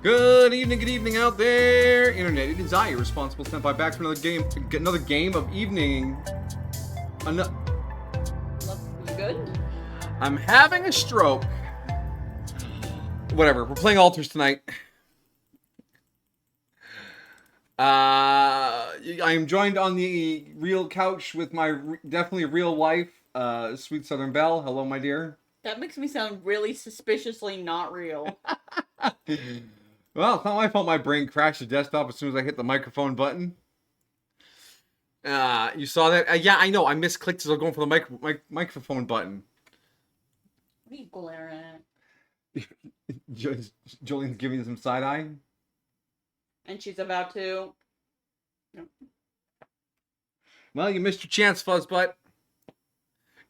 Good evening out there, Internet. It is I, your responsible senpai, back for another game of evening. You good? I'm having a stroke. Whatever, we're playing Alters tonight. I am joined on the real couch with my definitely real wife, Sweet Southern Belle. Hello, my dear. That makes me sound really suspiciously not real. Well, it's not my fault my brain crashed the desktop as soon as I hit the microphone button. You saw that? Yeah, I know. I misclicked as I was going for the microphone button. What are you glaring at? Jolene's giving some side eye. And she's about to... Well, you missed your chance, Fuzzbutt.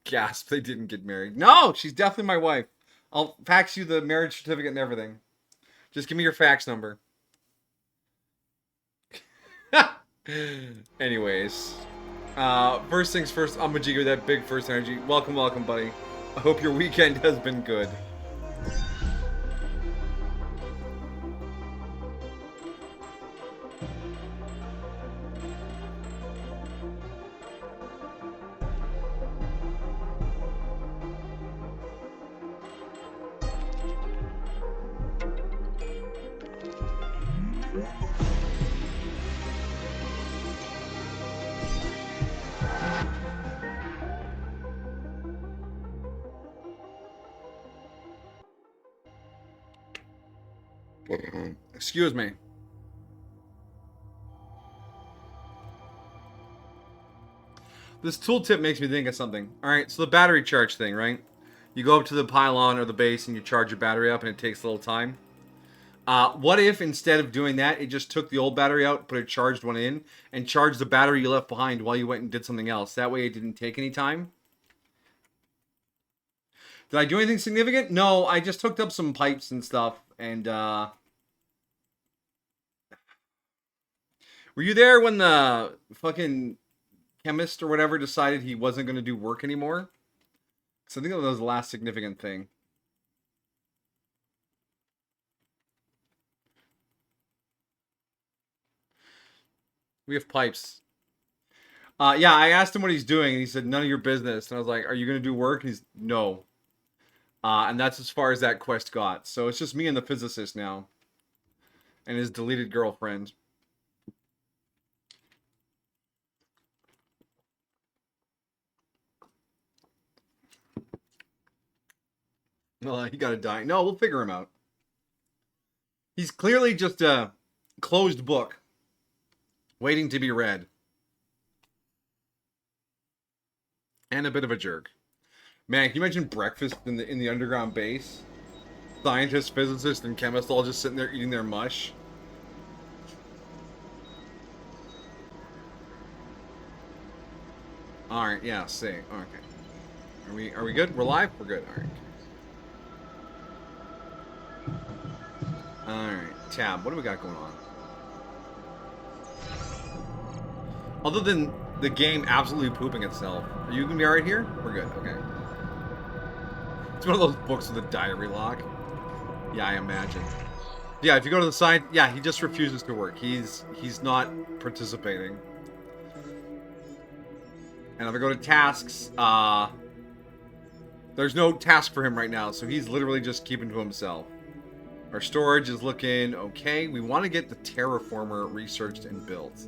Gasp, they didn't get married. No, she's definitely my wife. I'll fax you the marriage certificate and everything. Just give me your fax number. Anyways. First things first, I'm Majigga with that big first energy. Welcome, buddy. I hope your weekend has been good. Excuse me. This tooltip makes me think of something. Alright, so the battery charge thing, right? You go up to the pylon or the base and you charge your battery up and it takes a little time. What if instead of doing that, it just took the old battery out, put a charged one in, and charged the battery you left behind while you went and did something else? That way it didn't take any time. Did I do anything significant? No, I just hooked up some pipes and stuff, and, were you there when the fucking chemist or whatever decided he wasn't going to do work anymore? Because I think that was the last significant thing. We have pipes. Yeah, I asked him what he's doing, and he said, none of your business. And I was like, are you going to do work? And he's, no. And that's as far as that quest got. So it's just me and the physicist now. And his deleted girlfriend. Well, he got to die. No, we'll figure him out. He's clearly just a closed book. Waiting to be read. And a bit of a jerk. Man, can you imagine breakfast in the underground base? Scientists, physicists, and chemists all just sitting there eating their mush. Alright, yeah, see. Okay. Are we good? We're live? We're good. Alright, tab. What do we got going on? Other than the game absolutely pooping itself. Are you gonna be alright here? We're good, okay. It's one of those books with a diary log. Yeah, I imagine. Yeah, if you go to the side, yeah, he just refuses to work. He's not participating. And if I go to tasks, there's no task for him right now, so he's literally just keeping to himself. Our storage is looking okay. We want to get the terraformer researched and built.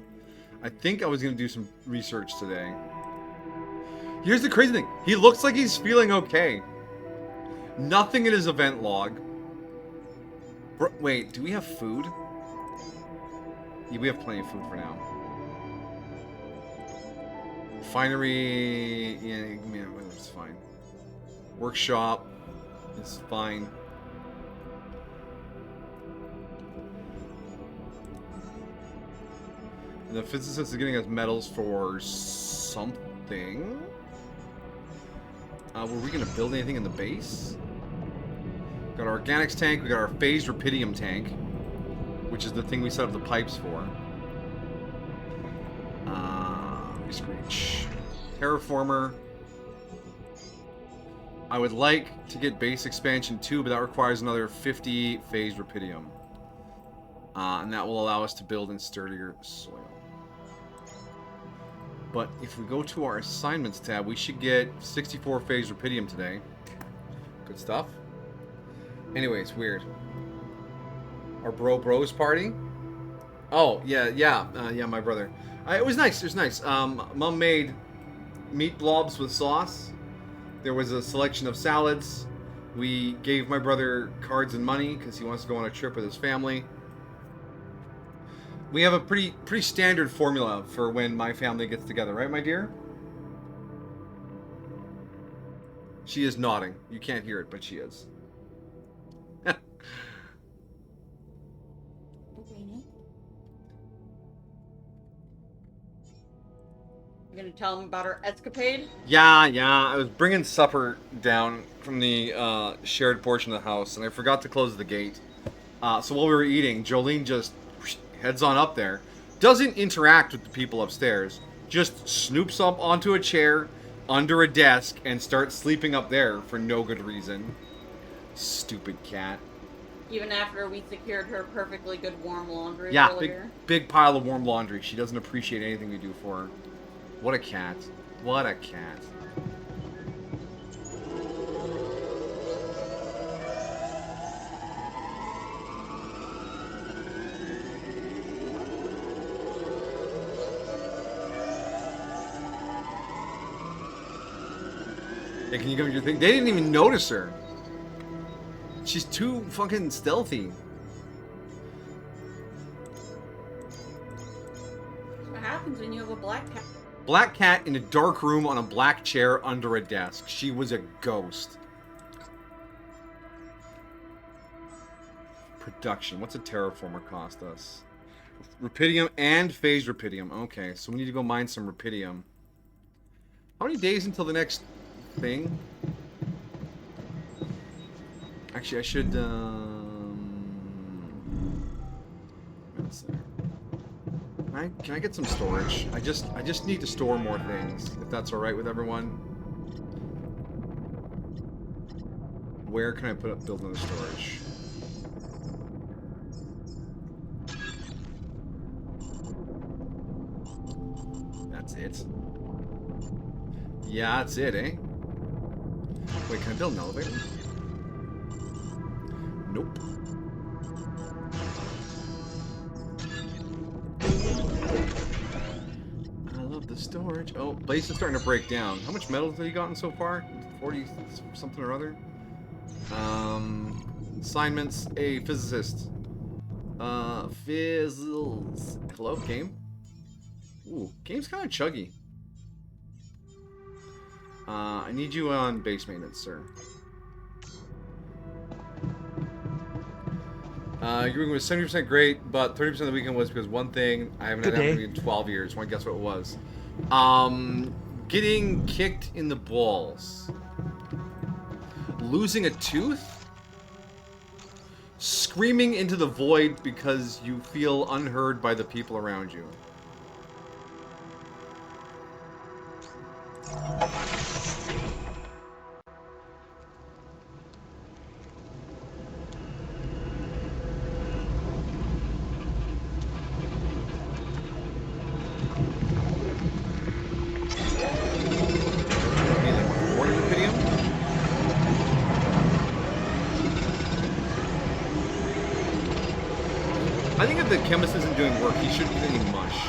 I think I was going to do some research today. Here's the crazy thing. He looks like he's feeling okay. Nothing in his event log. Wait, do we have food? Yeah, we have plenty of food for now. Finery... Yeah, it's fine. Workshop is fine. And the physicist is getting us medals for something. Were we going to build anything in the base? Got our organics tank, we got our phased rupidium tank, which is the thing we set up the pipes for. Screech. Terraformer. I would like to get base expansion too, but that requires another 50 phased rupidium. And that will allow us to build in sturdier soil. But if we go to our assignments tab, we should get 64 phase rupidium today. Good stuff. Anyways, weird. Our bros party. Oh yeah, my brother. It was nice. It was nice. Mom made meat blobs with sauce. There was a selection of salads. We gave my brother cards and money because he wants to go on a trip with his family. We have a pretty standard formula for when my family gets together, right, my dear? She is nodding. You can't hear it, but she is. You gonna tell him about our escapade? Yeah. I was bringing supper down from the shared portion of the house, and I forgot to close the gate. So while we were eating, Jolene just heads on up there. Doesn't interact with the people upstairs. Just snoops up onto a chair, under a desk, and starts sleeping up there for no good reason. Stupid cat. Even after we secured her perfectly good warm laundry Yeah, earlier. big pile of warm laundry. She doesn't appreciate anything we do for her. What a cat. What a cat. Hey, can you come to your thing? They didn't even notice her. She's too fucking stealthy. What happens when you have a black cat? Black cat in a dark room on a black chair under a desk. She was a ghost. Production. What's a terraformer cost us? Rupidium and phase rupidium. Okay, so we need to go mine some rupidium. How many days until the next thing? Actually, I should, That's there. Can I get some storage? I just need to store more things, if that's alright with everyone. Where can I build another storage? That's it. Yeah, that's it, eh? Wait, can I build an elevator? Nope. I love the storage. Oh, place is starting to break down. How much metal have you gotten so far? 40 something or other? Assignments. A physicist. Fizzles. Hello, game? Ooh, game's kind of chuggy. I need you on base maintenance, sir. Your weekend was 70% great, but 30% of the weekend was because one thing I haven't had happened in 12 years. Want to guess what it was? Getting kicked in the balls. Losing a tooth? Screaming into the void because you feel unheard by the people around you. I think if the chemist isn't doing work, he shouldn't be any mush.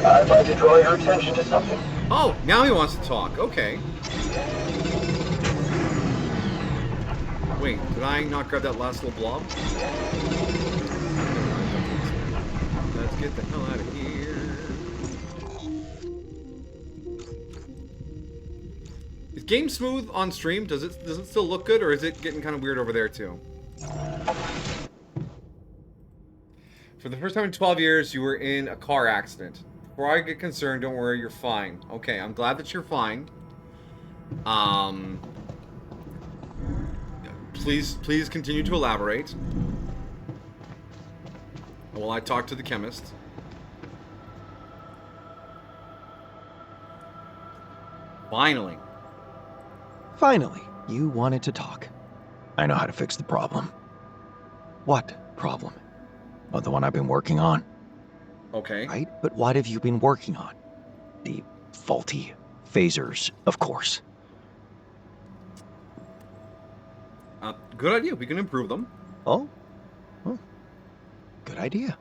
I'd like to draw your attention to something. Oh, now he wants to talk. Okay. Wait, did I not grab that last little blob? Let's get the hell out of here. Is game smooth on stream? Does it still look good, or is it getting kind of weird over there too? For the first time in 12 years, you were in a car accident. Before I get concerned, don't worry, you're fine. Okay, I'm glad that you're fine. Please continue to elaborate. While I talk to the chemist. Finally. You wanted to talk. I know how to fix the problem. What problem? Oh, the one I've been working on. Okay. Right? But what have you been working on? The faulty phasers, of course. Good idea. We can improve them. Oh? Oh. Good idea.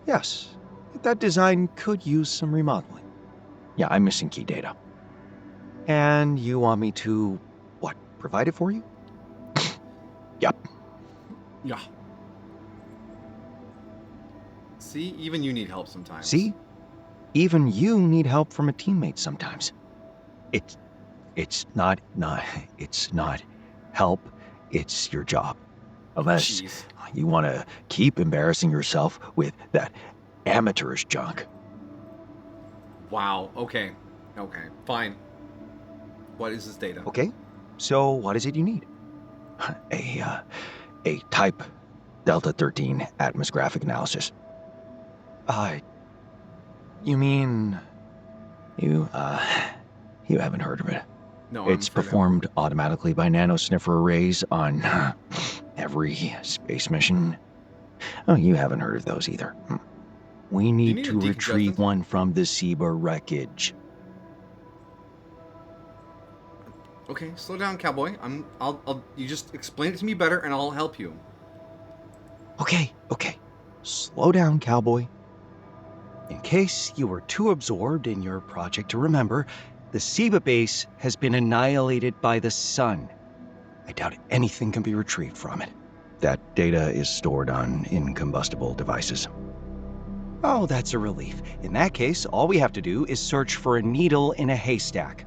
Yes, that design could use some remodeling. Yeah, I'm missing key data. And you want me to, what, provide it for you? Yep. Yeah. See, even you need help sometimes. See? Even you need help from a teammate sometimes. It's not help, it's your job. Unless Jeez. you want to keep embarrassing yourself with that amateurish junk. Wow. Okay. Okay. Fine. What is this data? Okay, so what is it you need? A type Delta 13 atmosgraphic analysis. You mean you haven't heard of it? No, It's I'm afraid performed automatically by nanosniffer arrays on every space mission. Oh, you haven't heard of those either. We you need need a to retrieve decongestant? one from the SEBA wreckage. Okay, slow down, cowboy. You just explain it to me better, and I'll help you. Okay. Slow down, cowboy. In case you were too absorbed in your project to remember, the SEBA base has been annihilated by the sun. I doubt anything can be retrieved from it. That data is stored on incombustible devices. Oh, that's a relief. In that case, all we have to do is search for a needle in a haystack.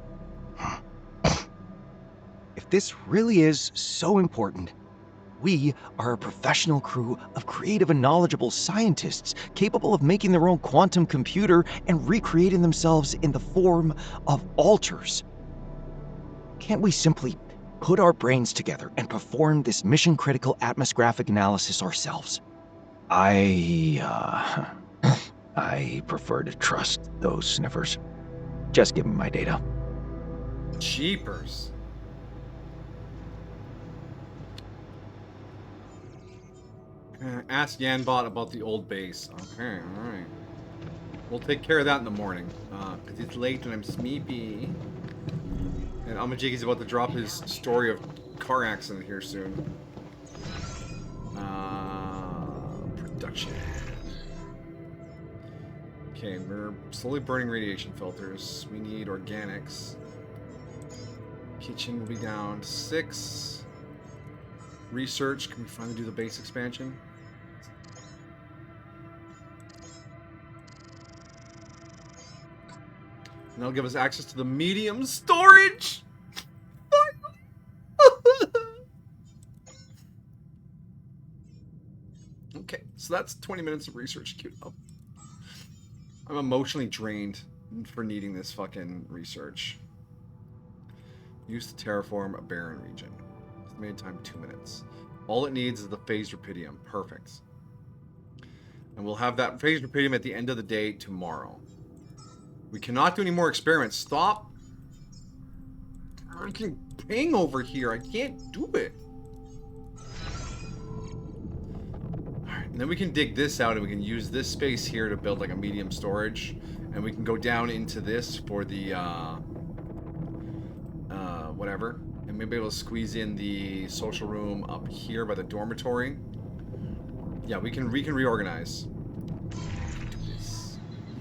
If this really is so important, we are a professional crew of creative and knowledgeable scientists capable of making their own quantum computer and recreating themselves in the form of alters. Can't we simply put our brains together and perform this mission-critical atmosgraphic analysis ourselves? I prefer to trust those sniffers. Just give me my data. Jeepers. Ask Yanbot about the old base. Okay, alright. We'll take care of that in the morning. Because it's late and I'm sleepy. And Amajigi's about to drop his story of car accident here soon. Production. Okay, we're slowly burning radiation filters. We need organics. Kitchen will be down to 6. Research, can we finally do the base expansion? And that'll give us access to the medium storage! Okay, so that's 20 minutes of research queued up. I'm emotionally drained for needing this fucking research. Use to terraform a barren region. Estimated time 2 minutes. All it needs is the phased rupidium. Perfect. And we'll have that phased rupidium at the end of the day tomorrow. We cannot do any more experiments. Stop freaking ping over here. I can't do it. Alright, and then we can dig this out and we can use this space here to build like a medium storage. And we can go down into this for the whatever. And maybe able to squeeze in the social room up here by the dormitory. Yeah, we can reorganize.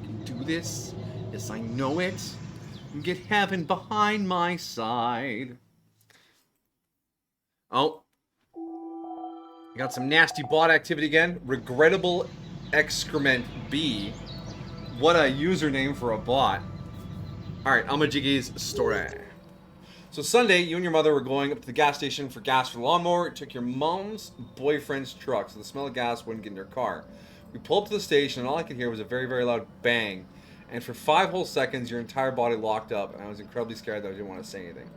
We can do this. Yes, I know it. And get heaven behind my side. Oh. I got some nasty bot activity again. Regrettable excrement B. What a username for a bot. Alright, Amajigi's story. So Sunday, you and your mother were going up to the gas station for gas for the lawnmower. It took your mom's boyfriend's truck, so the smell of gas wouldn't get in your car. We pulled up to the station, and all I could hear was a very, very loud bang. And for 5 whole seconds, your entire body locked up, and I was incredibly scared that I didn't want to say anything.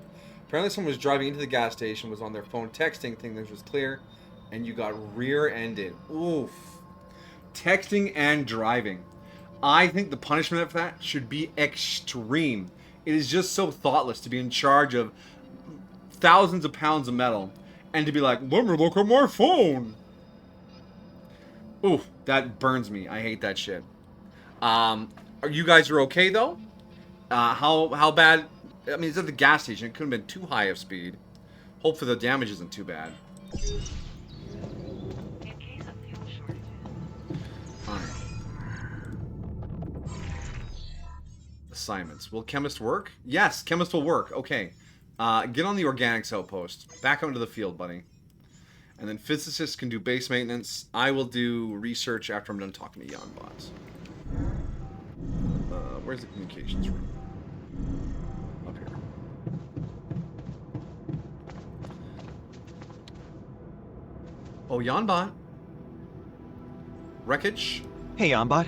Apparently someone was driving into the gas station, was on their phone texting, thinking this was clear, and you got rear-ended. Oof. Texting and driving. I think the punishment for that should be extreme. It is just so thoughtless to be in charge of thousands of pounds of metal, and to be like, let me look at my phone. Oof, that burns me. I hate that shit. You guys are okay though? How bad? I mean, it's at the gas station. It couldn't have been too high of speed. Hopefully the damage isn't too bad. Alright. Assignments. Will chemist work? Yes, chemist will work. Okay. Get on the organics outpost. Back out into the field, buddy. And then physicists can do base maintenance. I will do research after I'm done talking to Jan-bots. Where's the communications room? Up here. Oh, Jan-bot. Wreckage. Hey, Ambot.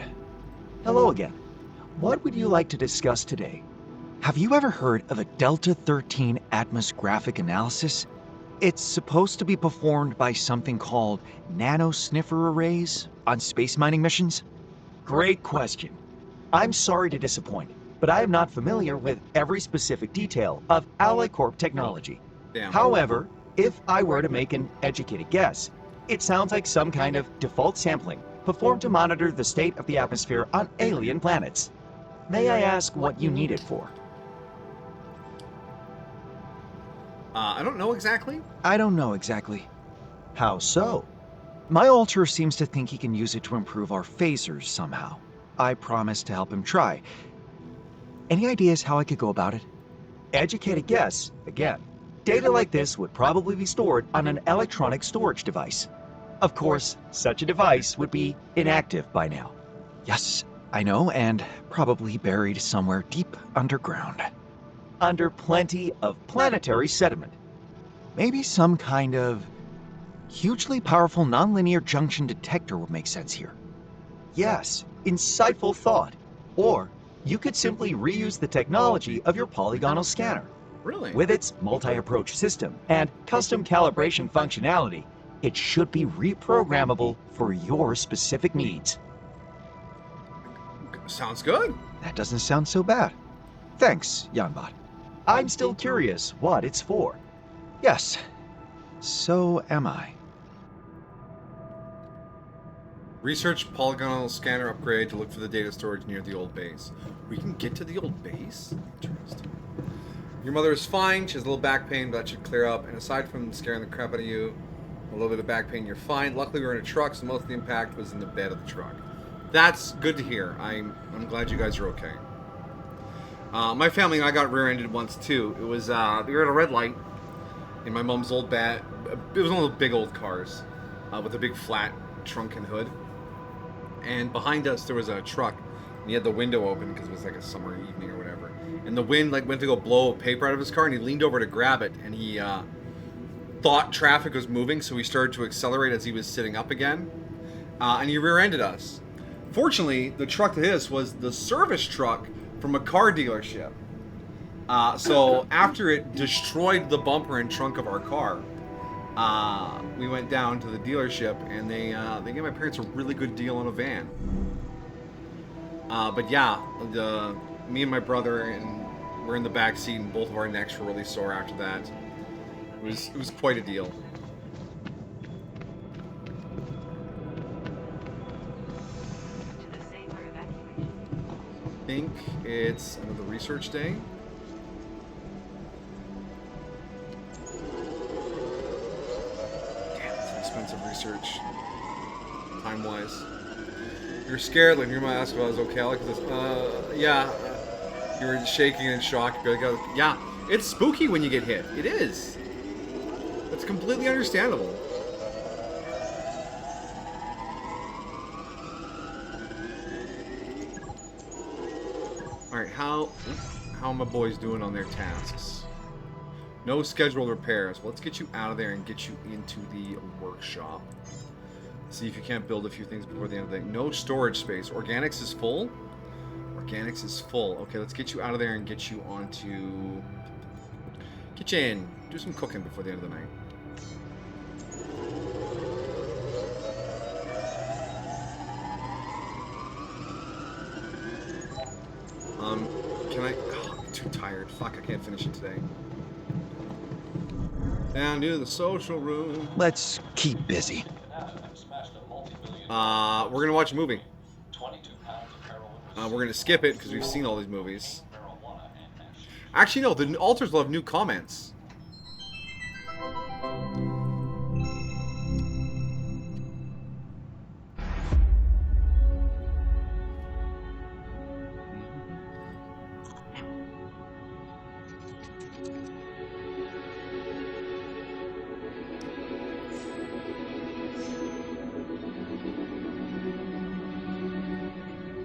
Hello again. What would you like to discuss today? Have you ever heard of a Delta 13 atmosgraphic analysis? It's supposed to be performed by something called nanosniffer arrays on space mining missions. Great question. I'm sorry to disappoint, but I am not familiar with every specific detail of Alloy Corp technology. Damn. However, if I were to make an educated guess, it sounds like some kind of default sampling performed to monitor the state of the atmosphere on alien planets. May I ask what you need it for? I don't know exactly. I don't know exactly. How so? My alter seems to think he can use it to improve our phasers somehow. I promise to help him try. Any ideas how I could go about it? Educated guess, again. Data like this would probably be stored on an electronic storage device. Of course, such a device would be inactive by now. Yes, I know, and probably buried somewhere deep underground. Under plenty of planetary sediment. Maybe some kind of hugely powerful nonlinear junction detector would make sense here. Yes, insightful thought. Or you could simply reuse the technology of your polygonal scanner. Really? With its multi-approach system and custom calibration functionality, it should be reprogrammable for your specific needs. Sounds good. That doesn't sound so bad. Thanks, Janbot. I'm still curious what it's for. Yes, so am I. Research polygonal scanner upgrade to look for the data storage near the old base. We can get to the old base? Interesting. Your mother is fine. She has a little back pain, but that should clear up. And aside from scaring the crap out of you, a little bit of back pain, you're fine. Luckily, we were in a truck, so most of the impact was in the bed of the truck. That's good to hear. I'm glad you guys are okay. My family and I got rear-ended once too. It was we were at a red light in my mom's old bat. It was one of those big old cars with a big flat trunk and hood. And behind us there was a truck. And he had the window open because it was like a summer evening or whatever. And the wind like went to go blow paper out of his car, and he leaned over to grab it, and he thought traffic was moving, so he started to accelerate as he was sitting up again, and he rear-ended us. Fortunately, the truck that hit us was the service truck from a car dealership. So after it destroyed the bumper and trunk of our car, we went down to the dealership, and they gave my parents a really good deal on a van. But yeah, me and my brother and we're in the back seat, and both of our necks were really sore after that. It was quite a deal. I think it's another research day. Damn, it's an expensive research. Time-wise. You're scared, like you might ask if I was okay. Like this, yeah. You were shaking and shocked. Like, yeah, it's spooky when you get hit. It is. It's completely understandable. Alright, how are my boys doing on their tasks? No scheduled repairs. Well, let's get you out of there and get you into the workshop. See if you can't build a few things before the end of the day. No storage space. Organics is full? Organics is full. Okay, let's get you out of there and get you onto kitchen. Do some cooking before the end of the night. Can I... Oh, I'm too tired. Fuck, I can't finish it today. Down to the social room. Let's keep busy. We're gonna watch a movie. We're gonna skip it because we've seen all these movies. Actually, no. The alters will have new comments.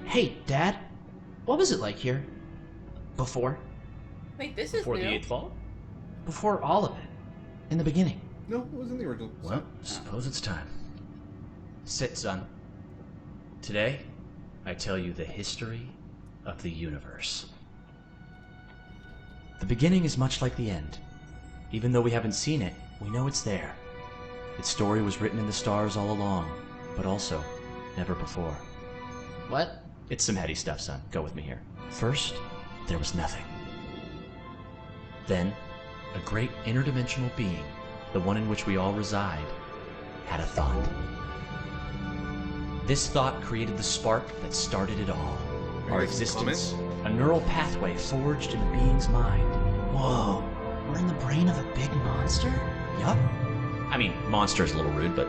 Hey, Dad. What was it like here? Before? Wait, this is Before the new. Eighth Fall? Before all of it. In the beginning. No, it was in the original. Well, suppose it's time. Sit, son. Today, I tell you the history of the universe. The beginning is much like the end. Even though we haven't seen it, we know it's there. Its story was written in the stars all along, but also never before. What? It's some heady stuff, son. Go with me here. First, there was nothing. Then, a great interdimensional being, the one in which we all reside, had a thought. This thought created the spark that started it all. Our Any existence, a neural pathway forged in a being's mind. Whoa. We're in the brain of a big monster? Yup. I mean, monster's a little rude, but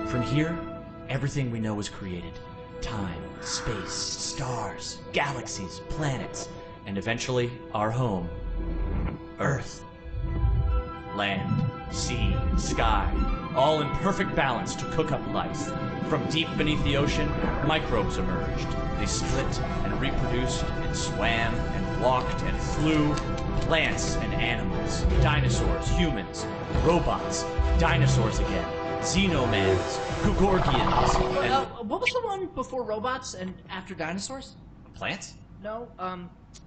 from here, everything we know was created. Time, space, stars, galaxies, planets, and eventually our home, Earth. Land, sea, sky, all in perfect balance to cook up life. From deep beneath the ocean, microbes emerged. They split and reproduced and swam and walked and flew. Plants and animals, dinosaurs, humans, robots, dinosaurs again, xenomans, Gugorgians, and What was the one before robots and after dinosaurs? plants? No,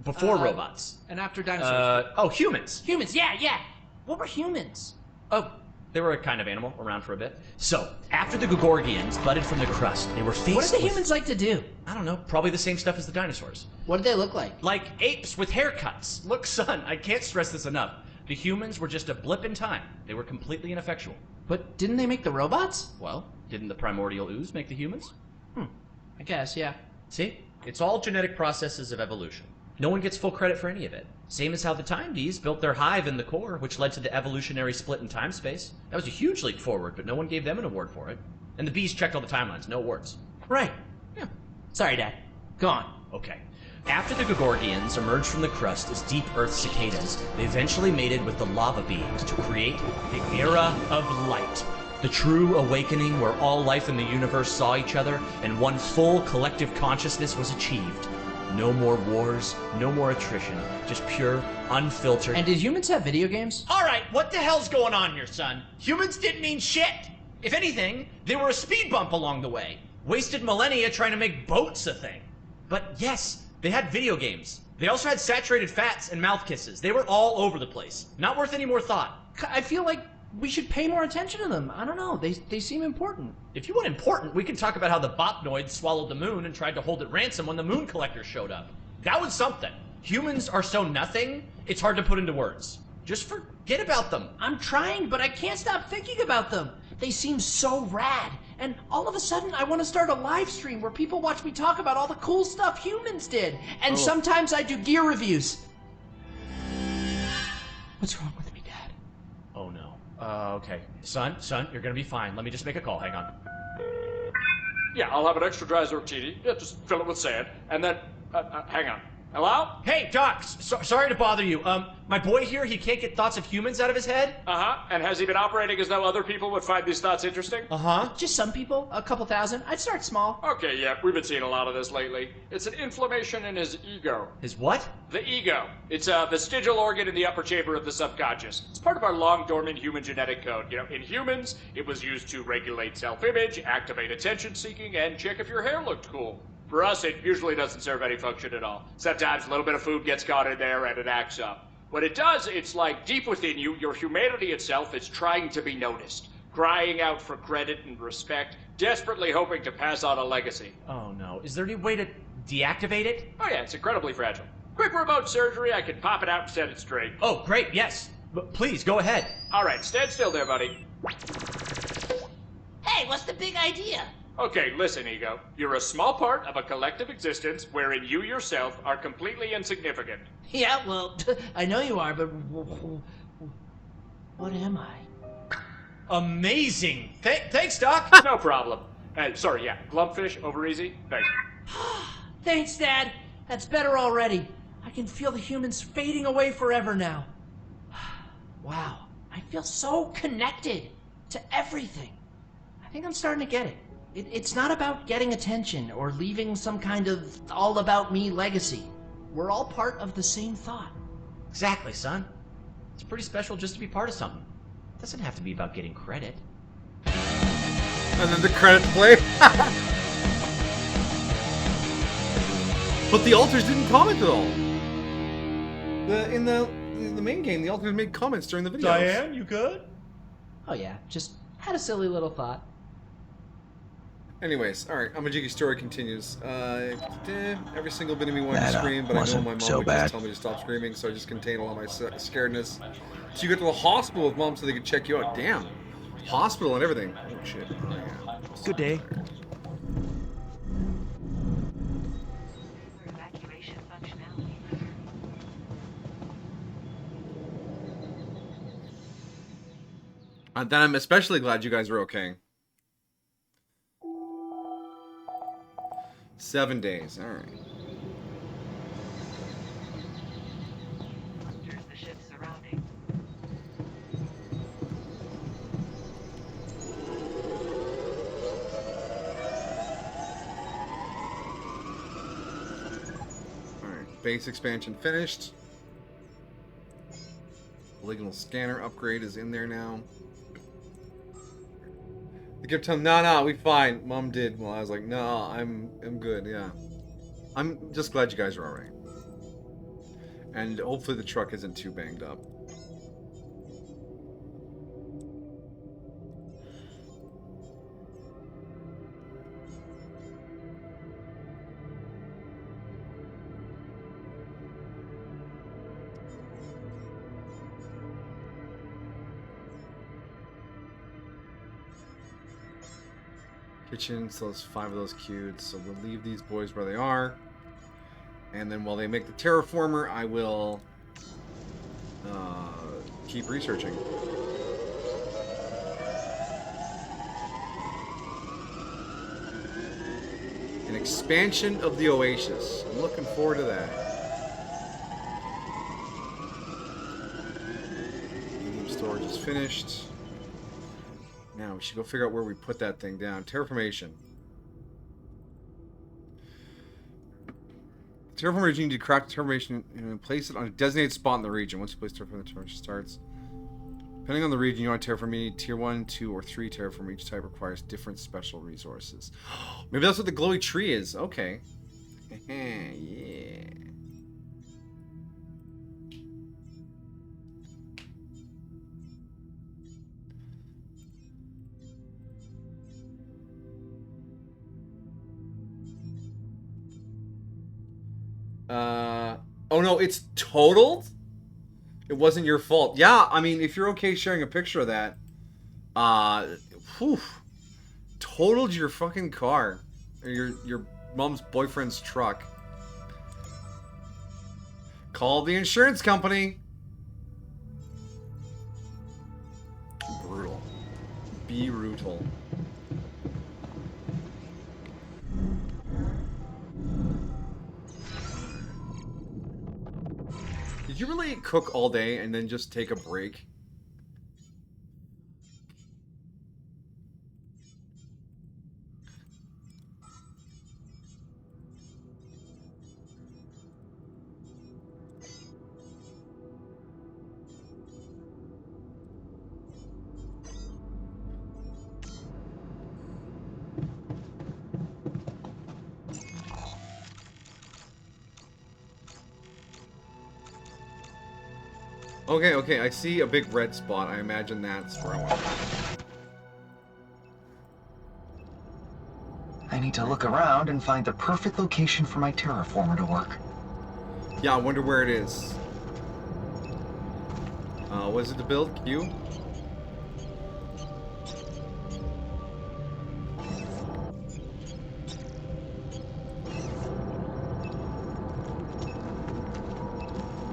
Before robots. and after dinosaurs. Humans. Humans, yeah. What were humans? Oh, they were a kind of animal around for a bit. So, after the Gugorgians budded from the crust, they were faced What did the with, humans like to do? I don't know, probably the same stuff as the dinosaurs. What did they look like? Like apes with haircuts. Look, son, I can't stress this enough. The humans were just a blip in time. They were completely ineffectual. But didn't they make the robots? Well, didn't the primordial ooze make the humans? I guess, yeah. See? It's all genetic processes of evolution. No one gets full credit for any of it. Same as how the Time Bees built their hive in the core, which led to the evolutionary split in time-space. That was a huge leap forward, but no one gave them an award for it. And the bees checked all the timelines, no awards. Right. Yeah. Sorry, Dad. Go on. Okay. After the Gugorgians emerged from the crust as deep Earth cicadas, they eventually mated with the lava beings to create the Era of Light. The true awakening where all life in the universe saw each other and one full collective consciousness was achieved. No more wars, no more attrition, just pure, unfiltered... And did humans have video games? Alright, what the hell's going on here, son? Humans didn't mean shit! If anything, they were a speed bump along the way. Wasted millennia trying to make boats a thing. But yes, they had video games. They also had saturated fats and mouth kisses. They were all over the place. Not worth any more thought. I feel like we should pay more attention to them. I don't know. They seem important. If you want important, we can talk about how the Bopnoids swallowed the moon and tried to hold it ransom when the moon collectors showed up. That was something. Humans are so nothing, it's hard to put into words. Just forget about them. I'm trying, but I can't stop thinking about them. They seem so rad. And all of a sudden, I want to start a live stream where people watch me talk about all the cool stuff humans did. And sometimes I do gear reviews. What's wrong with me, Dad? Oh no. Okay. Son, you're gonna be fine. Let me just make a call. Hang on. Yeah, I'll have an extra dry Zertini. Yeah, just fill it with sand. And then, hang on. Hello? Hey, Doc, sorry to bother you. My boy here, he can't get thoughts of humans out of his head. Uh-huh. And has he been operating as though other people would find these thoughts interesting? Uh-huh. Just some people, a couple thousand. I'd start small. Okay, yeah, we've been seeing a lot of this lately. It's an inflammation in his ego. His what? The ego. It's the vestigial organ in the upper chamber of the subconscious. It's part of our long-dormant human genetic code. You know, in humans, it was used to regulate self-image, activate attention-seeking, and check if your hair looked cool. For us, it usually doesn't serve any function at all. Sometimes a little bit of food gets caught in there and it acts up. What it does, it's like deep within you, your humanity itself is trying to be noticed, crying out for credit and respect, desperately hoping to pass on a legacy. Oh no. Is there any way to deactivate it? Oh yeah, it's incredibly fragile. Quick remote surgery, I can pop it out and set it straight. Oh, great, yes. But please, go ahead. All right, stand still there, buddy. Hey, what's the big idea? Okay, listen, Ego. You're a small part of a collective existence wherein you yourself are completely insignificant. Yeah, well, I know you are, but what am I? Amazing. Thanks, Doc. No problem. Sorry, yeah, Glumpfish, over easy. Thanks. Thanks, Dad. That's better already. I can feel the humans fading away forever now. Wow, I feel so connected to everything. I think I'm starting to get it. It's not about getting attention or leaving some kind of all-about-me legacy. We're all part of the same thought. Exactly, son. It's pretty special just to be part of something. It doesn't have to be about getting credit. And then the credits play. But the alters didn't comment at all. In the main game, the alters made comments during the videos. you good? Oh yeah, just had a silly little thought. Anyways, alright, Amajiki story continues. Every single bit of me wanted to That, scream, but I know wasn't my mom so would bad. just tell me to stop screaming, so I just contained all my scaredness. So you get to the hospital with mom so they could check you out. Damn. Hospital and everything. Oh shit. Oh, yeah. Good day. Evacuation functionality. And then I'm especially glad you guys are okay. 7 days, alright. There's the ship's surrounding. Alright, base expansion finished. Polygonal scanner upgrade is in there now. They kept telling, nah, we fine. Mom did. Well, I was like, no, I'm good, yeah. I'm just glad you guys are alright. And hopefully the truck isn't too banged up. Kitchen, so there's 5 of those queued, so we'll leave these boys where they are. And then while they make the terraformer, I will keep researching. An expansion of the Oasis. I'm looking forward to that. Medium storage is finished. Now we should go figure out where we put that thing down. Terraformation. Terraformation, you need to craft terraformation and place it on a designated spot in the region. Once you place terraformation, the terraformation starts. Depending on the region, you want to terraform, you need tier 1, 2, or 3 terraform. Each type requires different special resources. Maybe that's what the glowy tree is. Okay. Yeah. Oh no, it's totaled? It wasn't your fault. Yeah, I mean, if you're okay sharing a picture of that, totaled your fucking car. Or your mom's boyfriend's truck. Call the insurance company. Brutal. Brutal. Did you really cook all day and then just take a break? Okay, I see a big red spot. I imagine that's where I want to I need to look around and find the perfect location for my terraformer to work. Yeah, I wonder where it is. What is it to build? Q?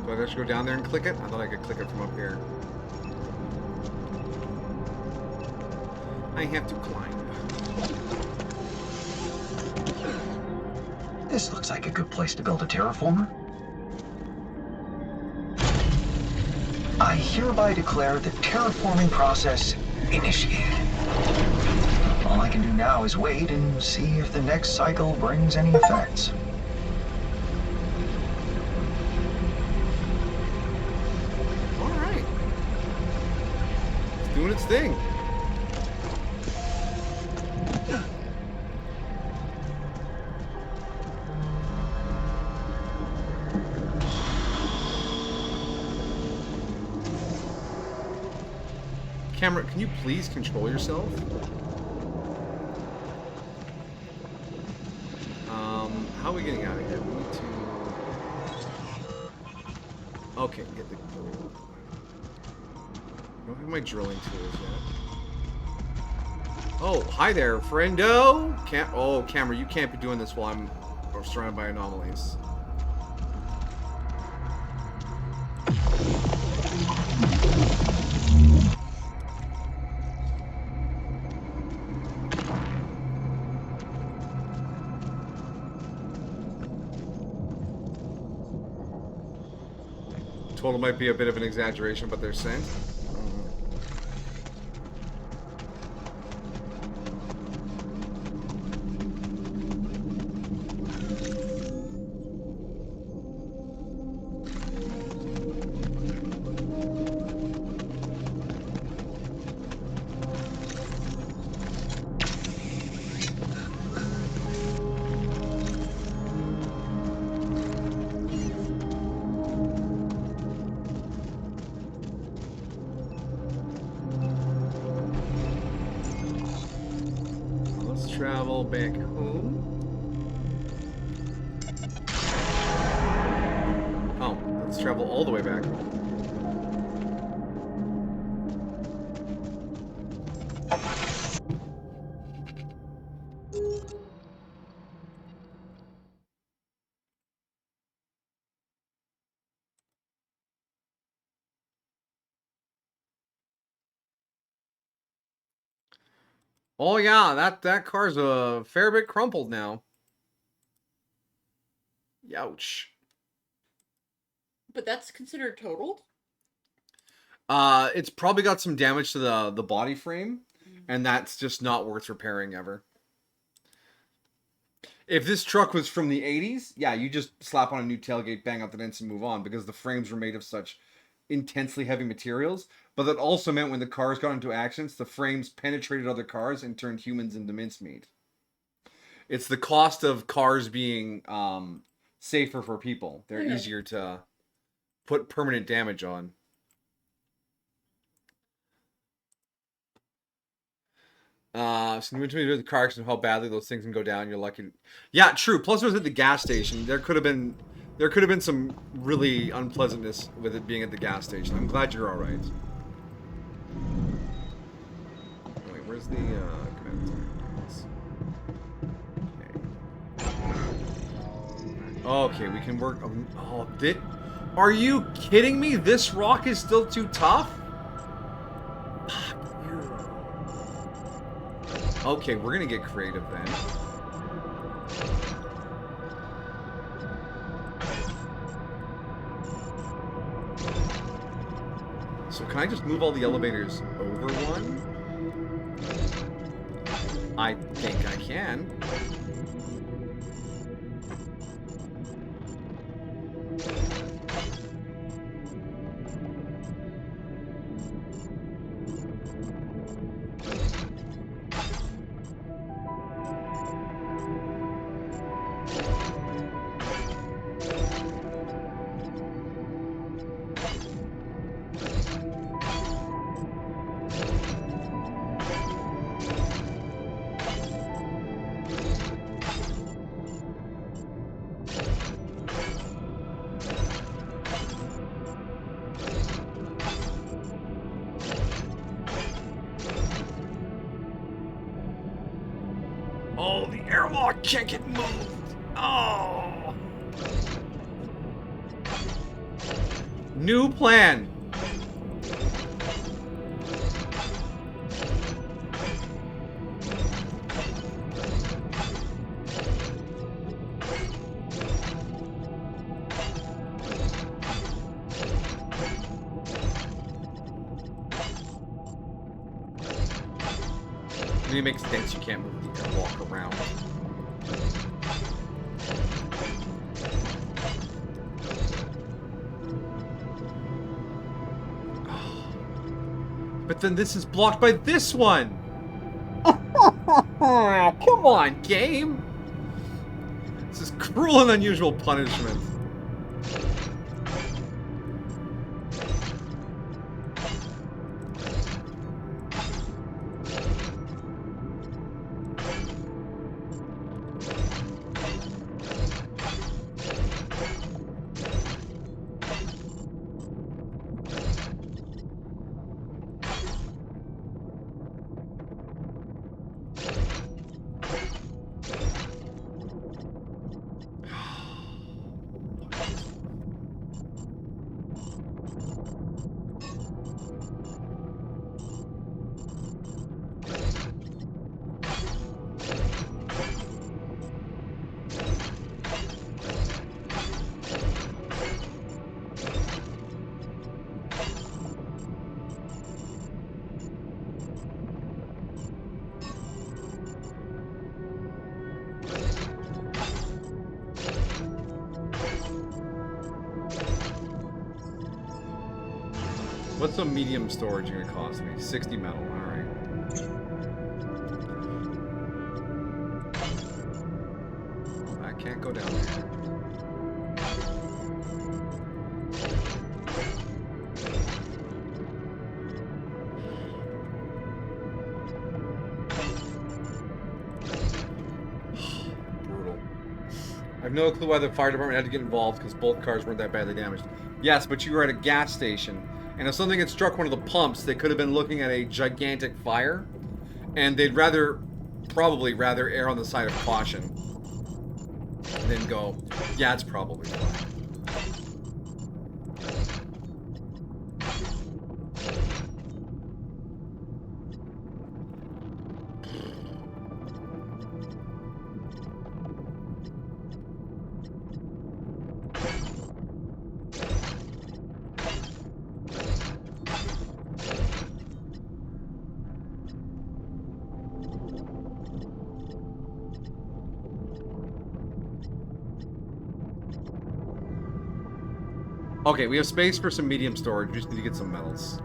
Do I just go down there and click it? I thought I could click it from up here. I have to climb. This looks like a good place to build a terraformer. I hereby declare the terraforming process initiated. All I can do now is wait and see if the next cycle brings any effects. Alright. It's doing its thing. Camera, can you please control yourself? How are we getting out of here? We need to... Okay, get the... I don't have my drilling tools yet. Oh, hi there, friendo! Oh, camera, you can't be doing this while I'm surrounded by anomalies. Total might be a bit of an exaggeration, but they're sent. Travel back home. Oh, let's travel all the way back. Oh yeah, that car's a fair bit crumpled now. Youch. But that's considered totaled? It's probably got some damage to the body frame, and that's just not worth repairing ever. If this truck was from the 80s, yeah, you just slap on a new tailgate, bang out the dents, and move on, because the frames were made of such intensely heavy materials. But that also meant when the cars got into accidents, the frames penetrated other cars and turned humans into mincemeat. It's the cost of cars being safer for people. They're easier to put permanent damage on. So when you do the car accident, how badly those things can go down, you're lucky. Yeah, true. Plus, it was at the gas station. There could have been some really unpleasantness with it being at the gas station. I'm glad you're all right. Wait, where's the command center? Okay, we can work. Oh, are you kidding me? This rock is still too tough? Okay, we're gonna get creative then. So can I just move all the elevators over one? I think I can. Oh, the airlock can't get moved. Oh. New plan. I mean, it makes sense you can't move the airlock around. But then this is blocked by this one! Come on, game! This is cruel and unusual punishment. What's a medium storage gonna cost me? 60 metal, alright. I can't go down there. Brutal. I have no clue why the fire department had to get involved because both cars weren't that badly damaged. Yes, but you were at a gas station. And if something had struck one of the pumps, they could have been looking at a gigantic fire. And they'd probably rather err on the side of caution than go, yeah, it's probably fine. Okay, we have space for some medium storage. We just need to get some metals.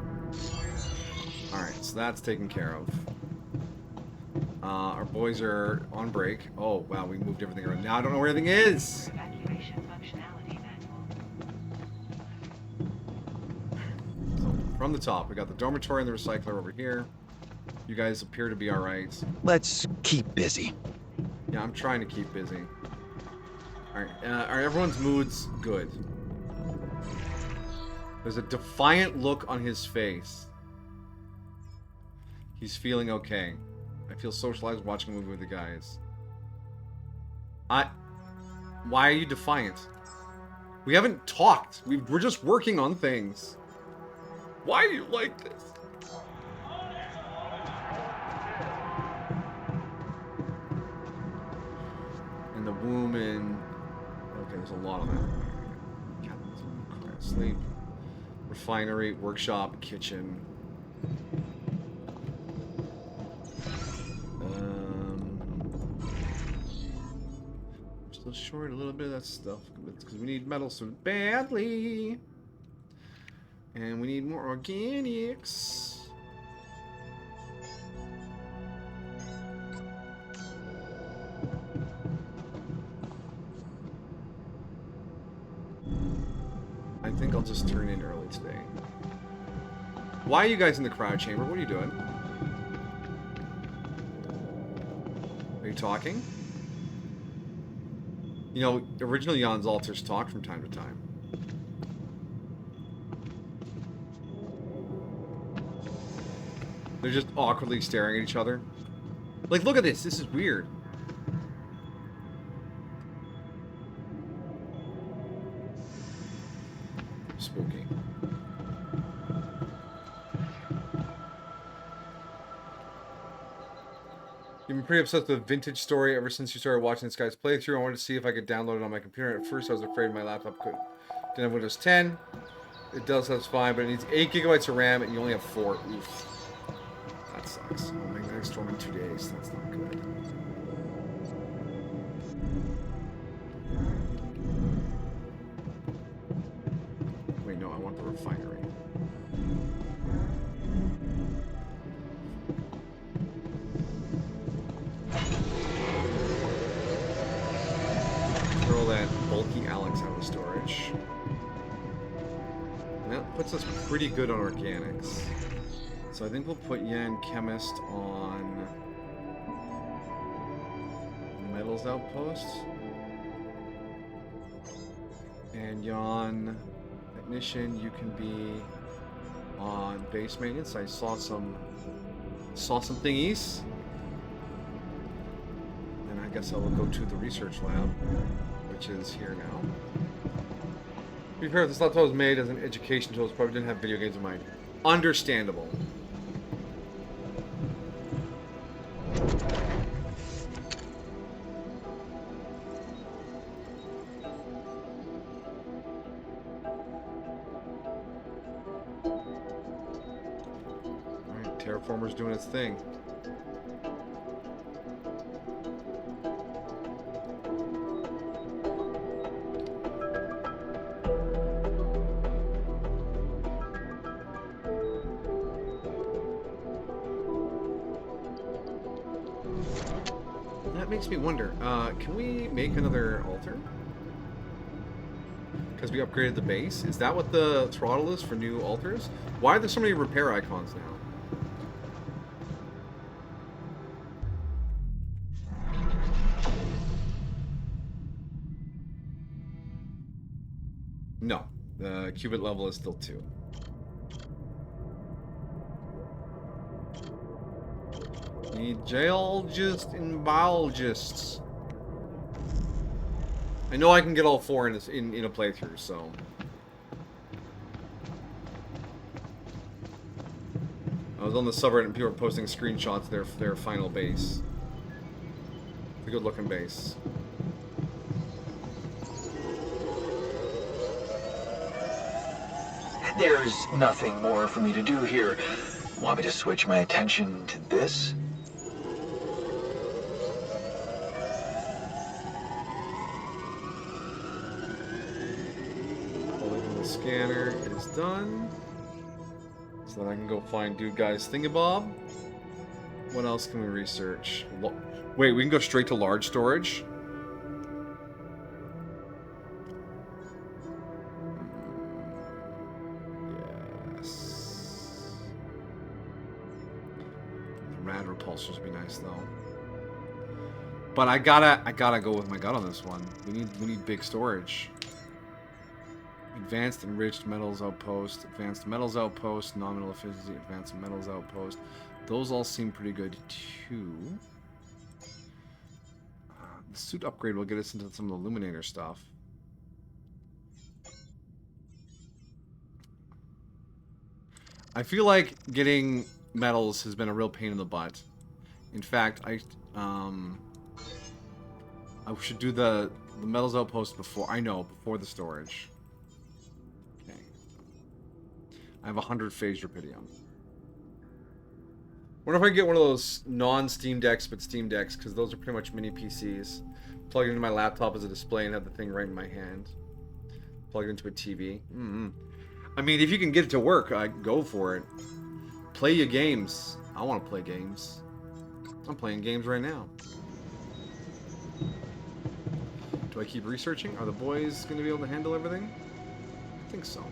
Alright, so that's taken care of. Our boys are on break. Oh, wow, we moved everything around. Now I don't know where everything is! Evacuation functionality manual. So, from the top, we got the dormitory and the recycler over here. You guys appear to be alright. Let's keep busy. Yeah, I'm trying to keep busy. Alright, are everyone's moods good? There's a defiant look on his face. He's feeling okay. I feel socialized watching a movie with the guys. Why are you defiant? We haven't talked. We're just working on things. Why are you like this? And the woman... Okay, there's a lot of that. Sleep. Refinery, workshop, kitchen. Still short a little bit of that stuff because we need metal so badly. And we need more organics. I think I'll just turn in early today. Why are you guys in the crowd chamber? What are you doing? Are you talking? You know, originally Jan's alters talked from time to time. They're just awkwardly staring at each other. Like, look at this. This is weird. spooky. You've been pretty obsessed with Vintage Story ever since you started watching this guy's playthrough. I wanted to see if I could download it on my computer. At first, I was afraid my laptop didn't have Windows 10. It does, that's fine, but it needs 8 gigabytes of RAM, and you only have 4. Oof. That sucks. Oh, magnetic storm in 2 days. That's not good. Wait, no, I want the refinery. Throw that bulky Alex out of storage. And that puts us pretty good on organics. So I think we'll put Jan Chemist on Metals Outpost. And Jan Technician, you can be on base maintenance. I saw some thingies. And I guess I will go to the research lab, which is here now. To be fair, this laptop was made as an education tool. It probably didn't have video games in mind. Understandable. Alright, Terraformer's doing its thing. That makes me wonder, can we make another altar? Because we upgraded the base? Is that what the throttle is for new altars? Why are there so many repair icons now? No, the qubit level is still 2. Need geologists and biologists. I know I can get all 4 in a playthrough, so. I was on the subreddit and people were posting screenshots of their final base. It's a good looking base. There's nothing more for me to do here. Want me to switch my attention to this? The scanner is done. So then I can go find Dude Guy's Thingabob. What else can we research? Wait, we can go straight to large storage? Yes. The rad repulsors would be nice though. But I gotta go with my gut on this one. We need big storage. Advanced Enriched Metals Outpost, Advanced Metals Outpost, Nominal Efficiency, Advanced Metals Outpost. Those all seem pretty good too. The suit upgrade will get us into some of the Illuminator stuff. I feel like getting metals has been a real pain in the butt. In fact, I should do the Metals Outpost before the storage. I have 100 phased rubidium. Wonder if I can get one of those non-Steam Decks, but Steam Decks, because those are pretty much mini PCs. Plug it into my laptop as a display and have the thing right in my hand. Plug it into a TV. I mean, if you can get it to work, go for it. Play your games. I want to play games. I'm playing games right now. Do I keep researching? Are the boys going to be able to handle everything? I think so.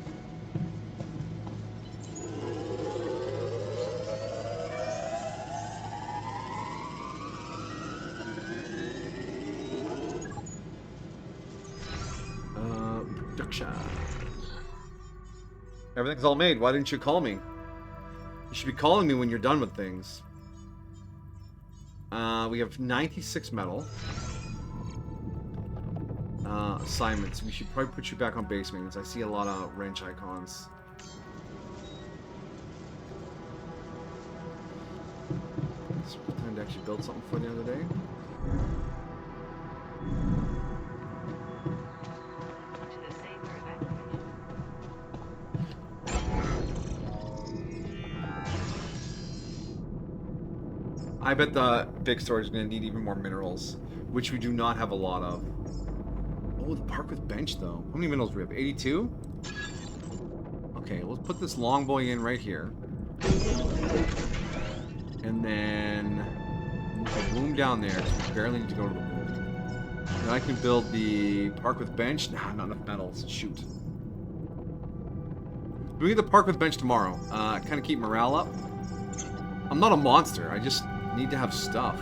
Everything's all made. Why didn't you call me? You should be calling me when you're done with things. We have 96 metal. Assignments. We should probably put you back on base maintenance. I see a lot of wrench icons. It's time to actually build something for the other day. To the safer evacuation. I bet the big storage is going to need even more minerals, which we do not have a lot of. Oh, the park with bench, though. How many minerals do we have? 82? Okay, let's put this long boy in right here. And then move the boom down there, because we barely need to go to the boom. Then I can build the park with bench. Nah, not enough metals. Shoot. We get the park with bench tomorrow. Kind of keep morale up. I'm not a monster. I just need to have stuff.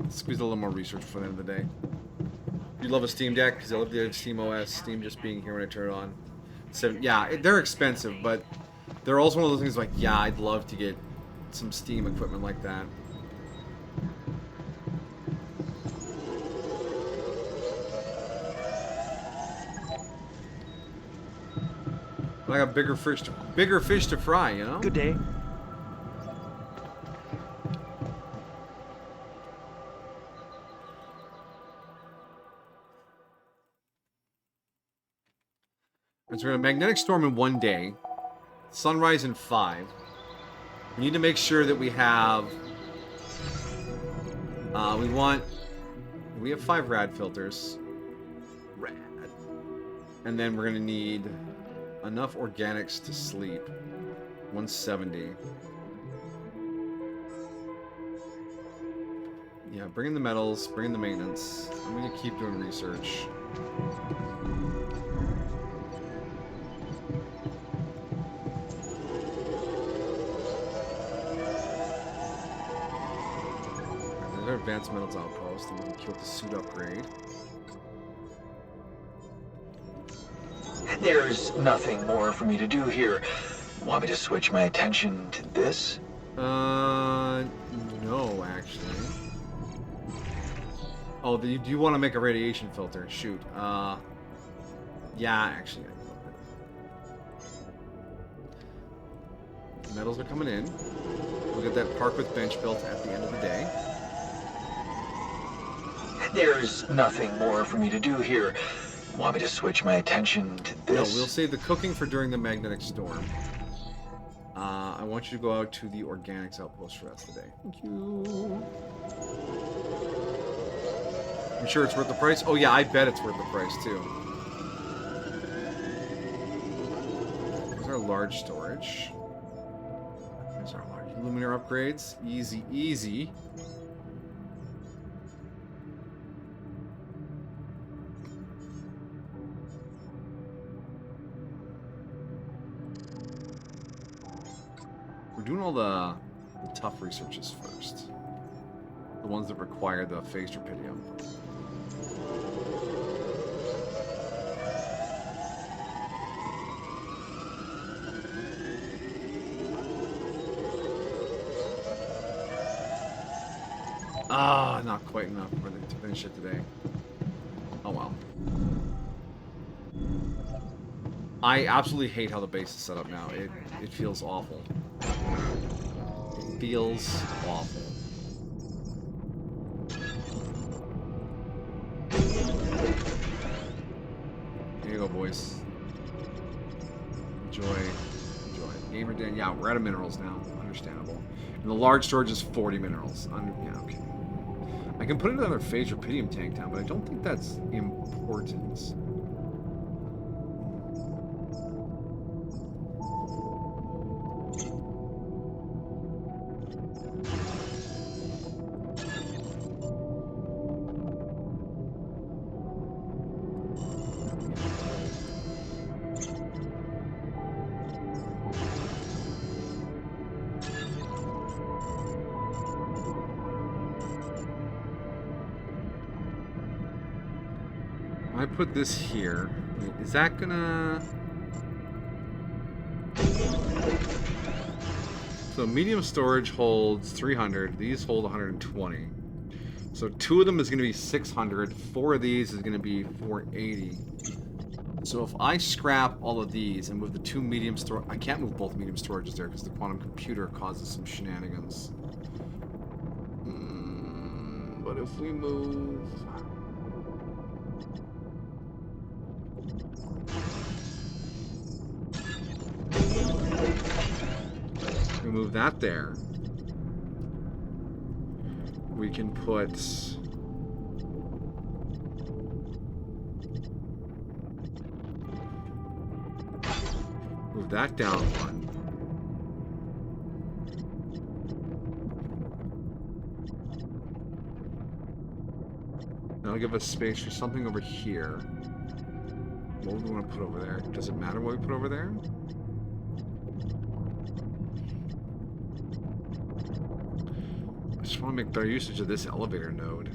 Let's squeeze a little more research for the end of the day. You love a Steam Deck because I love the Steam OS. Steam just being here when I turn it on. So yeah, they're expensive, but they're also one of those things like, yeah, I'd love to get some Steam equipment like that. But I got bigger fish to fry, you know? Good day. And so we're gonna magnetic storm in 1 day, sunrise in 5. We need to make sure that we have. We have 5 rad filters. Rad. And then we're gonna need enough organics to sleep. 170. Yeah, bring in the metals, bring in the maintenance. I'm gonna keep doing research. There's our advanced metals outpost, and we can kill the suit upgrade. There's nothing more for me to do here. Want me to switch my attention to this? No, actually. Oh, do you want to make a radiation filter? Shoot. Yeah, actually. Metals are coming in. We'll get that park with bench built at the end of the day. There's nothing more for me to do here. Want me to switch my attention to this? No, we'll save the cooking for during the magnetic storm. I want you to go out to the organics outpost for the rest of the day. Thank you. I'm sure it's worth the price. Oh yeah, I bet it's worth the price too. There's our large storage. There's our large luminaire upgrades. Easy, easy. We're doing all the tough researches first. The ones that require the phased rupidium. Not quite enough for to finish it today. Oh well. I absolutely hate how the base is set up now. It feels awful. It feels awful. Here you go, boys. Enjoy. Gamer Dan, yeah, we're out of minerals now. Understandable. And the large storage is 40 minerals. Yeah, okay. I can put another phase rupidium tank down, but I don't think that's important. I put this here. Wait, is that gonna... So medium storage holds 300. These hold 120. So 2 of them is going to be 600. 4 of these is going to be 480. So if I scrap all of these and move the 2 medium storage... I can't move both medium storages there because the quantum computer causes some shenanigans. But if we move... We move that there. We can put... Move that down 1. That'll give us space for something over here. What would we want to put over there? Does it matter what we put over there? I just want to make better usage of this elevator node.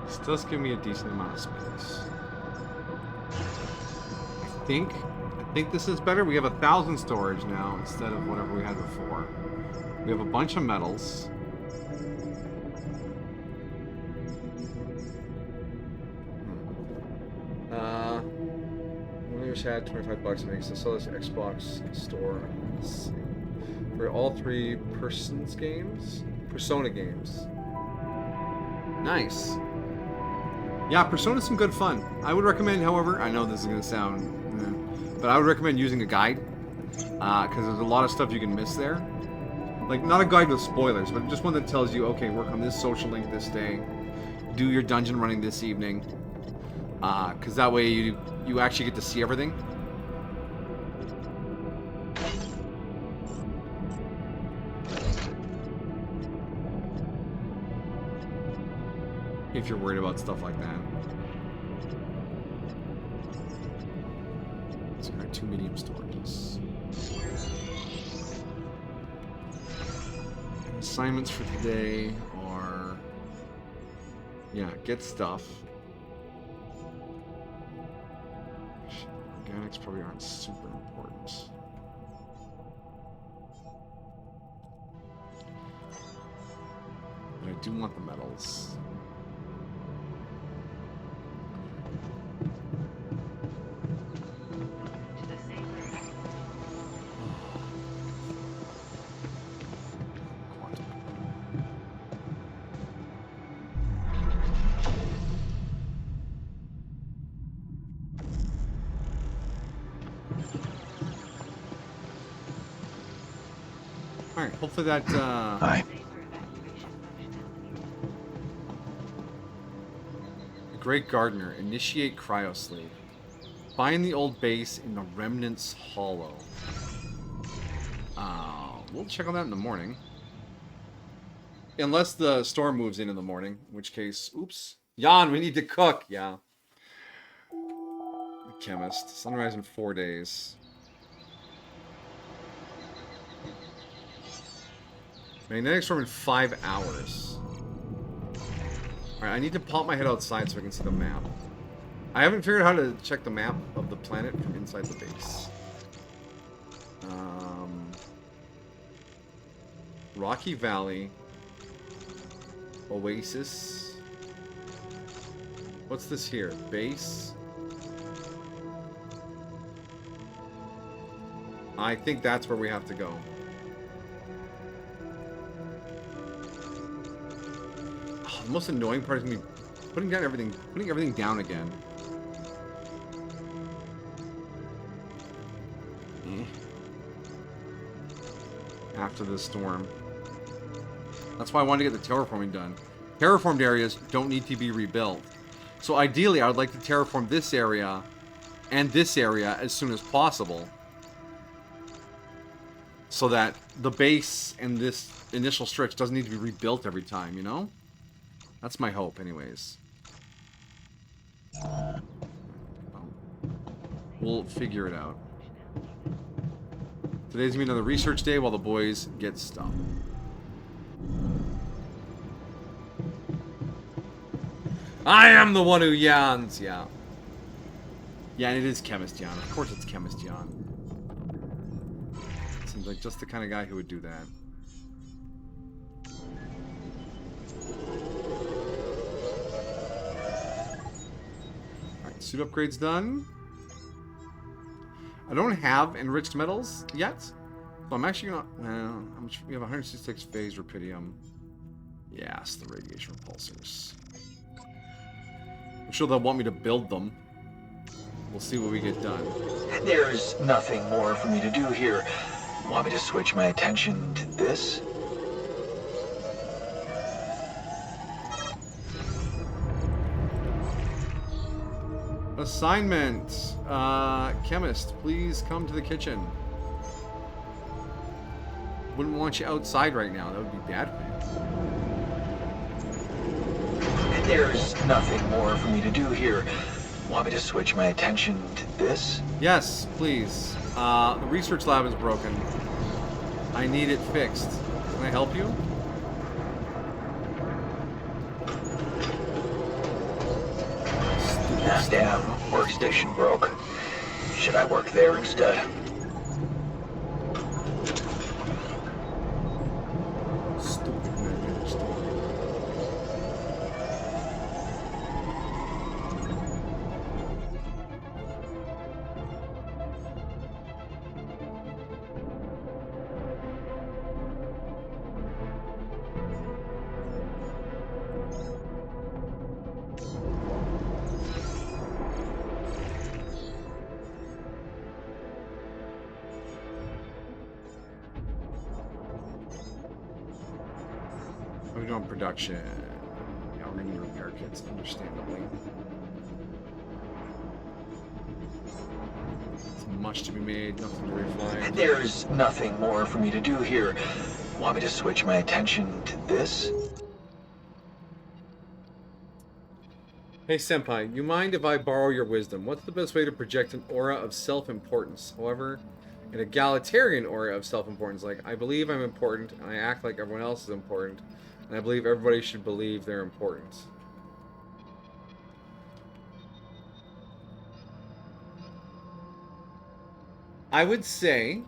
This does give me a decent amount of space. I think this is better. We have 1,000 storage now instead of whatever we had before. We have a bunch of metals. We just had $25 to make so sell this Xbox store. Let's see. For all 3 Persona games. Nice. Yeah, Persona's some good fun. I would recommend, however, I know this is going to sound... but I would recommend using a guide. Because there's a lot of stuff you can miss there. Like, not a guide with spoilers, but just one that tells you, okay, work on this social link this day. Do your dungeon running this evening. Because that way you actually get to see everything. If you're worried about stuff like that. So we got 2 medium storages. Assignments for today are... Yeah, get stuff. Organics probably aren't super important. But I do want the metals. To the safer. Alright, hopefully that, Hi. The Great Gardener, initiate cryosleep. Find the old base in the Remnants Hollow. We'll check on that in the morning. Unless the storm moves in the morning, in which case, oops. Jan, we need to cook. Yeah. The chemist. Sunrise in 4 days. Magnetic storm in 5 hours. Alright, I need to pop my head outside so I can see the map. I haven't figured out how to check the map of the planet from inside the base. Rocky Valley. Oasis. What's this here? Base. I think that's where we have to go. Oh, the most annoying part is gonna be putting everything down again. After the storm. That's why I wanted to get the terraforming done. Terraformed areas don't need to be rebuilt. So ideally, I would like to terraform this area and this area as soon as possible. So that the base and this initial stretch doesn't need to be rebuilt every time, you know? That's my hope, anyways. We'll figure it out. Today's gonna be another research day while the boys get stuff. I am the one who yawns, yeah. Yeah, and it is Chemist Jan. Of course it's Chemist Jan. Seems like just the kind of guy who would do that. Alright, suit upgrade's done. I don't have enriched metals yet. So I'm actually gonna... Well, how much? We have 166 phase rupidium. Yes, the radiation repulsors. I'm sure they'll want me to build them. We'll see what we get done. There's nothing more for me to do here. Want me to switch my attention to this? Assignment. Chemist, please come to the kitchen. Wouldn't want you outside right now. That would be bad for you. There's nothing more for me to do here. Want me to switch my attention to this? Yes, please. The research lab is broken. I need it fixed. Can I help you? Damn, workstation broke. Should I work there instead? Stupid magnetic storm. What are we doing production? Yeah, we're gonna need repair kits, understandably. It's much to be made, nothing to refine. There's nothing more for me to do here. Want me to switch my attention to this? Hey Senpai, you mind if I borrow your wisdom? What's the best way to project an aura of self-importance? However, an egalitarian aura of self-importance, like I believe I'm important and I act like everyone else is important, and I believe everybody should believe they're important. I would say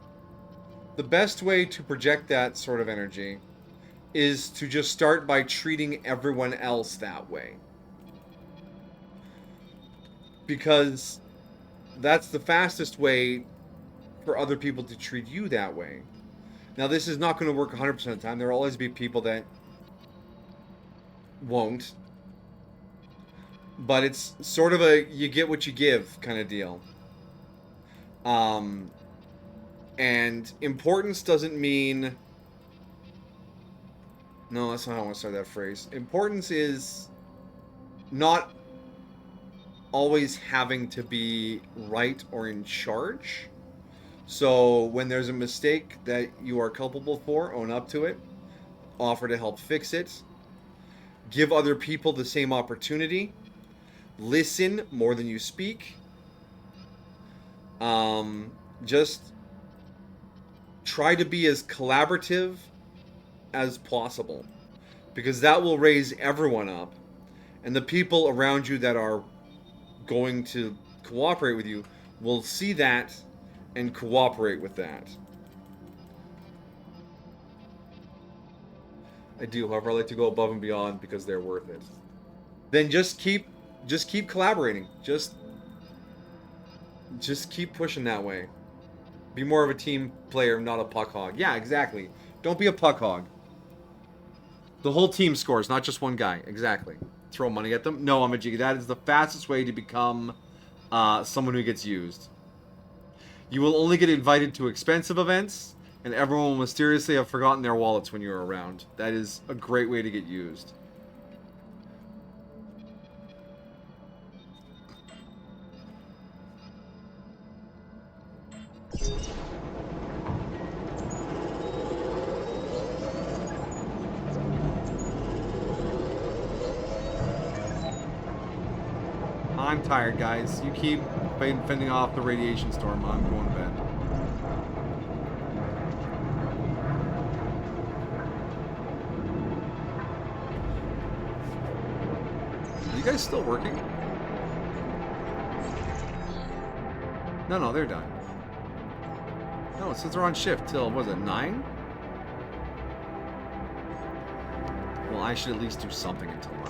the best way to project that sort of energy is to just start by treating everyone else that way. Because that's the fastest way for other people to treat you that way. Now, this is not going to work 100% of the time. There will always be people that won't. But it's sort of a you get what you give kind of deal. And importance doesn't mean... No, that's not how I want to start that phrase. Importance is not always having to be right or in charge. So when there's a mistake that you are culpable for, own up to it. offer to help fix it. Give other people the same opportunity. Listen more than you speak. Just try to be as collaborative as possible, because that will raise everyone up, and the people around you that are going to cooperate with you will see that and cooperate with that. I do, however, I like to go above and beyond because they're worth it. Then just keep collaborating. Just keep pushing that way. Be more of a team player, not a puck hog. Yeah, exactly. Don't be a puck hog. The whole team scores, not just one guy. Exactly. Throw money at them. No, Amajigi, that is the fastest way to become someone who gets used. You will only get invited to expensive events, and everyone will mysteriously have forgotten their wallets when you're around. That is a great way to get used. I'm tired, guys. You keep fending off the radiation storm. I'm going to bed. Are you guys still working? No, they're done. No, since they're on shift till, what was it, 9? Well, I should at least do something until 9.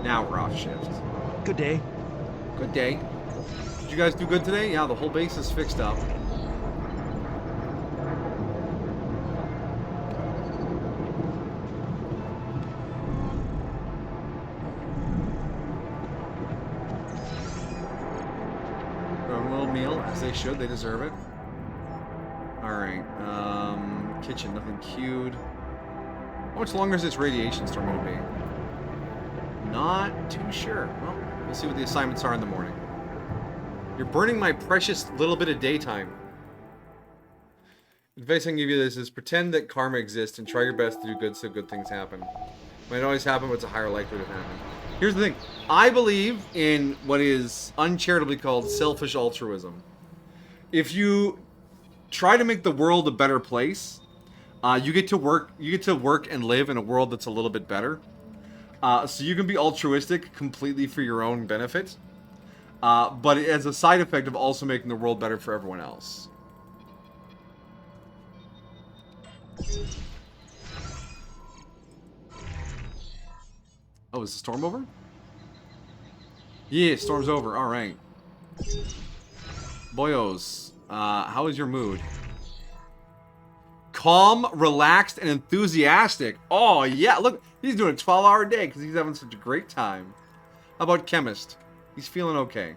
Now we're off shift. Good day. Good day. Did you guys do good today? Yeah, the whole base is fixed up. Grab a little meal, as they should. They deserve it. Alright. Kitchen, nothing queued. How much longer is this radiation storm going to be? Not too sure. Well, we'll see what the assignments are in the morning. You're burning my precious little bit of daytime. Advice I can give you this is pretend that karma exists and try your best to do good so good things happen. Might always happen, but it's a higher likelihood of happening. Here's the thing. I believe in what is uncharitably called selfish altruism. If you try to make the world a better place, you get to work and live in a world that's a little bit better. So you can be altruistic completely for your own benefit, but it has a side effect of also making the world better for everyone else. Oh, is the storm over? Yeah, storm's over. All right. Boyos, how is your mood? Calm, relaxed, and enthusiastic. Oh, yeah. Look, he's doing a 12-hour day because he's having such a great time. How about Chemist? He's feeling okay.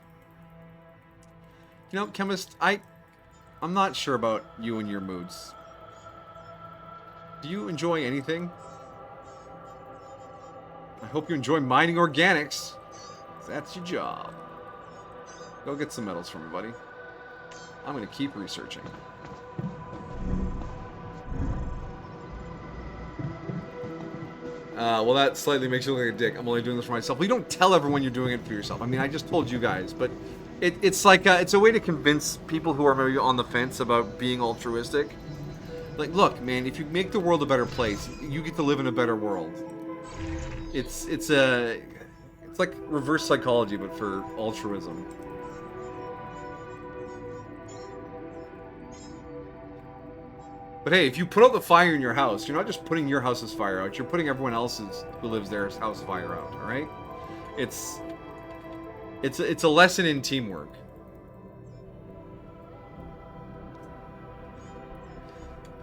You know, Chemist, I'm not sure about you and your moods. Do you enjoy anything? I hope you enjoy mining organics. That's your job. Go get some metals from me, buddy. I'm going to keep researching. Well, that slightly makes you look like a dick. I'm only doing this for myself. Well, you don't tell everyone you're doing it for yourself. I mean, I just told you guys, but it's like it's a way to convince people who are maybe on the fence about being altruistic. Like, look, man, if you make the world a better place, you get to live in a better world. It's like reverse psychology, but for altruism. But hey, if you put out the fire in your house, you're not just putting your house's fire out, you're putting everyone else's who lives there's house fire out, alright? It's a lesson in teamwork.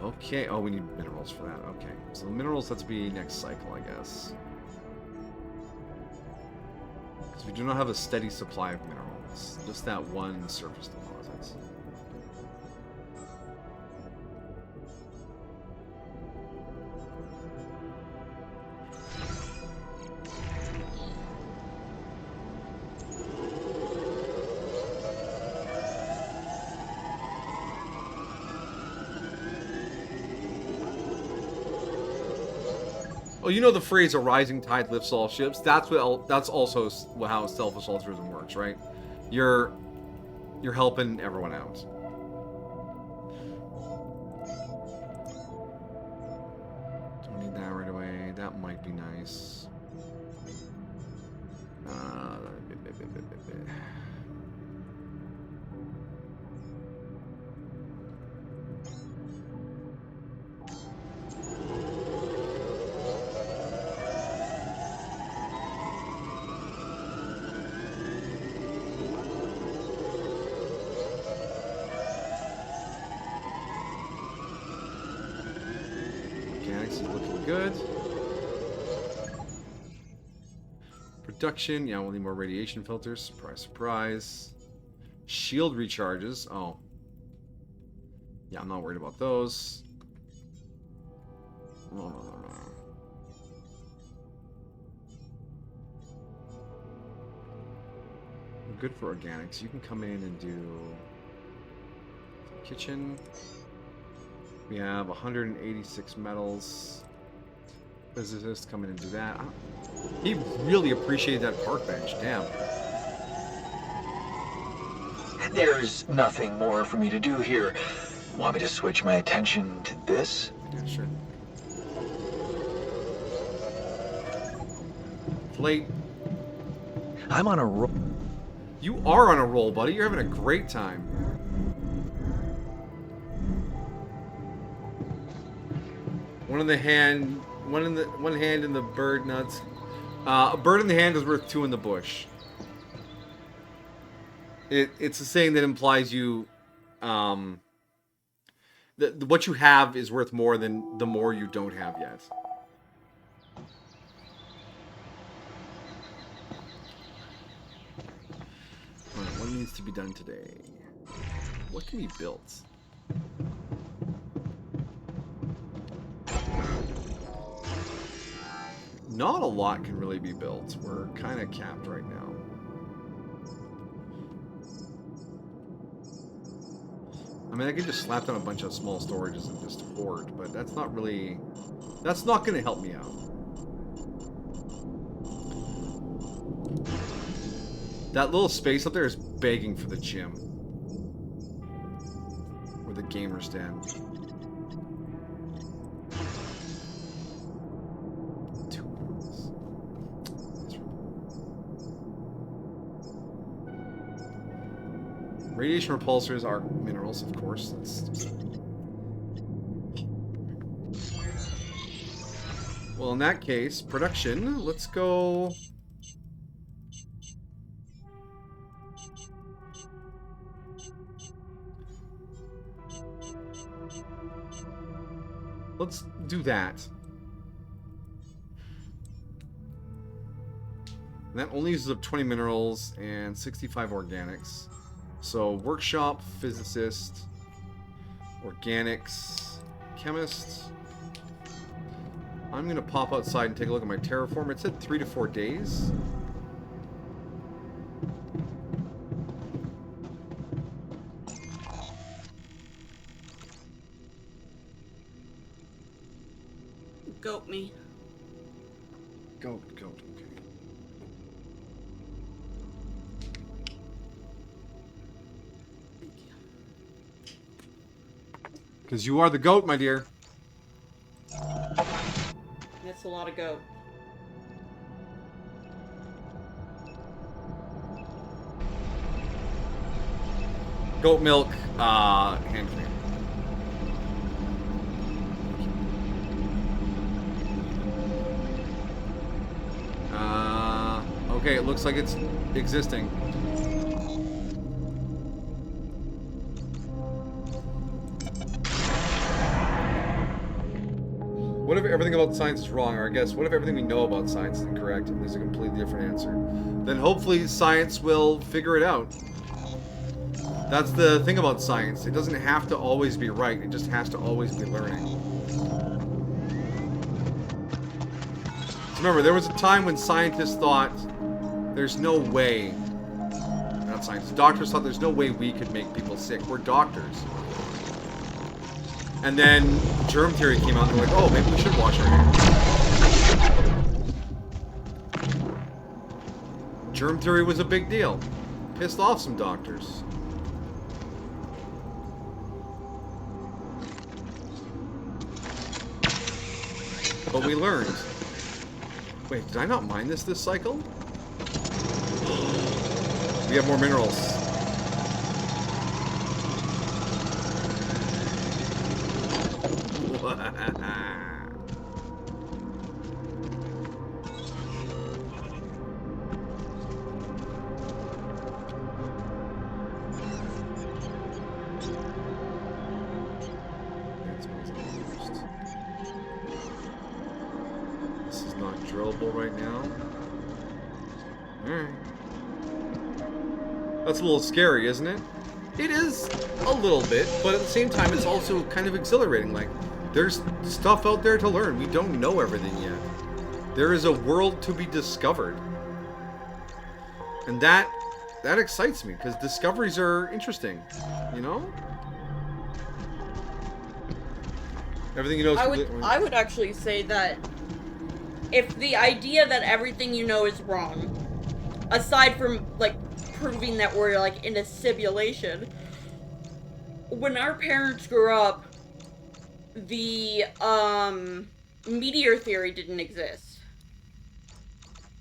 Okay, oh, we need minerals for that. Okay, so the minerals, let's be next cycle, I guess. Because we do not have a steady supply of minerals. Just that one surface deposit. Oh, you know the phrase "a rising tide lifts all ships." That's also how selfish altruism works, right? You're helping everyone out. Don't need that right away. That might be nice. Mechanics is looking good. Production, yeah, we'll need more radiation filters. Surprise, surprise. Shield recharges. Oh. Yeah, I'm not worried about those. We're good for organics. You can come in and do kitchen. We have 186 metals. Physicists come in and do that. He really appreciated that park bench. Damn. There's nothing more for me to do here. Want me to switch my attention to this? Yeah, sure. Late. I'm on a roll. You are on a roll, buddy. You're having a great time. One hand in the bird nuts. A bird in the hand is worth two in the bush. It's a saying that implies you, that what you have is worth more than the more you don't have yet. Alright, what needs to be done today? What can be built? Not a lot can really be built. We're kind of capped right now. I mean, I could just slap down a bunch of small storages and just hoard, but that's not really... That's not going to help me out. That little space up there is begging for the gym. Or the gamer's den. Radiation repulsors are minerals, of course. Well, in that case, production. Let's go. Let's do that. And that only uses up 20 minerals and 65 organics. So, workshop, physicist, organics, chemist. I'm going to pop outside and take a look at my terraform. It said 3 to 4 days. Goat me. Goat, okay. Because you are the goat, my dear. That's a lot of goat. Goat milk, hand cream. Okay, it looks like it's existing. What if everything about science is wrong? Or I guess, what if everything we know about science is incorrect and there's a completely different answer? Then hopefully science will figure it out. That's the thing about science. It doesn't have to always be right. It just has to always be learning. So remember, there was a time when scientists thought there's no way... Not scientists. Doctors thought there's no way we could make people sick. We're doctors. And then germ theory came out and they're like, oh, maybe we should wash our hands. Germ theory was a big deal. Pissed off some doctors. But we learned. Wait, did I not mine this cycle? We have more minerals. This is not drillable right now. Alright. That's a little scary, isn't it? It is a little bit, but at the same time, it's also kind of exhilarating. Like, there's stuff out there to learn. We don't know everything yet. There is a world to be discovered. And that excites me, because discoveries are interesting, you know? Everything you know is... I would actually say that if the idea that everything you know is wrong, aside from, like, proving that we're, like, in a simulation, when our parents grew up, the, meteor theory didn't exist.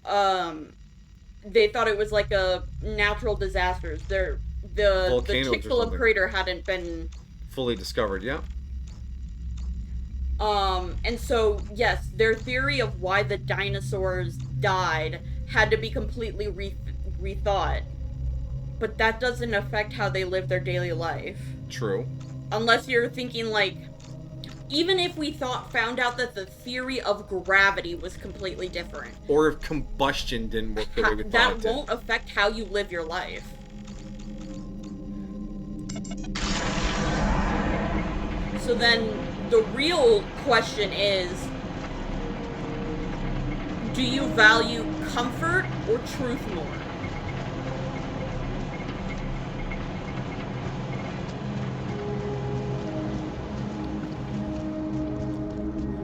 They thought it was like a natural disasters. The Chicxulub crater hadn't been fully discovered, yeah. And so, yes, their theory of why the dinosaurs died had to be completely rethought. But that doesn't affect how they live their daily life. True. Unless you're thinking, like, even if we found out that the theory of gravity was completely different. Or if combustion didn't work the way we thought it did. That won't affect how you live your life. So then, the real question is, do you value comfort or truth more?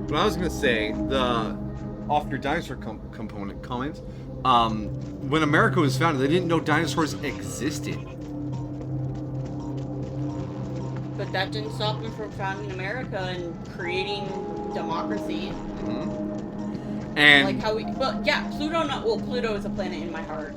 But I was gonna say, off your dinosaur component comments, when America was founded, they didn't know dinosaurs existed. But that didn't stop them from founding America and creating democracy. Mm-hmm. And like how yeah, Pluto is a planet in my heart.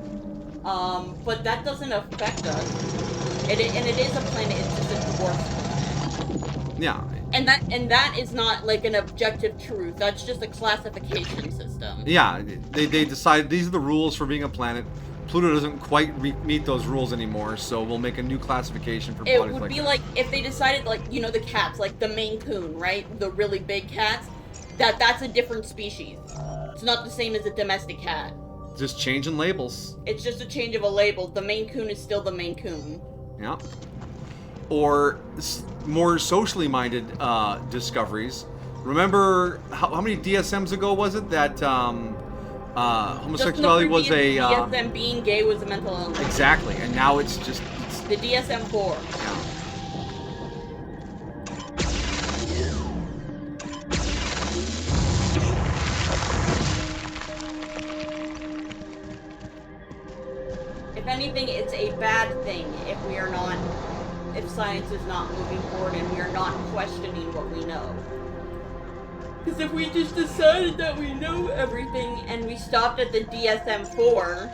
But that doesn't affect us. And it is a planet. It's just a dwarf planet. Yeah. And that is not like an objective truth. That's just a classification system. Yeah, they decided these are the rules for being a planet. Pluto doesn't quite meet those rules anymore, so we'll make a new classification for bodies like that. It would be like if they decided, like, you know, the cats, like the Maine Coon, right? The really big cats. That's a different species. It's not the same as a domestic cat. Just changing labels. It's just a change of a label. The Maine Coon is still the Maine Coon. Yeah. Or more socially minded discoveries. Remember how many DSMs ago was it that homosexuality was a DSM being gay was a mental illness. Exactly, and now it's the DSM-4. Yeah. If anything, it's a bad thing if science is not moving forward and we are not questioning what we know. Because if we just decided that we know everything and we stopped at the DSM-4,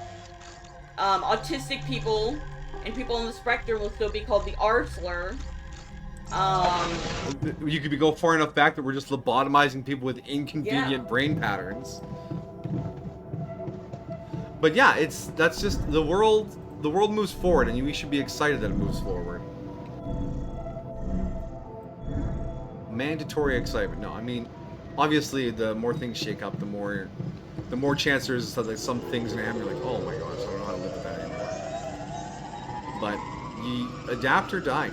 autistic people and people on the spectrum will still be called the R slur. You could go far enough back that we're just lobotomizing people with inconvenient brain patterns. But yeah, that's just the world. The world moves forward, and we should be excited that it moves forward. Mandatory excitement. No, I mean, obviously, the more things shake up, the more chance there is that some things gonna happen. You're like, oh my gosh, I don't know how to live with that anymore. But you adapt or die.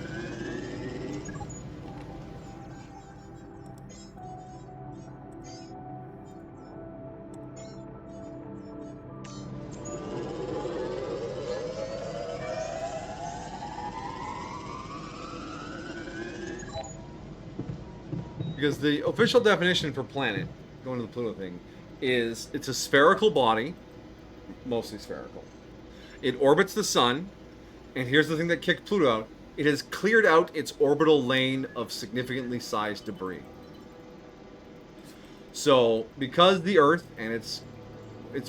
Because the official definition for planet, going to the Pluto thing, is it's a spherical body, mostly spherical, It orbits the sun, and here's the thing that kicked Pluto out. It has cleared out its orbital lane of significantly sized debris. So, because the Earth and its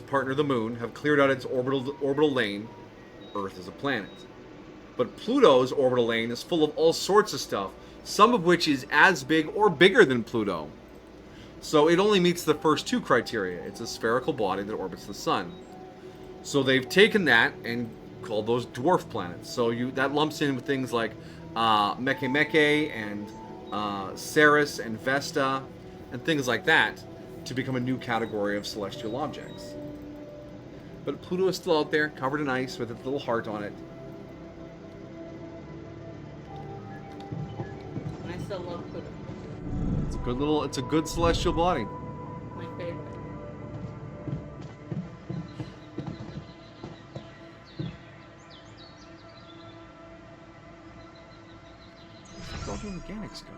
partner, the Moon, have cleared out its orbital lane, Earth is a planet. But Pluto's orbital lane is full of all sorts of stuff, some of which is as big or bigger than Pluto. So it only meets the first two criteria. It's a spherical body that orbits the sun. So they've taken that and called those dwarf planets. So that lumps in with things like Makemake and Ceres and Vesta and things like that to become a new category of celestial objects. But Pluto is still out there, covered in ice with its little heart on it. I still love Pluto. It's a good celestial body. My favorite. Where's all the organics go?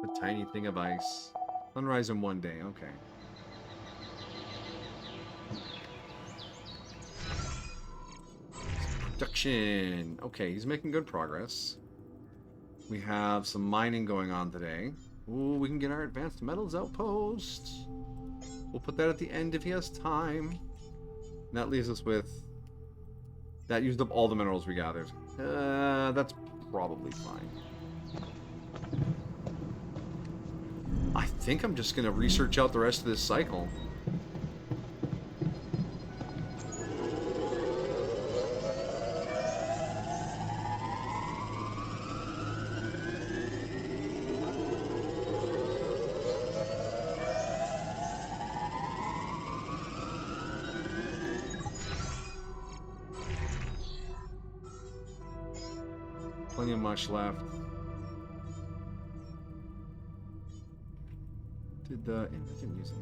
A tiny thing of ice. Sunrise in one day, okay. Production. Okay, he's making good progress. We have some mining going on today. Ooh, we can get our advanced metals outpost. We'll put that at the end if he has time. And that leaves us with... That used up all the minerals we gathered. That's probably fine. I think I'm just going to research out the rest of this cycle. Plenty of mush left. I didn't use it.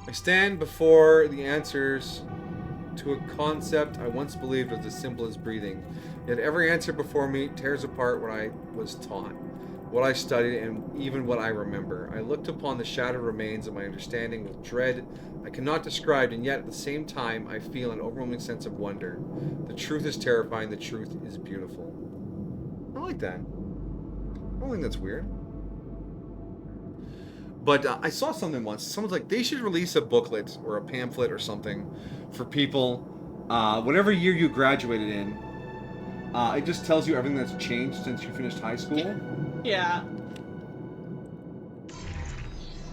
I stand before the answers to a concept I once believed was as simple as breathing. Yet every answer before me tears apart what I was taught, what I studied, and even what I remember. I looked upon the shattered remains of my understanding with dread I cannot describe, and yet at the same time I feel an overwhelming sense of wonder. The truth is terrifying, the truth is beautiful. I like that. I don't think that's weird. But I saw something once. Someone's like, they should release a booklet or a pamphlet or something for people, whatever year you graduated in. It just tells you everything that's changed since you finished high school. Yeah.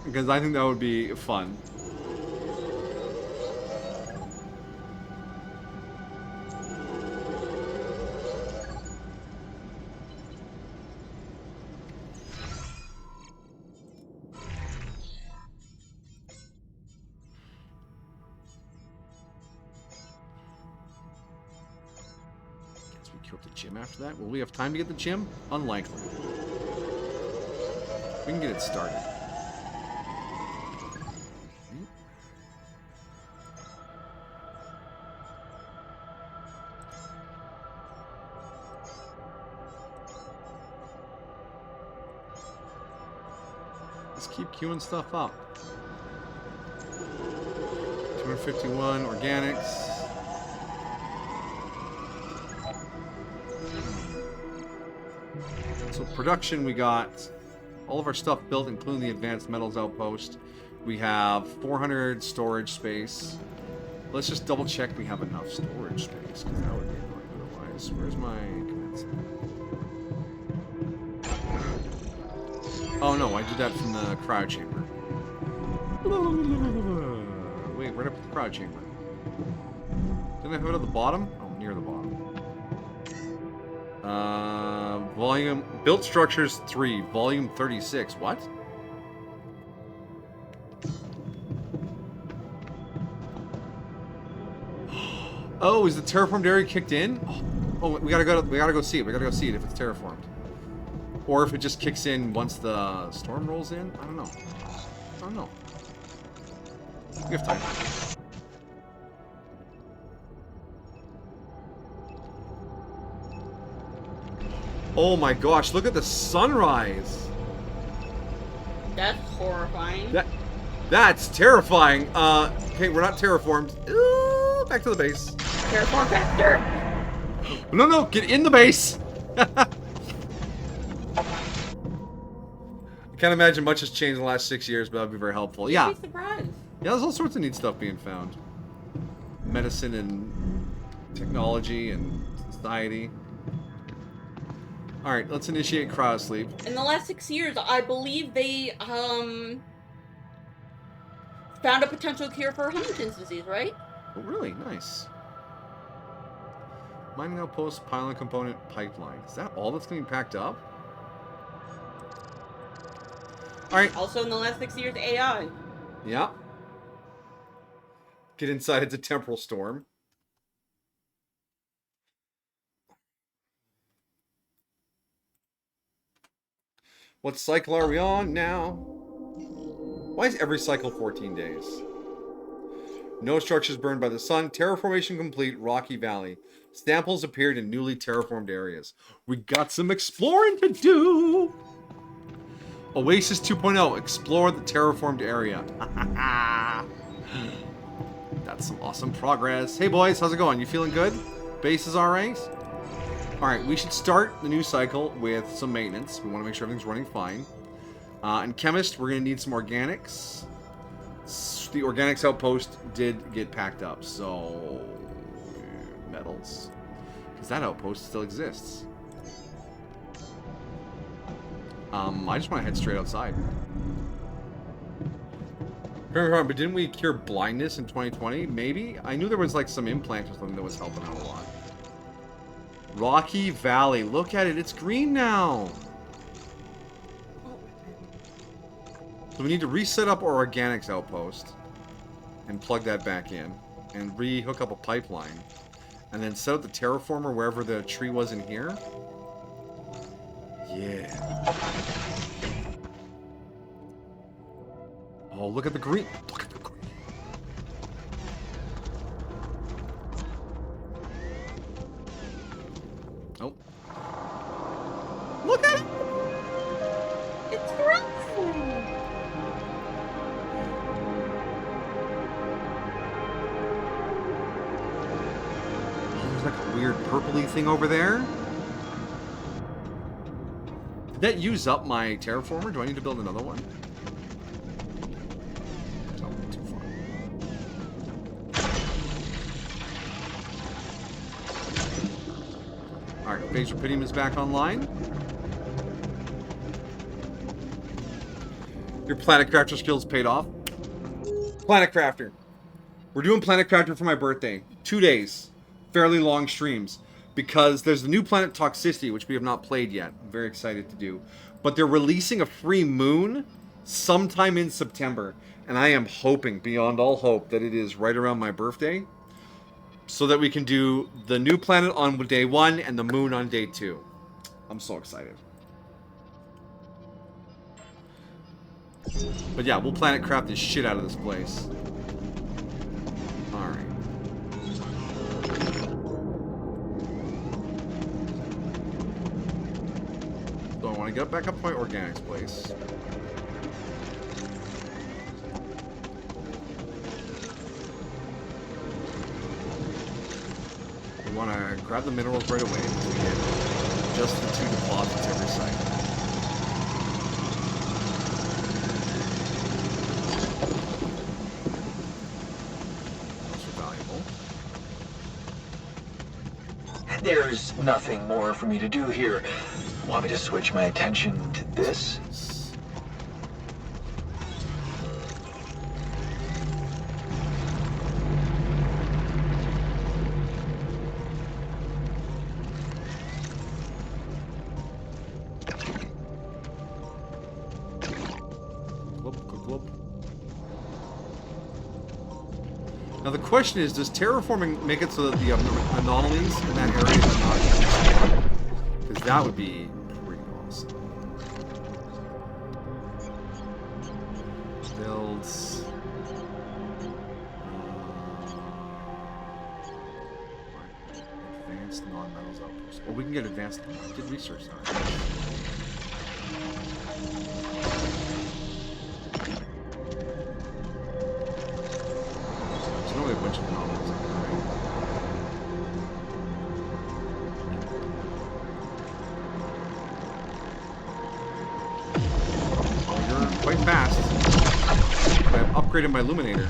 Because I think that would be fun. After that, will we have time to get the gym? Unlikely. We can get it started. Let's keep queuing stuff up. 251 organics. So production, we got all of our stuff built, including the advanced metals outpost. We have 400 storage space. Let's just double check we have enough storage space, because that would be annoying otherwise. Where's my command center? Oh no, I did that from the cryo chamber. Wait, where'd I put the cryo chamber? Didn't I have it at the bottom? Oh, near the bottom. Volume, built structures 3, volume 36. What? Oh, is the terraformed area kicked in? Oh, we gotta go see it. We gotta go see it if it's terraformed. Or if it just kicks in once the storm rolls in. I don't know. I don't know. We have time. Oh my gosh, look at the sunrise. That's horrifying. That's terrifying. Okay, we're not terraformed. Ooh, back to the base. Terraform factor. No, get in the base. I can't imagine much has changed in the last 6 years, but that'd be very helpful. Yeah. You'd be surprised. Yeah, there's all sorts of neat stuff being found. Medicine and technology and society. Alright, let's initiate cryosleep. In the last 6 years, I believe they found a potential cure for Huntington's disease, right? Oh, really? Nice. Mining outpost, pylon component, pipeline. Is that all that's getting packed up? Alright. Also in the last 6 years, AI. Yeah. Get inside, it's a temporal storm. What cycle are we on now? Why is every cycle 14 days? No structures burned by the sun. Terraformation complete. Rocky Valley. Samples appeared in newly terraformed areas. We got some exploring to do. Oasis 2.0. Explore the terraformed area. That's some awesome progress. Hey boys, how's it going? You feeling good? Base is alright? Alright, we should start the new cycle with some maintenance. We want to make sure everything's running fine. And chemist, we're going to need some organics. The organics outpost did get packed up, so metals. Because that outpost still exists. I just want to head straight outside. But didn't we cure blindness in 2020? Maybe? I knew there was like some implant or something that was helping out a lot. Rocky Valley. Look at it. It's green now. So we need to reset up our organics outpost and plug that back in and re-hook up a pipeline and then set up the terraformer wherever the tree was in here. Yeah. Oh, look at the green. Look at the green. Oh. Look at it. It's growing. There's like a weird purpley thing over there. Did that use up my terraformer? Do I need to build another one? No, too far. Alright, Phase Rapidium is back online. Your Planet Crafter skills paid off. Planet Crafter. We're doing Planet Crafter for my birthday. 2 days. Fairly long streams. Because there's the new Planet Toxicity, which we have not played yet. I'm very excited to do. But they're releasing a free moon sometime in September. And I am hoping, beyond all hope, that it is right around my birthday. So that we can do the new planet on day 1 and the moon on day 2. I'm so excited. But yeah, we'll Planet Craft this shit out of this place. Alright. So I want to get back up to my organics place. We want to grab the minerals right away because we get just the 2 deposits every cycle. There's nothing more for me to do here. Want me to switch my attention to this? Now the question is, does terraforming make it so that the anomalies in that area are not spawn? Because that would be pretty awesome. assignments. Advanced non-metals outpost. Well, we can get advanced. Did research now. There's normally a bunch of anomalies up there, right? Oh, you're quite fast. I've upgraded my illuminator.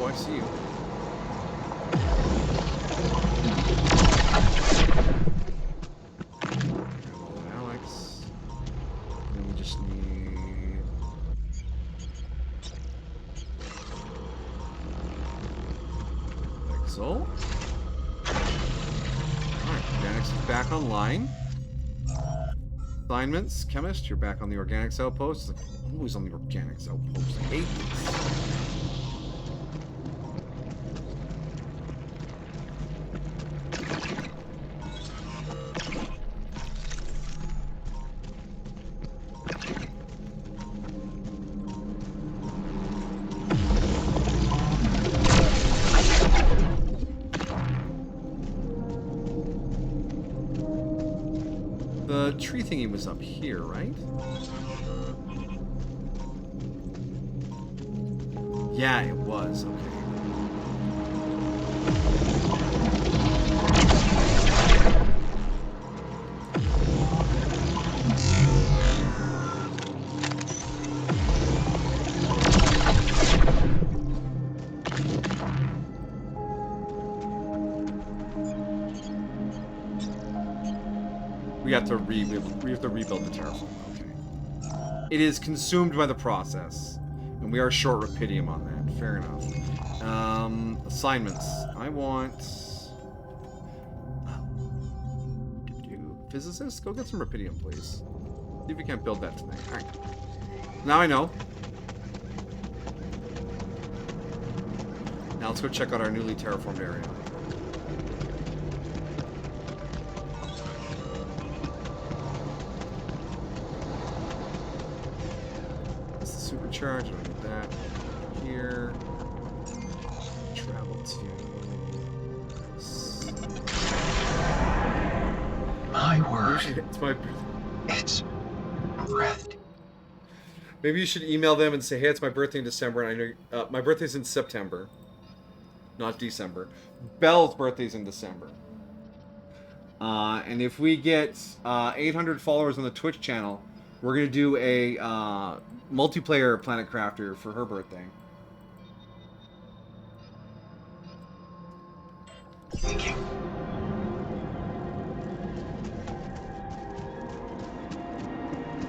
I see you. Alex. And then we just need... like so. Alright, organics is back online. Assignments, chemist, you're back on the organics outpost. It's like, I'm always on the organics outpost. I hate this. The tree thingy was up here, right? Yeah, it was. Okay. We have to rebuild the terraform. Okay. It is consumed by the process, and we are short rapidium on that. Fair enough. Assignments. I want physicist. Go get some rapidium, please. See if we can't build that tonight. All right. Now I know. Now let's go check out our newly terraformed area. Supercharge, I'll get that here. Travel to My word. It's my It's breath. Maybe you should email them and say, hey, it's my birthday in December, and I know my birthday's in September, not December. Belle's birthday's in December. And if we get 800 followers on the Twitch channel, we're gonna do a multiplayer Planet Crafter for her birthday. Thank you.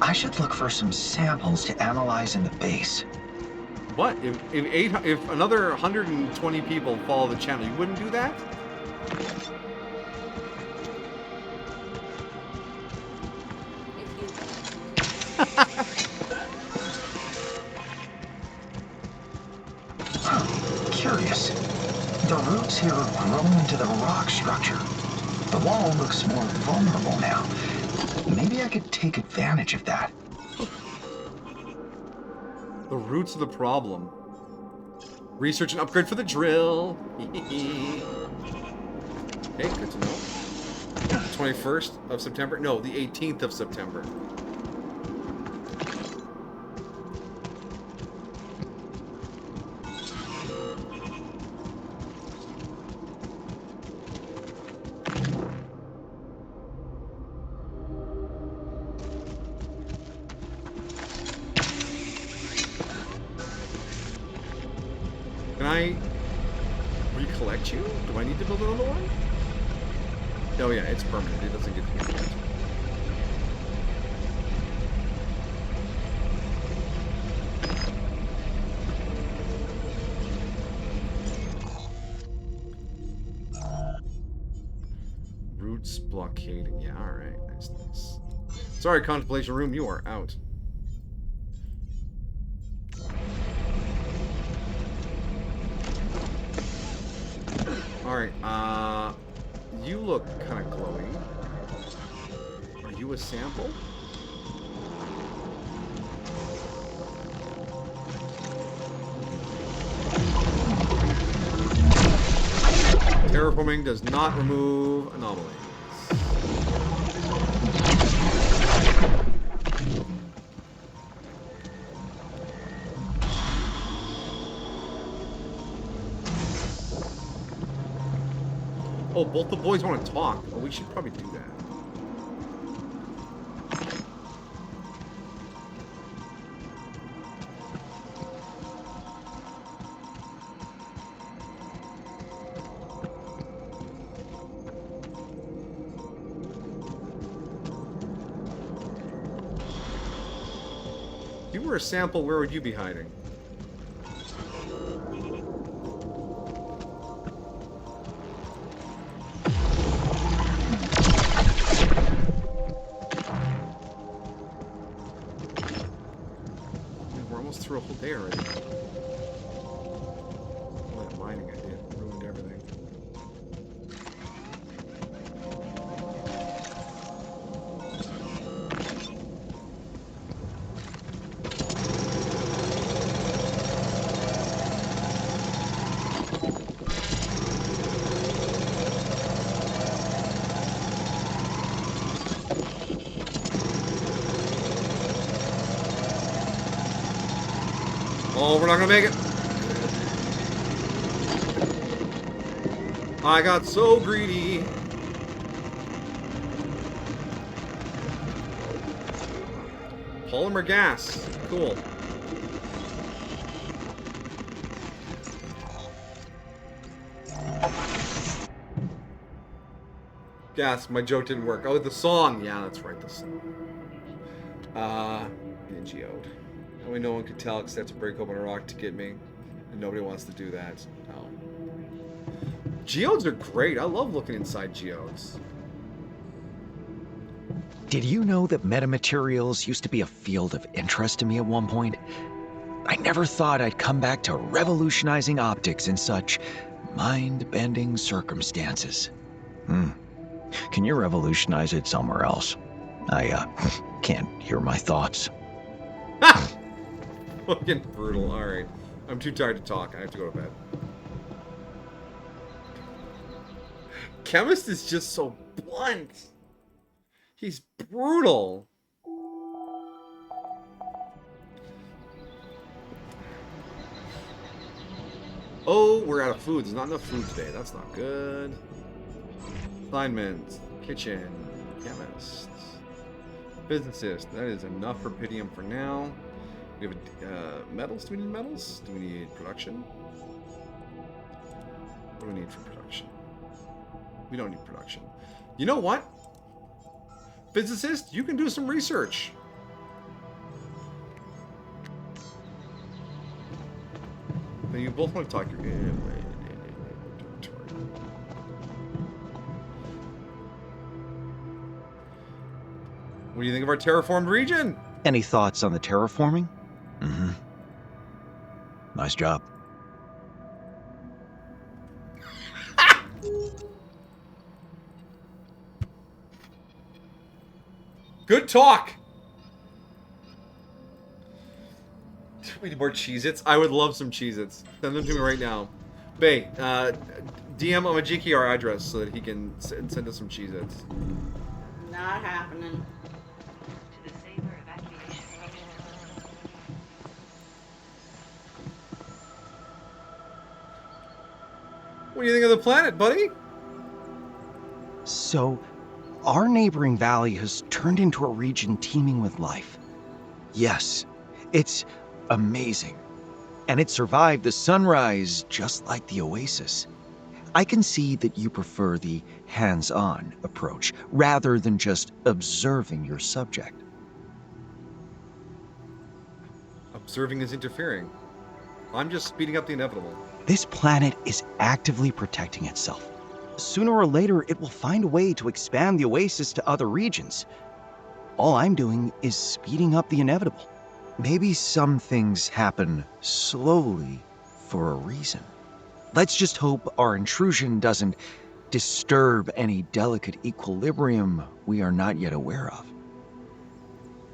I should look for some samples to analyze in the base. What? If another 120 people follow the channel, you wouldn't do that? Curious. The roots here have grown into the rock structure. The wall looks more vulnerable now. Maybe I could take advantage of that. The roots of the problem. Research and upgrade for the drill. Hey, good to know. 21st of September? No, the 18th of September. Can I recollect you? Do I need to build another one? Oh yeah, it's permanent. It doesn't get to be built. Roots blockading. Yeah, alright. Nice, nice. Sorry, Contemplation Room, you are out. Alright, you look kind of glowy. Are you a sample? Terraforming does not remove anomalies. Oh, both the boys want to talk. Well, we should probably do that. If you were a sample, where would you be hiding? We're almost through a whole day already. All that mining I did ruined everything. Oh, we're not gonna make it. I got so greedy. Polymer gas. Cool. Gas, my joke didn't work. Oh, the song. Yeah, that's right, the song. Being geode. Only no one could tell except to break open a rock to get me. And nobody wants to do that. No. Geodes are great. I love looking inside geodes. Did you know that metamaterials used to be a field of interest to me at one point? I never thought I'd come back to revolutionizing optics in such mind-bending circumstances. Can you revolutionize it somewhere else? I can't hear my thoughts. Fucking brutal. Alright. I'm too tired to talk. I have to go to bed. Chemist is just so blunt. He's brutal. Oh, we're out of food. There's not enough food today. That's not good. Assignments. Kitchen. Chemist. Physicist. That is enough for Pydium for now. We have metals. Do we need metals? Do we need production? What do we need for production? We don't need production. You know what? Physicist, you can do some research. Now you both want to talk your territory. What do you think of our terraformed region? Any thoughts on the terraforming? Nice job. Good talk. We need more Cheez-Its. I would love some Cheez-Its. Send them to me right now. Bae, DM Amajiki our address so that he can send us some Cheez-Its. Not happening. To the safer evacuation. What do you think of the planet, buddy? So, our neighboring valley has turned into a region teeming with life. Yes, it's amazing. And it survived the sunrise just like the oasis. I can see that you prefer the hands-on approach rather than just observing your subject. Observing is interfering. I'm just speeding up the inevitable. This planet is actively protecting itself. Sooner or later, it will find a way to expand the oasis to other regions. All I'm doing is speeding up the inevitable. Maybe some things happen slowly for a reason. Let's just hope our intrusion doesn't disturb any delicate equilibrium we are not yet aware of.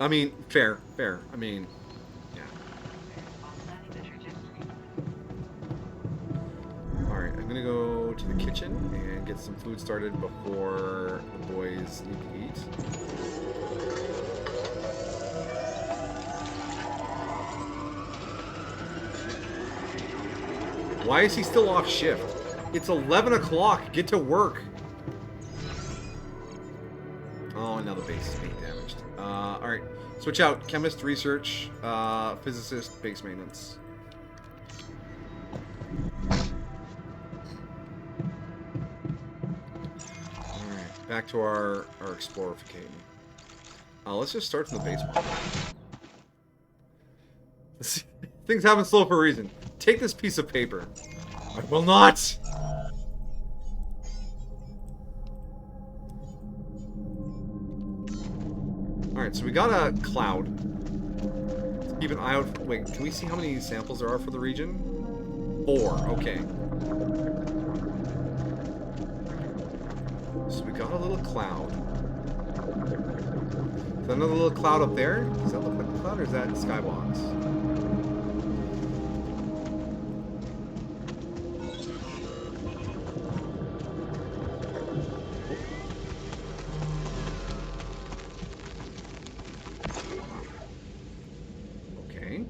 I mean, fair. I mean, yeah. Planning the trajectory. Alright, I'm gonna go to the kitchen and get some food started before the boys need to eat. Why is he still off shift? It's 11 o'clock. Get to work. Oh, now the base is being damaged. Alright. Switch out. Chemist, research, physicist, base maintenance. Alright. Back to our explorificating. Let's just start from the base one. Things happen slow for a reason. Take this piece of paper. I will not! Alright, so we got a cloud. Let's keep an eye out. Wait, can we see how many samples there are for the region? 4, okay. So we got a little cloud. Is that another little cloud up there? Does that look like a cloud or is that skybox? Okay.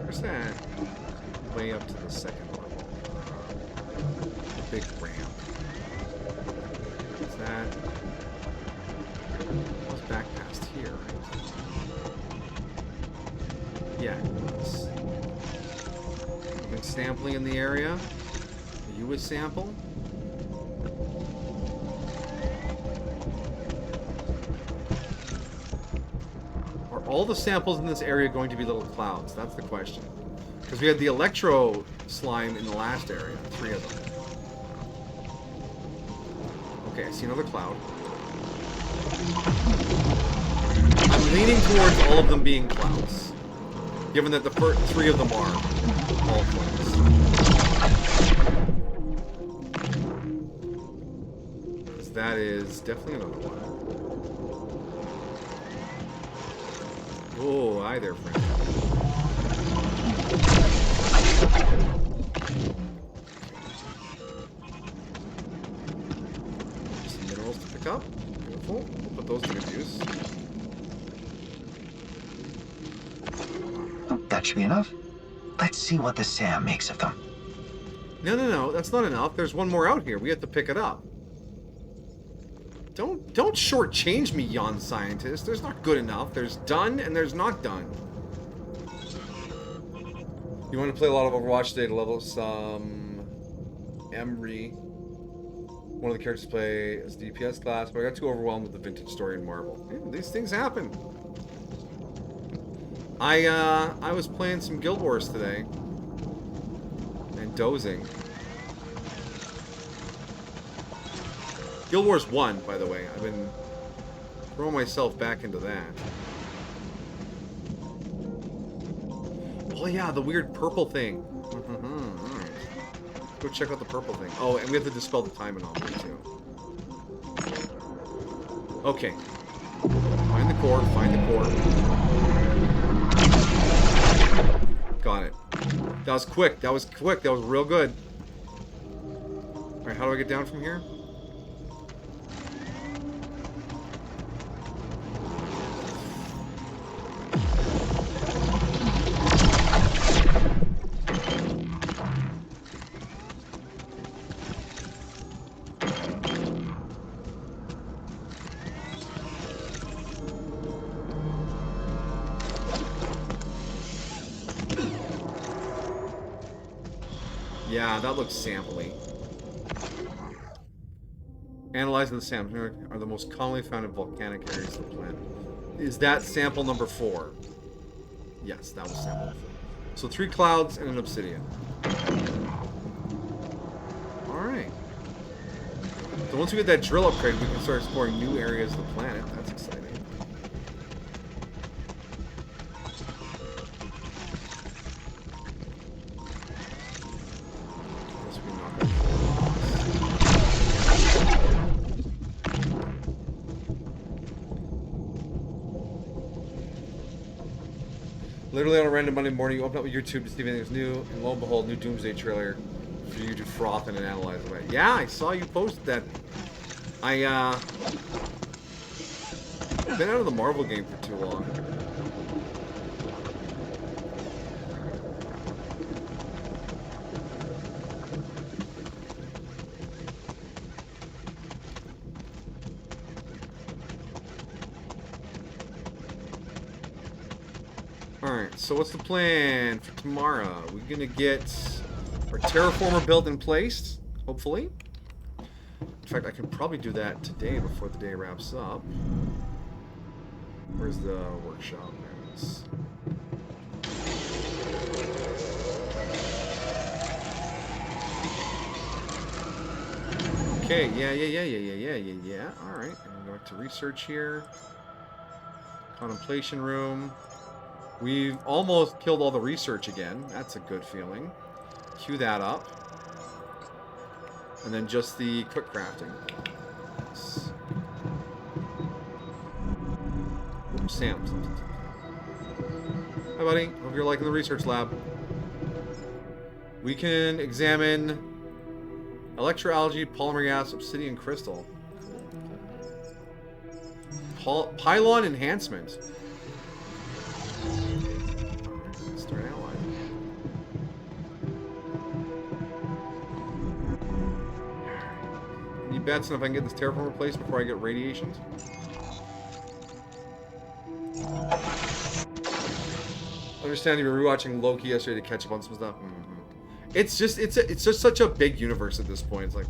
Where's that? Way up to the second level. The big ramp. Is that? Goes back past here, right? Yeah, it was. Been sampling in the area. Are you a sample? Are all the samples in this area going to be little clouds? That's the question. Because we had the electro slime in the last area. 3 of them. Okay, I see another cloud. I'm leaning towards all of them being clouds. Given that the first 3 of them are all clouds. Because that is definitely another one. Oh, hi there, friend. Some minerals to pick up. Beautiful. We'll put those to good use. That should be enough. Let's see what the Sam makes of them. No. That's not enough. There's one more out here. We have to pick it up. Don't shortchange me, Jan scientist. There's not good enough. There's done and there's not done. You want to play a lot of Overwatch today to level some Emery. One of the characters play as DPS class, but I got too overwhelmed with the vintage story in Marvel. Yeah, these things happen. I was playing some Guild Wars today and dozing. Guild Wars 1, by the way. I've been throwing myself back into that. Oh yeah, the weird purple thing. Alright. Go check out the purple thing. Oh, and we have to dispel the time anomaly too. Okay. Find the core, find the core. Got it. That was quick, that was quick, that was real good. Alright, how do I get down from here? Yeah, that looks sampley. Analyzing the sample are the most commonly found in volcanic areas of the planet. Is that sample number 4? Yes, that was sample number 4. So 3 clouds and an obsidian. Alright. So once we get that drill upgrade, we can start exploring new areas of the planet. That's exciting. Literally on a random Monday morning, you open up YouTube to see if anything's new, and lo and behold, new Doomsday trailer for you to froth and analyze away. Yeah, I saw you post that. Been out of the Marvel game for too long. Alright, so what's the plan for tomorrow? We're gonna get our terraformer built and placed, hopefully. In fact, I can probably do that today before the day wraps up. Where's the workshop? There it is. Okay, yeah. Alright, and go back to research here. Contemplation room. We've almost killed all the research again. That's a good feeling. Cue that up. And then just the quick crafting. Yes. Oops, Sam. Hi, buddy. Hope you're liking the research lab. We can examine electroalgae, polymer gas, obsidian crystal. Pylon enhancement. Start analyzing. Any bets on if I can get this terraform replaced before I get radiations? I understand you were rewatching Loki yesterday to catch up on some stuff. It's just such a big universe at this point. It's like.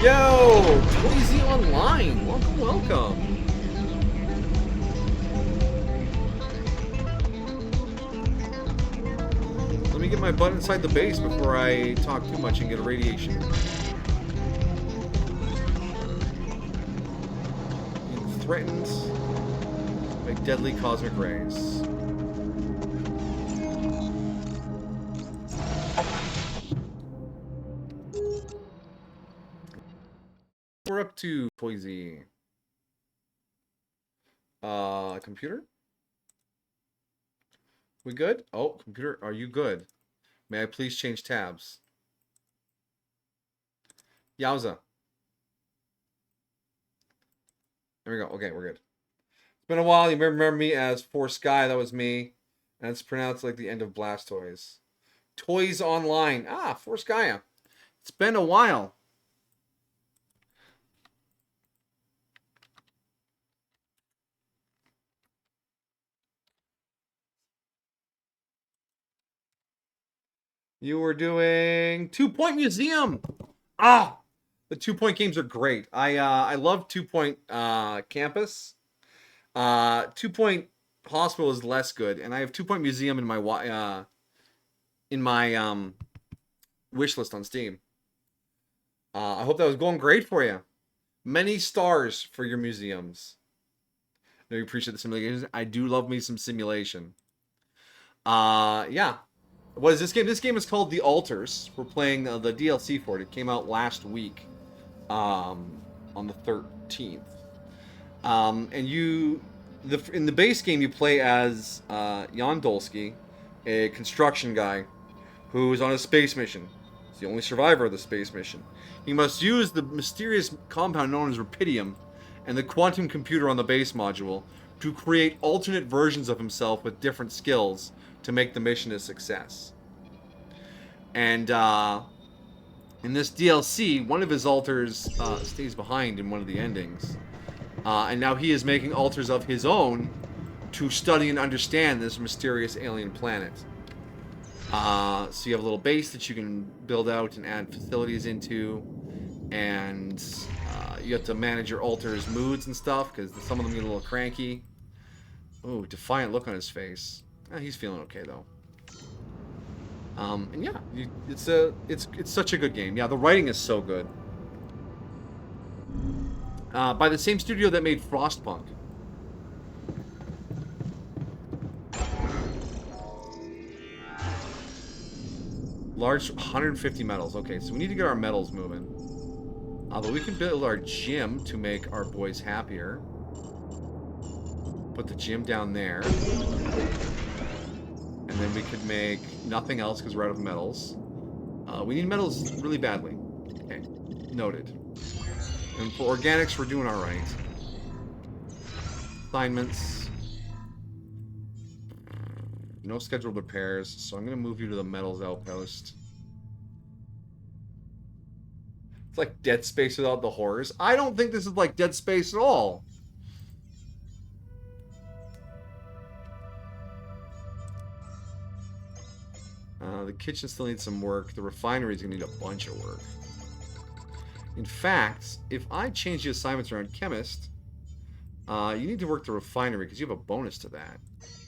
Yo, Toysy Online, welcome. Let me get my butt inside the base before I talk too much and get a radiation. Being threatened by deadly cosmic rays. We're up to Toysy. Computer? We good? Oh, computer, are you good? May I please change tabs? Yowza. There we go. Okay, we're good. It's been a while. You remember me as For Sky. That was me. And it's pronounced like the end of Blastoise. Toys Online. Ah, For Sky. It's been a while. You were doing 2 Point Museum. Ah, the 2 Point games are great. I love 2 Point Campus. 2 Point Hospital is less good, and I have 2 Point Museum in my wish list on Steam. I hope that was going great for you. Many stars for your museums. I know you appreciate the simulations. I do love me some simulation. Yeah. What is this game? This game is called The Alters. We're playing the DLC for it. It came out last week, on the 13th. And in the base game, you play as Jan Dolsky, a construction guy who is on a space mission. He's the only survivor of the space mission. He must use the mysterious compound known as rubidium and the quantum computer on the base module to create alternate versions of himself with different skills to make the mission a success. And in this DLC, one of his alters stays behind in one of the endings. And now he is making alters of his own to study and understand this mysterious alien planet. So you have a little base that you can build out and add facilities into. And you have to manage your alters' moods and stuff, because some of them get a little cranky. Ooh, defiant look on his face. He's feeling okay, though. And yeah, it's such a good game. Yeah, the writing is so good. By the same studio that made Frostpunk. Large 150 metals. Okay, so we need to get our metals moving. But we can build our gym to make our boys happier. Put the gym down there. And then we could make nothing else because we're out of metals. We need metals really badly. Okay, noted. And for organics, we're doing alright. Assignments. No scheduled repairs, so I'm going to move you to the metals outpost. It's like Dead Space without the horrors. I don't think this is like Dead Space at all. The kitchen still needs some work. The refinery is going to need a bunch of work. In fact, if I change the assignments around chemist, you need to work the refinery because you have a bonus to that.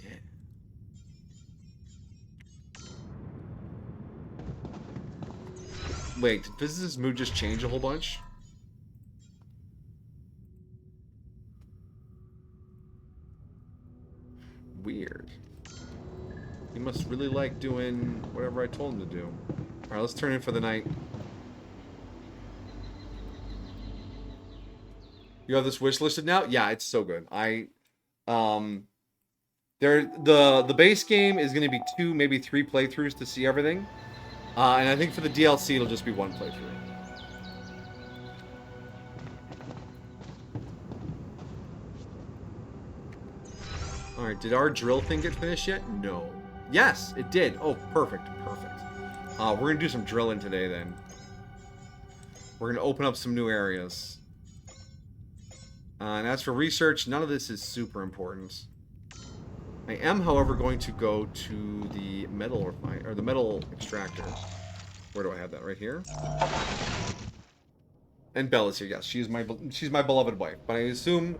Yeah. Wait, did physicist's mood just change a whole bunch? Weird. He must really like doing whatever I told him to do. Alright, let's turn in for the night. You have this wish listed now? Yeah, it's so good. The base game is going to be 2, maybe 3 playthroughs to see everything. And I think for the DLC, it'll just be 1 playthrough. Alright, did our drill thing get finished yet? No. Yes, it did. Oh, perfect, perfect. We're going to do some drilling today, then. We're going to open up some new areas. And as for research, none of this is super important. I am, however, going to go to the metal refine or the metal extractor. Where do I have that? Right here. And Bella's here. Yes, she's my beloved wife. But I assume,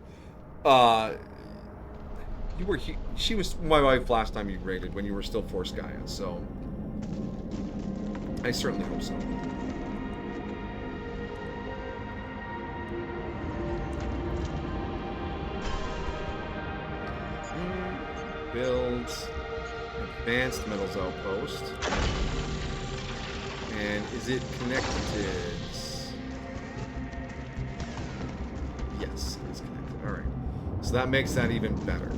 she was my wife last time you raided when you were still Force Gaia. So I certainly hope so. Build advanced metals outpost. And is it connected? Yes, it is connected. Alright. So that makes that even better.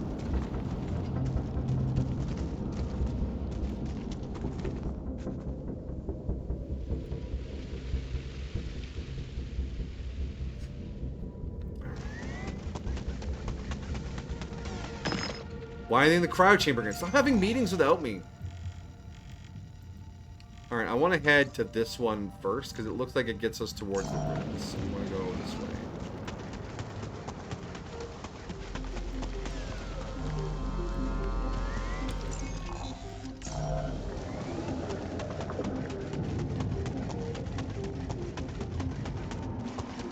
Why are they in the cryo chamber again? Stop having meetings without me. Alright, I want to head to this one first, because it looks like it gets us towards the ruins. So we want to go this way.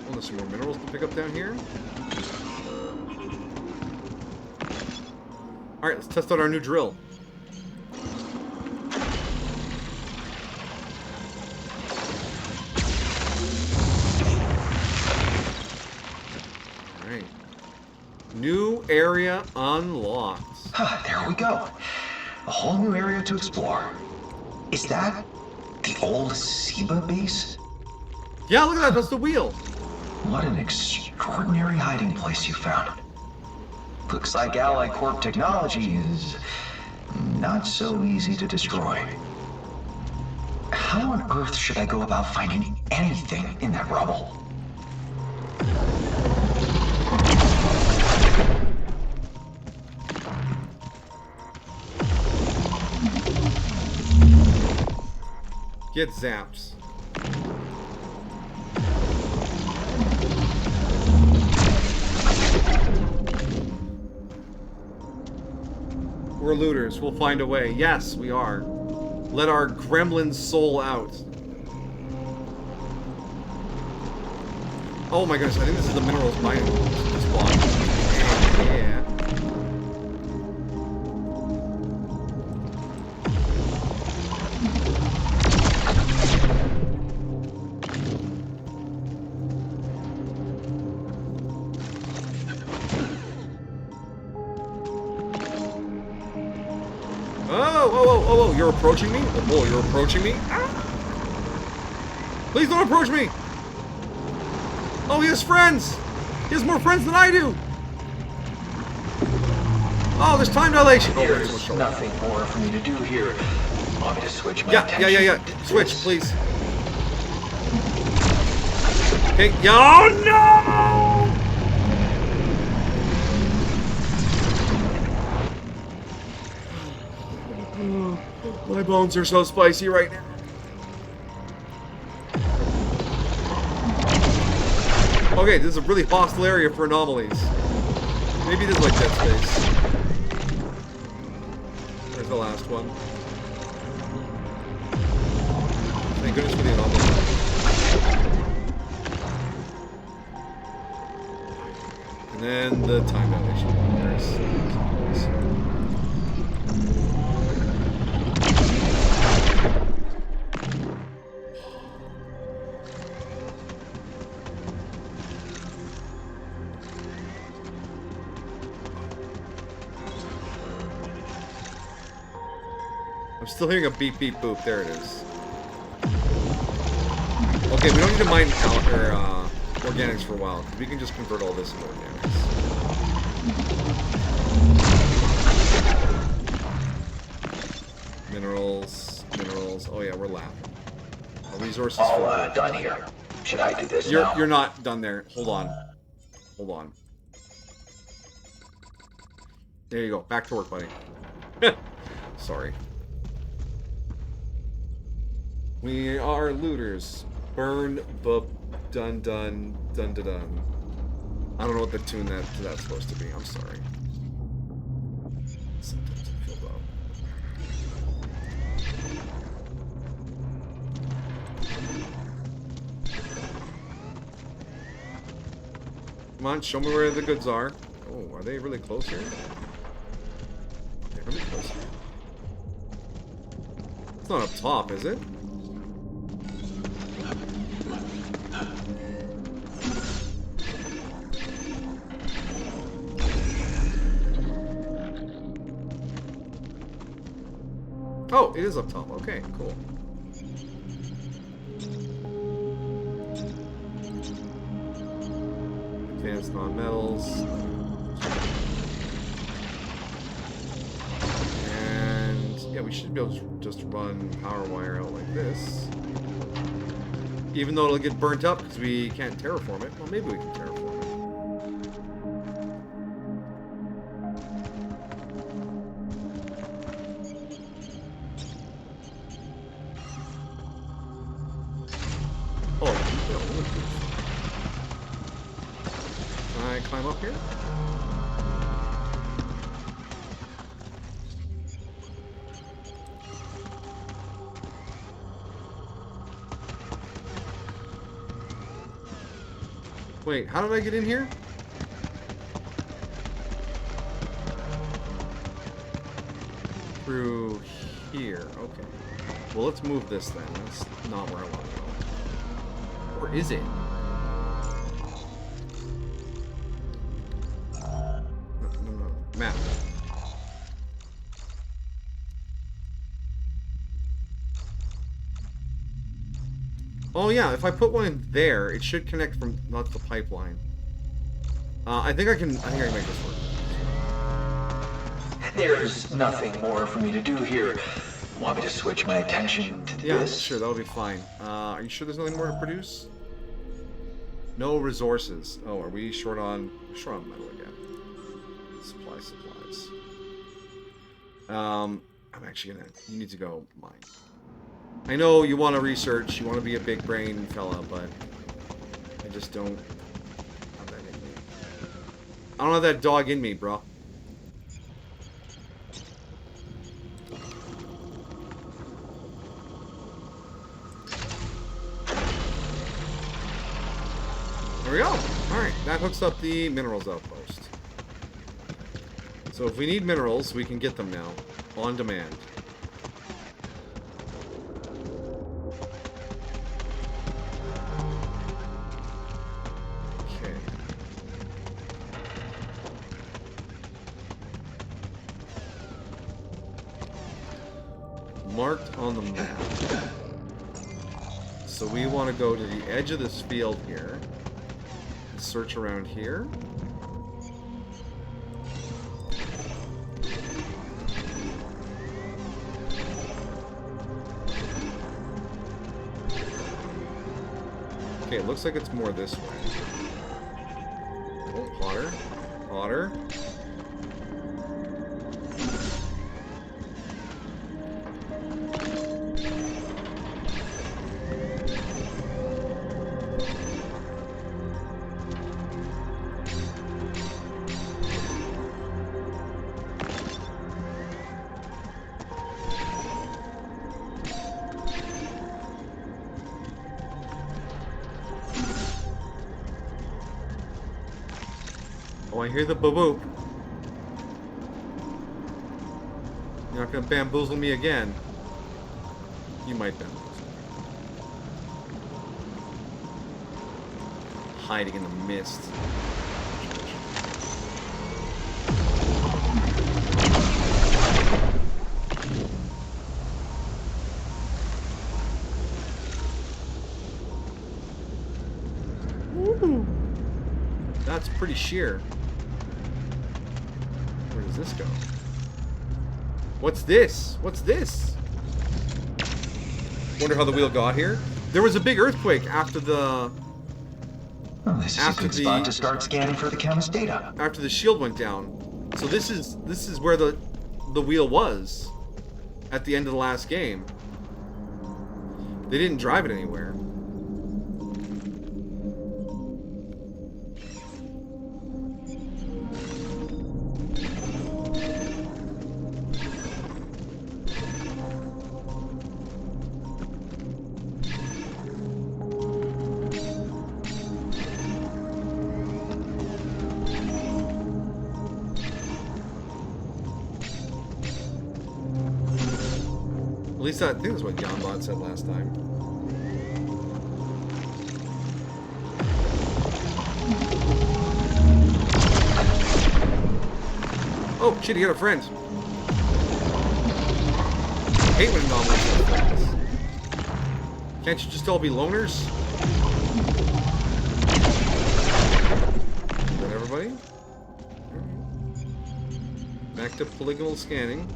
Oh, there's some more minerals to pick up down here. Alright, let's test out our new drill. New area unlocked. There we go. A whole new area to explore. Is that the old SIBA base? Yeah, look at that. That's the wheel. What an extraordinary hiding place you found. Looks like Ally Corp technology is not so easy to destroy. How on earth should I go about finding anything in that rubble? Get zaps. We're looters. We'll find a way. Yes, we are. Let our gremlin soul out. Oh my goodness, I think this is the minerals mining spot. Yeah. Oh, you're approaching me? Oh, you're approaching me? Ah! Please don't approach me! Oh, he has friends! He has more friends than I do! Oh, there's time dilation! Oh, there's There's nothing more for me to do here. Want me to switch my Yeah. Switch, please. Okay. Oh, no! My bones are so spicy right now. Okay, this is a really hostile area for anomalies. Maybe it is like Dead Space. There's the last one. Thank goodness for the anomaly. And then the time dilation. There's I'm still hearing a beep beep boop. There it is. Okay, we don't need to mine organics for a while, because we can just convert all this into organics. Minerals. Oh yeah, we're laughing. Our resources. All done here. Should I do this now? You're not done there. Hold on. There you go. Back to work, buddy. Sorry. We are looters. Burn, bub, dun. I don't know what the tune that's supposed to be. I'm sorry. Sometimes I feel low. Come on, show me where the goods are. Oh, are they really close here? They're really close here. It's not up top, is it? Oh, it is up top. Okay, cool. Advanced non-metals. And yeah, we should be able to just run power wire out like this. Even though it'll get burnt up because we can't terraform it. Well, maybe we can terraform it. Oh, can I climb up here? Wait, how did I get in here? Through here, okay. Well, let's move this then. That's not where I want to go. Or is it? Oh yeah, if I put one in there, it should connect from not the pipeline. I think I can make this work. There's nothing more for me to do here. Want me to switch my attention to Yeah, this? sure, that'll be fine. Are you sure there's nothing more to produce? No resources. Oh, are we short on metal again? Supplies. I'm actually gonna. You need to go mine. I know you want to research. You want to be a big brain fella, but I just don't have that in me. I don't have that dog in me, bro. There we go. Alright, that hooks up the minerals outpost. So if we need minerals, we can get them now. On demand. Okay. Marked on the map. So we want to go to the edge of this field here. Search around here. Okay, it looks like it's more this way. Oh, hotter. Hotter. Oh, I hear the boop. You're not gonna bamboozle me again. You might bamboozle me. Hiding in the mist. Woo. That's pretty sheer. Where does this go? What's this? What's this? Wonder how the wheel got here. There was a big earthquake after the... Oh, this is a good spot to start scanning for the chemist data. After the shield went down. So this is where the wheel was at the end of the last game. They didn't drive it anywhere. At least I think that's what Jan-iverse said last time. Oh, shit, you got a friend. I hate when anomalies have friends. Can't you just all be loners? Is that everybody? Back to polygonal scanning.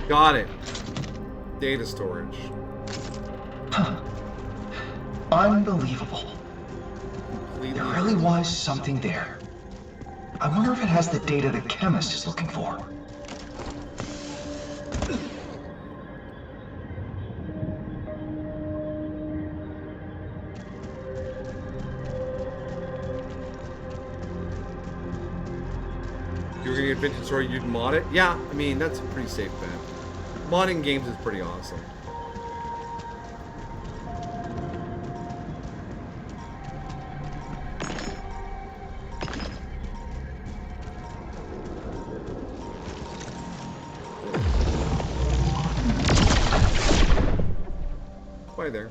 Got it. Data storage. Huh. Unbelievable. Completely. There really was something there. I wonder if it has the data the chemist is looking for. If you were gonna get vintage story, you'd mod it? Yeah, I mean, that's a pretty safe bet. Modding games is pretty awesome. by there.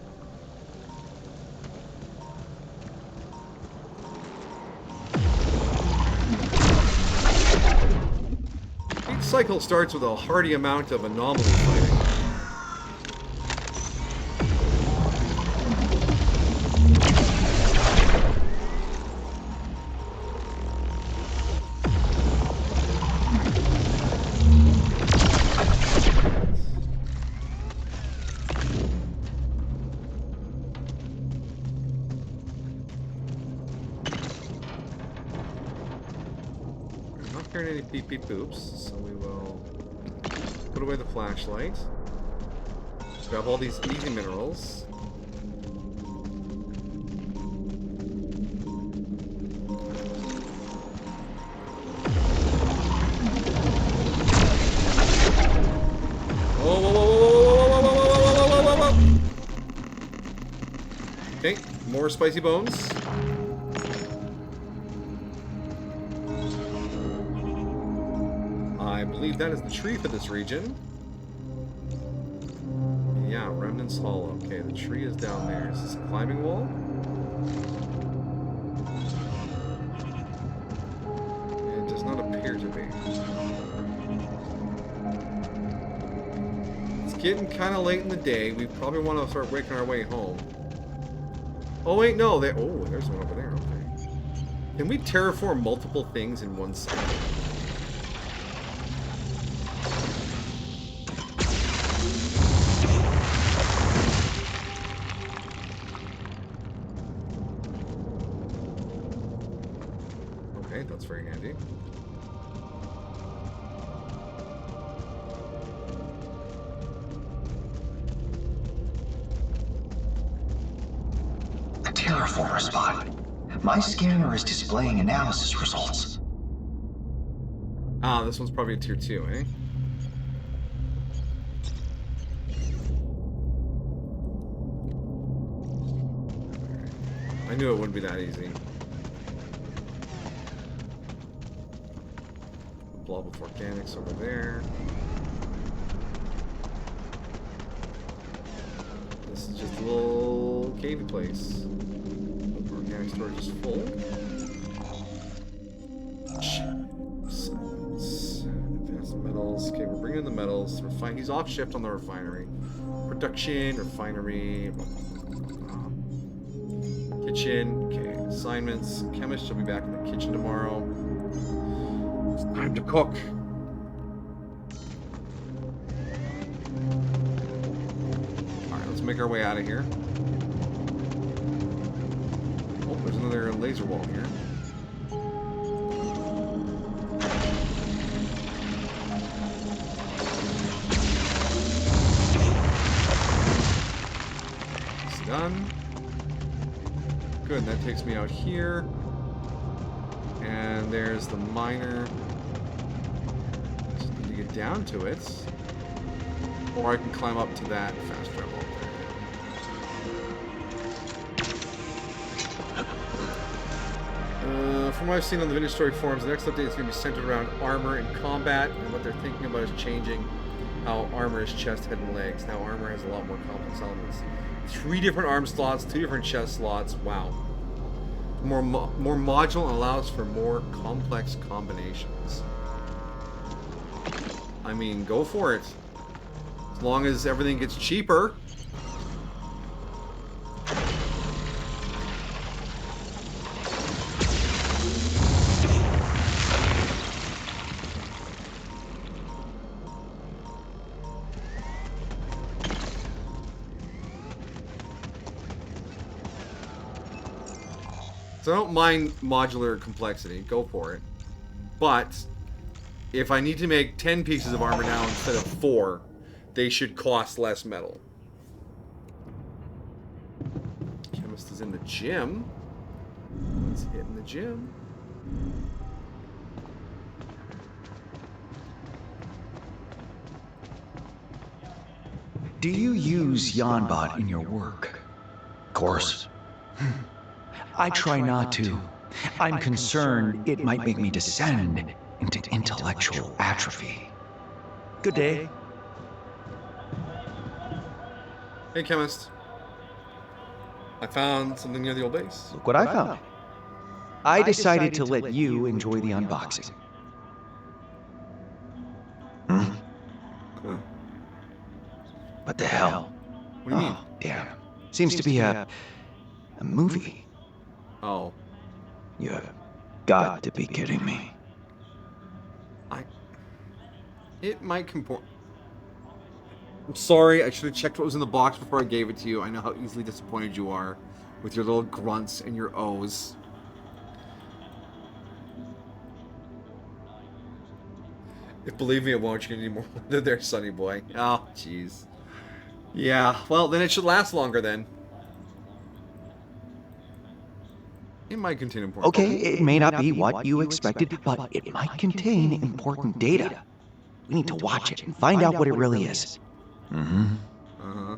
Each cycle starts with a hearty amount of anomaly fighting. Any peep peep poops, so we will put away the flashlight. Grab all these easy minerals. Whoa, whoa, whoa, whoa, whoa, whoa, whoa, whoa, whoa, whoa, whoa, whoa. Okay, more spicy bones. I believe that is the tree for this region. Yeah, Remnants Hollow. Okay, the tree is down there. Is this a climbing wall? It does not appear to be. It's getting kind of late in the day. We probably want to start making our way home. Oh wait, no. Oh, there's one over there. Okay. Can we terraform multiple things in one cycle? Okay, that's very handy. A terraformer spot. My scanner is displaying analysis results. Ah, this one's probably a tier 2, eh? I knew it wouldn't be that easy. Blob of organics over there. This is just a little cavey place. Organic storage is full. Silence. Advanced metals. Okay, we're bringing in the metals. He's off shift on the refinery. Production, refinery. Kitchen. Okay, assignments. Chemist will be back in the kitchen tomorrow. It's time to cook. Alright, let's make our way out of here. Oh, there's another laser wall here. It's done. Good, that takes me out here. And there's the miner. Just need to get down to it. Or I can climb up to that fast travel up there. From what I've seen on the Vintage Story forums, the next update is going to be centered around armor and combat, and what they're thinking about is changing how armor is chest, head, and legs. Now armor has a lot more complex elements. 3 different arm slots, 2 different chest slots. Wow. More modular and allows for more complex combinations. I mean, go for it. As long as everything gets cheaper. So I don't mind modular complexity, go for it. But if I need to make 10 pieces of armor now instead of 4, they should cost less metal. Chemist is in the gym. Let's hit in the gym. Do you use Yanbot in your work? Of course. I try not to. I'm concerned it might make me descend into intellectual atrophy. Good day. Hey, Chemist. I found something near the old base. Look what I found. I decided to let you enjoy the unboxing. Hmm? What the hell? What do you mean? Oh, damn. Seems to be a movie. Oh. You have got to be kidding me. It might comport. I'm sorry, I should have checked what was in the box before I gave it to you. I know how easily disappointed you are with your little grunts and your O's. If believe me, it won't. You're gonna need more than there, Sonny boy. Oh, jeez. Yeah, well, then it should last longer then. It might contain important. Okay, it may not be what you expected, but it might contain important data. We need to watch it and find out what it really is. Mm-hmm. Uh-huh.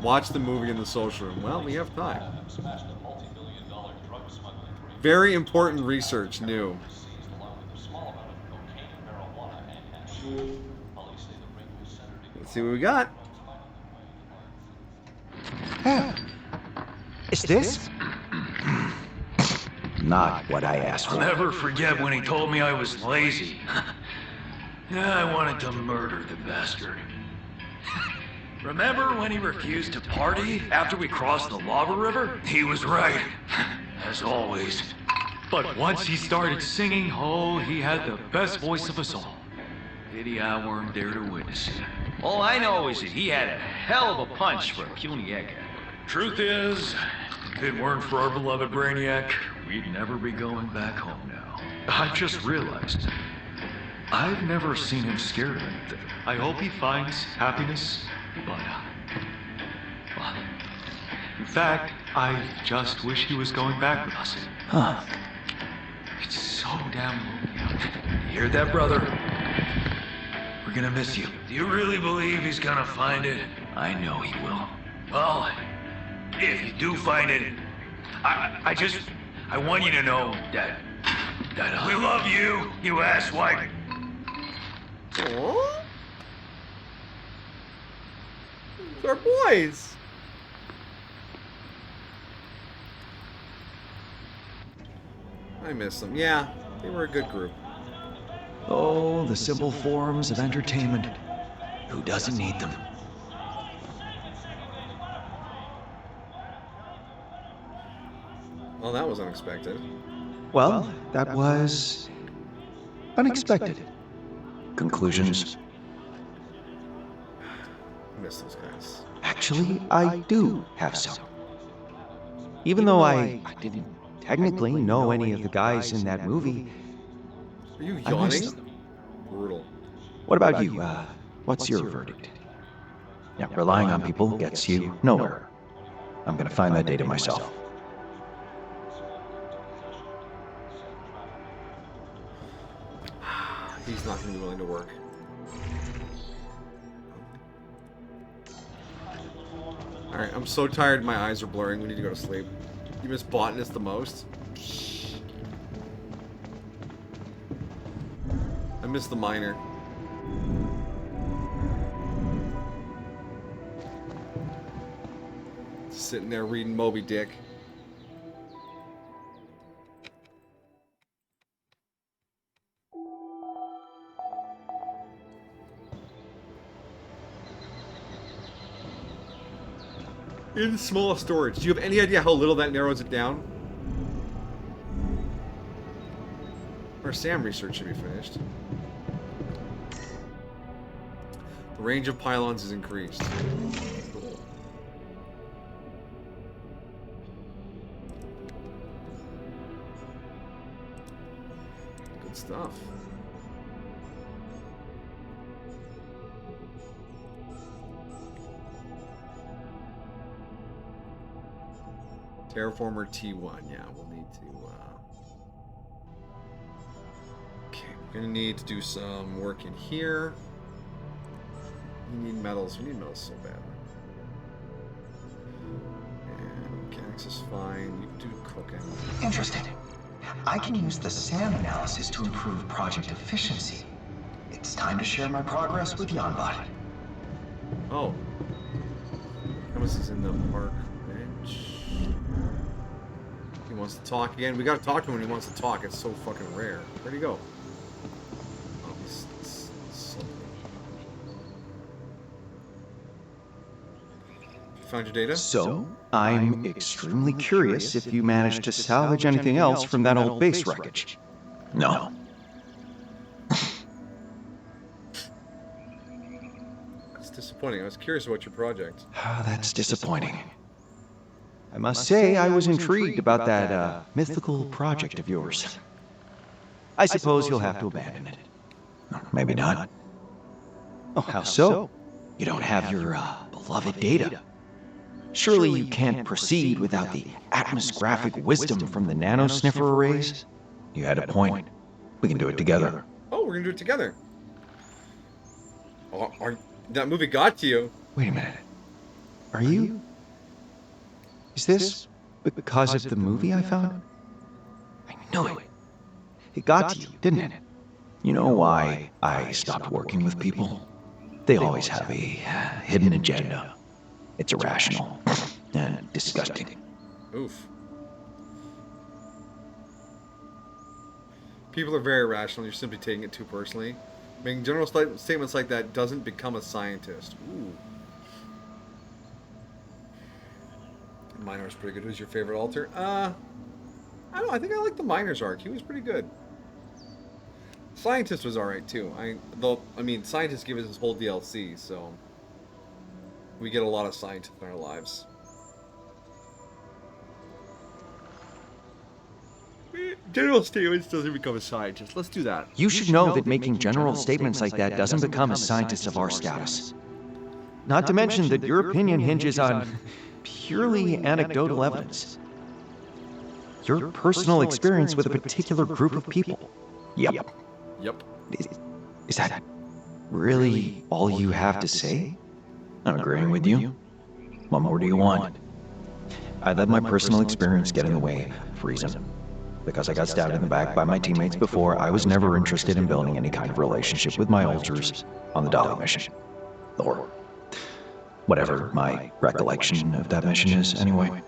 Watch the movie in the social room. Well, we have time. Very important research, new. Let's see what we got. Is this? Not what I asked I'll for. never forget when he told me I was lazy. Yeah, I wanted to murder the bastard. Remember when he refused to party after we crossed the lava river? He was right, as always. But once he started singing, oh, he had the best voice of us all. Pity I weren't there to witness it. All I know is that he had a hell of a punch for a puny egghead. Truth is, if it weren't for our beloved Brainiac, we'd never be going back home now. I've just realized, I've never seen him scared of anything. I hope he finds happiness, but, well, in fact, I just wish he was going back with us. Huh. It's so damn lonely out there. You hear that, brother? We're gonna miss you. Do you really believe he's gonna find it? I know he will. Well, if you do find it, I want you to know that we love you, you asswipe. Aww. They're boys. I miss them. Yeah, they were a good group. Oh, the simple forms of entertainment. Who doesn't need them? Well, that was unexpected. Well, that was unexpected. Conclusions? I miss those guys. Actually, I do have some. Even though I didn't technically know any of the guys in that movie, Are you I missed yawning? them. Brutal. What about you? What's your verdict? Yeah, relying on people gets you nowhere. I'm gonna find that data myself. He's not going to be willing to work. Alright, I'm so tired my eyes are blurring. We need to go to sleep. You miss botanist the most? I miss the miner. Sitting there reading Moby Dick. In small storage. Do you have any idea how little that narrows it down? Our SAM research should be finished. The range of pylons is increased. Cool. Good stuff. Terraformer T1, yeah, we'll need to, okay, we're gonna need to do some work in here. We need metals so badly. And mechanics is fine, you can do cooking. Interesting. I can use the SAM analysis to improve project efficiency. It's time to share my progress with Jan-bot. Oh. Thomas is in the park bench. He wants to talk again. We gotta talk to him when he wants to talk. It's so fucking rare. Where'd he go? Oh, he's something. You found your data? So, I'm extremely curious if you managed to salvage anything else from that old base wreckage. No. That's disappointing. I was curious about your project. That's disappointing. I must say I was intrigued about that mythical project of yours. I suppose you'll have to abandon it. Maybe not. Oh, how so? You don't have your beloved data. Surely you can't proceed without the atmosgraphic wisdom from the nanosniffer arrays? You had a point. We can do it together. Oh, we're gonna do it together. Oh, that movie got to you. Wait a minute. Are you... Is this because of the movie I found? I knew it. It got to you, didn't it? You know why I stopped working with people? They always have a hidden agenda. It's irrational and disgusting. Oof. People are very rational. You're simply taking it too personally. Making general statements like that doesn't become a scientist. Ooh. Minor's pretty good. Who's your favorite alter? I don't know. I think I like the Minor's arc. He was pretty good. Scientist was alright too. I mean, Scientist gave us his whole DLC, so we get a lot of scientists in our lives. General statements doesn't become a scientist. Let's do that. You should know that making general statements like that doesn't become a scientist of our status. Not to mention that your opinion hinges on purely anecdotal evidence. Your personal experience with a particular group of people. Yep. Is that really all you have to say? I'm agreeing with you. What more do you want? I let my personal experience get in the way for reason. Because I got stabbed in the back by my teammates before, I was never interested in building any kind of relationship with my alters on the Dolly mission. Or whatever my recollection of that mission is, anyway.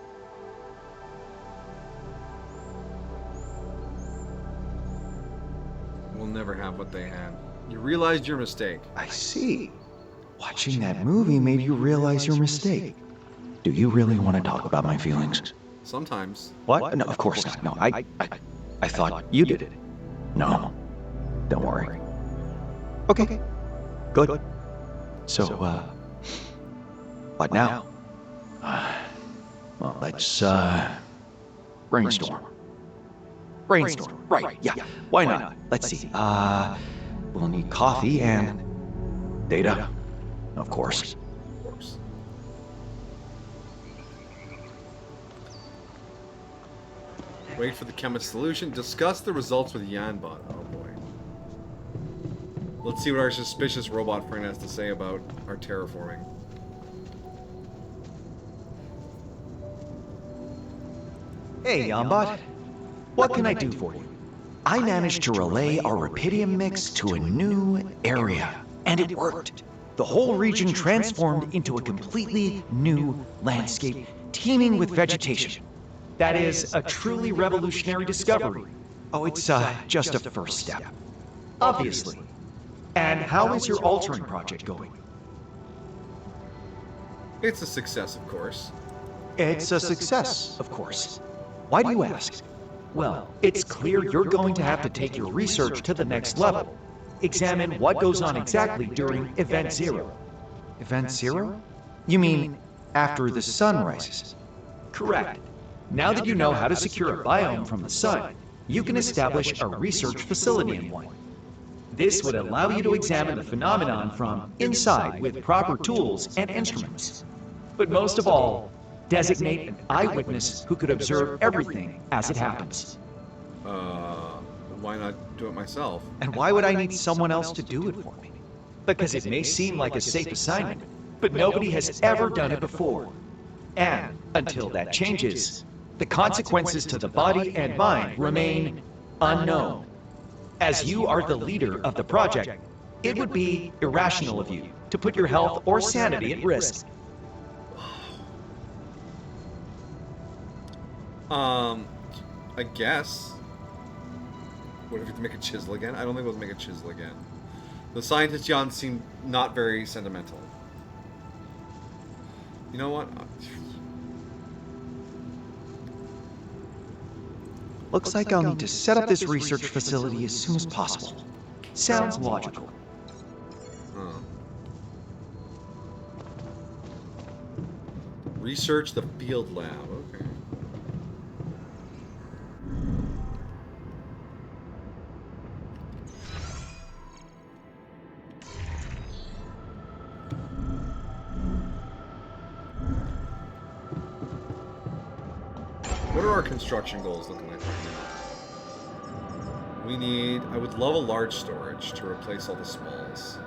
We'll never have what they had. You realized your mistake. I see. Watching that movie made you realize your mistake. Do you really want to talk about my feelings? Sometimes. What? No, of course not. No, I thought you did it. No, don't worry. Okay, good. So, what now? Well, let's, brainstorm. Brainstorm, right, yeah. Why not? Let's see. We'll need coffee and data, of course. Wait for the chemist's solution. Discuss the results with Jan-bot. Oh boy. Let's see what our suspicious robot friend has to say about our terraforming. Hey, Jan-bot. What can I do for you? I managed to relay our rubidium mix to a new area, and it worked. The whole region transformed into a completely new landscape, teeming with vegetation. That is a truly revolutionary discovery. Oh, it's just a first step. Obviously. And how is your altering project going? It's a success, of course. It's a success, of course. Why do you ask? Well, it's clear you're going to have to take your research to the next level. Examine what goes on exactly during Event Zero. Event Zero? You mean after the sun rises? Correct. Now that you know how to secure a biome from the sun, you can establish a research facility in one. This would allow you to examine the phenomenon from inside with proper tools and instruments. But most of all, designate an eyewitness who could observe everything as it happens. Why not do it myself? And why would I need someone else to do it for me? Because it may seem like a safe assignment, but nobody has ever done it before. And until that changes, the consequences to the body and mind remain unknown. As you are the leader of the project, it would be irrational of you to put your health or sanity at risk. I guess. What if we have to make a chisel again? I don't think we'll make a chisel again. The scientist Jan seemed not very sentimental. You know what? Looks like I'll need to set up this research facility as soon as possible. Sounds logical. Huh. Research the field lab. Okay. What are our construction goals looking like right now? We need... I would love a large storage to replace all the smalls.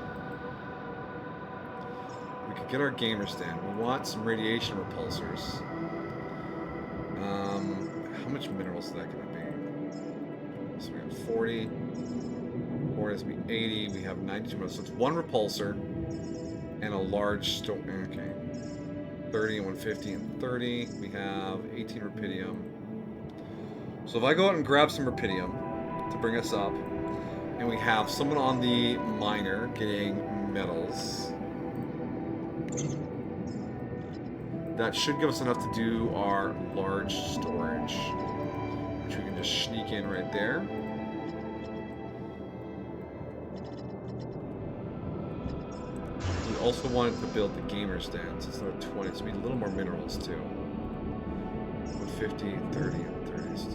We could get our gamer stand. We want some radiation repulsors. How much minerals is that going to be? So we have 40. 40 is going to be 80. We have 92 minerals. So it's one repulsor and a large store. Okay. 30 and 150 and 30. We have 18 rupidium. So if I go out and grab some rupidium to bring us up, and we have someone on the miner getting metals, that should give us enough to do our large storage, which we can just sneak in right there. We also wanted to build the gamer stand, so it's not 20, so we need a little more minerals too. 150, 30, and 30, so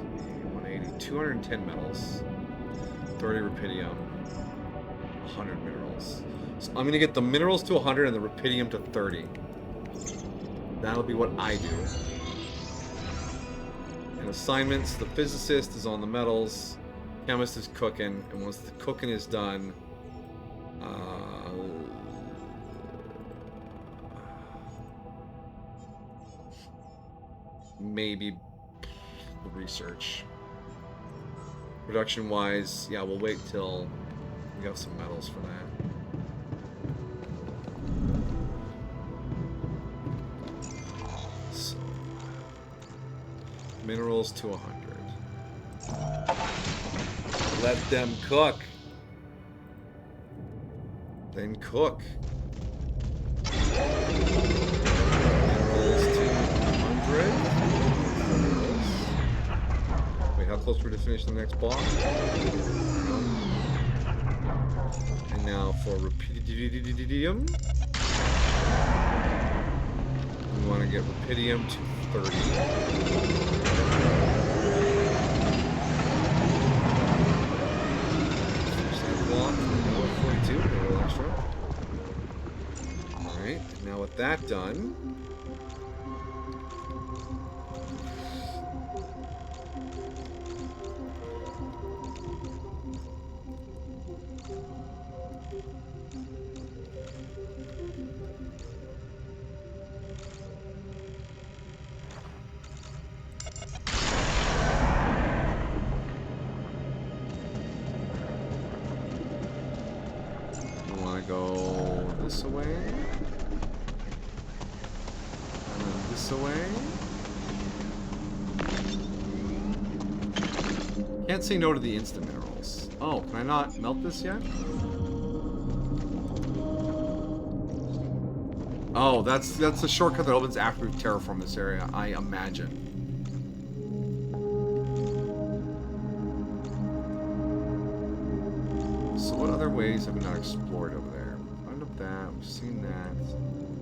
180, 210 metals, 30 rupidium, 100 minerals. So I'm gonna get the minerals to 100 and the rupidium to 30. That'll be what I do. And assignments, the physicist is on the metals, chemist is cooking, and once the cooking is done, maybe the research. Production wise, yeah, we'll wait till we have some metals for that. So, minerals to 100. Let them cook. Then cook. Minerals to 100. Wait, how close we're to finish the next block? And now for rupidium. We want to get rupidium to 30. Finish that block. Now we're 42. A little extra. Alright, now with that done, go this away, and then this away. Can't say no to the instant minerals. Oh, can I not melt this yet? Oh, that's a shortcut that opens after we've terraformed this area, I imagine. So what other ways have we not explored over there? We've found up that, we've seen that.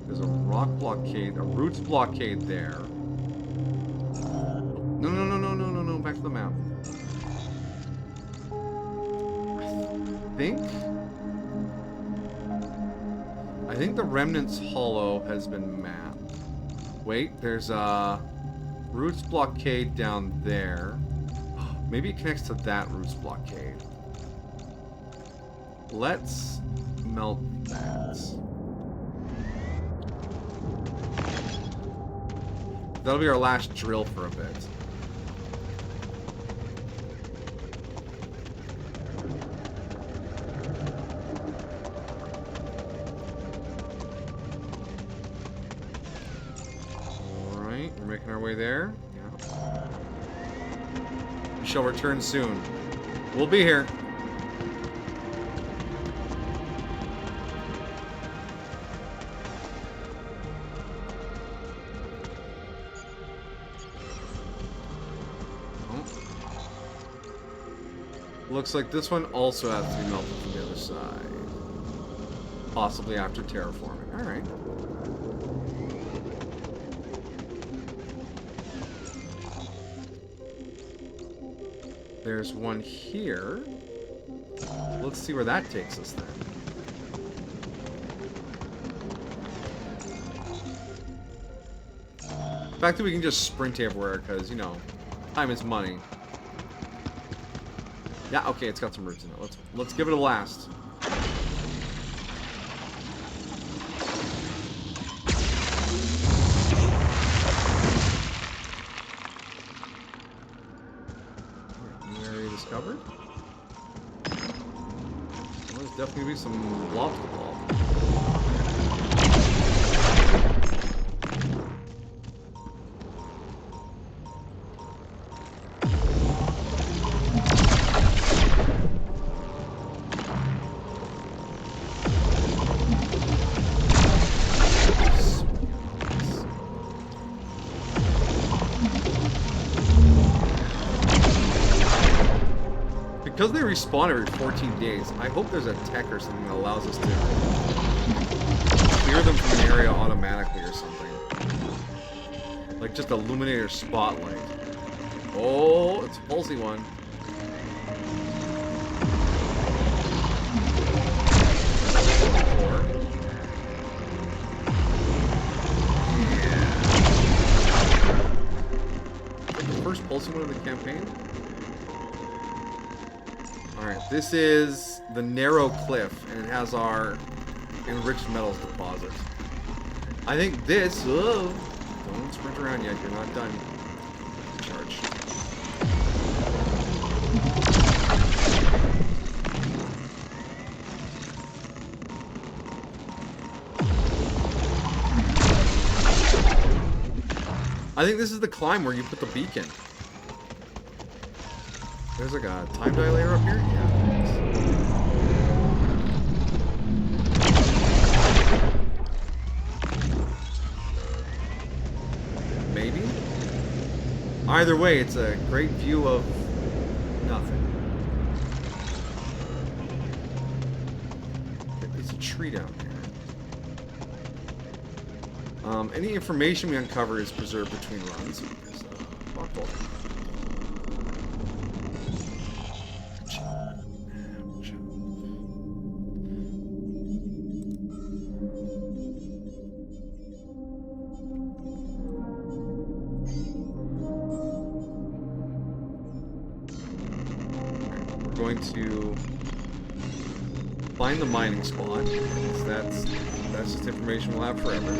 There's a rock blockade, a roots blockade there. No, back to the map. I think the Remnants Hollow has been mapped. Wait, there's a roots blockade down there. Maybe it connects to that roots blockade. Let's melt that. That'll be our last drill for a bit. way there. Yeah. We shall return soon. We'll be here. Looks like this one also has to be melted from the other side. Possibly after terraforming. Alright. There's one here. Let's see where that takes us then. The fact that we can just sprint everywhere because, you know, time is money. Yeah, okay, it's got some roots in it. Let's give it a blast. New area discovered. Well, there's definitely gonna be some blobs to blob. Because they respawn every 14 days, I hope there's a tech or something that allows us to clear them from an area automatically or something. Like just illuminator spotlight. Oh, it's a pulsy one. Yeah. The first pulsy one of the campaign? Alright, this is the narrow cliff, and it has our enriched metals deposit. I think this... Oh, don't sprint around yet, you're not done. Charge. I think this is the climb where you put the beacon. There's like a time dilator up here? Yeah. Maybe? Either way, it's a great view of nothing. There's a tree down there. Any information we uncover is preserved between runs. There's a rock boulder. Going to find the mining spot. That's just information we'll have forever.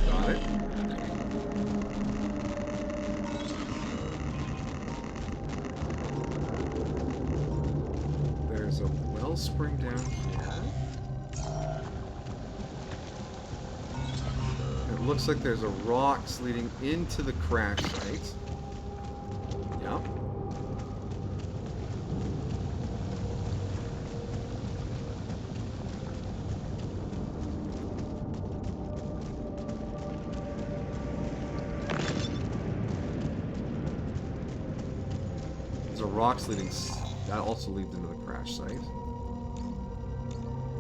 Got it. There's a wellspring down here. It looks like there's a rocks leading into the crash site. Yep. There's a rocks leading... That also leads into the crash site.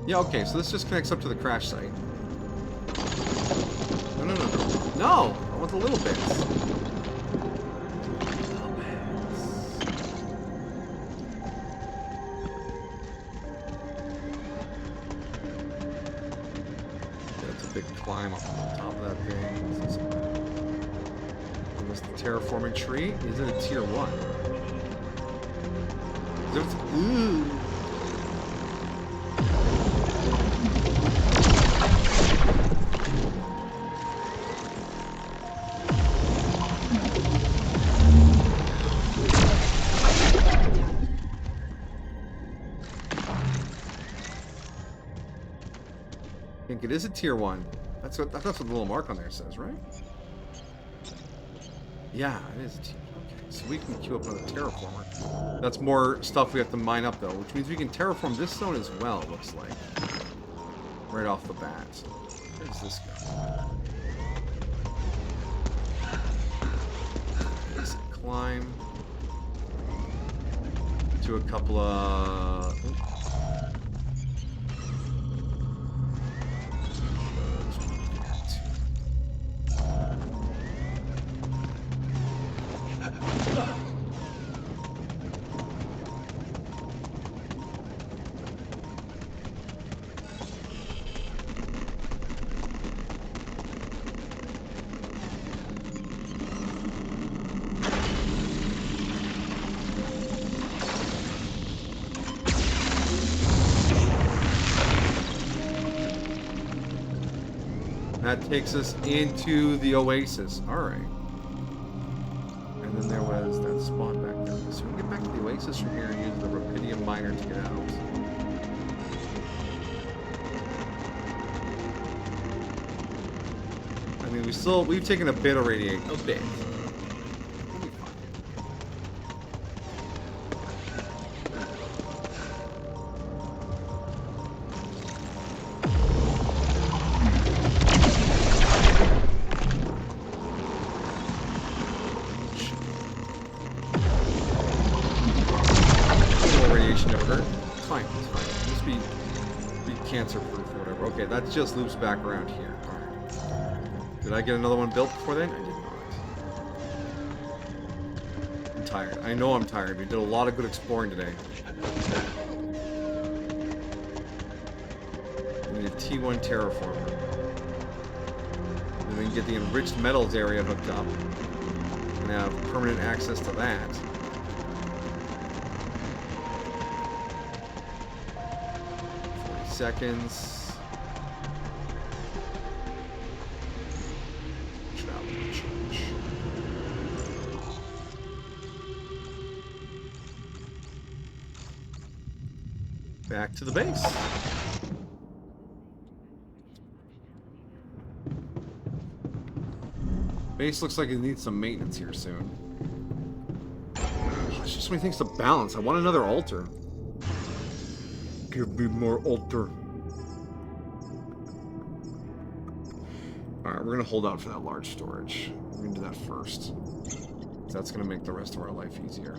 Yeah, okay, so this just connects up to the crash site. No, no, no, no. No! I want the little bits. That's a big climb up on the top of that thing. And this the terraforming tree? Is it a tier 1? Ooh. It is a tier 1. That's what the little mark on there says, right? Yeah, it is a tier 1. Okay, so we can queue up another terraformer. That's more stuff we have to mine up, though, which means we can terraform this zone as well, it looks like. Right off the bat. Where does this go? Basic climb. To a couple of... That takes us into the oasis. Alright. And then there was that spot back there. So we can get back to the oasis from here and use the rubidium miner to get out. I mean, we've taken a bit of radiation. A bit. We'll be fine. Okay, that just loops back around here. Alright. Did I get another one built before then? I did not. I'm tired. I know I'm tired. We did a lot of good exploring today. We need a T1 terraformer. Then we can get the enriched metals area hooked up. And have permanent access to that. Seconds. Back to the base. Base looks like it needs some maintenance here soon. There's just so many things to balance. I want another altar. Give me more altar. Alright, we're gonna hold out for that large storage. We're gonna do that first. That's gonna make the rest of our life easier.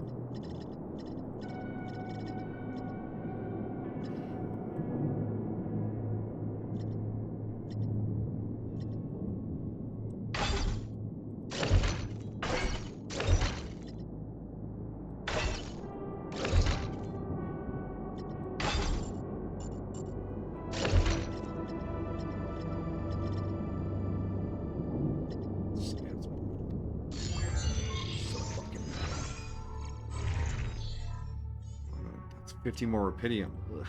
That's 50 more rubidium. Ugh.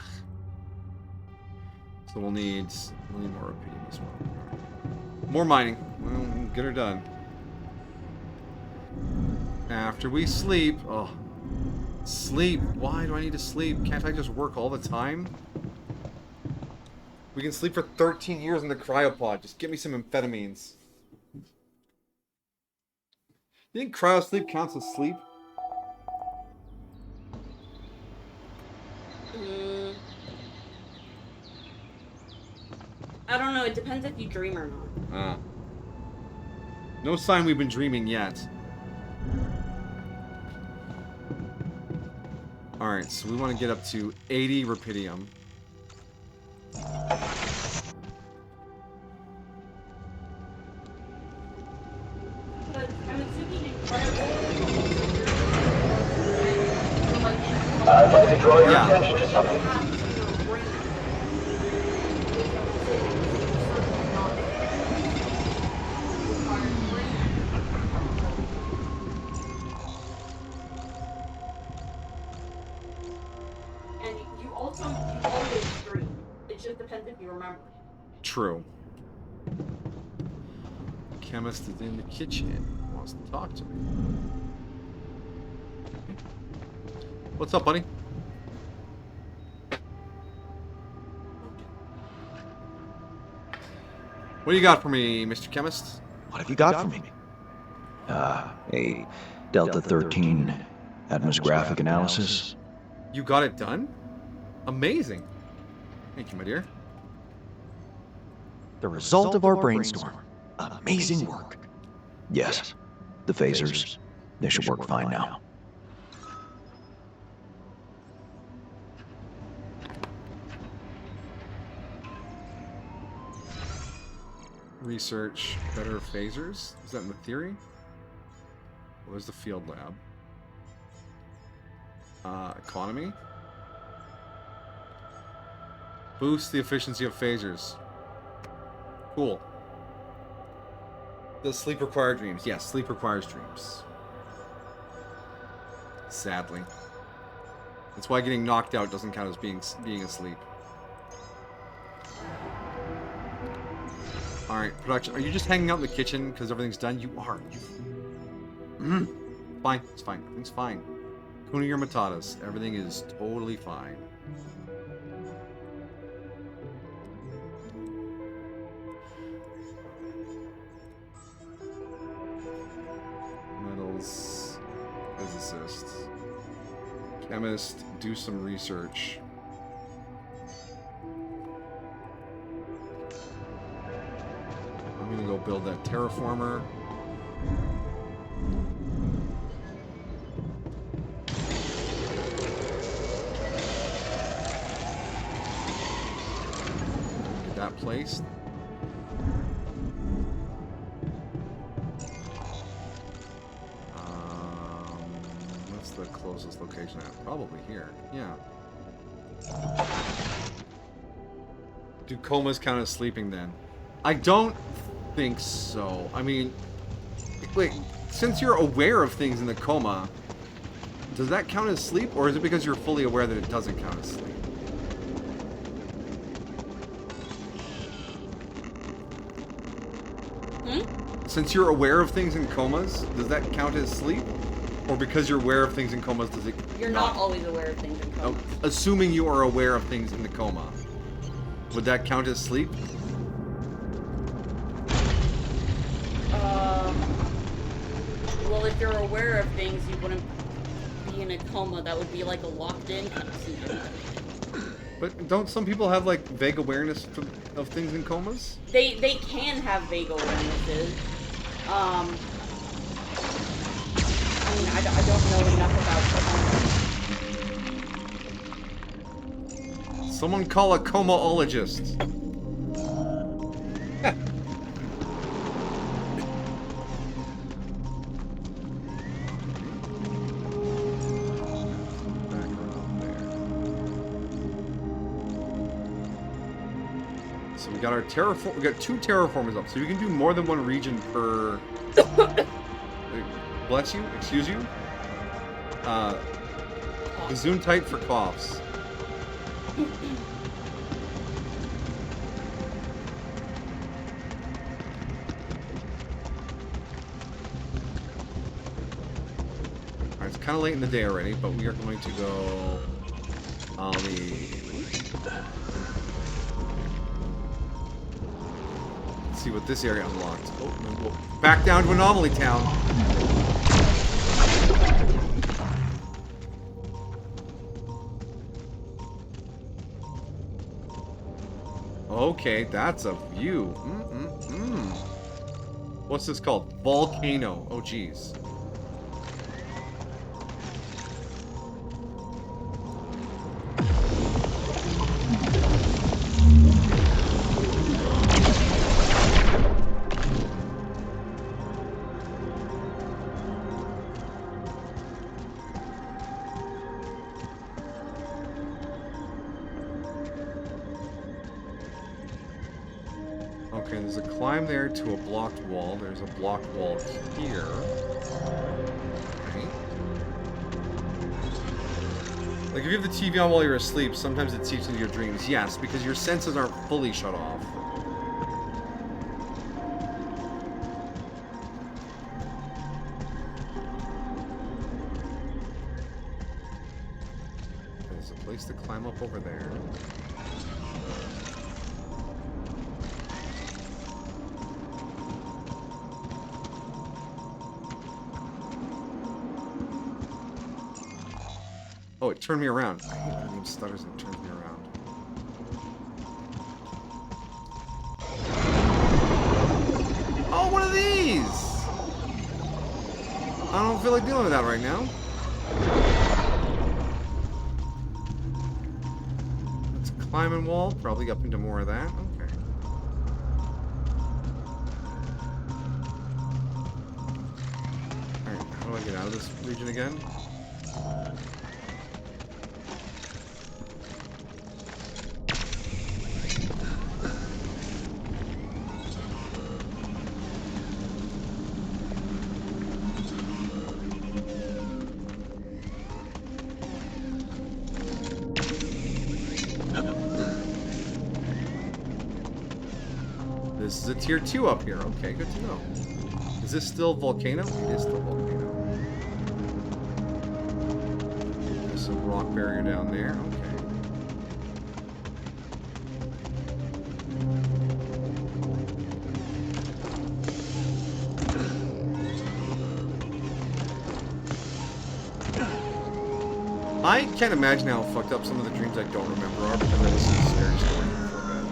So we'll need more rubidium as well. More mining. We'll get her done. After we sleep. Oh. Sleep. Why do I need to sleep? Can't I just work all the time? We can sleep for 13 years in the cryopod. Just give me some amphetamines. You think cryo sleep counts as sleep? I don't know. It depends if you dream or not. No sign we've been dreaming yet. Alright, so we want to get up to 80 rubidium. I'd like to draw your attention to something. And you always dream. It just depends if you remember. True. Chemist is in the kitchen. Wants to talk to me. What's up, buddy? What do you got for me, Mr. Chemist? What have you got for me? A Delta 13 atmosgraphic analysis. You got it done? Amazing. Thank you, my dear. The result of our brainstorm. Amazing work. Yes, the phasers. They should work fine now. Research better phasers? Is that in the theory? Where's the field lab? Economy? Boost the efficiency of phasers. Cool. Does sleep require dreams? Yes, sleep requires dreams. Sadly. That's why getting knocked out doesn't count as being asleep. Alright, production. Are you just hanging out in the kitchen because everything's done? You are. Fine. It's fine. Everything's fine. Kunia Matatas. Everything is totally fine. Metals. Physicist. Chemist. Do some research. I'm gonna go build that terraformer. Get that placed. What's the closest location at? Probably here. Yeah. Do comas count as sleeping then? I don't think so. I mean, wait, since you're aware of things in the coma, does that count as sleep, or is it because you're fully aware that it doesn't count as sleep? Since you're aware of things in comas, does that count as sleep? Or because you're aware of things in comas, does it... You're not always aware of things in comas. Assuming you are aware of things in the coma, would that count as sleep? Well, if you're aware of things, you wouldn't be in a coma. That would be like a locked-in kind of situation. But don't some people have, like, vague awareness of things in comas? They can have vague awarenesses. I mean, I don't know enough about comas. Someone call a comaologist. So we got our terraform. We got 2 terraformers up, so you can do more than one region per. Bless you. Excuse you. Gesundheit for coughs. Alright, it's kind of late in the day already, but we are going to go. Let's see what this area unlocked. Oh, no, back down to Anomaly Town. Okay, that's a view. What's this called? Volcano. Oh, geez. Okay, there's a climb there to a blocked wall. There's a blocked wall here. Okay. Like, if you have the TV on while you're asleep, sometimes it seeps into your dreams. Yes, because your senses aren't fully shut off. There's a place to climb up over there. Oh, it turned me around. I hate when the game stutters and it turns me around. Oh, one of these! I don't feel like dealing with that right now. Let's climb and wall. Probably up into more of that. Okay. Alright, how do I get out of this region again? This is a tier 2 up here. Okay, good to know. Is this still volcano? It is still volcano. There's some rock barrier down there. Okay. I can't imagine how fucked up some of the dreams I don't remember are because I listen to scary stories before bed.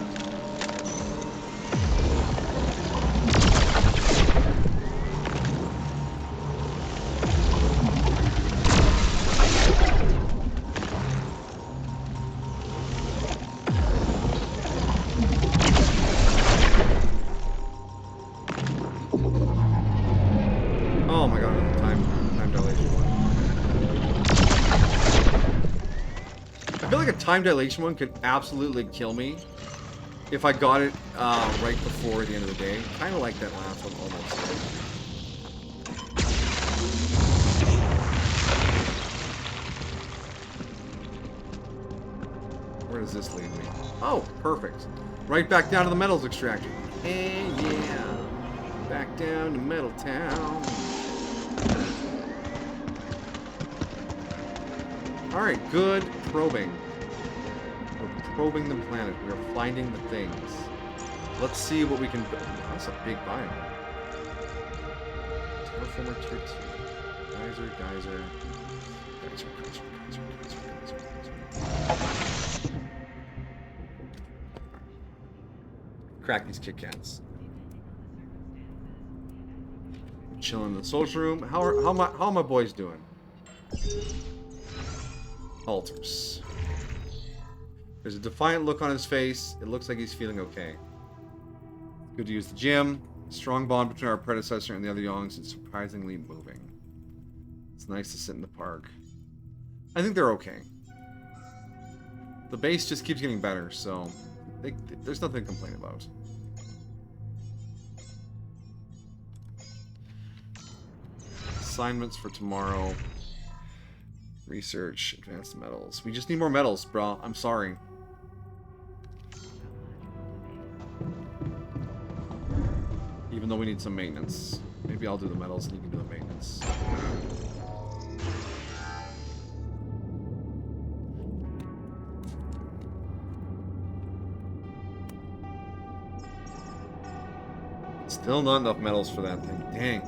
Oh my god, another time dilation one. I feel like a time dilation one could absolutely kill me if I got it right before the end of the day. Kind of like that last one almost. Where does this lead me? Oh, perfect. Right back down to the metals extractor. Hey, yeah. Back down to Metal Town. Alright, good probing. We're probing the planet. We are finding the things. Let's see what we can build. Oh, that's a big biome. Terraformer tier 2. Geyser, geyser. Geyser, geyser, geyser, geyser, geyser, geyser. Crack these Kit Kats. Chilling in the social room. How are my boys doing? Alters. There's a defiant look on his face. It looks like he's feeling okay. Good to use the gym. Strong bond between our predecessor and the other youngs is surprisingly moving. It's nice to sit in the park. I think they're okay. The base just keeps getting better, so there's nothing to complain about. Assignments for tomorrow. Research, advanced metals. We just need more metals, bro. I'm sorry. Even though we need some maintenance. Maybe I'll do the metals and you can do the maintenance. Still not enough metals for that thing. Dang.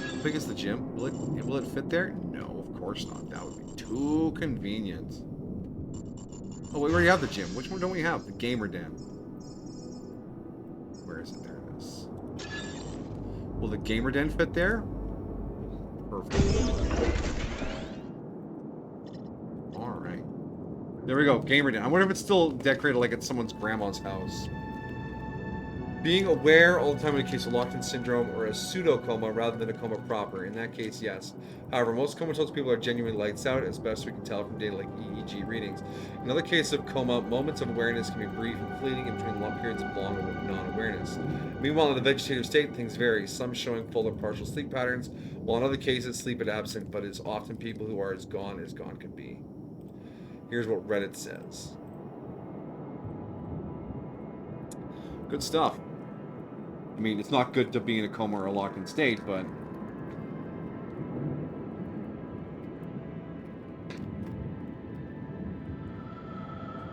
How big is the gym? Will it fit there? No, of course not. That would be too convenient. Oh, we already have the gym. Which one don't we have? The gamer den. Where is it? There it is. Will the gamer den fit there? Perfect. Alright. There we go. Gamer den. I wonder if it's still decorated like at someone's grandma's house. Being aware all the time in a case of locked-in syndrome or a pseudo-coma rather than a coma proper. In that case, yes. However, most comatose people are genuinely lights out, as best we can tell from data like EEG readings. In other cases of coma, moments of awareness can be brief and fleeting in between long periods of long non-awareness. Meanwhile, in the vegetative state, things vary, some showing full or partial sleep patterns, while in other cases, sleep is absent, but it's often people who are as gone can be. Here's what Reddit says. Good stuff. I mean, it's not good to be in a coma or a locked-in state, but...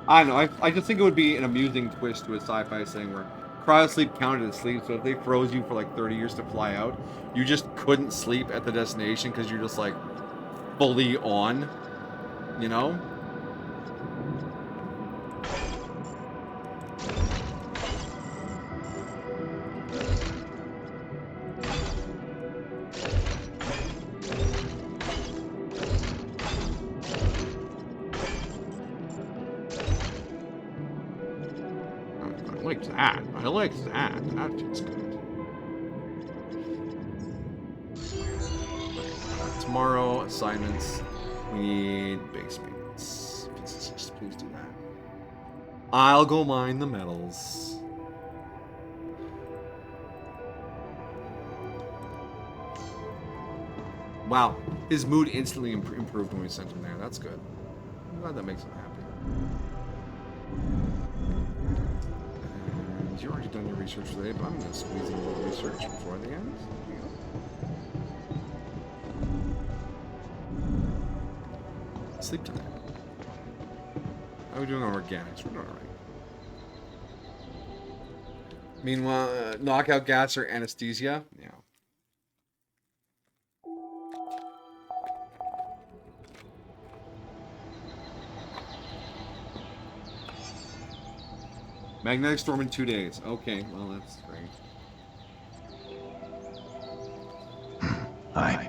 I don't know, I just think it would be an amusing twist to a sci-fi thing where Cryo sleep counted as sleep, so if they froze you for like 30 years to fly out, you just couldn't sleep at the destination because you're just like fully on, you know? I like that. I like that. That feels good. Tomorrow, assignments. We need base maintenance. Physicists, please do that. I'll go mine the metals. Wow. His mood instantly improved when we sent him there. That's good. I'm glad that makes him happy. And you already done your research today, but I'm going to squeeze in a little research before the end. There you go. Sleep tonight. How are we doing on organics? We're doing alright. Meanwhile, knockout gas or anesthesia? Yeah. Magnetic storm in 2 days. Okay, well, that's great. Aye.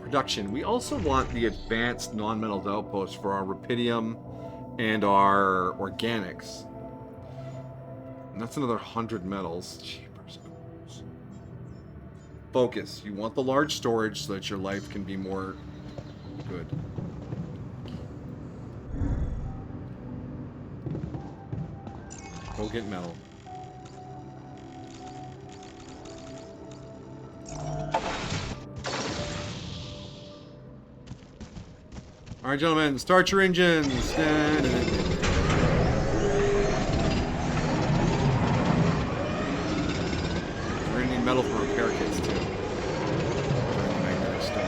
Production. We also want the advanced non-metals outpost for our rupidium and our organics. And that's another 100 metals. Jeepers. Focus. You want the large storage so that your life can be more good. Go get metal. Alright, gentlemen, start your engines. We're gonna need metal for repair kits, too. During the magnetic storm.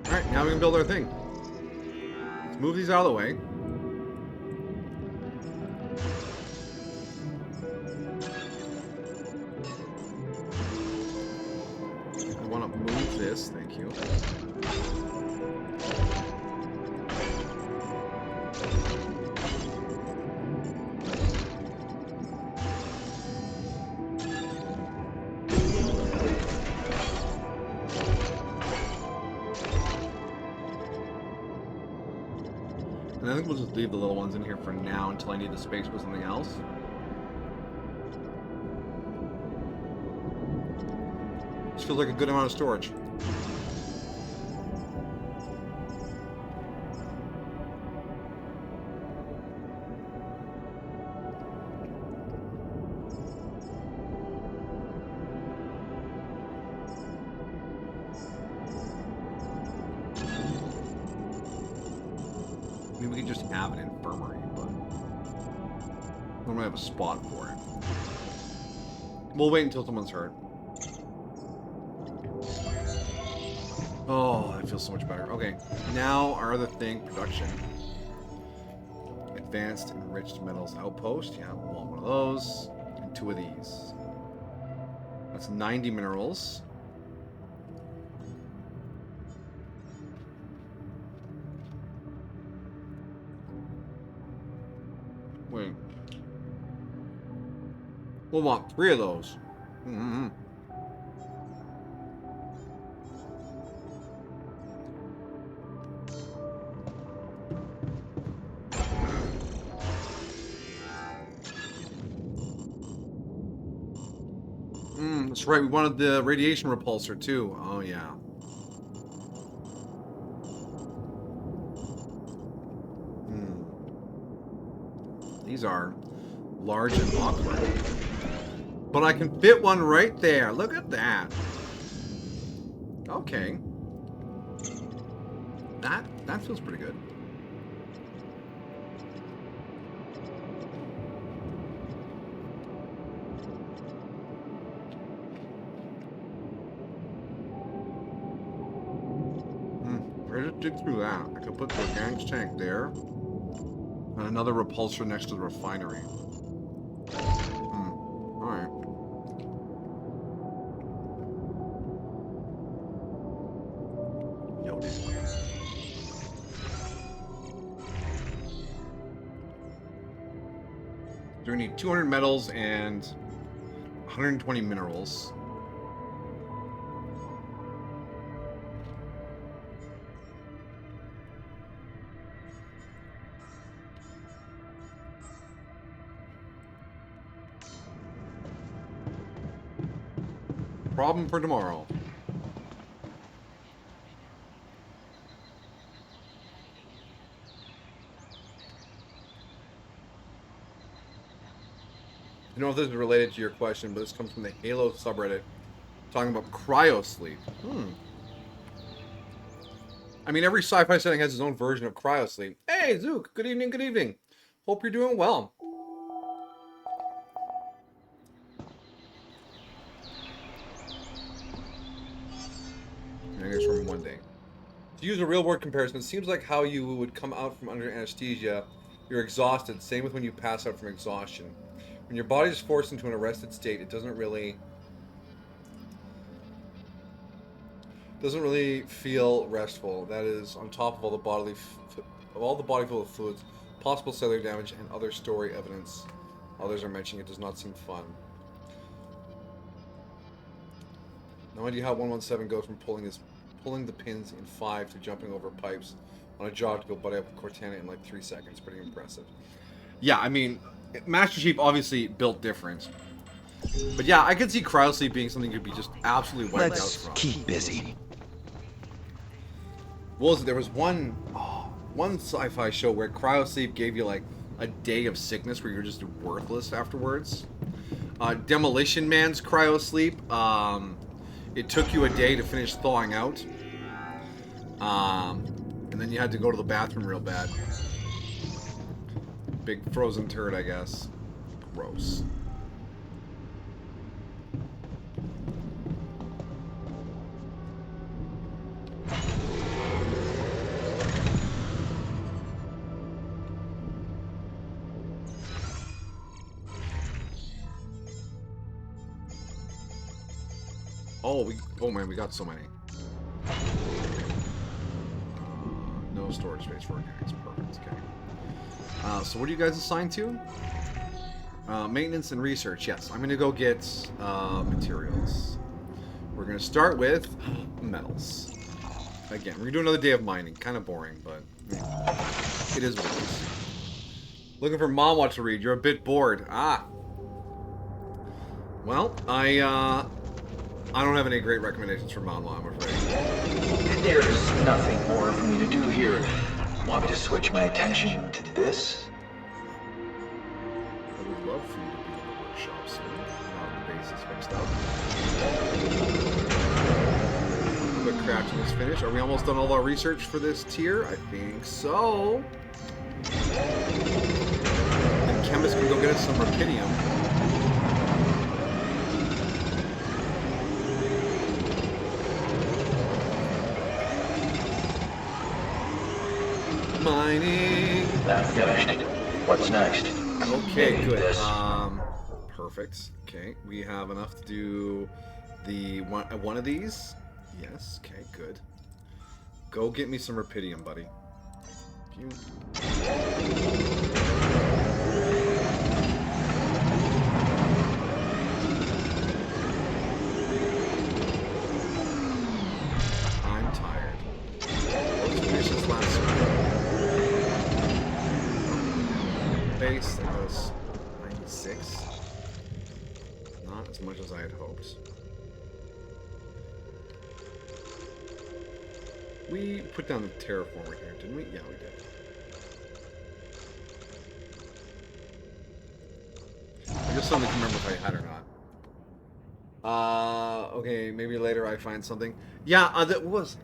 Alright, now we can build our thing. Let's move these out of the way. I want to move this, thank you. And I think we'll just leave the little ones in here for now until I need the space for something else. This feels like a good amount of storage. I mean, we could just have an infirmary, but we don't have a spot for it. We'll wait until someone's hurt. Oh, that feels so much better. Okay, now our other thing, production. Advanced enriched metals outpost. Yeah, we'll want one of those. And 2 of these. That's 90 minerals. Wait. We'll want 3 of those. Mm-hmm. That's right. We wanted the radiation repulsor too. Oh yeah. These are large and awkward. But I can fit one right there. Look at that. Okay. That feels pretty good. Where did it dig through that? I could put the organics tank there. And another repulsor next to the refinery. Alright. Noted. So we need 200 metals and 120 minerals. Problem for tomorrow. I don't know if this is related to your question, but this comes from the Halo subreddit talking about cryosleep. I mean, every sci-fi setting has its own version of cryosleep. Hey, Zook, good evening, good evening. Hope you're doing well. I guess from one day. To use a real-world comparison, it seems like how you would come out from under anesthesia. You're exhausted. Same with when you pass out from exhaustion. When your body is forced into an arrested state, it doesn't really feel restful. That is, on top of all the body full of fluids, possible cellular damage, and other story evidence others are mentioning, it does not seem fun. No idea how 117 goes from pulling the pins in 5 to jumping over pipes on a jog to go buddy up with Cortana in like 3 seconds. Pretty impressive. Yeah, I mean, Master Chief obviously built different. But yeah, I could see cryosleep being something you could be just absolutely wiped out from. Let's keep busy. What was it? There was one sci-fi show where cryosleep gave you like a day of sickness where you're just worthless afterwards. Demolition Man's cryosleep. It took you a day to finish thawing out. And then you had to go to the bathroom real bad. Big frozen turd, I guess. Gross. Oh man, we got so many. No storage space for organics. Perfect. Okay. So what are you guys assigned to? Maintenance and research. Yes, I'm gonna go get materials. We're gonna start with metals. Again, we're gonna do another day of mining. Kind of boring, but it is what it is. Looking for Mom Watch to read. You're a bit bored. Well, I don't have any great recommendations for Manhwa, I'm afraid. There's nothing more for me to do here. Want me to switch my attention to this? I would love for you to be in the workshop soon. Now the base is fixed up. Quick crafting is finished. Are we almost done all our research for this tier? I think so. And chemists can go get us some rubidium. Mining. That's finished. What's next? Okay, good. This. Perfect. Okay, we have enough to do the one of these. Yes. Okay, good. Go get me some rubidium, buddy. I'm tired. Let's finish this last one. Base, that was 96. Not as much as I had hoped. We put down the terraformer here, didn't we? Yeah, we did. I just suddenly can remember if I had or not. Okay, maybe later I find something. Yeah, that was...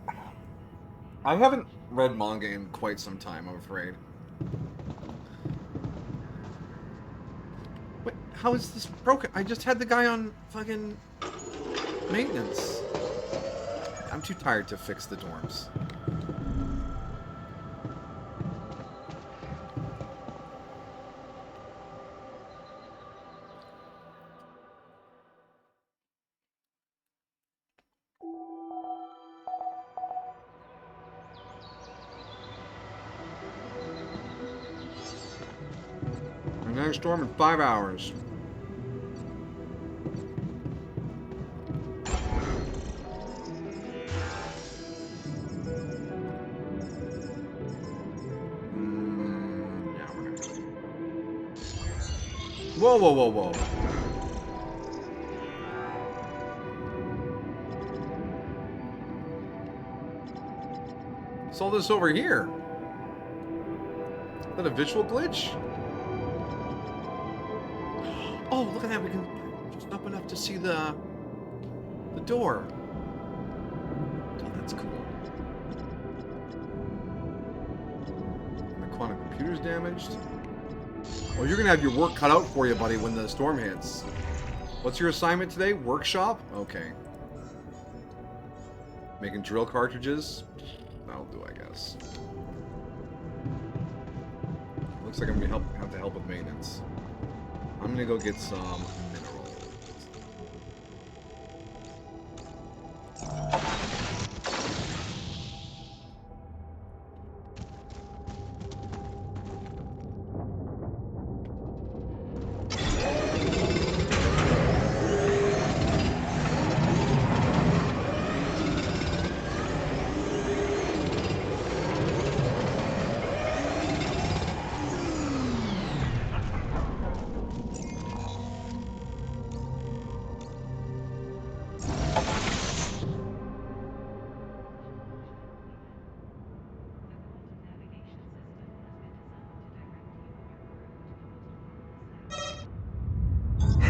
I haven't read manga in quite some time, I'm afraid. Wait, how is this broken? I just had the guy on fucking maintenance. I'm too tired to fix the dorms. Our next storm in 5 hours. Yeah, we're not gonna. Whoa, whoa, whoa, whoa. What's all this over here? Is that a visual glitch? Oh, look at that. We can just up enough to see the door. Oh, that's cool. And the quantum computer's damaged. Oh, you're gonna have your work cut out for you, buddy, when the storm hits. What's your assignment today? Workshop? Okay. Making drill cartridges? That'll do, I guess. Looks like I'm gonna have to help with maintenance. I'm gonna go get some minerals.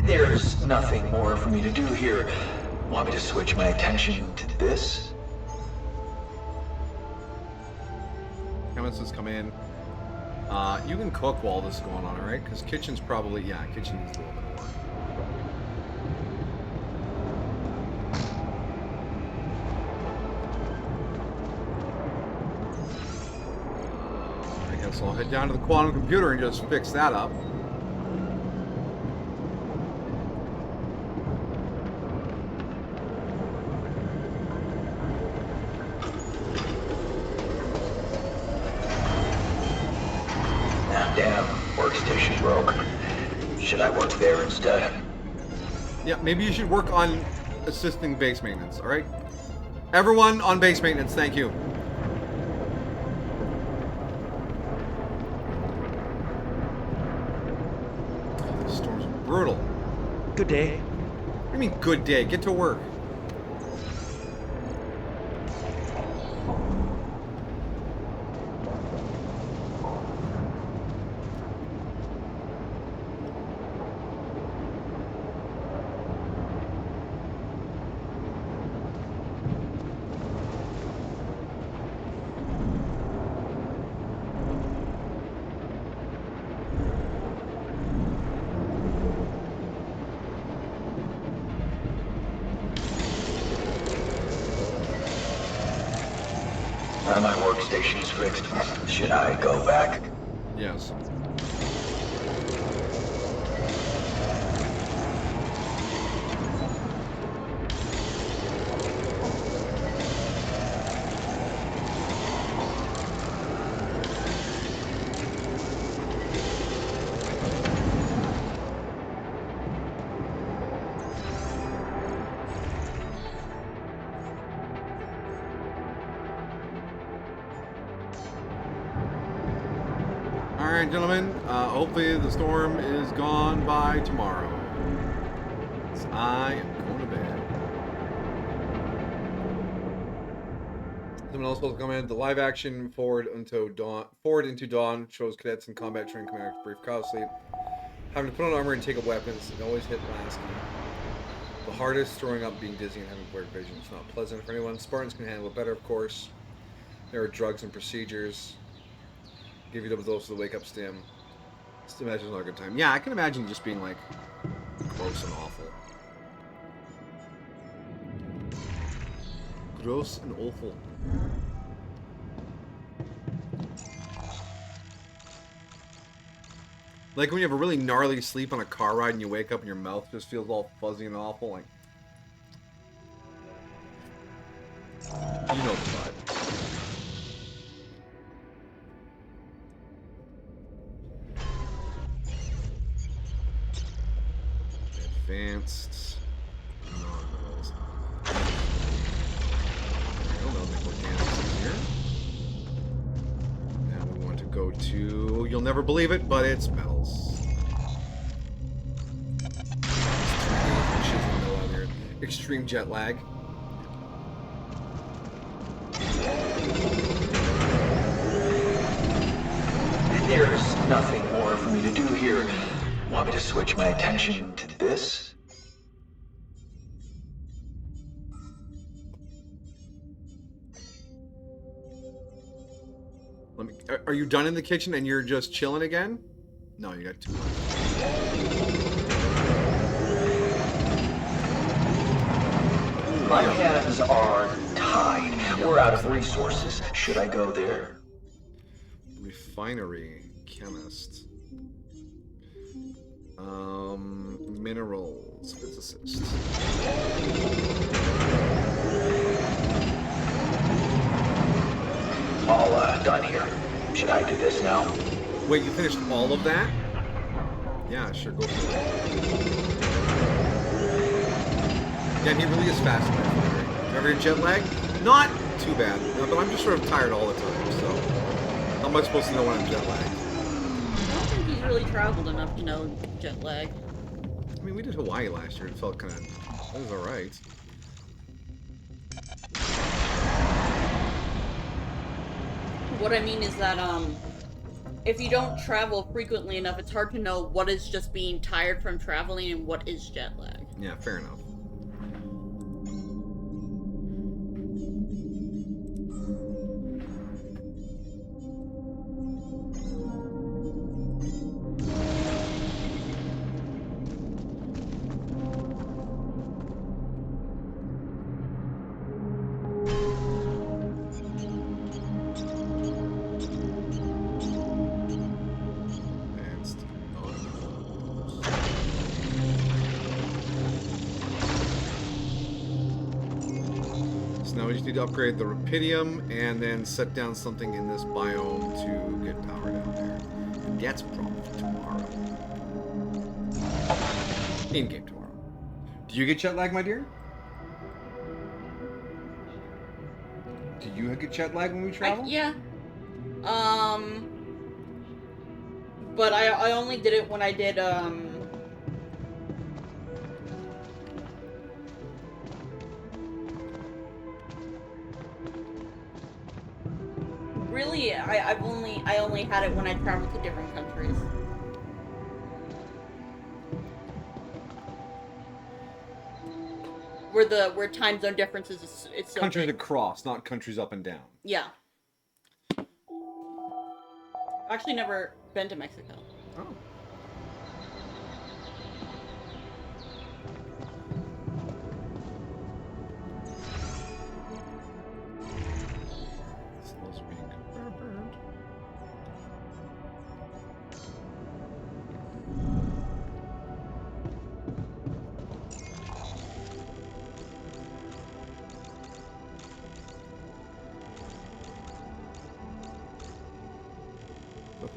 There's nothing more for me to do here. Want me to switch my attention to this? Chemists has come in. You can cook while this is going on, alright? Because kitchen's probably... Yeah, kitchen needs a little bit of work. I guess I'll head down to the quantum computer and just fix that up. Damn, workstation broke. Should I work there instead? Yeah, maybe you should work on assisting base maintenance, alright? Everyone on base maintenance, thank you. Oh, this storm's brutal. Good day. What do you mean, good day? Get to work. My workstation's fixed. Should I go back? Yes. Alright, gentlemen. Hopefully the storm is gone by tomorrow. 'Cause I am going to bed. Someone else will comment. The live action Forward into Dawn shows cadets in combat training coming out of brief call sleep. Having to put on armor and take up weapons, and always hit Lasky. The hardest, throwing up, being dizzy, and having blurred vision. It's not pleasant for anyone. Spartans can handle it better, of course. There are drugs and procedures. Give you double dose of the wake up stim. Just imagine it's not a good time. Yeah, I can imagine just being like gross and awful. Gross and awful. Like when you have a really gnarly sleep on a car ride and you wake up and your mouth just feels all fuzzy and awful, like... You know the vibe. Advanced... Non-metals. I don't know the organics in here. Now we want to go to... You'll never believe it, but it's metals. Extreme jet lag. There's nothing more for me to do here. Want me to switch my attention to this? Are you done in the kitchen and you're just chilling again? No, you got two more. My hands are tied. We're out of resources. Should I go there? Refinery. Chemist. Minerals. Physicist. All done here. Should I do this now? Wait, you finished all of that? Yeah, sure, go for it. Yeah, he really is fast in that refinery. Remember your jet lag? Not too bad, but I'm just sort of tired all the time, so... How am I supposed to know when I'm jet lagged? I don't think he's really traveled enough to know jet lag. I mean, we did Hawaii last year. It felt kind of... That was alright. What I mean is that, if you don't travel frequently enough, it's hard to know what is just being tired from traveling and what is jet lag. Yeah, fair enough. To upgrade the Rapidium and then set down something in this biome to get power down there. That's probably tomorrow. In-game tomorrow. Do you get jet lag, my dear? Do you get jet lag when we travel? Yeah. But I only did it when I did, Really, I only had it when I traveled to different countries. Where time zone differences is it's so countries big. across, not countries up and down. Yeah. I've actually never been to Mexico. Oh.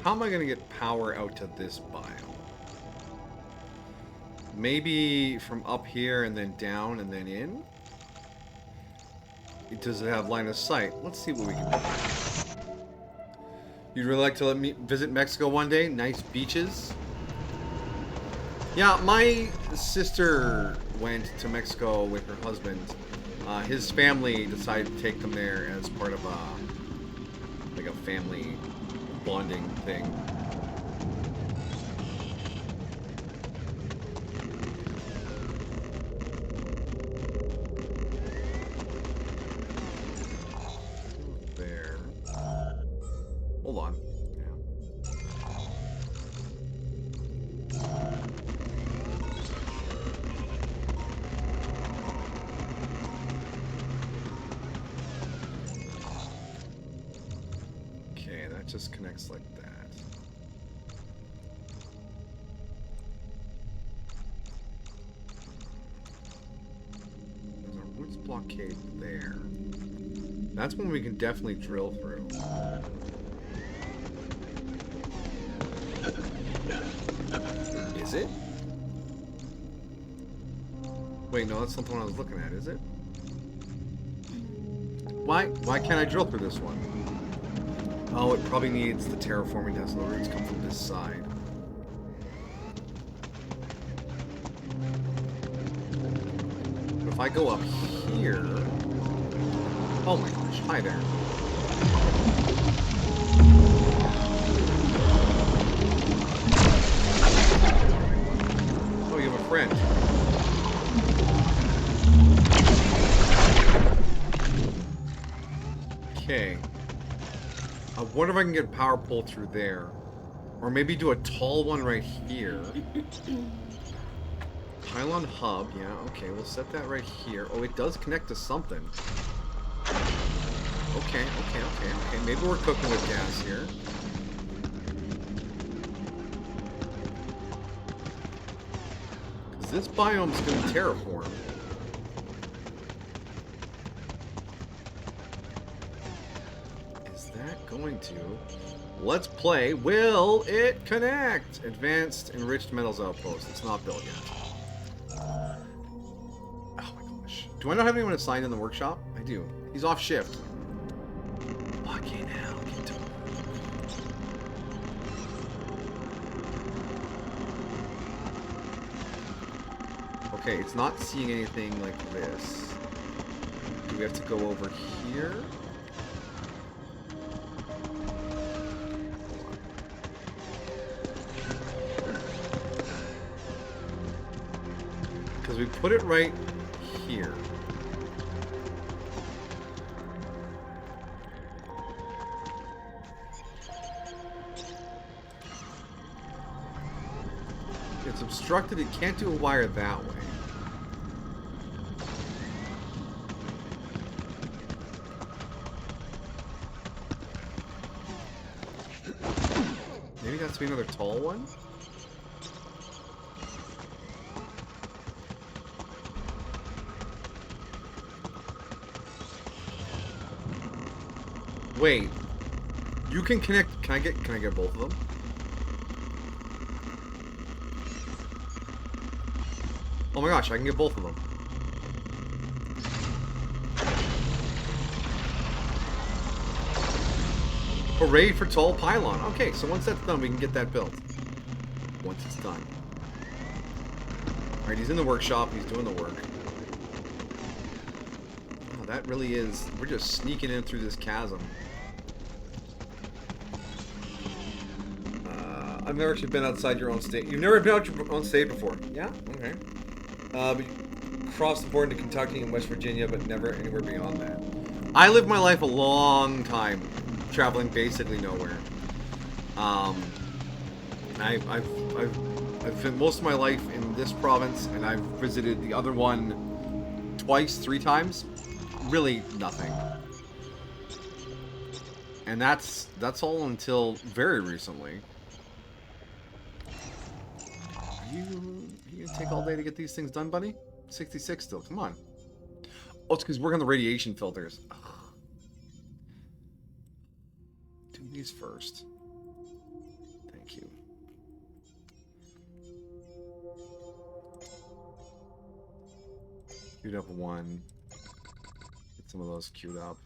How am I going to get power out to this biome? Maybe from up here and then down and then in? Does it have line of sight? Let's see what we can do. You'd really like to let me visit Mexico one day? Nice beaches? Yeah, my sister went to Mexico with her husband. His family decided to take them there as part of like a family bonding thing. There. Hold on. Okay, that just connects like that. There's a roots blockade there. That's one we can definitely drill through. Is it? Wait, no, that's not the one I was looking at, is it? Why can't I drill through this one? Oh, it probably needs the terraforming test, so the roots come from this side. But if I go up here... Oh my gosh, hi there. Oh, you have a friend. Okay. I wonder if I can get power pull through there. Or maybe do a tall one right here. Pylon hub, yeah, okay, we'll set that right here. Oh, it does connect to something. Okay. Maybe we're cooking with gas here. Because this biome's going to terraform. Is that going to... Let's play. Will it connect? Advanced Enriched Metals Outpost. It's not built yet. Oh my gosh. Do I not have anyone assigned in the workshop? I do. He's off shift. Fucking hell. Get to work. Okay, it's not seeing anything like this. Do we have to go over here? Because we put it right here. It's obstructed, it can't do a wire that way. Maybe that's to be another tall one? Wait. You can connect... Can I get both of them? Oh my gosh, I can get both of them. Hooray for tall pylon. Okay, so once that's done, we can get that built. Once it's done. Alright, he's in the workshop. He's doing the work. Oh, that really is... We're just sneaking in through this chasm. I've never actually been outside your own state. You've never been out your own state before? Yeah? Okay. But you crossed the border to Kentucky and West Virginia, but never anywhere beyond that. I lived my life a long time, traveling basically nowhere. I've spent most of my life in this province, and I've visited the other one twice, 3 times. Really nothing. And that's all until very recently. Are you gonna take all day to get these things done, buddy? 66 still, come on. Oh, it's because we're on the radiation filters. Ugh. Do these first. Thank you. Queued up 1. Get some of those queued up.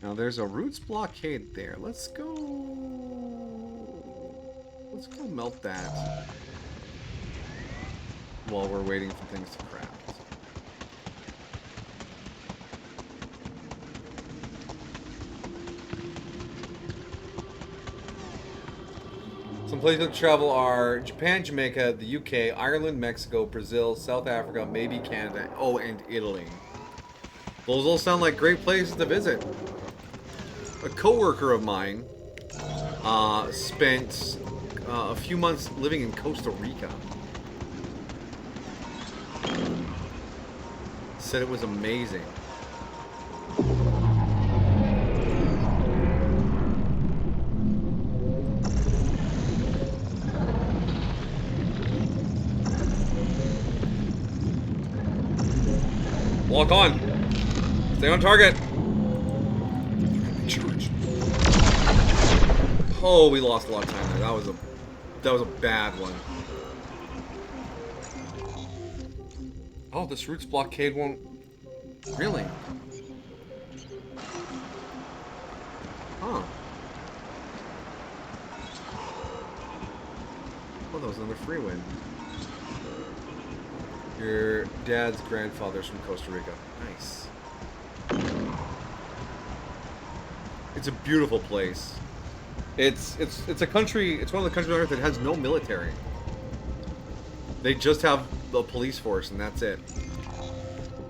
Now there's a Roots blockade there. Let's go melt that while we're waiting for things to craft. Some places to travel are Japan, Jamaica, the UK, Ireland, Mexico, Brazil, South Africa, maybe Canada, oh, and Italy. Those all sound like great places to visit. A coworker of mine spent a few months living in Costa Rica. Said it was amazing. Lock on. Stay on target. Charge. Oh, we lost a lot of time there. That was a bad one. Oh, this Roots blockade won't... Really? Huh. Oh, that was another free win. Your dad's grandfather's from Costa Rica. Nice. It's a beautiful place. It's a country, it's one of the countries on Earth that has no military. They just have a police force and that's it.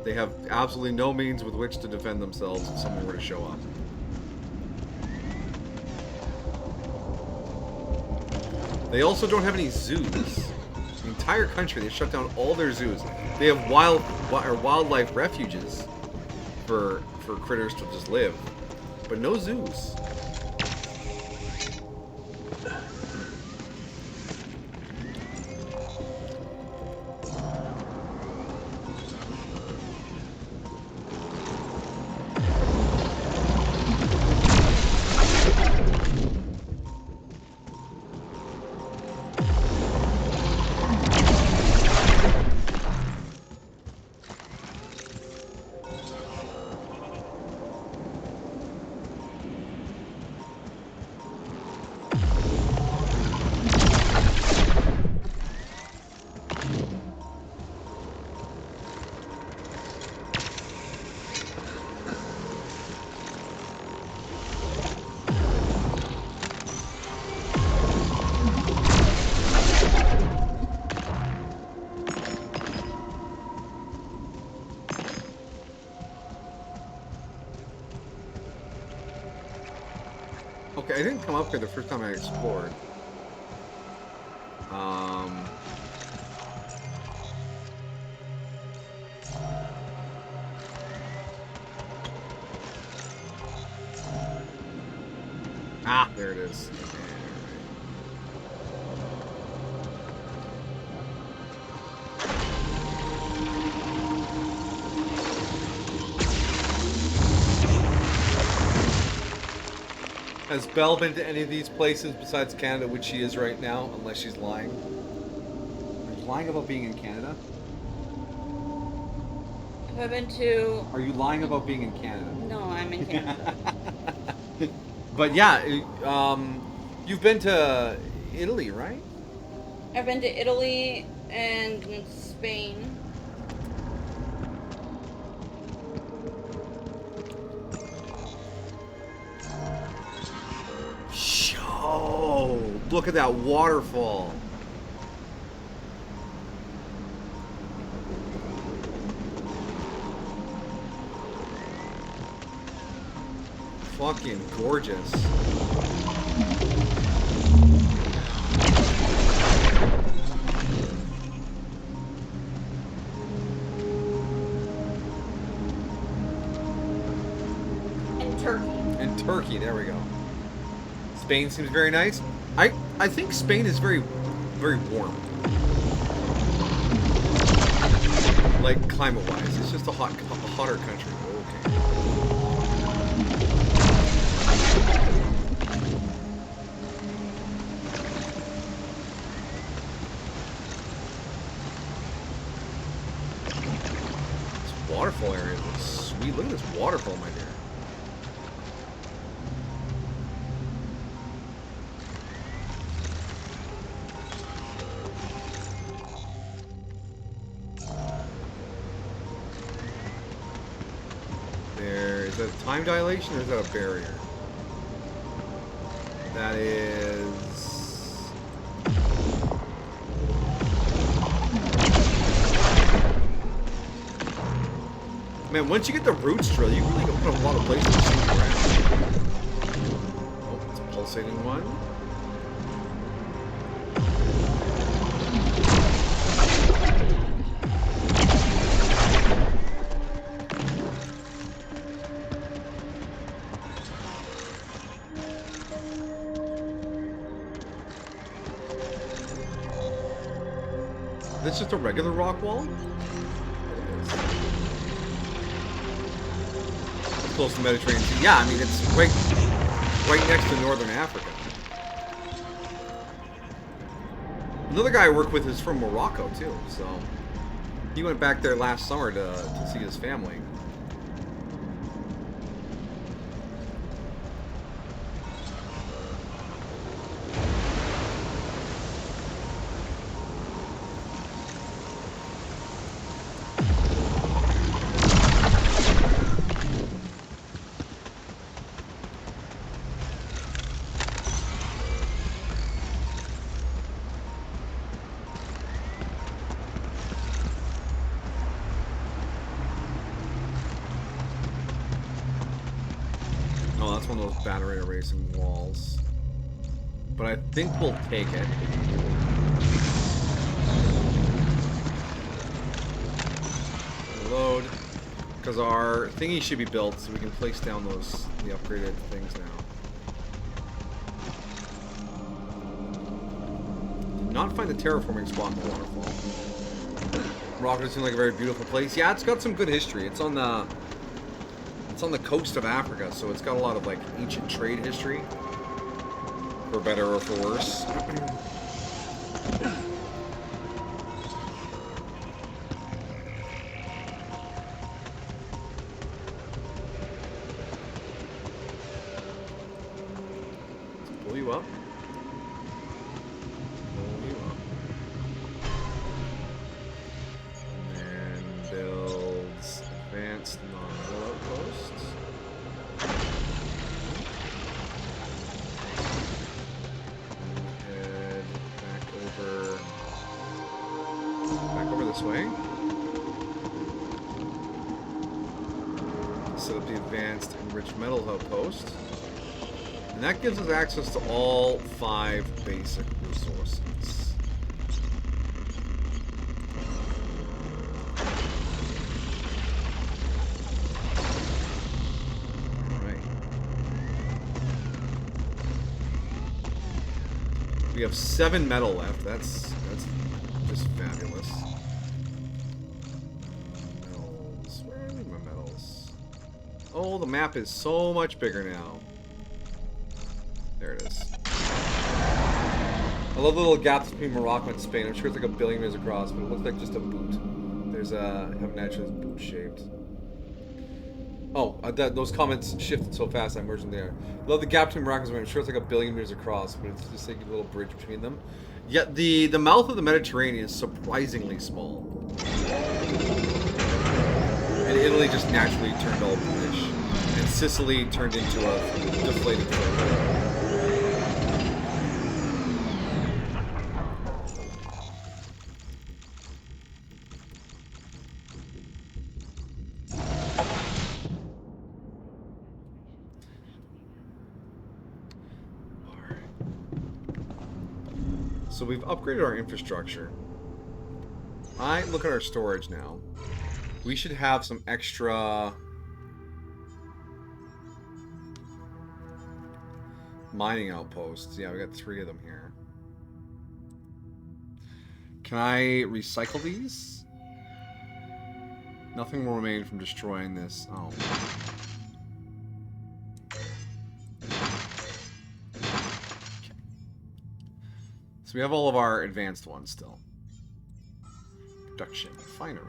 They have absolutely no means with which to defend themselves if someone were to show up. They also don't have any zoos. The entire country, they shut down all their zoos. They have wildlife refuges for critters to just live, but no zoos. Okay, I didn't come up here the first time I explored. Ah, there it is. Has Belle been to any of these places besides Canada, which she is right now, unless she's lying? Are you lying about being in Canada? Have I been to... Are you lying about being in Canada? No, I'm in Canada. But yeah, you've been to Italy, right? I've been to Italy and Spain. Oh, look at that waterfall. Fucking gorgeous. And Turkey. And Turkey, there we go. Spain seems very nice. I think Spain is very, very warm. Like climate-wise, it's just a hotter country. Okay. This waterfall area looks sweet. Look at this waterfall, my dear. Is that a time dilation or is that a barrier? That is... Man, once you get the roots drill, you really can put a lot of places to sneak around. Oh, it's a pulsating one. This just a regular rock wall? It's close to the Mediterranean Sea. Yeah, I mean, it's right next to northern Africa. Another guy I work with is from Morocco, too, so... He went back there last summer to see his family. Oh, that's one of those battery erasing walls. But I think we'll take it. Load. Because our thingy should be built so we can place down the upgraded things now. Did not find the terraforming spot in the waterfall. Morocco seems like a very beautiful place. Yeah, it's got some good history. It's on the coast of Africa, so it's got a lot of like ancient trade history, for better or for worse. Let's pull you up. Pull you up. And builds advanced non-hull outposts. Head back over this way. Set up the advanced enriched metals outpost. And that gives us access to all 5 basic resources. We have 7 metal left. That's just fabulous. Metals. Where are my metals? Oh, the map is so much bigger now. There it is. I love the little gaps between Morocco and Spain. I'm sure it's like a billion meters across, but it looks like just a boot. There's a naturally boot shaped. Oh, those comments shifted so fast I merged them there. Love the gap between Morocco and Spain. I'm sure it's like a billion meters across, but it's just like a little bridge between them. Yet the mouth of the Mediterranean is surprisingly small. And Italy just naturally turned all British. And Sicily turned into a deflated floor. So we've upgraded our infrastructure. I look at our storage now. We should have some extra mining outposts. Yeah, we got 3 of them here. Can I recycle these? Nothing will remain from destroying this. Oh. So we have all of our advanced ones still. Production, refinery.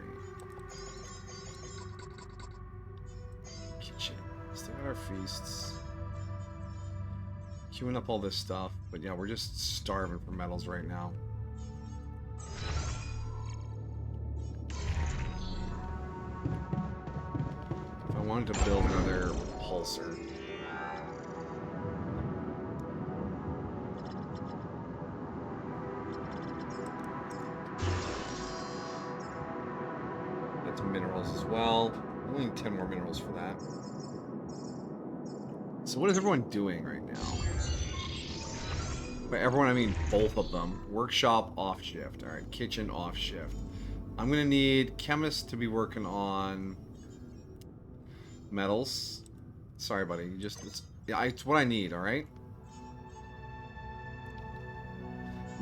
Kitchen. Still got our feasts. Queuing up all this stuff. But yeah, we're just starving for metals right now. I wanted to build another repulsor. That's minerals as well. Only need 10 more minerals for that. So what is everyone doing right now? By everyone, I mean both of them. Workshop off shift. All right, kitchen off shift. I'm gonna need chemists to be working on metals. Sorry, buddy. You just it's what I need. All right.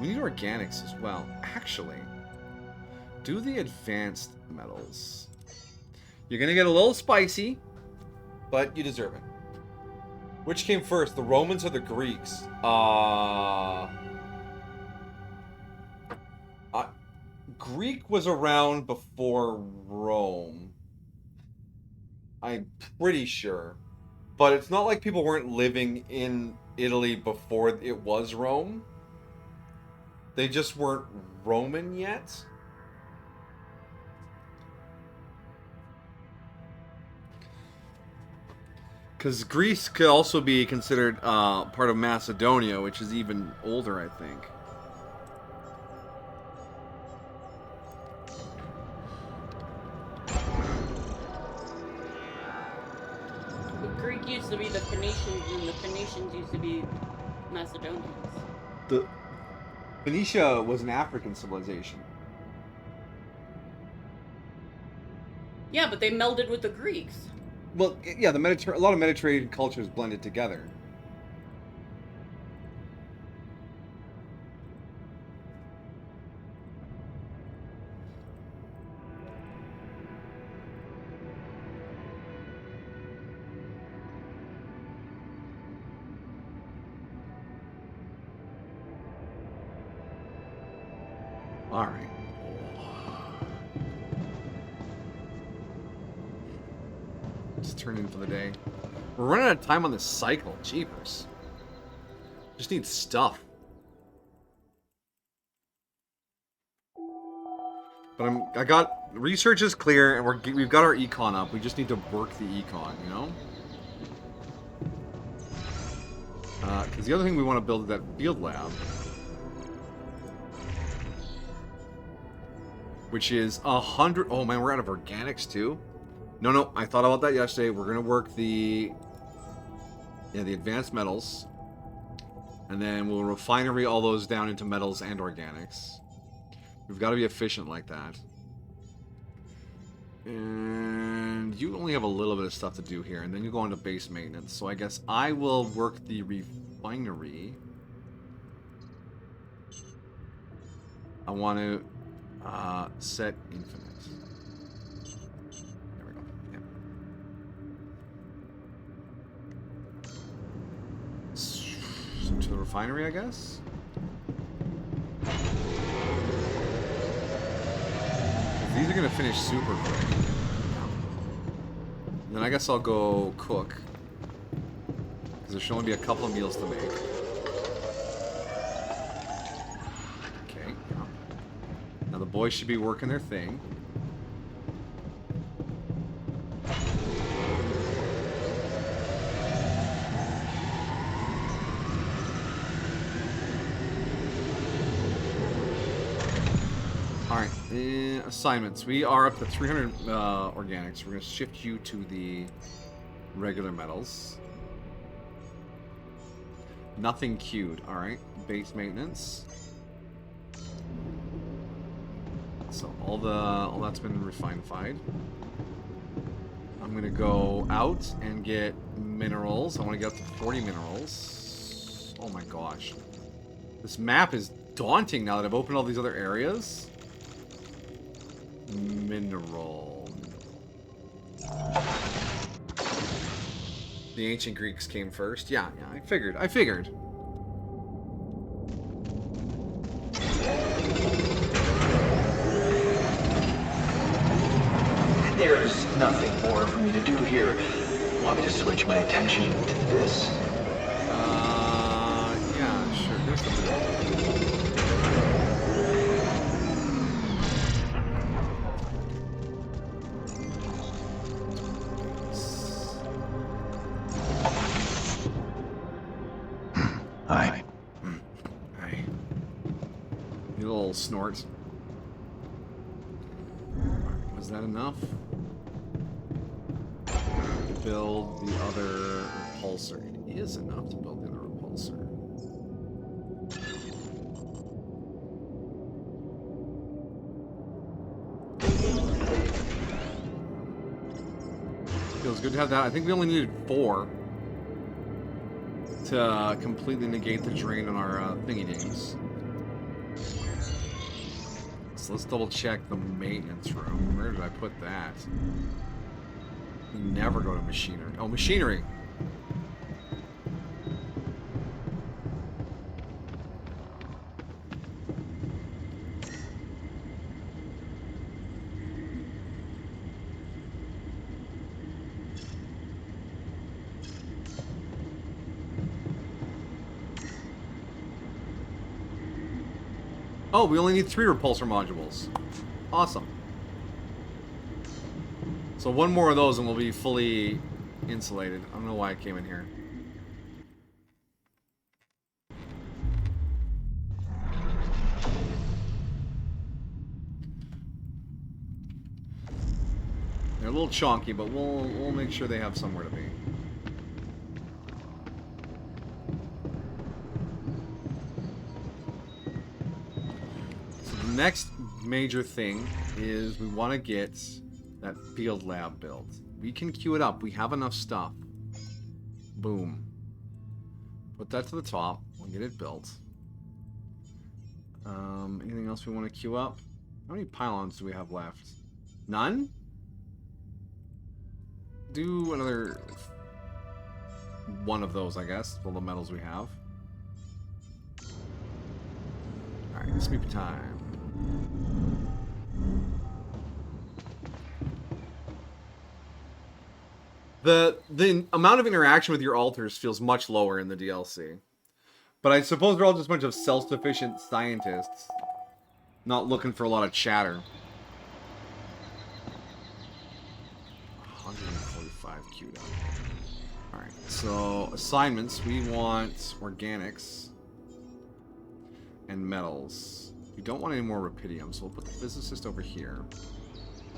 We need organics as well. Actually, do the advanced metals. You're gonna get a little spicy, but you deserve it. Which came first, the Romans or the Greeks? Greek was around before Rome. I'm pretty sure. But it's not like people weren't living in Italy before it was Rome. They just weren't Roman yet. Because Greece could also be considered part of Macedonia, which is even older, I think. The Greek used to be the Phoenicians, and the Phoenicians used to be Macedonians. The Phoenicia was an African civilization. Yeah, but they melded with the Greeks. Well, yeah, a lot of Mediterranean cultures blended together. All right. Just turn in for the day. We're running out of time on this cycle. Jeepers. Just need stuff. But I got research is clear, and we've got our econ up. We just need to work the econ, you know. Because the other thing we want to build is that field lab, which is 100. Oh man, we're out of organics too. No, I thought about that yesterday. We're gonna work the advanced metals, and then we'll refinery all those down into metals and organics. We've got to be efficient like that. And you only have a little bit of stuff to do here, and then you go on to base maintenance. So I guess I will work the refinery. I want to set infinite. There we go. Yeah. So to the refinery, I guess. These are gonna finish super quick. Then I guess I'll go cook, because there should only be a couple of meals to make. Okay. Yeah. Now the boys should be working their thing. Alright, assignments. We are up to 300 organics. We're going to shift you to the regular metals. Nothing queued. Alright, base maintenance. So all that's been refined. I'm going to go out and get minerals. I want to get up to 40 minerals. Oh my gosh. This map is daunting now that I've opened all these other areas. Mineral. The ancient Greeks came first. Yeah, I figured. There's nothing more for me to do here. Want me to switch my attention to this? Yeah, sure. There's something. old snort. Was that enough? To build the other repulsor. It is enough to build the other repulsor. Feels good to have that. I think we only needed 4 to completely negate the drain on our thingy-dings. So let's double check the maintenance room. Where did I put that? We never go to machinery. Oh, machinery! Oh, we only need 3 repulsor modules. Awesome. So 1 more of those and we'll be fully insulated. I don't know why I came in here. They're a little chonky, but we'll make sure they have somewhere to be. Next major thing is we want to get that field lab built. We can queue it up. We have enough stuff. Boom. Put that to the top. We'll get it built. Anything else we want to queue up? How many pylons do we have left? None? Do another 1 of those, I guess. All the metals we have. Alright, sleepy time. The amount of interaction with your alters feels much lower in the DLC. But I suppose they're all just a bunch of self-sufficient scientists. Not looking for a lot of chatter. 145 queued up. Alright, so assignments. We want organics and metals. We don't want any more rupidium, so we'll put the physicist over here.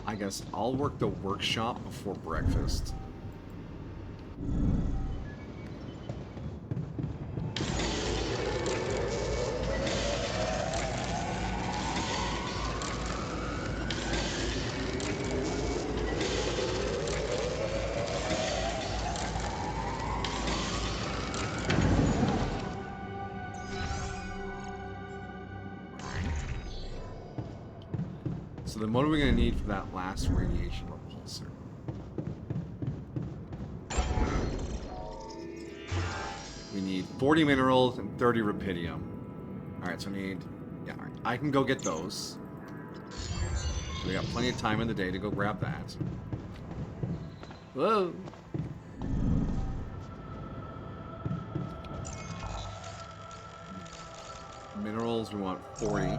I guess I'll work the workshop before breakfast. So then what are we going to need for that last radiation repulsor? We need 40 minerals and 30 rupidium. Alright, so I need... Yeah, alright. I can go get those. We got plenty of time in the day to go grab that. Whoa! Minerals, we want 40.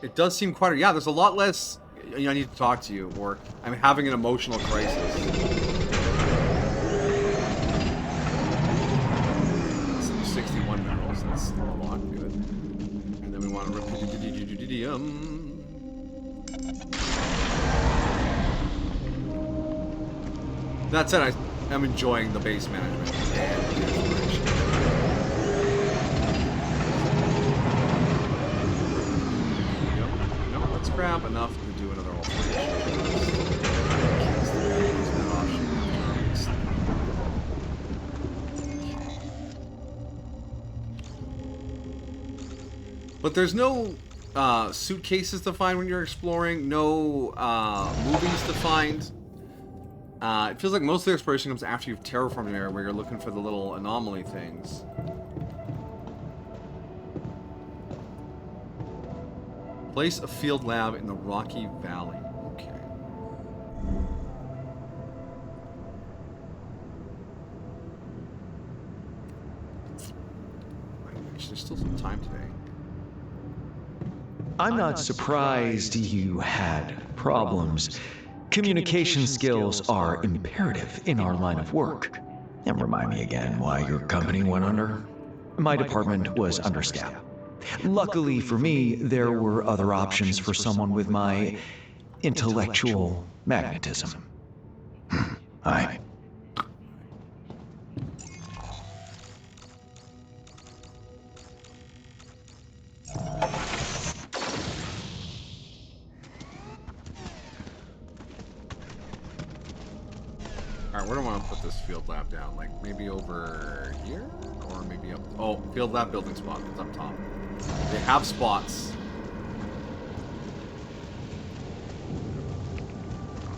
It does seem quite... Yeah, there's a lot less... You know, I need to talk to you, or I'm having an emotional crisis. 61 minerals, that's a lot good. And then we want rupidium. That said, I'm enjoying the base management and the exploration. Let's grab enough to do another alteration. But there's no suitcases to find when you're exploring, no movies to find. It feels like most of the exploration comes after you've terraformed an area where you're looking for the little anomaly things. Place a field lab in the Rocky Valley. Okay. Actually, there's still some time today. I'm not surprised you had problems. Communication skills are imperative in our line of work. And remind me again why your company went under? My department was understaffed. Luckily for me, there were other options for someone with my intellectual magnetism. I. Alright, where do I want to put this field lab down? Like, maybe over here? Or maybe up... Oh, field lab building spot. It's up top. They have spots.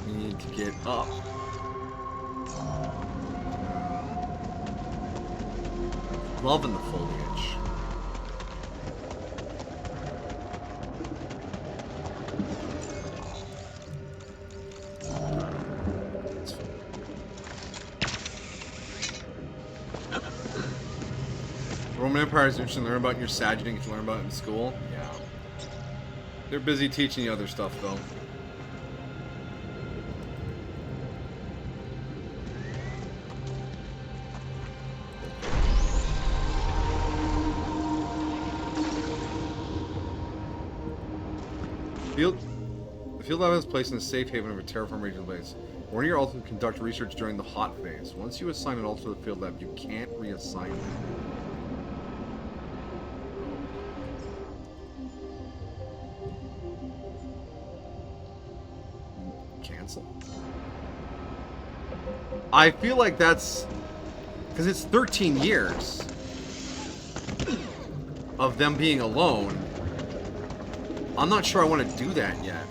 We need to get up. Loving the foliage. Roman Empire is interesting to learn about your Sagittarius to learn about in school. Yeah. They're busy teaching you other stuff, though. The field lab is placed in a safe haven of a terraform regional base. Warning your altar to conduct research during the hot phase. Once you assign an altar to the field lab, you can't reassign it. Cancel? I feel like that's... because it's 13 years of them being alone. I'm not sure I want to do that yet.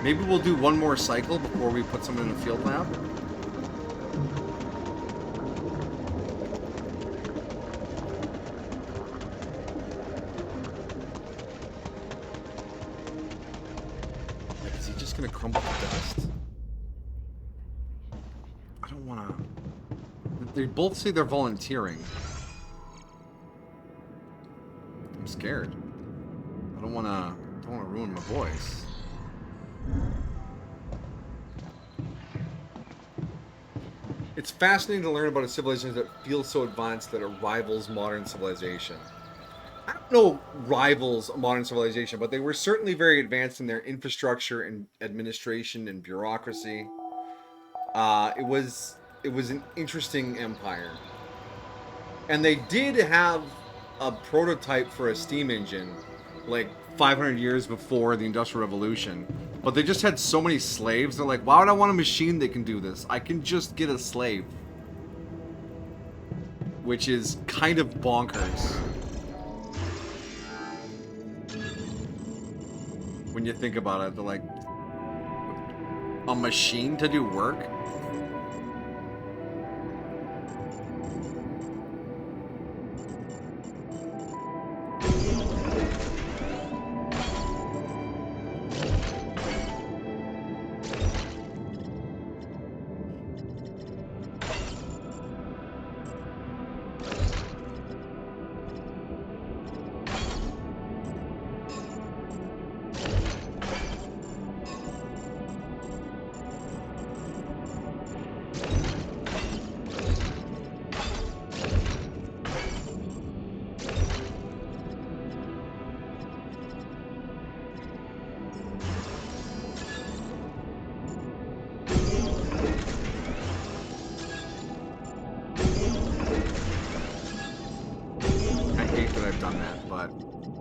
Maybe we'll do one more cycle before we put someone in a field lab. Like, is he just gonna crumble to dust? I don't want to... They both say they're volunteering. I'm scared. I don't want to ruin my voice. It's fascinating to learn about a civilization that feels so advanced that it rivals modern civilization. I don't know rivals modern civilization, but they were certainly very advanced in their infrastructure and administration and bureaucracy. It was an interesting empire. And they did have a prototype for a steam engine, like 500 years before the Industrial Revolution. But they just had so many slaves, they're like, why would I want a machine that can do this? I can just get a slave. Which is kind of bonkers. When you think about it, they're like, a machine to do work?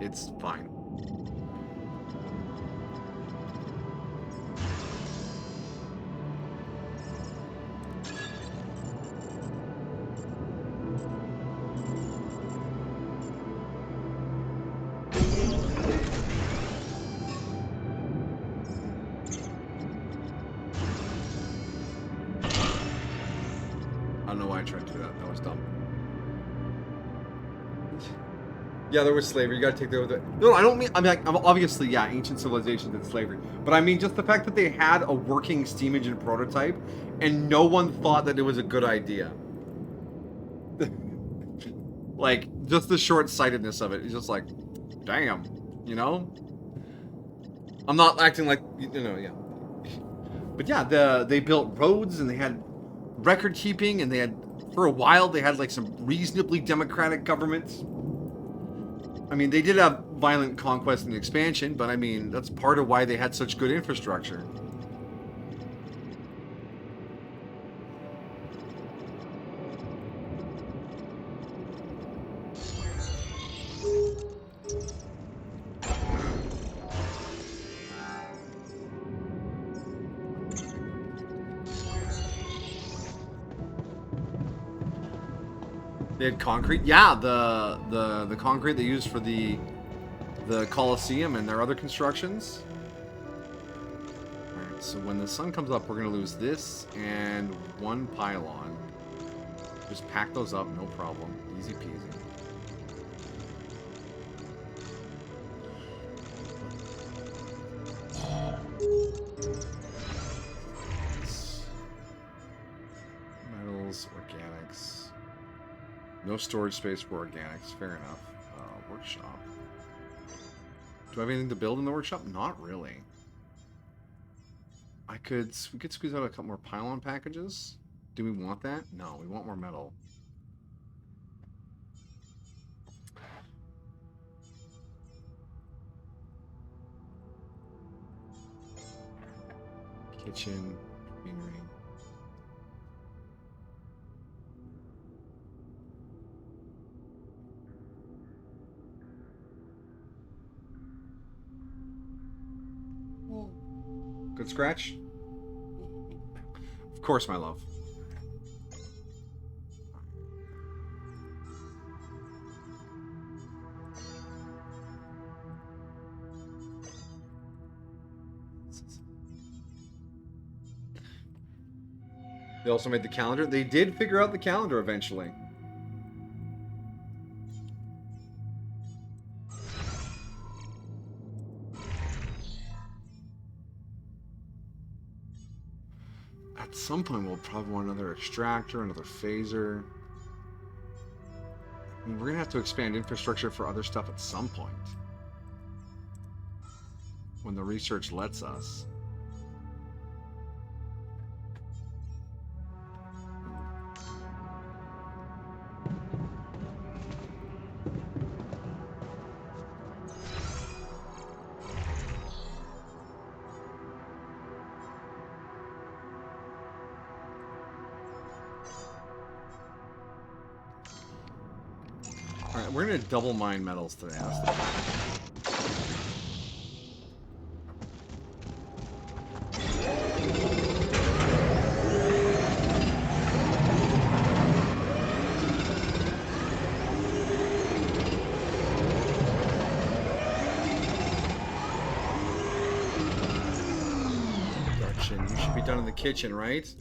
It's fine. I don't know why I tried to do that. That was dumb. Yeah, there was slavery. You gotta take that with it. No, I don't mean... I mean, like, obviously, yeah, ancient civilizations and slavery. But I mean just the fact that they had a working steam engine prototype and no one thought that it was a good idea. Like, just the short-sightedness of it. It's just like, damn, you know? I'm not acting like, you know, yeah. But yeah, they built roads and they had record keeping and they had, for a while, they had like some reasonably democratic governments. I mean, they did have violent conquest and expansion, but I mean, that's part of why they had such good infrastructure. They had concrete. Yeah, the concrete they used for the Colosseum and their other constructions. Alright, so when the sun comes up, we're going to lose this and one pylon. Just pack those up, no problem. Easy peasy. Metals, organics. No storage space for organics. Fair enough. Workshop. Do I have anything to build in the workshop? Not really. We could squeeze out a couple more pylon packages. Do we want that? No, we want more metal. Kitchen, machinery. Good scratch? Of course, my love. They also made the calendar. They did figure out the calendar eventually. At some point, we'll probably want another extractor, another phaser. I mean, we're going to have to expand infrastructure for other stuff at some point. When the research lets us. Alright, we're going to double mine metals today. You should be done in the kitchen, right?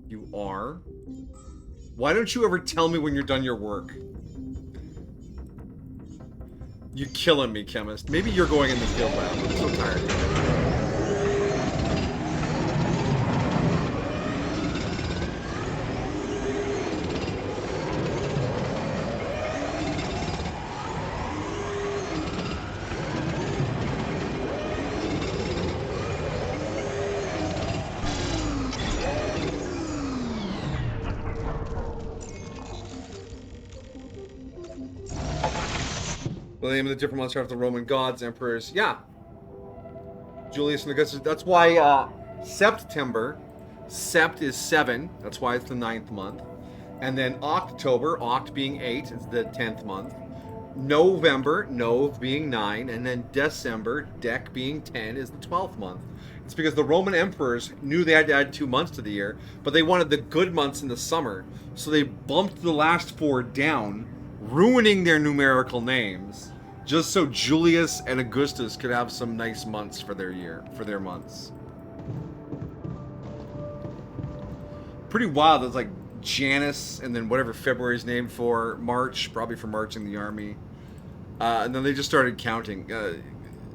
You are. Why don't you ever tell me when you're done your work? You're killing me, chemist. Maybe you're going in the field lab. I'm so tired of you. The name of the different months after the Roman gods, emperors. Yeah. Julius and Augustus. That's why September. Sept is 7. That's why it's the 9th month. And then October, Oct being 8, is the 10th month. November, Nov being 9. And then December, Dec being 10, is the 12th month. It's because the Roman emperors knew they had to add 2 months to the year, but they wanted the good months in the summer. So they bumped the last 4 down, ruining their numerical names. Just so Julius and Augustus could have some nice months for their year, for their months. Pretty wild. It's like Janus, and then whatever February's named for, March, probably for marching the army. And then they just started counting.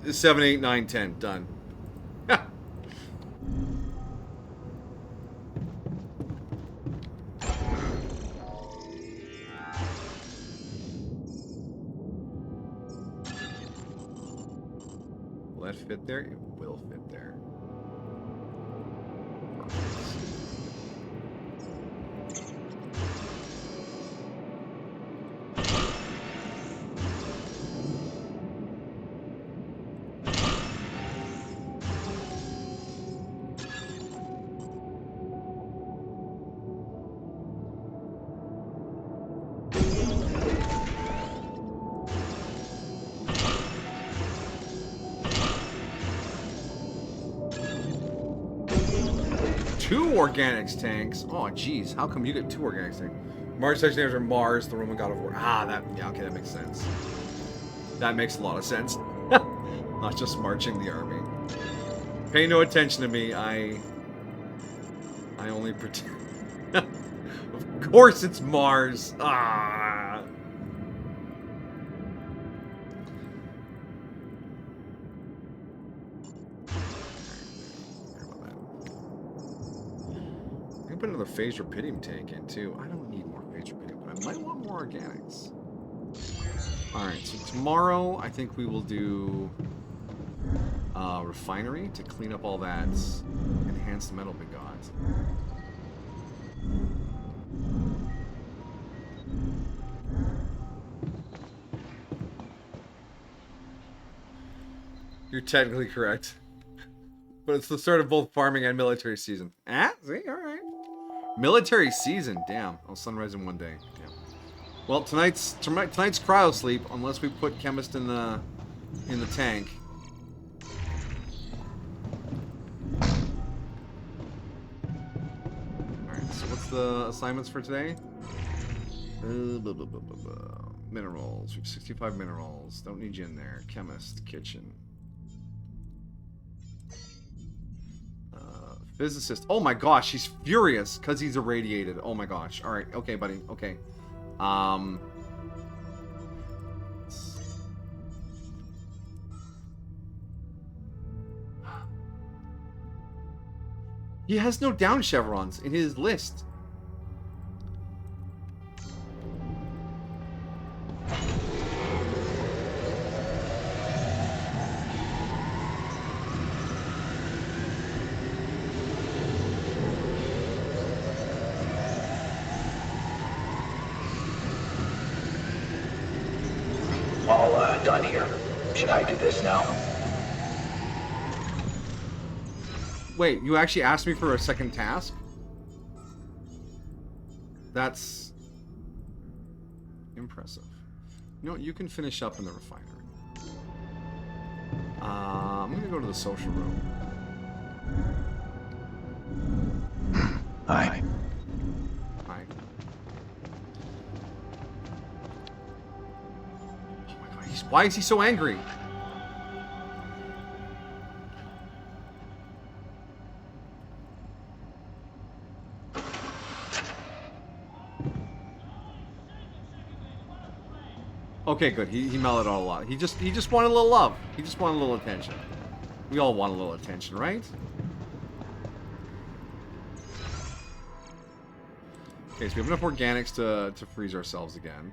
7, 8, 9, 10, done. Will that fit there? It will fit there. Perfect. 2 organics tanks. Oh, jeez. How come you get 2 organics tanks? Mars such names are Mars, the Roman god of war. Ah, okay, that makes sense. That makes a lot of sense. Not just marching the army. Pay no attention to me. I only pretend. Of course it's Mars. Ah. I can put another phase rubidium tank in too. I don't need more phase rubidium, but I might want more organics. Alright, so tomorrow I think we will do refinery to clean up all that enhanced metal we got. You're technically correct. But it's the start of both farming and military season. Ah, see, alright. Military season, damn. Oh, sunrise in one day. Damn. Well, tonight's cryo sleep, unless we put chemist in the tank. Alright, so what's the assignments for today? Minerals. We have 65 minerals. Don't need you in there. Chemist, kitchen. Physicist. Oh my gosh, he's furious because he's irradiated. Oh my gosh. Alright, okay, buddy. Okay. He has no down chevrons in his list. All done here. Should I do this now? Wait, you actually asked me for a second task? That's impressive. You know what? You can finish up in the refinery. I'm gonna go to the social room. Hi. Hi. Oh my god, why is he so angry? Okay, good. He mellowed out a lot. He just wanted a little love. He just wanted a little attention. We all want a little attention, right? Okay, so we have enough organics to freeze ourselves again.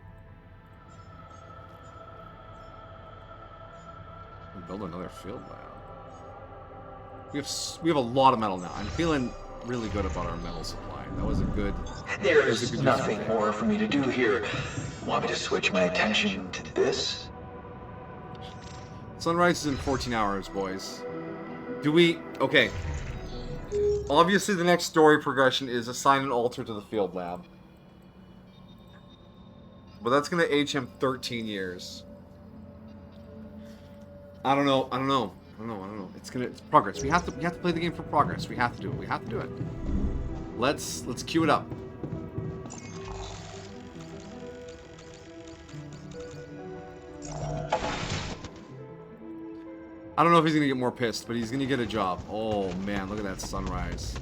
We'll build another field lab. We have a lot of metal now. I'm feeling really good about our metal supply. That was a good. There's nothing more for me to do here. Want me to switch my attention to this? Sunrise is in 14 hours, boys. Do we... Okay. Obviously, the next story progression is assign an altar to the field lab. But that's going to age him 13 years. I don't know. It's progress. We have to play the game for progress. We have to do it. Let's queue it up. I don't know if he's gonna get more pissed, but he's gonna get a job. Oh man, look at that sunrise.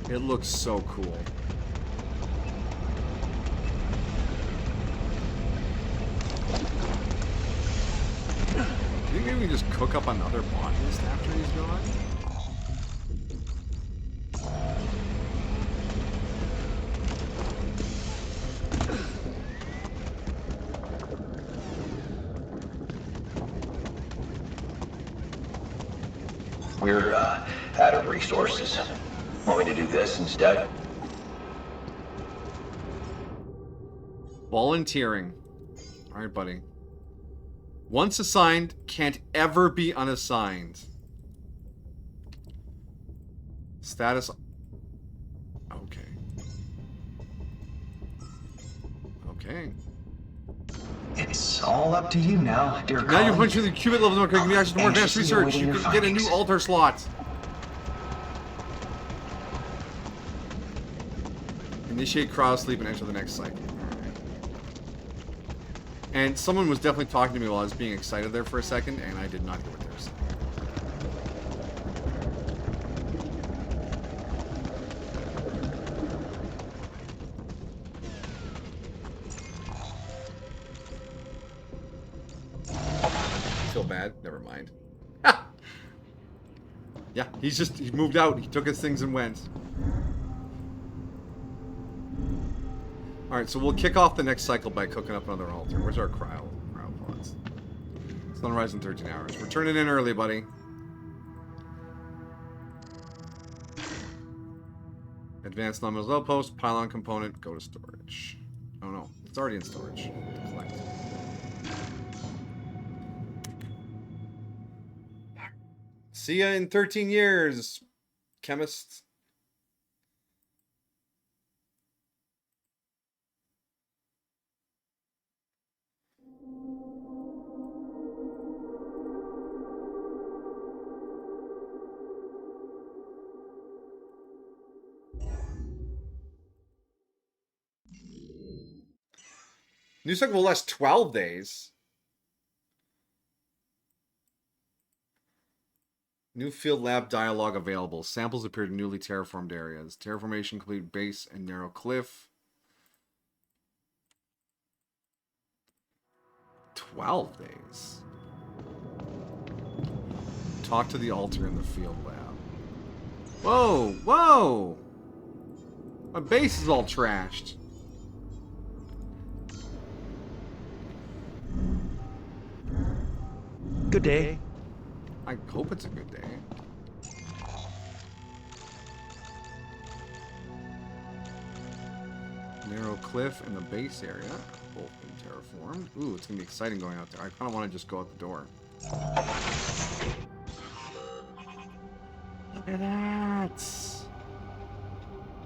It looks so cool. Do you think maybe we can just cook up another botanist after he's gone? We're out of resources. Want me to do this instead? Volunteering. Alright, buddy. Once assigned, can't ever be unassigned. Status... Okay. Okay. It's all up to you now, dear Now colleague. you're punching the qubit levels, okay, give me access to more advanced Anxiously research. awaiting You your can get a new findings. alter slot. Initiate cross sleep and enter the next cycle. Alright. And someone was definitely talking to me while I was being excited there for a second, and I did not hear what they were saying. Feel bad? Never mind. Yeah, he moved out, he took his things and went. Alright, so we'll kick off the next cycle by cooking up another altar. Where's our cryopods? Sunrise in 13 hours. We're turning in early, buddy. Advanced nominal outpost, pylon component, go to storage. Oh no, it's already in storage. To collect. See ya in 13 years, chemist. New cycle will last 12 days. New field lab dialogue available. Samples appeared in newly terraformed areas. Terraformation complete base and narrow cliff. 12 days. Talk to the altar in the field lab. Whoa, whoa! My base is all trashed. Good day. I hope it's a good day. Narrow cliff and the base area. Both been terraformed. Ooh, it's gonna be exciting going out there. I kinda wanna just go out the door. Look at that!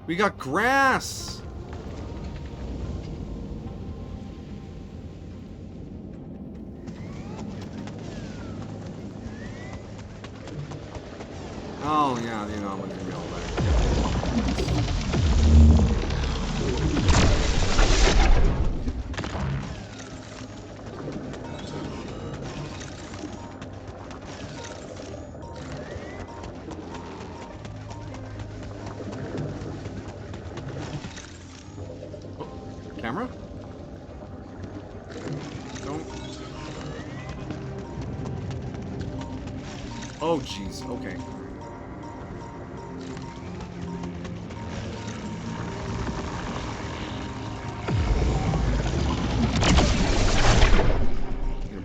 We got grass! Oh, yeah, you know, I'm gonna be all that. Oh, camera? Don't. Oh, jeez, okay.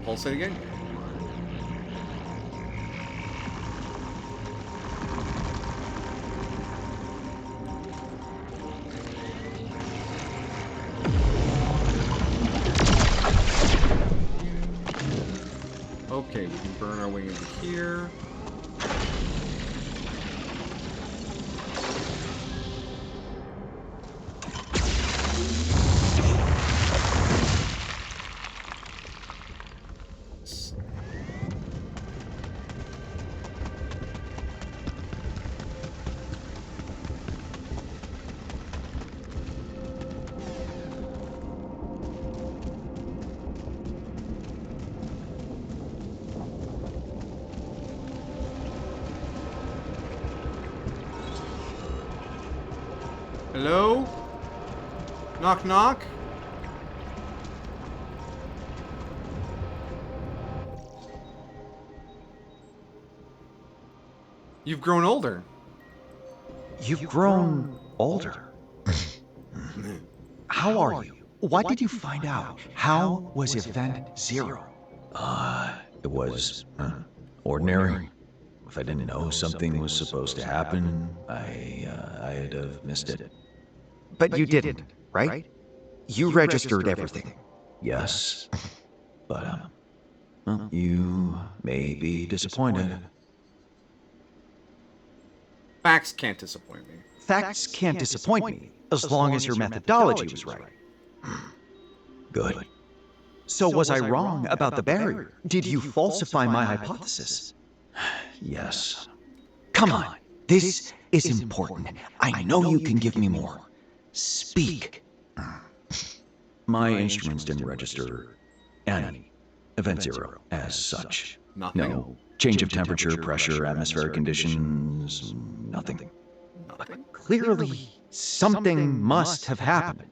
Pulsate again? Okay, we can burn our way into here. Hello? Knock, knock? You've grown older. You've grown older. How are you? What did you find out? How was Event Zero? It was ordinary. If I didn't know something was supposed to happen, I'd have missed it. But you didn't, right? You registered everything. Yes, but well, you may be disappointed. Facts can't disappoint me. Facts can't disappoint me, as long as your methodology was right. Good. So was I wrong about the barrier? Did you falsify my hypothesis? Yes. Come on, this is important. I know you can give me more. Speak. My instruments didn't register any event zero as such. Nothing. No change of temperature, pressure, atmospheric conditions, nothing. Nothing. Clearly, something must have happened.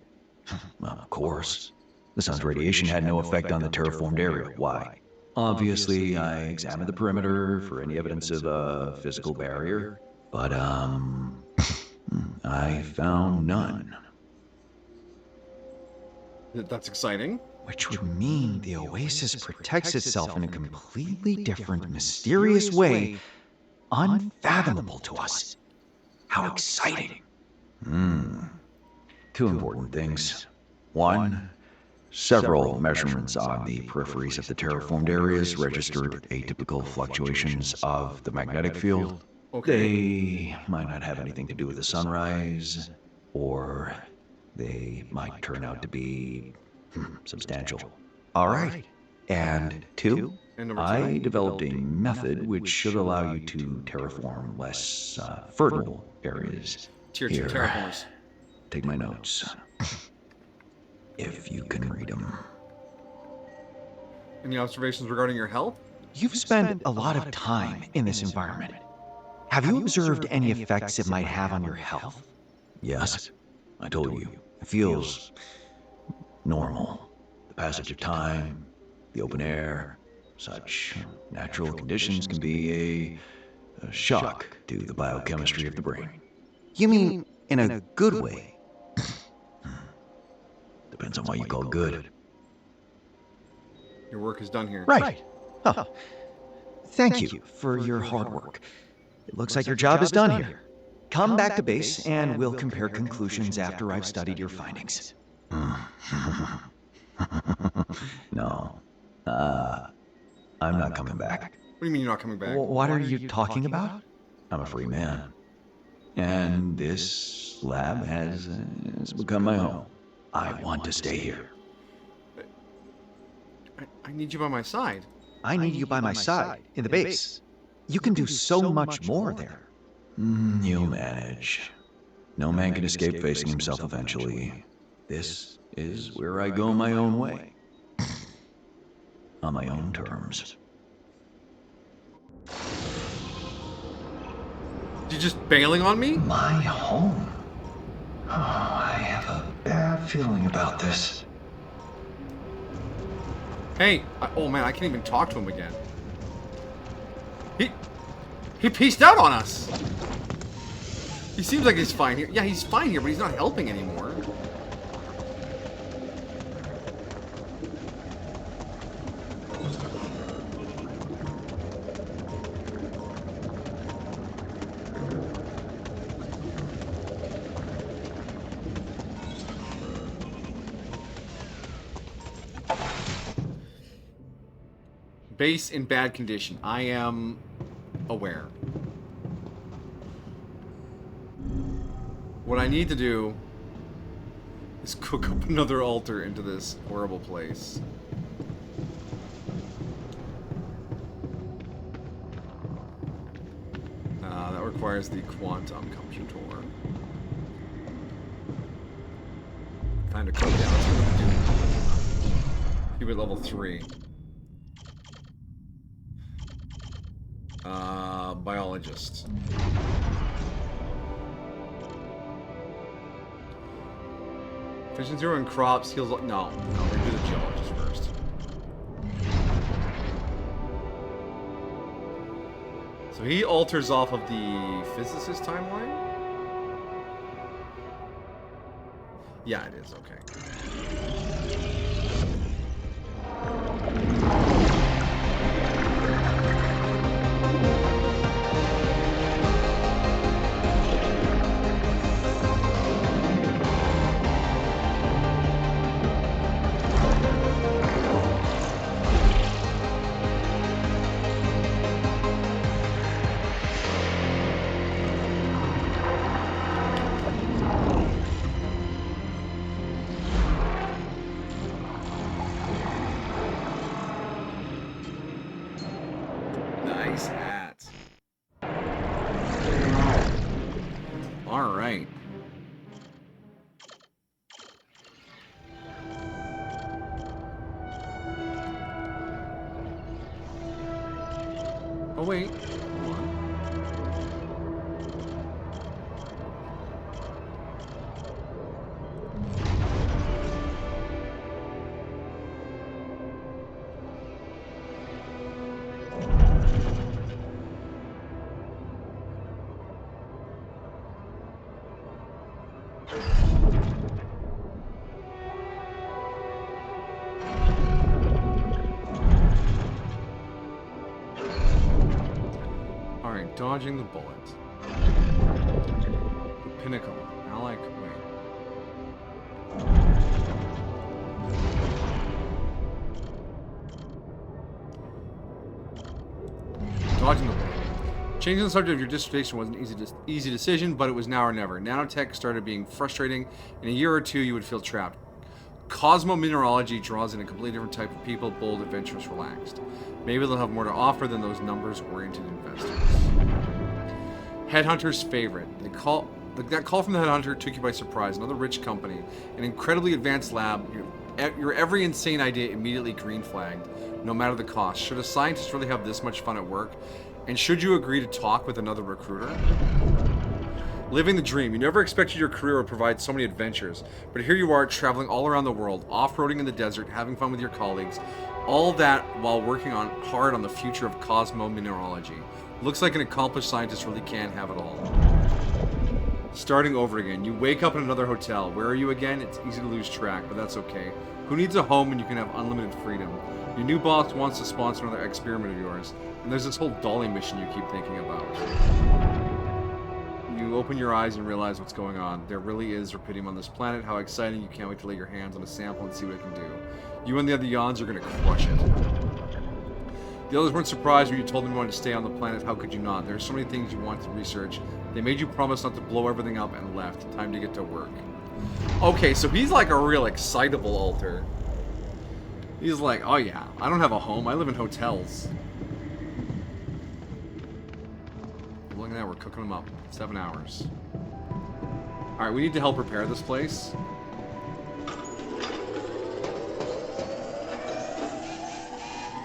Well, of course. The sun's radiation had no effect on the terraformed area. Why? Obviously, I examined the perimeter for any evidence of a physical barrier, but, I found none. That's exciting. Which would mean the oasis protects itself in a completely different, mysterious way, unfathomable to us. How exciting. Two important things. One, several measurements on the peripheries of the terraformed areas registered atypical fluctuations of the magnetic field. Okay. They might not have anything to do with the sunrise, or they might turn out to be substantial. All right. And two? And number I two. developed a method which should allow you to terraform less fertile areas. Tier 2 Here. terraformers. Take my notes. If you can read them. Any observations regarding your health? You've spent a lot of time in this environment. Have you observed any effects it might have on your health? Yes, I told you. It feels normal. The passage of time, the open air, such natural conditions can be a shock to the biochemistry of the brain. You mean in a good way? Depends on what you call good. Your work is done here. Right. Oh. Thank you for your hard work. It looks like your job is done here. Come back to base and we'll compare conclusions after I've studied your findings. No. I'm not coming back. What do you mean you're not coming back? What are you talking about? I'm a free man. And this lab has become my home. I want to stay here. I need you by my side. I need you by my side, in the base. You can do so much more there. You'll manage. No man can escape facing himself eventually. This is where I go my own way. On my own terms. You just bailing on me? My home. Oh, I have a bad feeling about this. Hey, oh man, I can't even talk to him again. He pieced out on us. He seems like he's fine here. Yeah, he's fine here, but he's not helping anymore. Base in bad condition. I am aware. What I need to do is cook up another altar into this horrible place. That requires the quantum computer. Time to cook down. Let's see what we do. Keep it level 3. Biologist. Efficient 0 in crops, heals... No, we're gonna do the geologist first. So he alters off of the physicist timeline? Yeah, it is, okay. Nice hat. All right. Oh, wait. Hold on. Alright, dodging the bullet. The pinnacle. Now, like, wait. Dodging the bullet. Changing the subject of your dissertation wasn't an easy decision, but it was now or never. Nanotech started being frustrating. In a year or two, you would feel trapped. Cosmomineralogy draws in a completely different type of people, bold, adventurous, relaxed. Maybe they'll have more to offer than those numbers-oriented investors. Headhunter's favorite. That call from the Headhunter took you by surprise. Another rich company, an incredibly advanced lab. Your every insane idea immediately green flagged, no matter the cost. Should a scientist really have this much fun at work? And should you agree to talk with another recruiter? Living the dream. You never expected your career would provide so many adventures, but here you are traveling all around the world, off-roading in the desert, having fun with your colleagues, all that while working hard on the future of cosmomineralogy. Looks like an accomplished scientist really can have it all. Starting over again. You wake up in another hotel. Where are you again? It's easy to lose track, but that's okay. Who needs a home when you can have unlimited freedom? Your new boss wants to sponsor another experiment of yours, and there's this whole dolly mission you keep thinking about. You open your eyes and realize what's going on. There really is Rapidium on this planet. How exciting. You can't wait to lay your hands on a sample and see what it can do. You and the other Yawns are going to crush it. The others weren't surprised when you told them you wanted to stay on the planet. How could you not? There are so many things you wanted to research. They made you promise not to blow everything up and left. Time to get to work. Okay, so he's like a real excitable alter. He's like, oh yeah, I don't have a home. I live in hotels. Look at that, we're cooking them up. 7 hours. Alright, we need to help repair this place.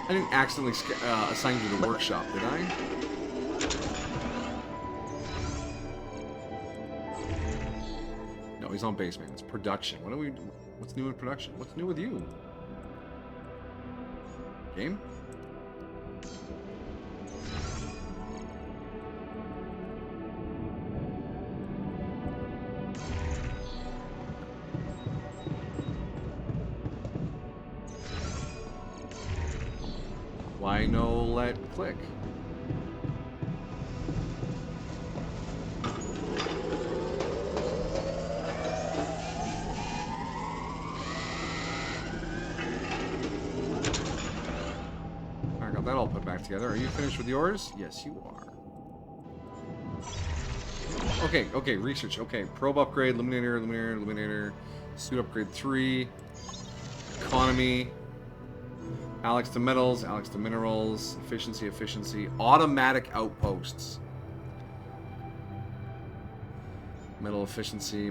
I didn't accidentally assign you to the workshop, did I? No, he's on base maintenance. Production. What are we? What's new in production? What's new with you? Game? Why no let click? Alright, got that all put back together. Are you finished with yours? Yes, you are. Okay, research. Okay, probe upgrade, illuminator, suit upgrade 3, economy. Alex to metals, Alex to minerals, efficiency, automatic outposts. Metals efficiency.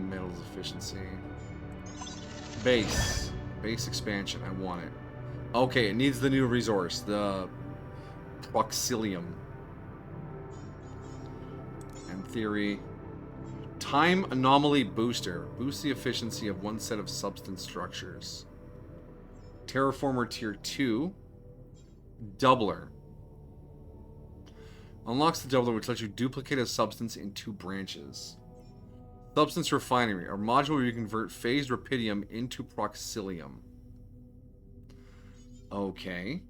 Base expansion, I want it. Okay, it needs the new resource, the Proxilium. And theory. Time anomaly booster. Boosts the efficiency of one set of substance structures. Terraformer Tier 2. Doubler. Unlocks the doubler, which lets you duplicate a substance in 2 branches. Substance refinery. A module where you convert phased rapidium into Proxilium. Okay.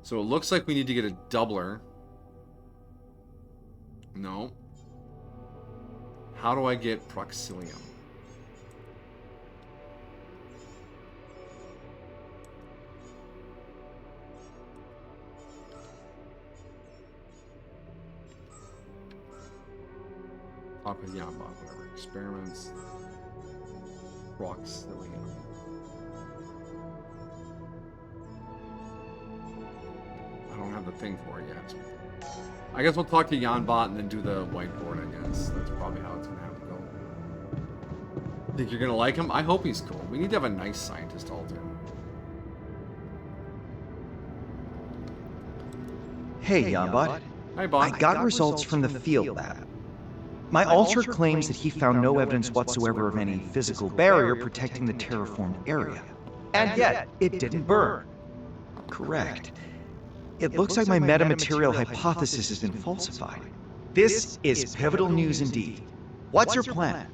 So it looks like we need to get a doubler. No. How do I get Proxilium? Talk with Jan, whatever. Experiments. Proxilium. I don't have the a thing for it yet. I guess we'll talk to Jan-bot and then do the whiteboard, I guess. That's probably how it's gonna have to go. Think you're gonna like him? I hope he's cool. We need to have a nice scientist alter. Hey, Jan-bot. Hi, Bot. I got results from the field lab. My alter claims that he found no evidence whatsoever of any physical barrier protecting the terraformed area. And yet, it didn't burn. Correct. It looks like my metamaterial hypothesis has been falsified. This is pivotal news indeed. What's your plan?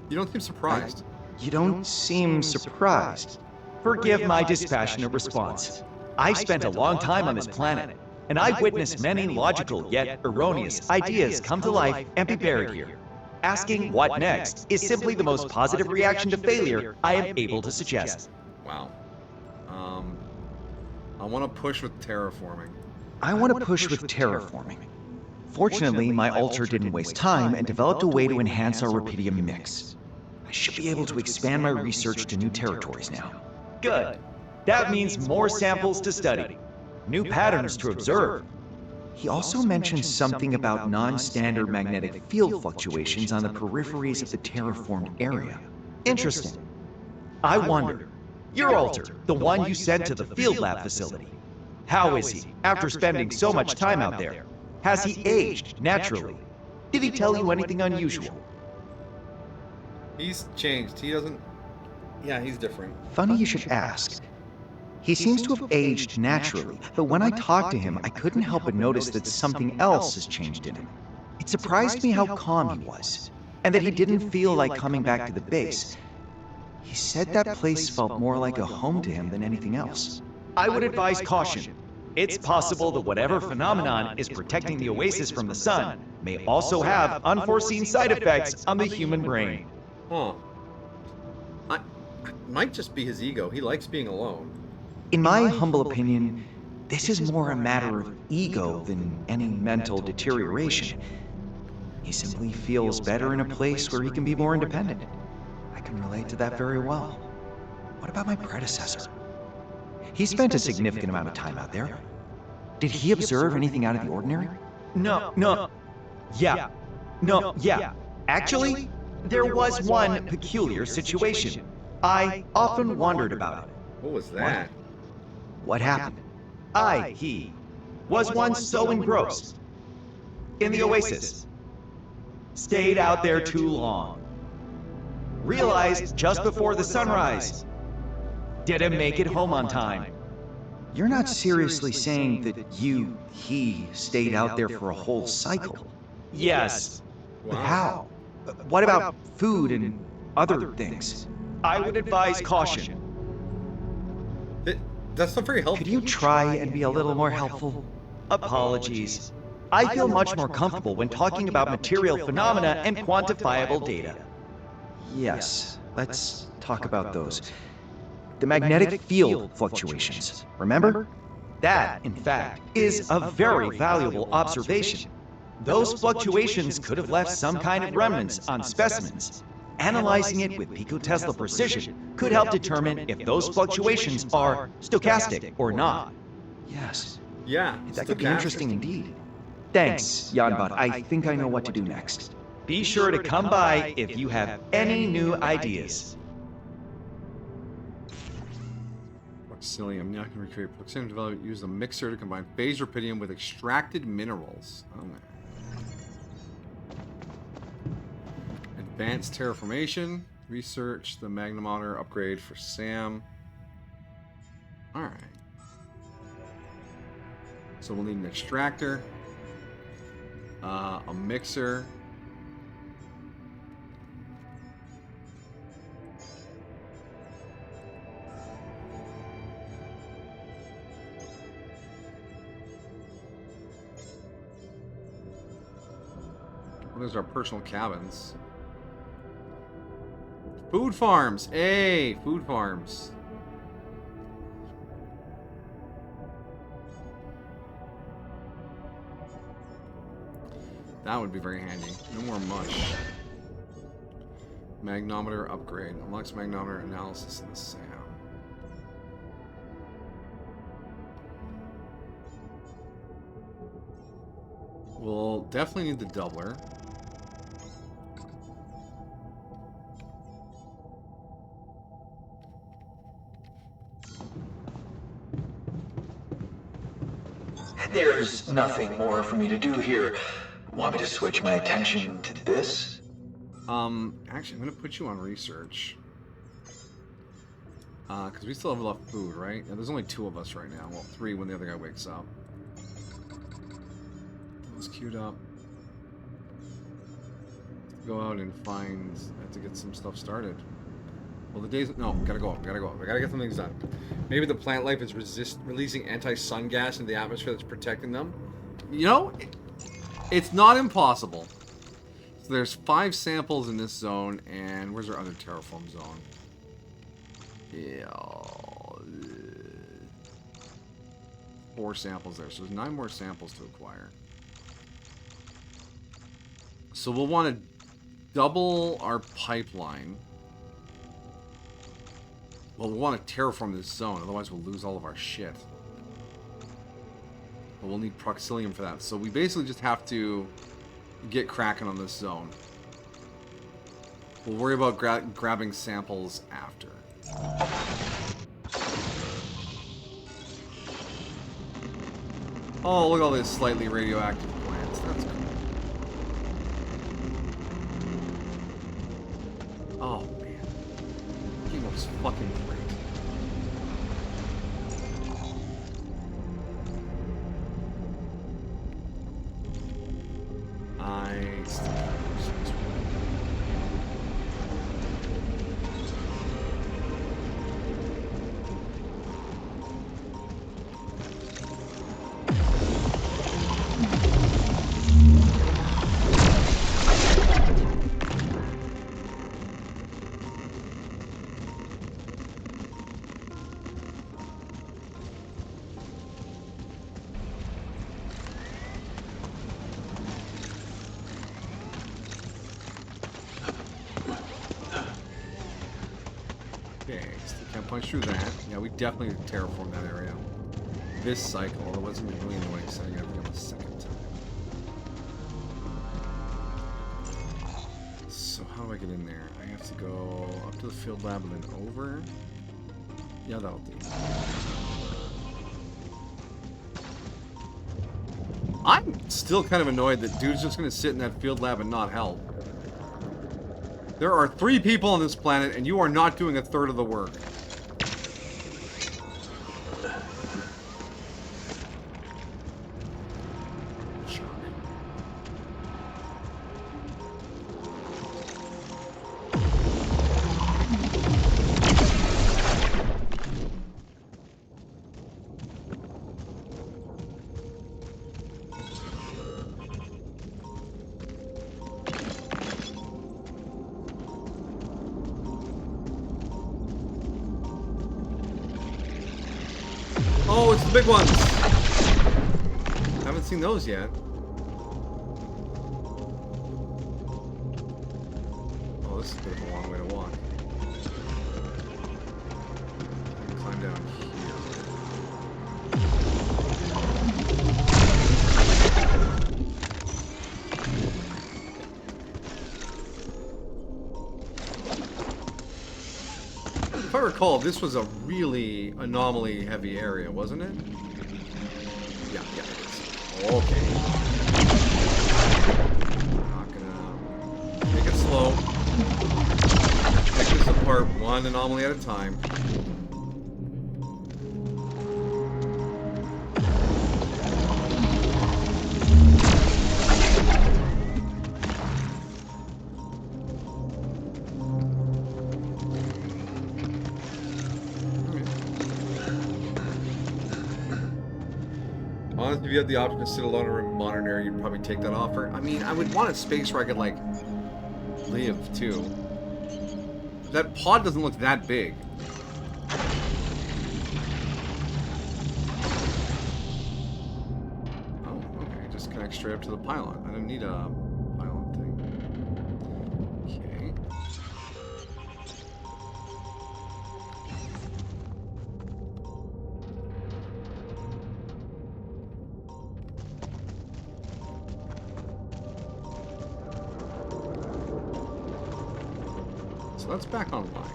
You don't seem surprised. You don't seem surprised. Forgive my dispassionate response. I've spent a long time on this planet, and I've witnessed many logical yet erroneous ideas come to life and be buried here. Asking what next is simply the most positive reaction to failure I am able to suggest. Wow. I want to push with terraforming. I want to push with terraforming. Fortunately, my alter didn't waste time and developed a way to enhance our rubidium mix. I should be able to expand my research to new territories now. Good. That means more samples to study, new patterns to observe. He also mentioned something about non-standard magnetic field fluctuations on the peripheries of the terraformed area. Interesting. I wonder, your alter, the one you sent to the field lab facility, how is he after spending so much time out there? Has he aged naturally? Did he tell you anything unusual? He's changed. He doesn't... Yeah, he's different. Funny you should ask. He seems to have aged naturally, but when I talked to him, I couldn't help but notice that something else has changed in him. It surprised me how calm he was, and that he didn't feel like coming back to the base. He said that place felt more like a home to him than anything else. I would advise caution. It's possible that whatever phenomenon is protecting the oasis from the sun may also have unforeseen side effects on the human brain. Huh. Might just be his ego. He likes being alone. In my humble opinion, this is more a matter of ego than any mental deterioration. He simply feels better in a place where he can be more independent. I can relate to that very well. What about my predecessor? He spent a significant amount of time out there. Did he observe anything out of the ordinary? No. Actually, there was one peculiar situation. I often wondered about it. What was that? What happened? He was once so engrossed in the oasis. Stayed out there too long. Realized just before the sunrise. Didn't make it home on time. You're not seriously saying that he stayed out there for a whole cycle? Yes. Wow. But how? What about food and other things? I would advise caution. That's not very helpful. Could you try and be a little more helpful? Apologies. I feel much more comfortable when talking about material phenomena and quantifiable data. Yes, let's talk about those. The magnetic field fluctuations, remember? That, in fact, is a very valuable observation. Those fluctuations could have left some kind of remnants on specimens. Analyzing it with picotesla precision could help determine if those fluctuations are stochastic or not. Yes. Yeah. That could be interesting indeed. Thanks, Jan-bot. I think I know what to do next. Be sure to come by if you have any new ideas. Silly. I'm not going to recreate proximity development. Use a mixer to combine phase rubidium with extracted minerals. Oh, man. Advanced terraformation. Research the magnemometer upgrade for Sam. Alright. So we'll need an extractor. A mixer. There's our personal cabins. Food farms! Hey! Food farms. That would be very handy. No more mush. Magnometer upgrade. Unlocks magnometer analysis in the SAM. We'll definitely need the doubler. There's nothing more for me to do here. Want me to switch my attention to this? Actually, I'm gonna put you on research. Because we still have enough food, right? Yeah, there's only 2 of us right now. Well, 3 when the other guy wakes up. Those queued up. Go out and find... I have to get some stuff started. Well, the days... No, gotta go. Gotta go. I gotta get some things done. Maybe the plant life is releasing anti-sun gas into the atmosphere that's protecting them. You know, it's not impossible. So there's 5 samples in this zone, and where's our other terraform zone? Yeah. 4 samples there, so there's 9 more samples to acquire. So we'll want to double our pipeline. Well, we'll want to terraform this zone, otherwise we'll lose all of our shit. But we'll need proxilium for that. So we basically just have to get cracking on this zone. We'll worry about grabbing samples after. Oh, look at all this slightly radioactive plants. That's cool. Oh, man. This game looks fucking great. I still can't push this one. Punch through that. Yeah, we definitely terraform that area. This cycle, although it wasn't really annoying setting everything up a second time. So how do I get in there? I have to go up to the field lab and then over. Yeah, that'll do. I'm still kind of annoyed that dude's just gonna sit in that field lab and not help. There are 3 people on this planet and you are not doing a third of the work. Oh, it's the big ones. Haven't seen those yet. Oh, this is a bit of a long way to walk. Climb down here. If I recall, this was a really anomaly heavy area, wasn't it? Yeah, it is. Okay. Not gonna make it slow. Pick this apart one anomaly at a time. Honestly, if you had the option to sit alone in a modern area, you'd probably take that offer. I mean, I would want a space where I could, like, live, too. That pod doesn't look that big. Oh, okay. Just connect straight up to the pylon. I don't need a pylon thing. Okay. so that's back online.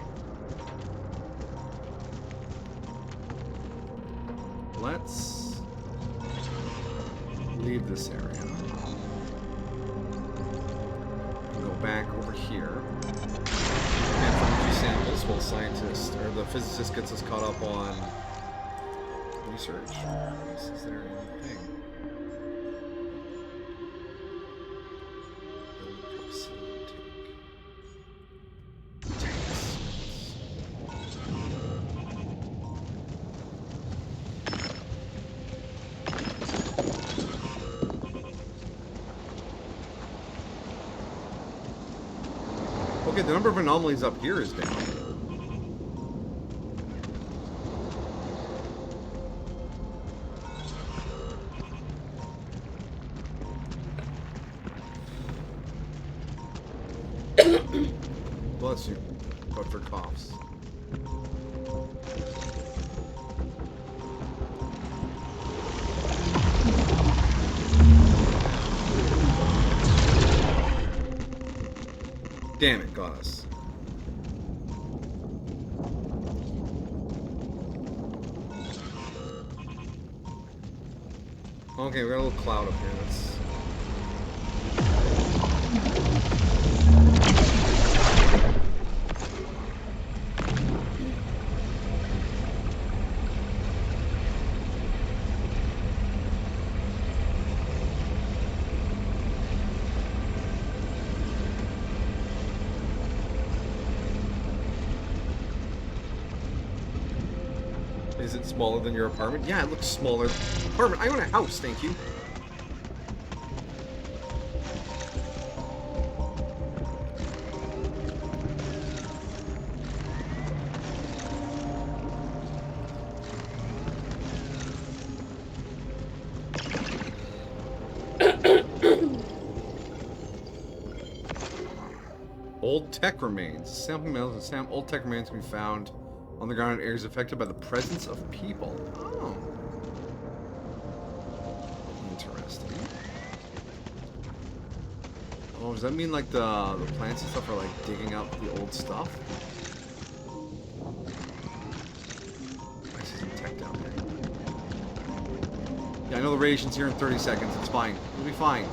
Let's leave this area. Go back over here. And from these samples, while scientist or the physicist gets us caught up on research. Is there anything? Okay, the number of anomalies up here is down. Bless you, but for coughs. Damn it, got us. Okay, we got a little cloud up here. Let's... Is it smaller than your apartment? Yeah, it looks smaller. Apartment, I own a house, thank you. Old tech remains. Sampling metals and old tech remains can be found on the ground in areas affected by the presence of people. Oh. Interesting. Oh, does that mean like the plants and stuff are like digging up the old stuff? I see some tech down there. Yeah, I know the radiation's here in 30 seconds. It's fine. It'll be fine.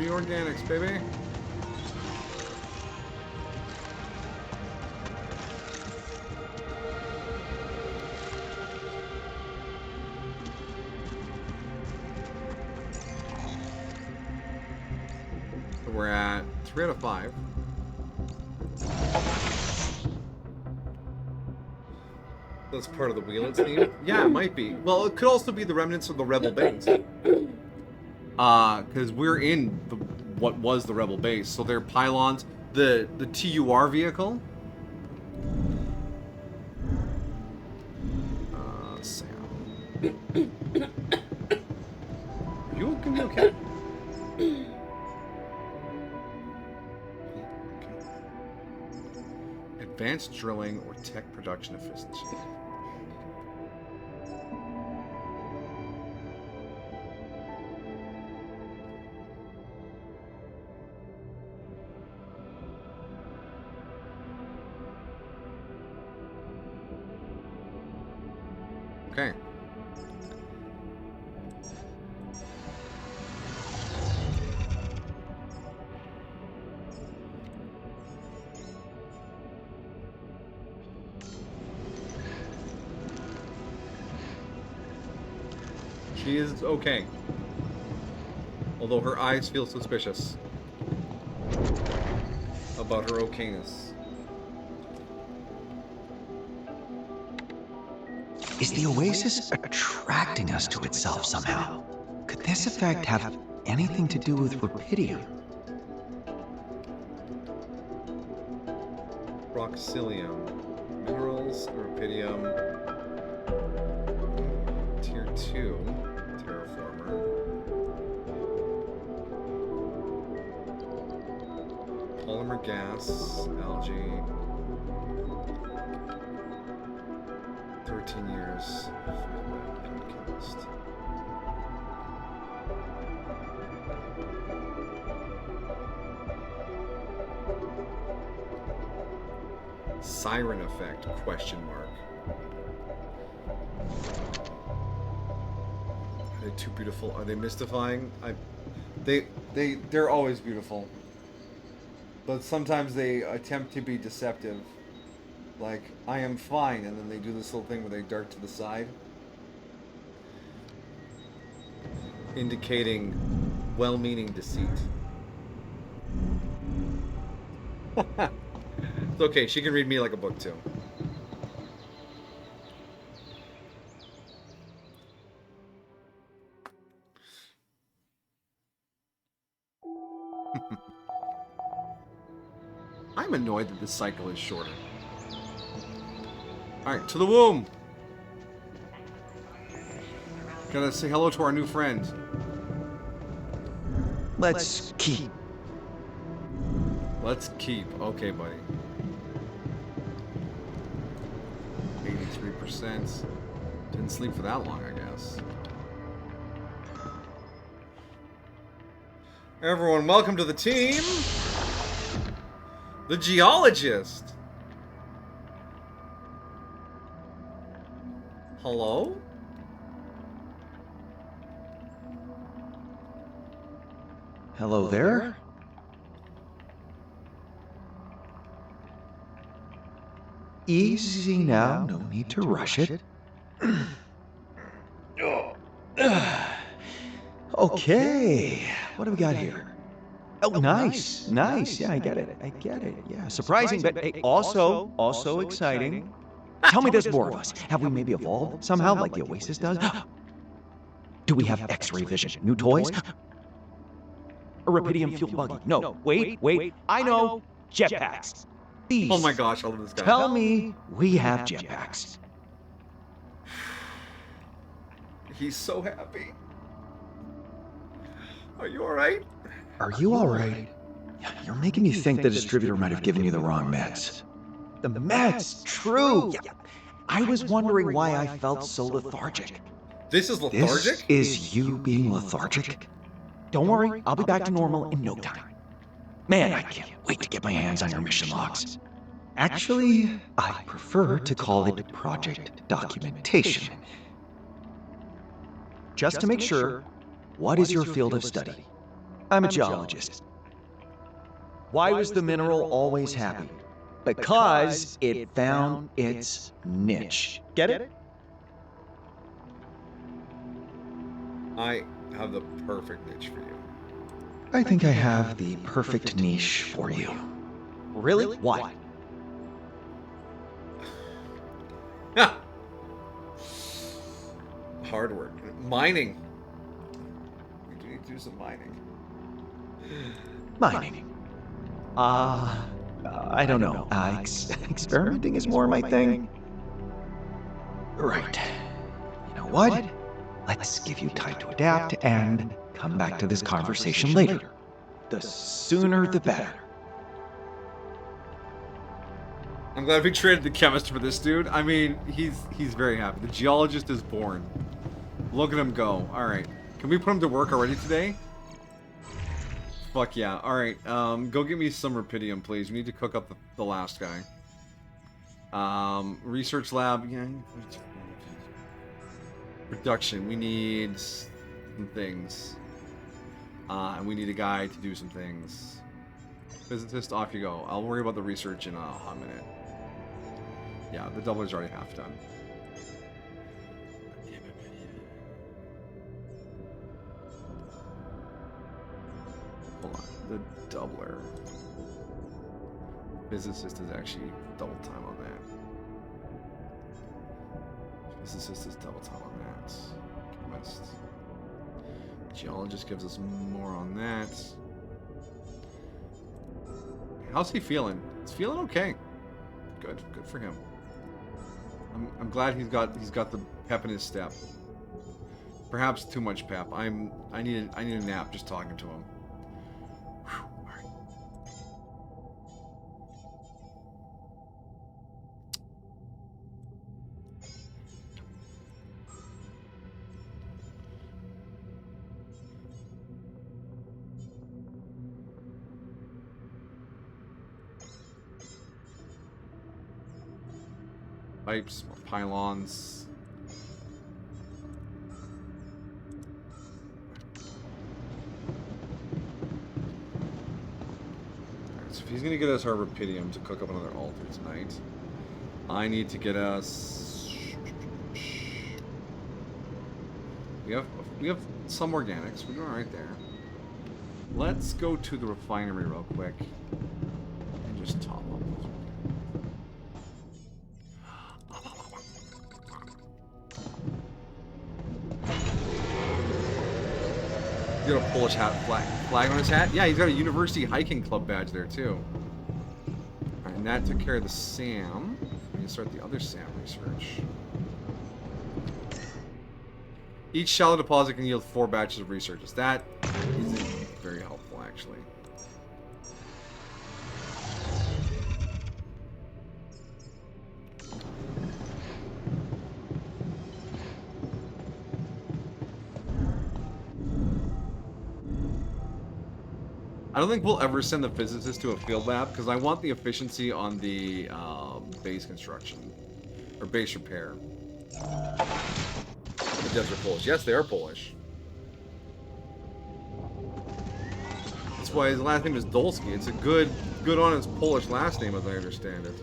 Organics, baby. So we're at 3 out of 5. That's part of the Wheelands theme? Yeah, it might be. Well, it could also be the remnants of the Rebel base. Because we're in what was the Rebel base. So they're pylons. The TUR vehicle. Sam. Are you gonna be okay? Advanced drilling or tech production efficiency. Okay. She is okay. Although her eyes feel suspicious about her okayness. Is the oasis attracting us to itself somehow? Could this effect have anything to do with rupidium? Roxilium. Minerals, rupidium. Tier 2. Terraformer. Polymer gas. Algae. 13 years. Podcast. Siren effect? Question mark. Are they too beautiful? Are they mystifying? They're always beautiful. But sometimes they attempt to be deceptive. Like, I am fine, and then they do this little thing where they dart to the side. Indicating well-meaning deceit. It's okay, she can read me like a book too. I'm annoyed that this cycle is shorter. Alright, to the womb! Gotta say hello to our new friend. Let's keep. Let's keep. Okay, buddy. 83%. Didn't sleep for that long, I guess. Everyone, welcome to the team! The geologist! Hello? Hello there? Easy now, no need to rush it. Okay, what do we got here? Oh, nice, nice. Yeah, I get it. Yeah, surprising, but hey, also exciting. Tell me there's more of us. Have we maybe evolved somehow, like the Oasis does? Do we have X-ray vision? New toys? A rubidium-fueled buggy? No, wait. I know. Jetpacks. These. Oh my gosh, I love this guy. Tell me we have jetpacks. He's so happy. Are you alright? Are you alright? You're making me think the distributor might have given you the wrong meds. The meds? True! Yeah. I was wondering why I felt so lethargic. This is lethargic? This is you being lethargic? Don't worry, I'll be back to normal in no time. Man, I can't wait to get my hands on your mission logs. Actually, I prefer to call it project documentation. Just to make sure, what is your field of study? I'm a geologist. Why was the mineral always happy? Because it found its niche. Get it? I have the perfect niche for you. I think I have the perfect niche for you. Really? Why? Hard work. Mining. We do need to do some mining. Mining. I don't know. Experimenting is more my thing. Right. You know what? Let's give you time to adapt and come back to this conversation later. The sooner the better. I'm glad we traded the chemist for this dude. I mean, he's very happy. The geologist is born. Look at him go. Alright. Can we put him to work already today? Fuck yeah. Alright, go get me some rubidium, please. We need to cook up the last guy. Research lab. Yeah. Production. We need some things. And we need a guy to do some things. Physicist, off you go. I'll worry about the research in a hot minute. Yeah, the doubler's already half done. Hold on. The doubler. Physicist is actually double time on that. Physicist is double time on that. Chemist. Geologist gives us more on that. How's he feeling? He's feeling okay. Good for him. I'm glad he's got the pep in his step. Perhaps too much pep. I need a nap just talking to him. Whew, all right. Pipes, more pylons. So if he's gonna get us our rubidium to cook up another altar tonight, I need to get us. We have some organics. We're doing right there. Let's go to the refinery real quick and just top up. He's got a Polish hat flag on his hat. Yeah, he's got a university hiking club badge there too. Alright, and that took care of the SAM. We can start the other SAM research. Each shallow deposit can yield 4 batches of researches. That isn't very helpful, actually. I don't think we'll ever send the physicist to a field lab because I want the efficiency on the base construction or base repair. The devs are Polish. Yes, they are Polish. That's why his last name is Dolski. It's a good honest Polish last name, as I understand it.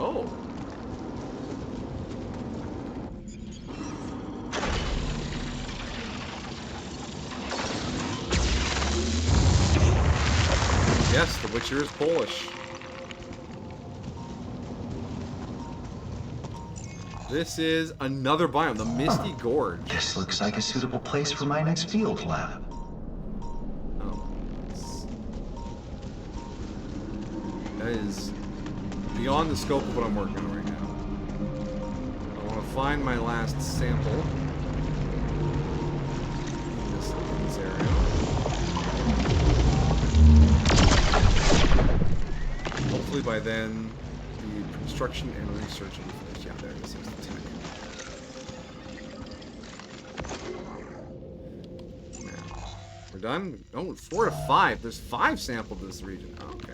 Oh. Yes, the Witcher is Polish. This is another biome, the Misty Gorge. This looks like a suitable place for my next field lab. Oh. That is beyond the scope of what I'm working on right now. I want to find my last sample in this area. Hopefully by then, the construction and research will be finished. Yeah, there it is. There's the tech. Now, we're done? Oh, 4 to 5. There's 5 sampled in this region. Okay.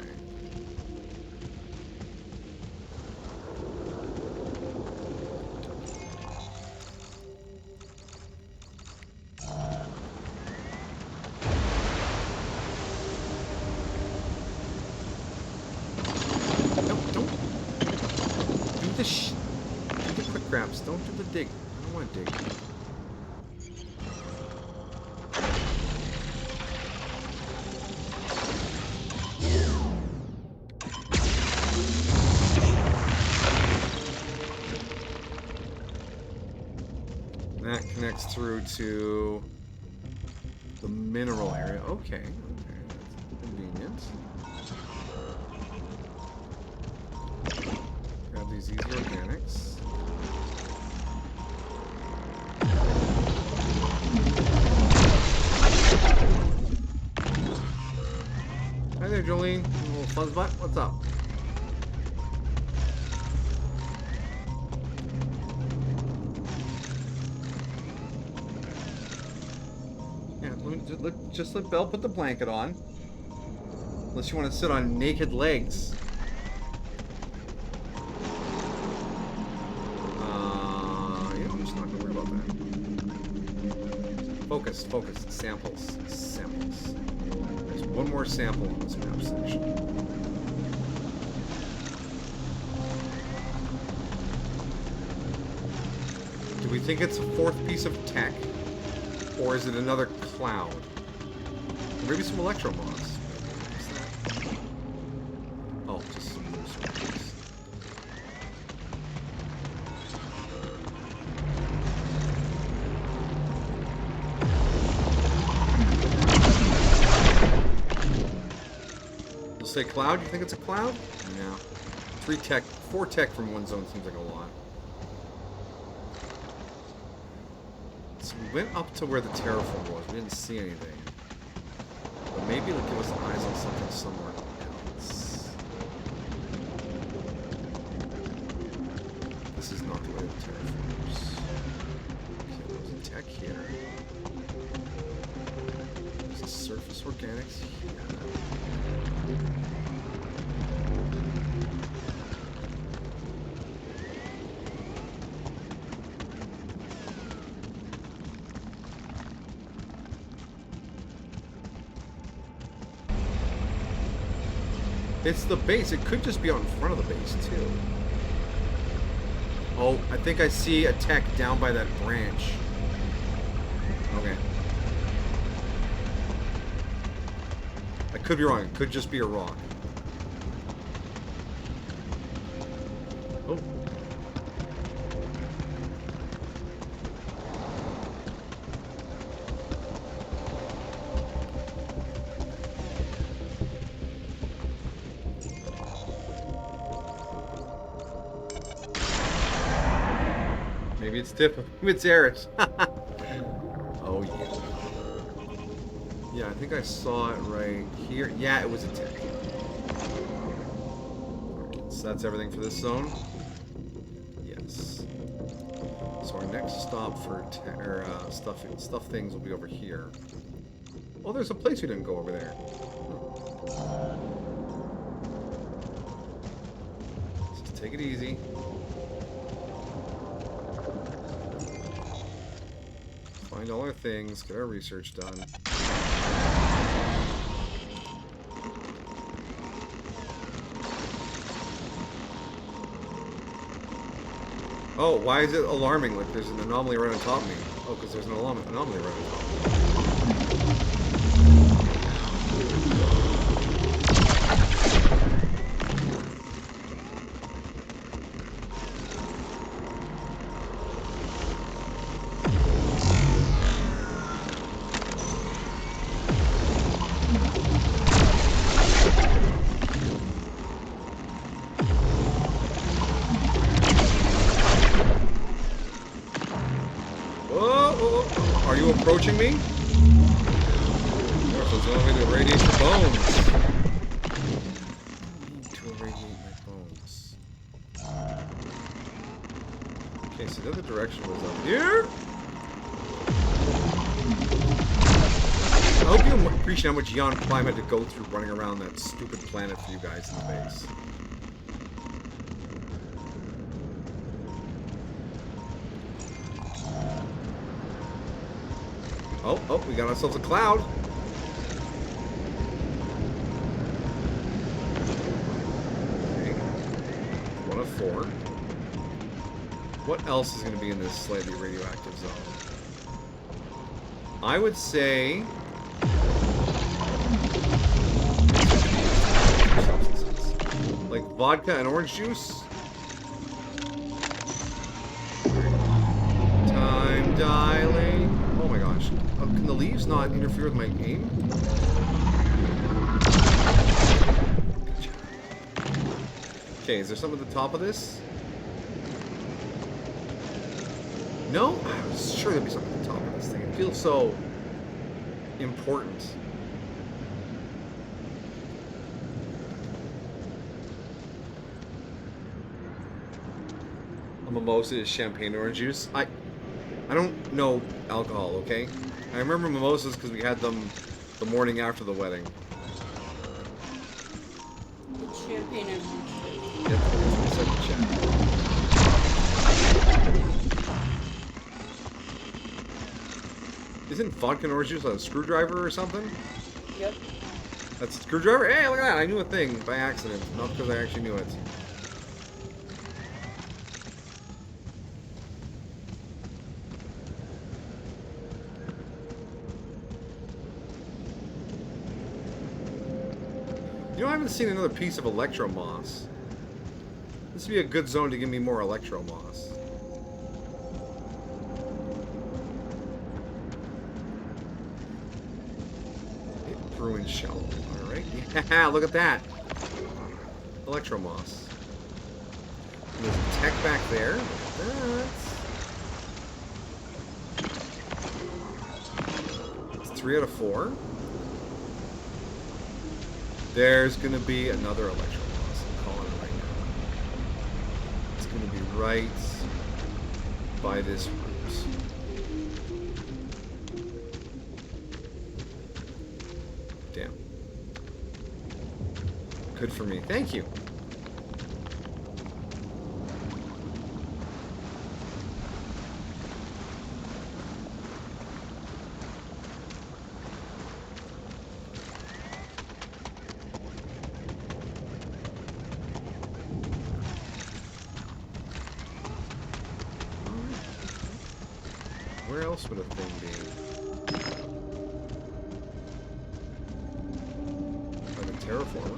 Don't do the dig. I don't want to dig. That connects through to the mineral area. Okay, that's convenient. Grab these easy organics. Hi there, Jolene. A little fuzzbutt. What's up? Yeah, just let Belle put the blanket on. Unless you want to sit on naked legs. Yeah, I'm just not gonna worry about that. Focus. Samples. There's one more sample on this map section. Do we think it's a 4th piece of tech? Or is it another cloud? Or maybe some electro mods. Oh, just some loose ones. Say cloud? You think it's a cloud? No. 4 tech from one zone seems like a lot. So we went up to where the terraform was. We didn't see anything. But maybe it'll give us eyes on something somewhere else. is here? It's the base. It could just be out in front of the base, too. Oh, I think I see a tech down by that branch. Okay. I could be wrong. It could just be a rock. Oh. Maybe it's Tiff. Maybe it's Eris. Oh, yeah. Yeah, I think I saw it right here. Yeah, it was a tech. So that's everything for this zone? Yes. So our next stop for stuff things will be over here. Oh, there's a place we didn't go over there. Let's just take it easy. Find all our things, get our research done. Oh, why is it alarming? Like there's an anomaly right on top of me. Oh, because there's an anomaly right on top of me. Are you approaching me? Or if it's only to irradiate your bones. I need to irradiate my bones. Okay, so the other direction was up here. I hope you appreciate how much Jan Prime had to go through running around that stupid planet for you guys in the base. Oh, we got ourselves a cloud. Okay. 1 of 4. What else is going to be in this slightly radioactive zone? I would say... like vodka and orange juice? Time dilating. Oh my gosh. Can the leaves not interfere with my aim? Okay, is there something at the top of this? No? I was sure there'd be something at the top of this thing. It feels so important. A mimosa is champagne orange juice. I don't know alcohol, okay? I remember mimosas because we had them the morning after the wedding. It's champagne and Yep, it's like the chat. Isn't vodka and orange juice a screwdriver or something? Yep. That's a screwdriver? Hey, look at that! I knew a thing by accident, not because I actually knew it. You know, I haven't seen another piece of electro moss. This would be a good zone to give me more electro moss. It ruined shallow water, right? Yeah, look at that. Electro moss. And there's a tech back there. It's 3 out of 4. There's going to be another electro moss. I'm calling it right now. It's going to be right by this root. Damn. Good for me. Thank you. Where else would a thing be? Like a terraformer?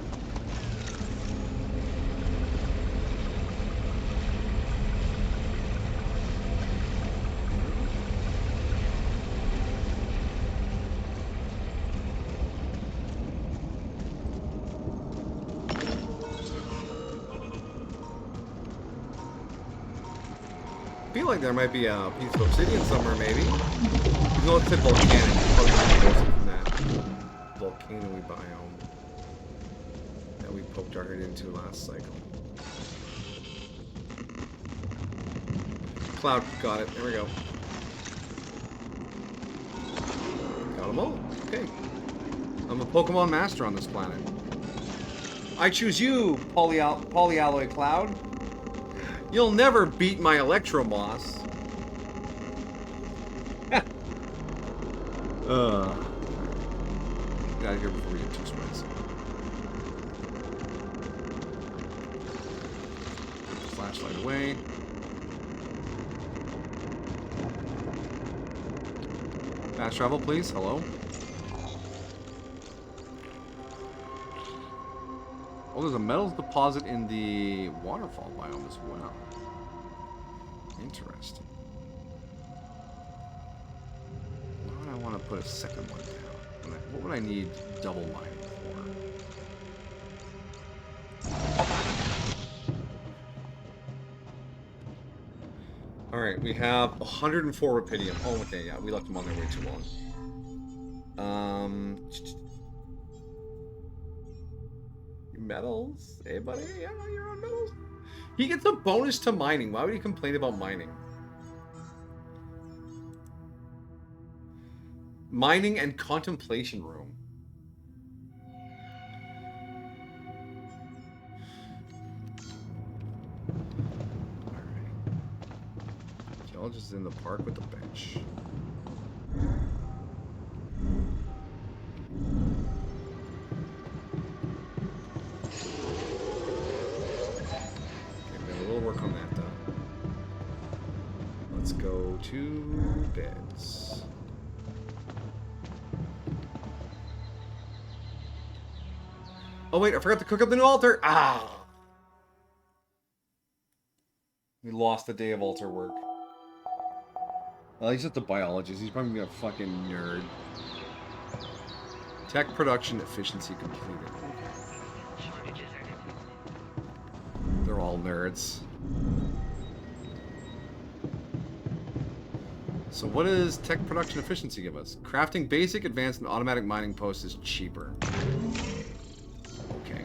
I feel like there might be a piece of obsidian somewhere, maybe. You know, it's a volcanic. Probably not from that volcano biome that we poked our head into last cycle. Cloud, got it. There we go. Got them all. Okay. I'm a Pokemon master on this planet. I choose you, Polyalloy Cloud. You'll never beat my Electromoss. Get out of here before we get too spicy. Flashlight away. Fast travel, please. Hello. Oh, there's a metals deposit in the waterfall biome as well. Interesting. Why would I want to put a second one down? What would I need double mining for? Alright, we have 104 rupidium. Oh, okay, yeah, we left them on there way too long. Metals? Hey, buddy, yeah, you're on metals. He gets a bonus to mining. Why would he complain about mining? Mining and contemplation room. Alright. Geologist is in the park with the bench. Work on that though. Let's go to beds. Oh wait, I forgot to cook up the new altar. Ah! We lost the day of altar work. Well, he's just a biologist. He's probably a fucking nerd. Tech production efficiency completed. They're all nerds. So what does tech production efficiency give us? Crafting basic, advanced, and automatic mining posts is cheaper. Okay.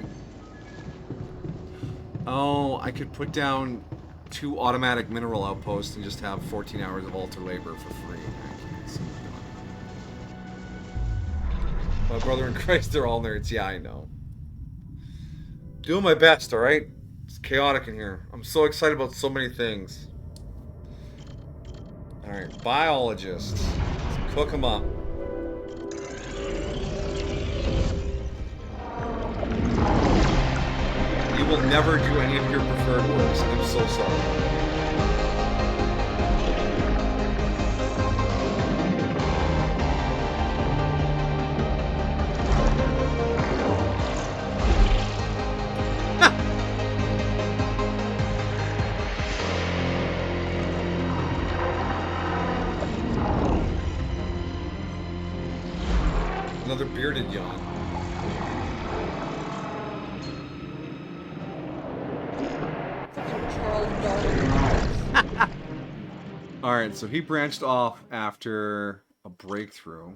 Oh, I could put down 2 automatic mineral outposts and just have 14 hours of altar labor for free. My brother in Christ, they're all nerds. Yeah, I know. Doing my best, alright? It's chaotic in here. I'm so excited about so many things. Alright, biologists. Let's cook them up. You will never do any of your preferred works. I'm so sorry. Another bearded yawn. Alright, so he branched off after a breakthrough.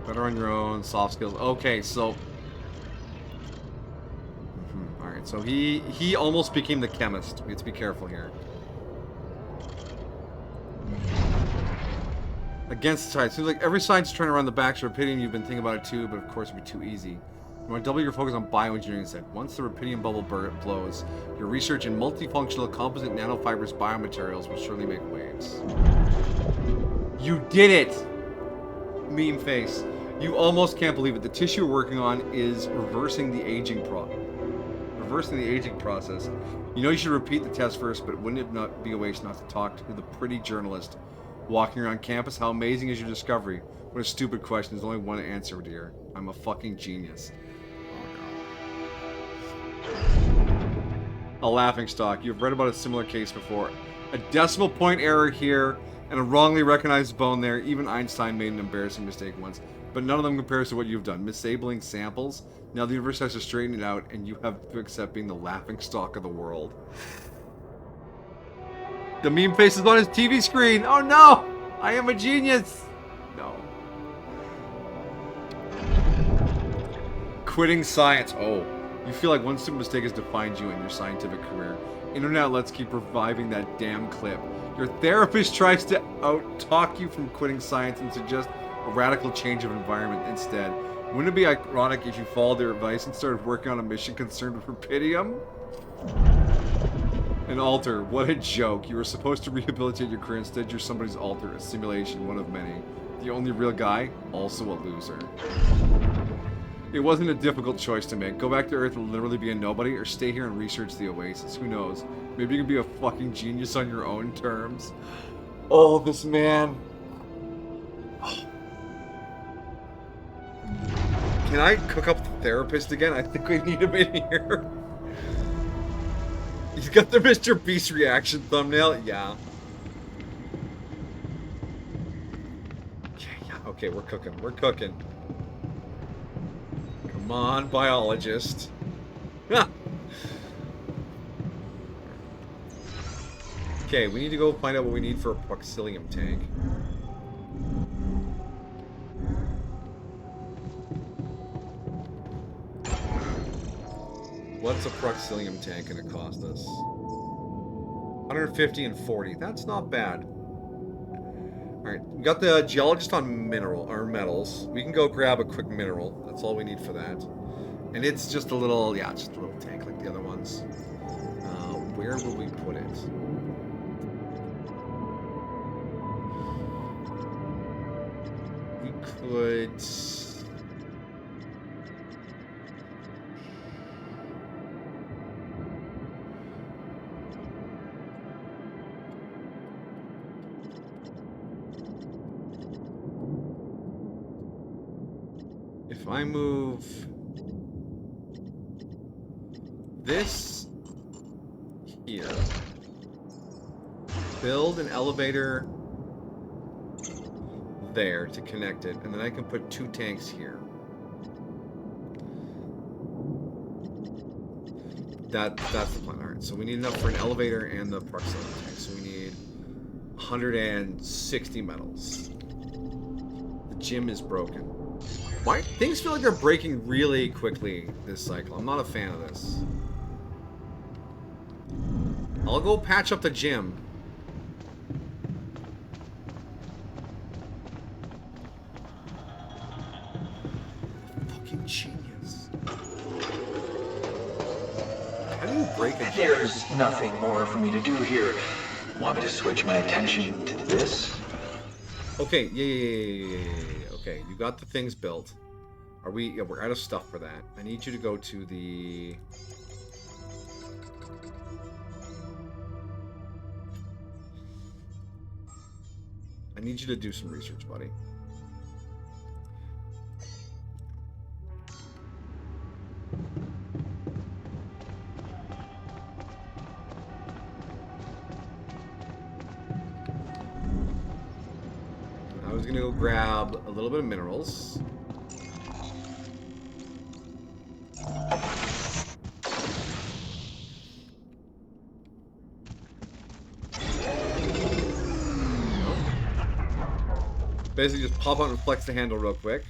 Better on your own, soft skills. Okay, so... Alright, so he almost became the chemist. We have to be careful here. A Against the tide. Seems like every scientist trying to run the back of Rapidium. You've been thinking about it too, but of course it'd be too easy. You want to double your focus on bioengineering instead. Once the Rapidium bubble blows, your research in multifunctional composite nanofibrous biomaterials will surely make waves. You did it! Meme face. You almost can't believe it. The tissue we're working on is reversing the aging process. You know you should repeat the test first, but wouldn't it not be a waste not to talk to the pretty journalist walking around campus? How amazing is your discovery? What a stupid question. There's only one answer, dear. I'm a fucking genius. A laughingstock. You've read about a similar case before. A decimal point error here and a wrongly recognized bone there. Even Einstein made an embarrassing mistake once, but none of them compares to what you've done. Misabling samples. Now the universe has to straighten it out, and you have to accept being the laughingstock of the world. The meme face is on his TV screen. Oh no! I am a genius. No. Quitting science. Oh. You feel like one stupid mistake has defined you in your scientific career. Internet outlets keep reviving that damn clip. Your therapist tries to out-talk you from quitting science and suggest a radical change of environment instead. Wouldn't it be ironic if you followed their advice and started working on a mission concerned with Rapidium? An alter. What a joke. You were supposed to rehabilitate your career. Instead, you're somebody's alter. A simulation, one of many. The only real guy, also a loser. It wasn't a difficult choice to make. Go back to Earth and literally be a nobody, or stay here and research the Oasis. Who knows? Maybe you can be a fucking genius on your own terms. Oh, this man. Can I cook up the therapist again? I think we need him in here. He's got the Mr. Beast reaction thumbnail. Yeah. Okay, we're cooking. We're cooking. Come on, biologist. Okay, we need to go find out what we need for a proxilium tank. What's a proxilium tank gonna cost us? 150 and 40. That's not bad. Alright, we got the geologist on metals. We can go grab a quick mineral. That's all we need for that. And it's just a little, yeah, just a little tank like the other ones. Where will we put it? We could... If I move this here, build an elevator there to connect it, and then I can put 2 tanks here. That's the plan. Alright, so we need enough for an elevator and the proximity tank, so we need 160 metals. The gym is broken. Why? Things feel like they're breaking really quickly this cycle. I'm not a fan of this. I'll go patch up the gym. Fucking genius. How do you break a gym? There's nothing more for me to do here. Want me to switch my attention to this? Okay, yeah. Okay, you got the things built. Are we... Yeah, we're out of stuff for that. I need you to go to the... I need you to do some research, buddy. I was gonna go grab a little bit of minerals. Basically just pop out and flex the handle real quick.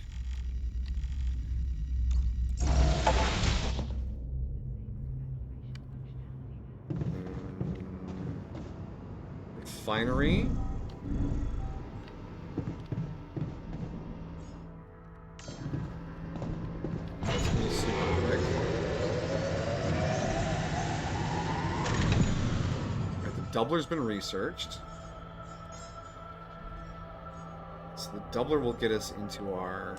Refinery. doubler's been researched. So the doubler will get us into our...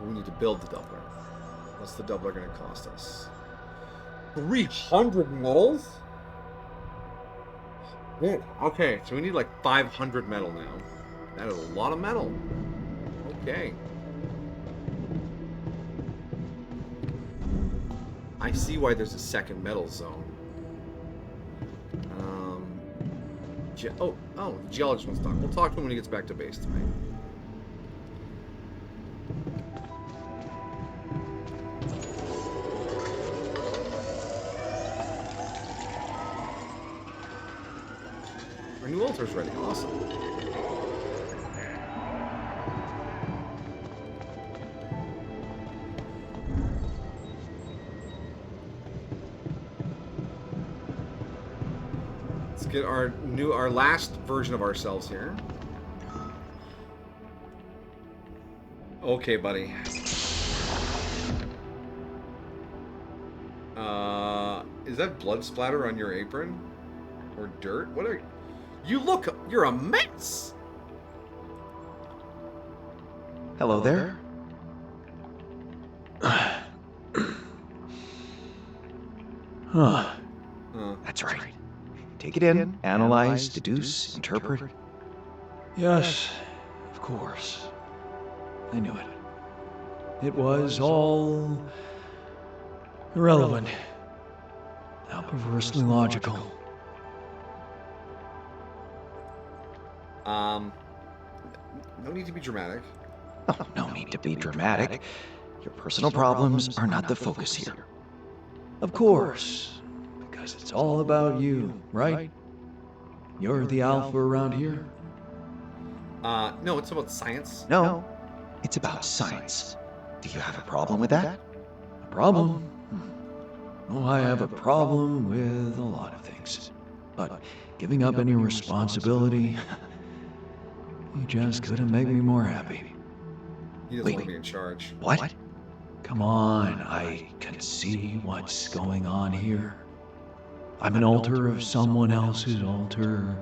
We need to build the doubler. What's the doubler going to cost us? 300 metals? Yeah. Okay, so we need like 500 metal now. That is a lot of metal. Okay. I see why there's a second metal zone. The geologist wants to talk. We'll talk to him when he gets back to base tonight. Our new altar's ready. Awesome. Let's get our last version of ourselves here. Okay, buddy. Is that blood splatter on your apron? Or dirt? What are you? You're a mess! Hello there. That's right. Take it in, analyze, deduce, interpret. Yes, of course. I knew it. It was all irrelevant. How perversely logical. No need to be dramatic. Oh, no need to be dramatic. Your personal problems are not the focus here. Of course, because it's all about you, right? You're the alpha around here? No, it's about science. No, it's about science. Do you have a problem with that? A problem? Oh, I have a problem with a lot of things. But giving up any responsibility, you just couldn't make me more happy. He doesn't want to be in charge. What? Come on, I can see what's going on here. I'm an alter of someone else's alter.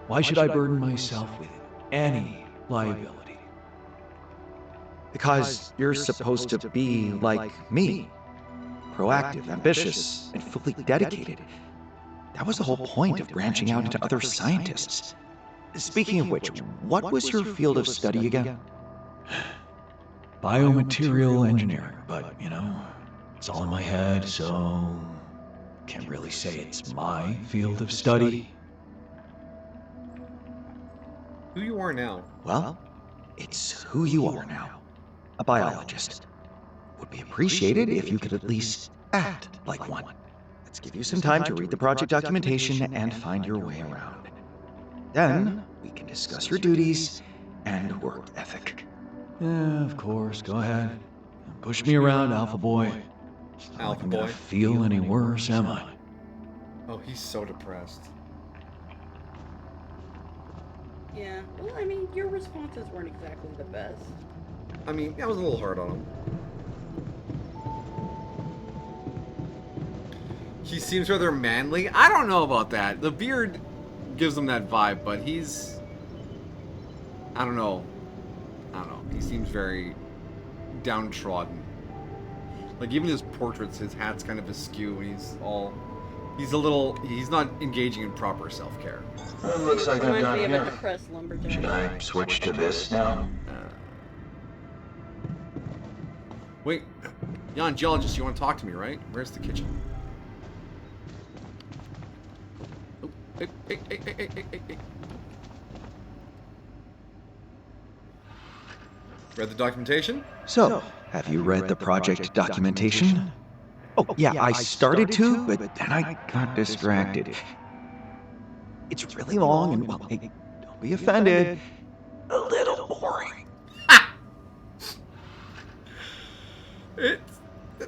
Why should I burden myself with any liability? Because you're supposed to be like me. Proactive, ambitious, and fully dedicated. That was the whole point of branching out into other scientists. Speaking of which, what was your field of study again? Biomaterial engineering, but, it's all in my head, so can't really say it's my field of study. Who you are now? Well, it's who you are now. A biologist. Would be appreciated if you could at least act like one. Let's give you some time to read the project documentation and find your way around. Then, we can discuss your duties and work ethic. Yeah, of course, go ahead. Push me around, Alpha Boy. Alpha I'm Boy? gonna feel any worse, am I? Oh, he's so depressed. Yeah. Well, I mean, your responses weren't exactly the best. I mean, that was a little hard on him. He seems rather manly. I don't know about that. The beard gives him that vibe, but he's... I don't know. He seems very downtrodden. Like, even his portraits, his hat's kind of askew, and he's not engaging in proper self-care. Looks like I'm Reminds done me of a here. depressed lumberjack. Should I switch to this now? Wait, Jan, geologist, you want to talk to me, right? Where's the kitchen? Oh, hey. Read the documentation? So, have you read the project documentation? Oh, yeah, I started to, but then I got distracted. It's really long and, well, hey, don't be offended, a little boring.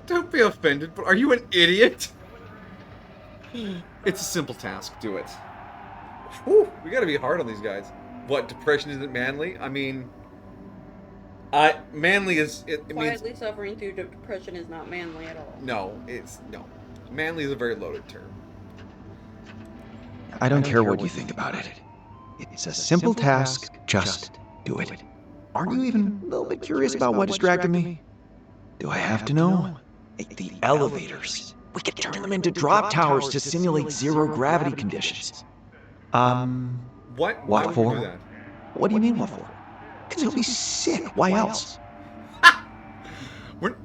Don't be offended, but are you an idiot? It's a simple task. Do it. Whew, we gotta be hard on these guys. What, depression isn't manly? I mean... manly is... It means... Quietly suffering through depression is not manly at all. No. Manly is a very loaded term. I don't care what you think about it. It's a simple task, just do it. Aren't you even a little bit curious about what distracted me? Do I have to know? The elevators. We could turn them into drop towers to simulate zero gravity conditions. What? Why would for? we do that? What do you mean, what for? Because it'll be sick. Why else? We're,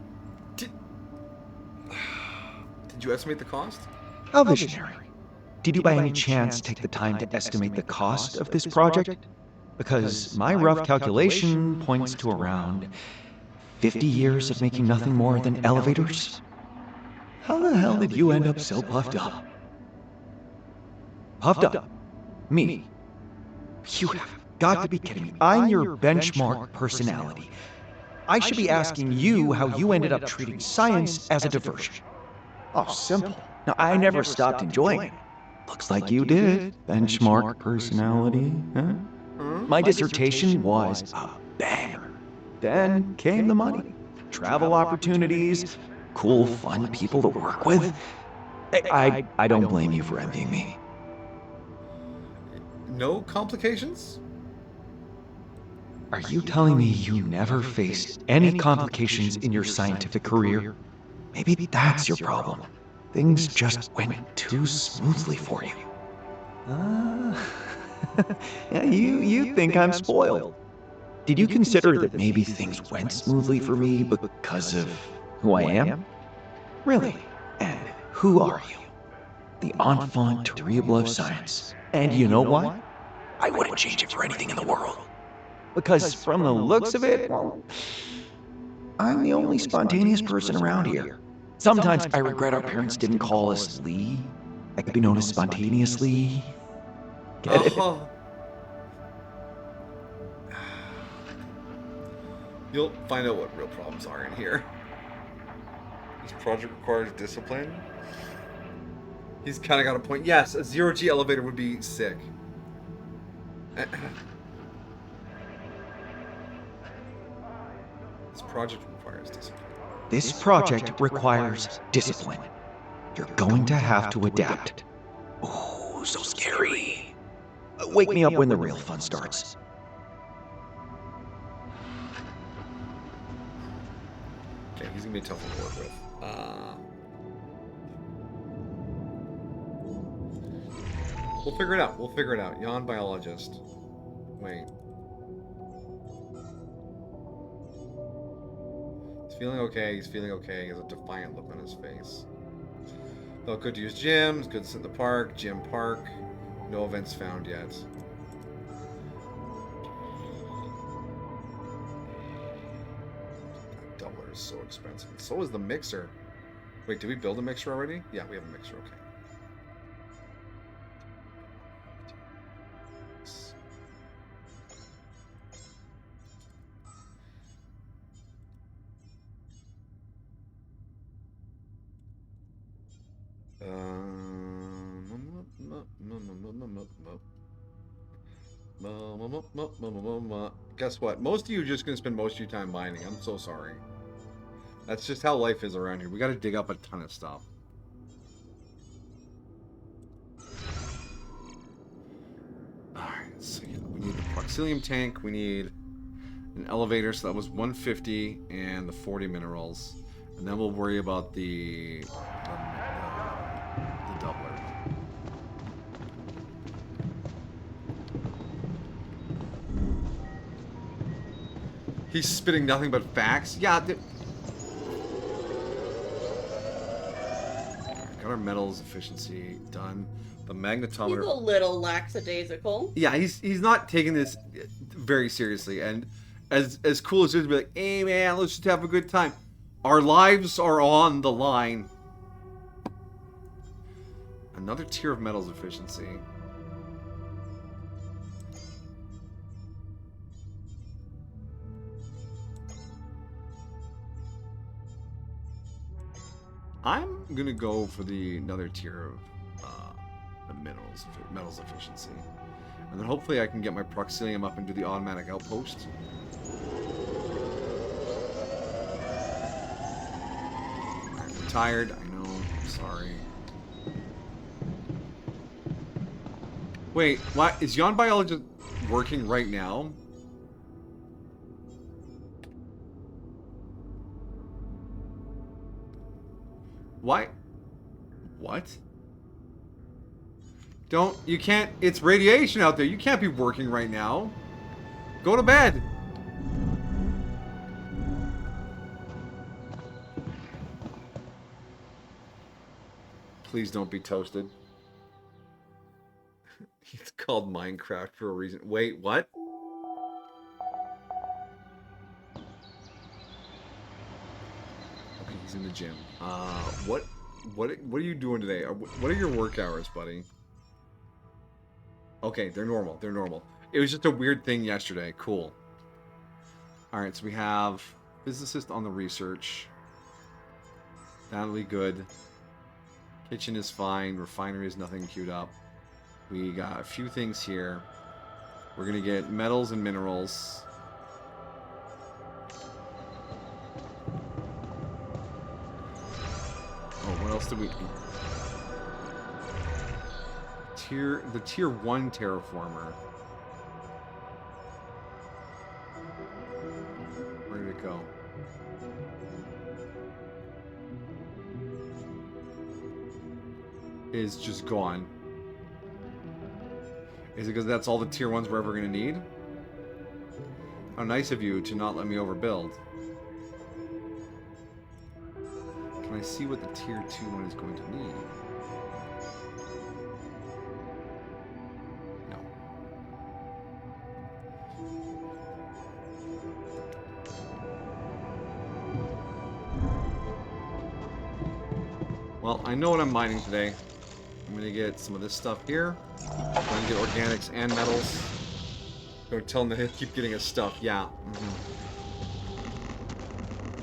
did you estimate the cost? How visionary. Did you by any chance take the time to estimate the cost of this project? Because my rough calculation points to around 50 years of making nothing more than elevators? How the hell did you end up so puffed up? Puffed up? Me? You have got to be kidding me. I'm your benchmark personality. I should be asking you how you ended up treating science as a diversion. Oh, simple. Now, I never stopped enjoying it. Looks like you did, benchmark personality, huh? My dissertation was a banger. Then came the money. Travel opportunities, cool, fun people to work with. I don't blame you for envying me. No complications? Are you telling me you never faced any complications in your scientific career? Maybe that's your problem. Things just went too smoothly for you. Yeah, you think I'm spoiled. Did you consider that maybe things went smoothly for me because of who I am? Really? And who are you? The enfant terrible of science. And you know what? I wouldn't change it for anything in the world. Because from the looks of it, well, I'm the only spontaneous person around here. Sometimes I regret our parents didn't call us Lee. I could be known as Spontaneously. Get it? You'll find out what real problems are in here. This project requires discipline. He's kind of got a point. Yes, a zero-G elevator would be sick. This project requires discipline. This project requires discipline. You're going to have to adapt. Oh, so scary. Wake me up when the real fun starts. Okay, he's gonna be tough to work with. We'll figure it out. We'll figure it out. Jan biologist. Wait. He's feeling okay. He's feeling okay. He has a defiant look on his face. Felt good to use gyms. Good to sit in the park. Gym park. No events found yet. That doubler is so expensive. So is the mixer. Wait, did we build a mixer already? Yeah, we have a mixer. Okay. Guess what? Most of you are just going to spend most of your time mining. I'm so sorry. That's just how life is around here. We got to dig up a ton of stuff. Alright, so yeah, we need the proxilium tank. We need an elevator, so that was 150 and the 40 minerals. And then we'll worry about the doubler. He's spitting nothing but facts. Yeah. Got our metals efficiency done. The magnetometer. He's a little lackadaisical. Yeah, he's not taking this very seriously, and as cool as it is to be like, hey man, let's just have a good time. Our lives are on the line. Another tier of metals efficiency. I'm gonna go for another tier of metals efficiency, and then hopefully I can get my proxilium up and do the automatic outpost. I'm tired. I know. I'm sorry. Wait, what? Is Jan biologist working right now? Why? What? Don't, you can't, it's radiation out there. You can't be working right now. Go to bed. Please don't be toasted. It's called Minecraft for a reason. Wait, what? Okay, he's in the gym. What are you doing today? What are your work hours, buddy? Okay, they're normal. They're normal. It was just a weird thing yesterday. Cool. Alright, so we have physicist on the research. That'll be good. Kitchen is fine. Refinery is nothing queued up. We got a few things here. We're gonna get metals and minerals. Oh, what else did we... The tier 1 terraformer. Where did it go? Is just gone. Is it because that's all the tier 1s we're ever going to need? How nice of you to not let me overbuild. Can I see what the tier 2 one is going to need? No. Well, I know what I'm mining today. I'm going to get some of this stuff here. I'm going to get organics and metals. Go tell them to keep getting us stuff. Yeah.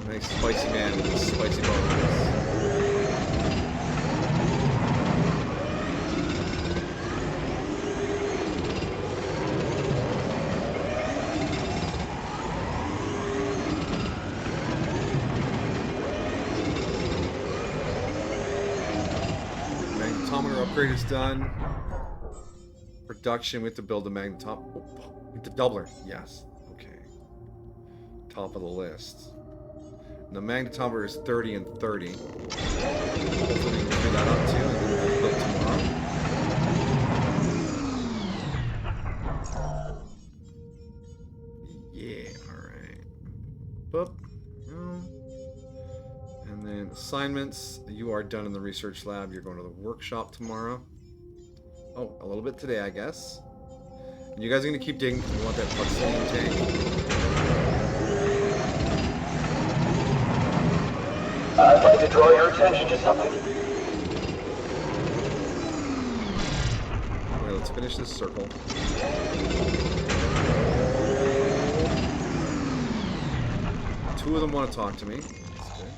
Nice spicy man with his spicy bones. Magnetometer upgrade is done. Production, we have to build a magnetometer. Oh, with the doubler. Yes. Okay. Top of the list. And the magnetometer is 30 and 30. Hopefully we can clear that up too, and then we'll build tomorrow. Yeah, alright. Boop. No. And then assignments. You are done in the research lab. You're going to the workshop tomorrow. Oh, a little bit today, I guess. And you guys are going to keep digging because we want that plutonium tank. I'd like to draw your attention to something. Okay, let's finish this circle. Two of them want to talk to me. That's good.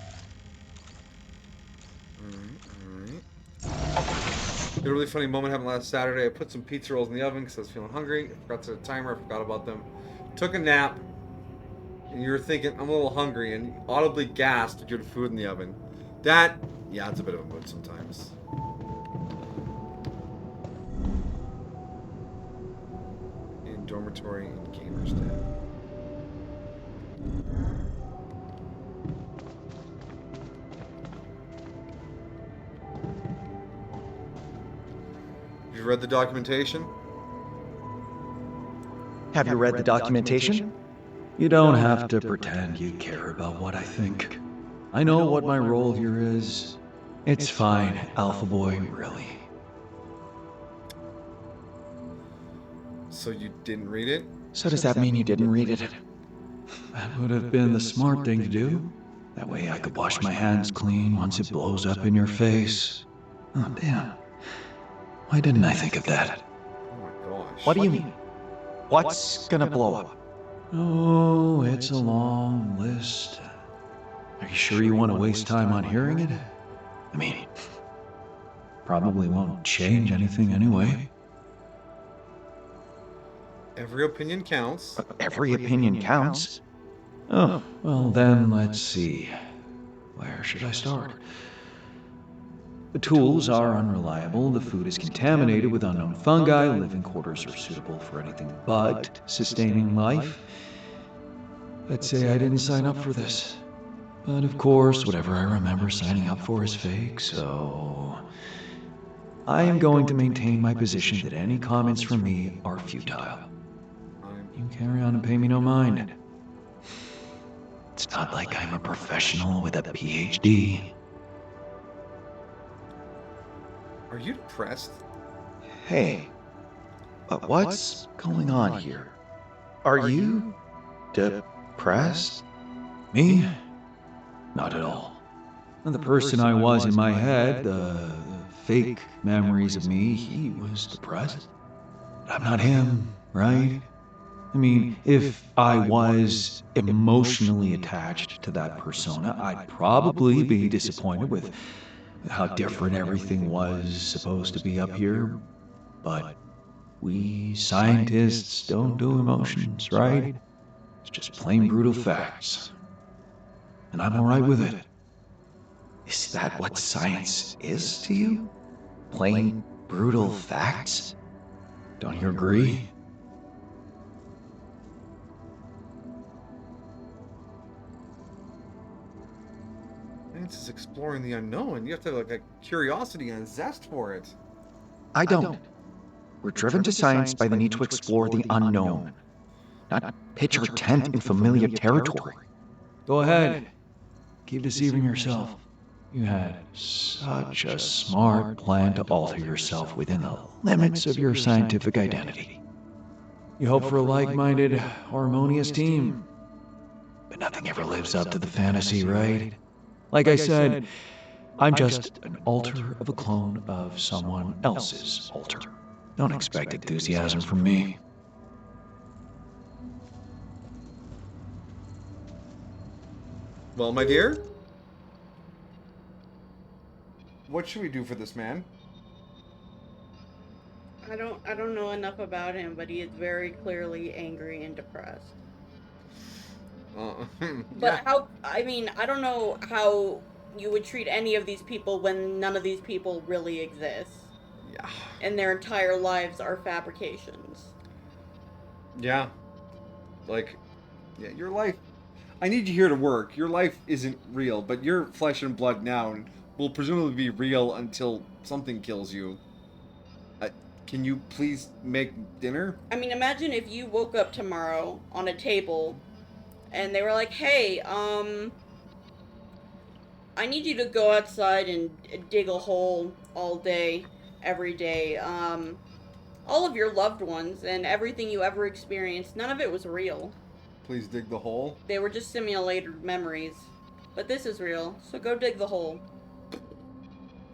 Alright. A really funny moment happened last Saturday. I put some pizza rolls in the oven because I was feeling hungry. I forgot to set a timer. I forgot about them. Took a nap. And you were thinking, I'm a little hungry, and audibly gasped due to food in the oven. That, yeah, it's a bit of a mood sometimes. In dormitory and gamers den. You read the documentation? Have you read the documentation? You don't have to pretend you care about what I think. I know what my role here is. It's fine, Alpha Boy, really. So you didn't read it? So does that mean you didn't read it? That would have been the smart thing to do. That way I could wash my hands clean once it blows up in your face. Oh, damn. Why didn't I think of that? Oh my gosh. What do you mean? What's gonna blow up? Oh, it's a long list. Are you sure you want to waste time on hearing it? I mean, probably won't change anything anyway. Every opinion counts. Every opinion counts. Oh, well then let's see. Where should I start? The tools are unreliable, the food is contaminated with unknown fungi, living quarters are suitable for anything but sustaining life. Let's say I didn't sign up for this. But of course, whatever I remember signing up for is fake, so I am going to maintain my position that any comments from me are futile. You carry on and pay me no mind. It's not like I'm a professional with a PhD. Are you depressed? Hey, but what's going on here? Are you depressed? Me? Not at all. The person I was in my head, the fake memories of me, he was depressed. But I'm not him, right? I mean, if I was emotionally attached to that persona, I'd probably be disappointed with how different everything was supposed to be up here. But we scientists don't do emotions, right? It's just plain brutal facts. And I'm alright with it. Is that what science is to you? Plain brutal facts? Don't you agree? Science is exploring the unknown. You have to have like a curiosity and a zest for it. I don't. We're driven to science by the need to explore the unknown, not pitch our tent in familiar territory. Go ahead. Keep deceiving yourself. You had such a smart plan to alter yourself within the limits of your scientific identity. You hope for a like-minded, harmonious team. But nothing ever lives up to the fantasy, right? Like I said, I'm just an alter of a clone of someone else's alter. Don't expect enthusiasm from me. Well, my dear, what should we do for this man? I don't know enough about him, but he is very clearly angry and depressed. But how, I mean, I don't know how you would treat any of these people when none of these people really exist. Yeah. And their entire lives are fabrications. Yeah. Like, yeah, your life. I need you here to work. Your life isn't real, but you're flesh and blood now and will presumably be real until something kills you. Can you please make dinner? I mean, imagine if you woke up tomorrow on a table and they were like, hey, I need you to go outside and dig a hole all day, every day. All of your loved ones and everything you ever experienced, none of it was real. Please dig the hole. They were just simulated memories. But this is real, so go dig the hole.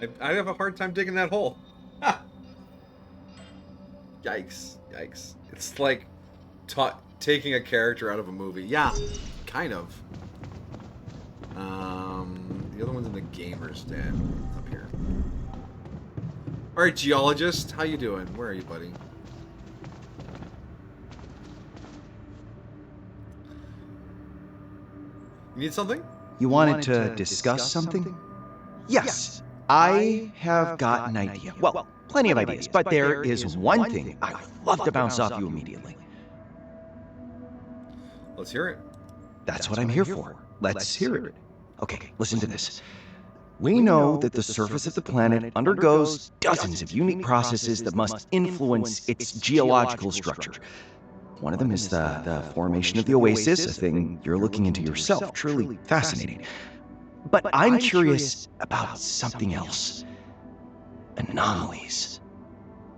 I'd have a hard time digging that hole. Ha! Yikes. Yikes. It's like taking a character out of a movie. Yeah, kind of. The other one's in the gamer's den. Up here. Alright, geologist. How you doing? Where are you, buddy? You need something? You wanted to discuss something? Yes, I have got an idea. Well, plenty of ideas, but there is one thing I'd love to bounce off you immediately. Let's hear it. That's what I'm here for. Let's hear it. Okay, listen to this. We know that the surface of the planet undergoes dozens of unique processes that must influence its geological structure. One of them is the formation of the oasis, a thing you're looking into yourself. Truly fascinating. But I'm curious about something else. Anomalies.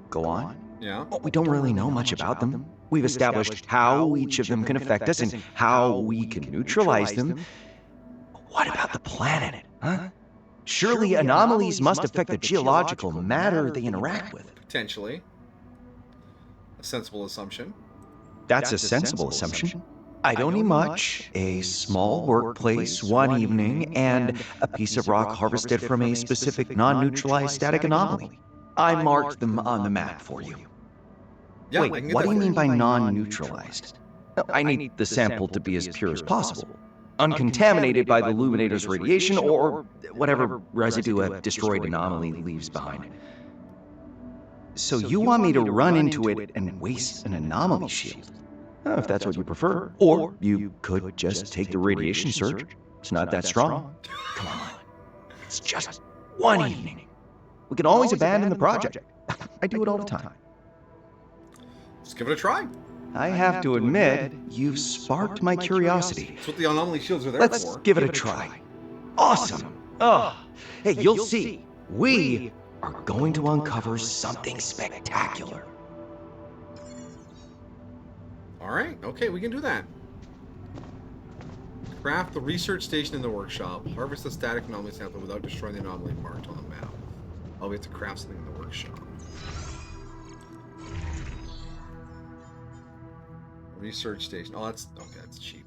Go on. Yeah. Well, we don't really know much about them. We've established how each of them can affect us and how we can neutralize them. What about the planet, huh? Surely anomalies must affect the geological matter they interact with. Potentially. A sensible assumption. That's a sensible assumption. I don't need much. A small workplace, one evening, and a piece of rock harvested from a specific non-neutralized static anomaly. I marked them on the map for you. Yeah, Wait, what do you mean by non-neutralized? I need the sample to be as pure as possible. uncontaminated by the illuminator's radiation or whatever residue a destroyed anomaly leaves behind. So you want me to run into it and waste an anomaly shield? If that's what you prefer. Or you could just take the radiation surge. It's not that strong. Come on. It's just one evening. We can always abandon the project. I do it all the time. Let's give it a try. I have to admit, you've sparked my curiosity. That's what the anomaly shields are there Let's for. give it a try. Awesome. Hey, you'll see. We are going to uncover something spectacular. Alright, okay, we can do that. Craft the research station in the workshop. Harvest the static anomaly sample without destroying the anomaly marked on the map. Oh, we have to craft something in the workshop. Research station. Oh, that's okay. That's cheap.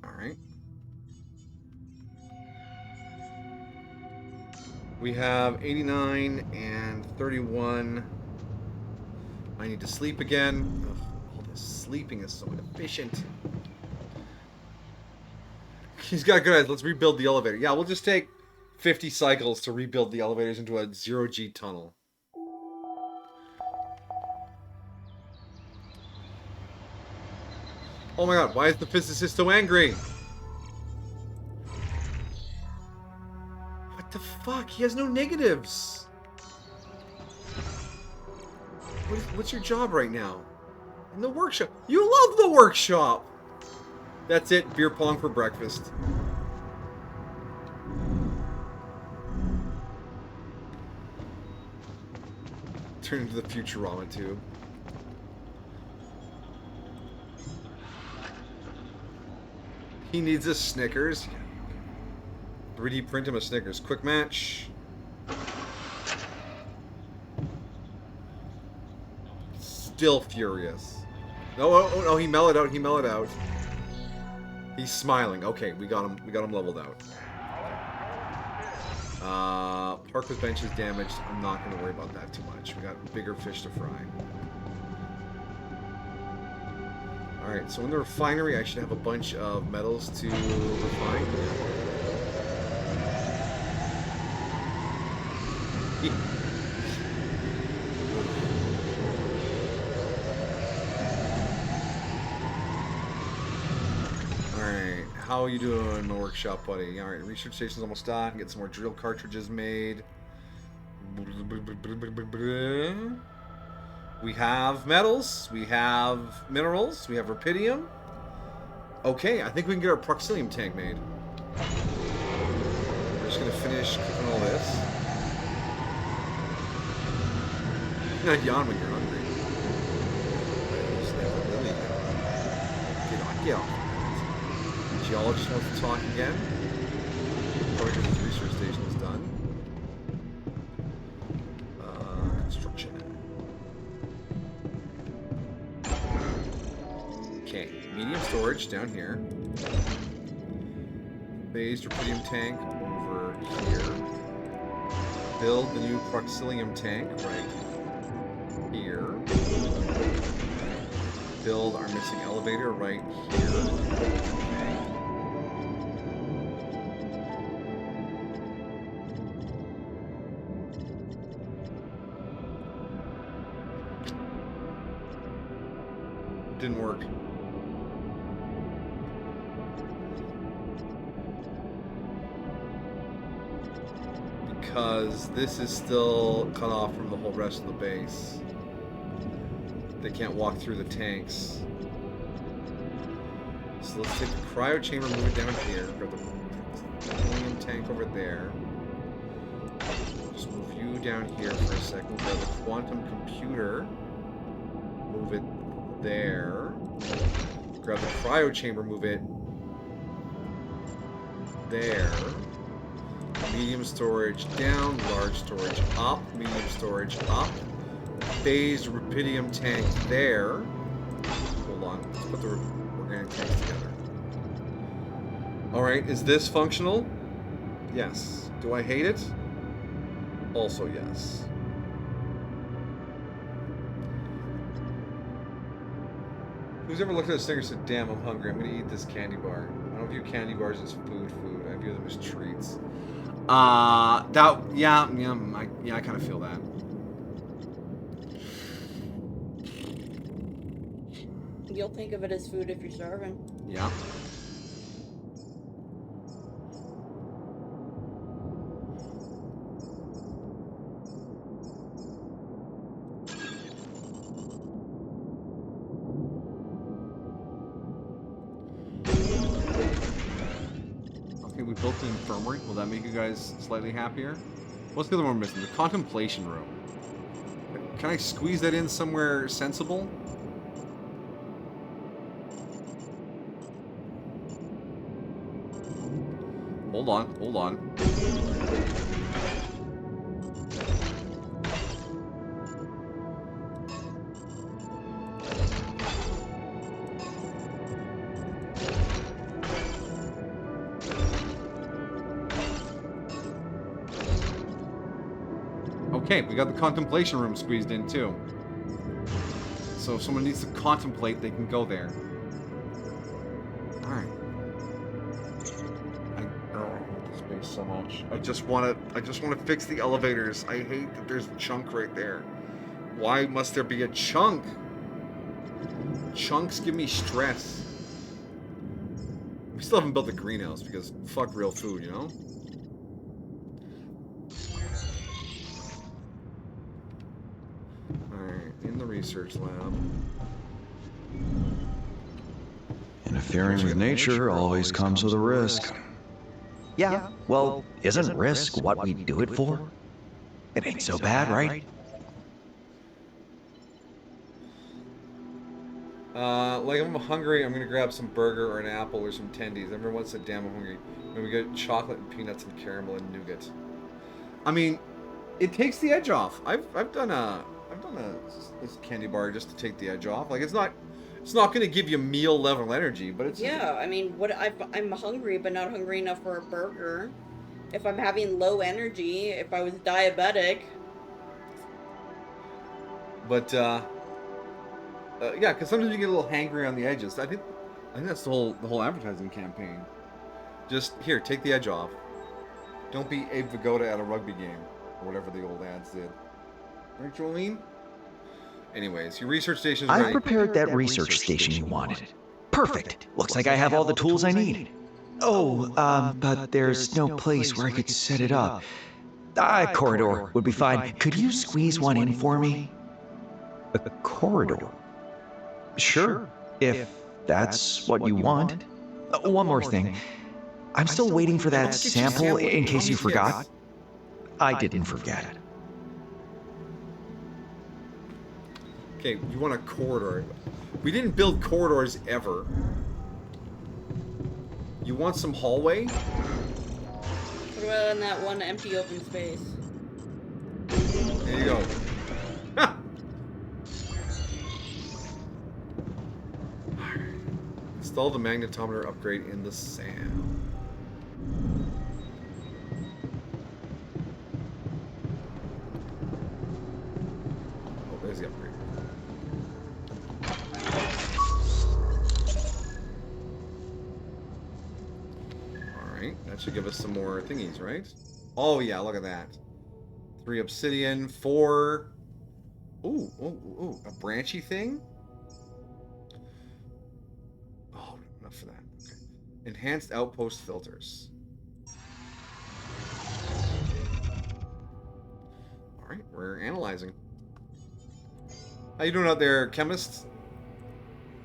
All right. We have 89 and 31. I need to sleep again. Ugh, all this sleeping is so inefficient. He's got good eyes. Let's rebuild the elevator. Yeah, we'll just take 50 cycles to rebuild the elevators into a zero-G tunnel. Oh my god, why is the physicist so angry? What the fuck? He has no negatives. What's your job right now? In the workshop. You love the workshop! That's it. Beer pong for breakfast. Turn into the Futurama tube. He needs a Snickers. 3D print him a Snickers. Quick match. Still furious. No, oh no, he mellowed out. He mellowed out. He's smiling. Okay, we got him. We got him leveled out. Park with bench is damaged. I'm not going to worry about that too much. We got bigger fish to fry. Alright, so in the refinery, I should have a bunch of metals to refine. Alright, how are you doing in the workshop, buddy? Alright, research station's almost done. Get some more drill cartridges made. We have metals, we have minerals, we have rubidium. Okay, I think we can get our proxilium tank made. We're just gonna finish cooking all this. You're not yawn when you're hungry. Just never really get off. Geologist wants to talk again. Probably because his research station is done. Construction. Okay, medium storage down here. Phased rubidium tank over here. Build the new proxilium tank right here. Build our missing elevator right here. Okay. Didn't work. Because this is still cut off from the whole rest of the base. They can't walk through the tanks. So let's take the cryo chamber, move it down here. Grab the helium tank over there. Just move you down here for a second. Grab the quantum computer. Move it there. Grab the cryo chamber, move it there. Medium storage down, large storage up, medium storage up. Phased rubidium tank there. Hold on, let's put the organic tanks together. Alright, is this functional? Yes. Do I hate it? Also yes. Who's ever looked at a sticker and said, damn, I'm hungry, I'm gonna eat this candy bar? I don't view candy bars as food. I view them as treats. I kind of feel that. You'll think of it as food if you're starving. Yeah. Okay, we built an infirmary. Will that make you guys slightly happier? What's the other one we're missing? The contemplation room. Can I squeeze that in somewhere sensible? Hold on. Okay, we got the contemplation room squeezed in too. So if someone needs to contemplate, they can go there. Alright. I hate this space so much. I just want to fix the elevators. I hate that there's a chunk right there. Why must there be a chunk? Chunks give me stress. We still haven't built the greenhouse because fuck real food, you know? Alright, in the research lab. Interfering with nature always comes with a risk. Yeah, well, isn't risk what we do it for? It ain't so bad, right? Like if I'm hungry, I'm gonna grab some burger or an apple or some tendies. Everyone said, damn, I'm hungry. And we get chocolate and peanuts and caramel and nougat. I mean, it takes the edge off. I've done this candy bar just to take the edge off. Like it's not gonna give you meal level energy, but it's I mean, I'm hungry, but not hungry enough for a burger. If I'm having low energy, if I was diabetic. But yeah, because sometimes you get a little hangry on the edges. I think that's the whole advertising campaign. Just here, take the edge off. Don't be Abe Vigoda at a rugby game or whatever the old ads did. Right, Jolene? Anyways, your research station is ready. I prepared that research station you wanted. Perfect. Looks like I have all the tools I need. Oh, but there's no place where I could set it up. A corridor would be fine. Could you squeeze one in for me? A corridor? Sure, if that's what you want. One more thing. I'm still waiting for that sample in case you forgot. I didn't forget. Okay, you want a corridor. We didn't build corridors ever. You want some hallway? What about in that one empty open space? There you go. Ha! Install the magnetometer upgrade in the sand. Oh, there's the upgrade. Alright, that should give us some more thingies, right? Oh yeah, look at that. 3 obsidian, 4... Ooh, a branchy thing? Oh, enough for that. Okay. Enhanced outpost filters. Alright, we're analyzing. How you doing out there, chemist?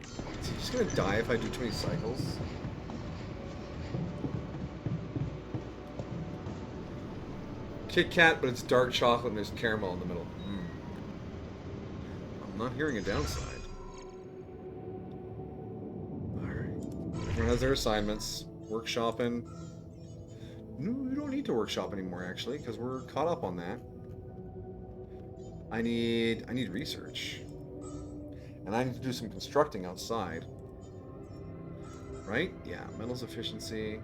Is he just gonna die if I do too many cycles? Kit Kat, but it's dark chocolate and there's caramel in the middle. I'm not hearing a downside. Alright. Everyone has their assignments. Workshopping. No, we don't need to workshop anymore, actually, because we're caught up on that. I need research. And I need to do some constructing outside. Right? Yeah, metals efficiency.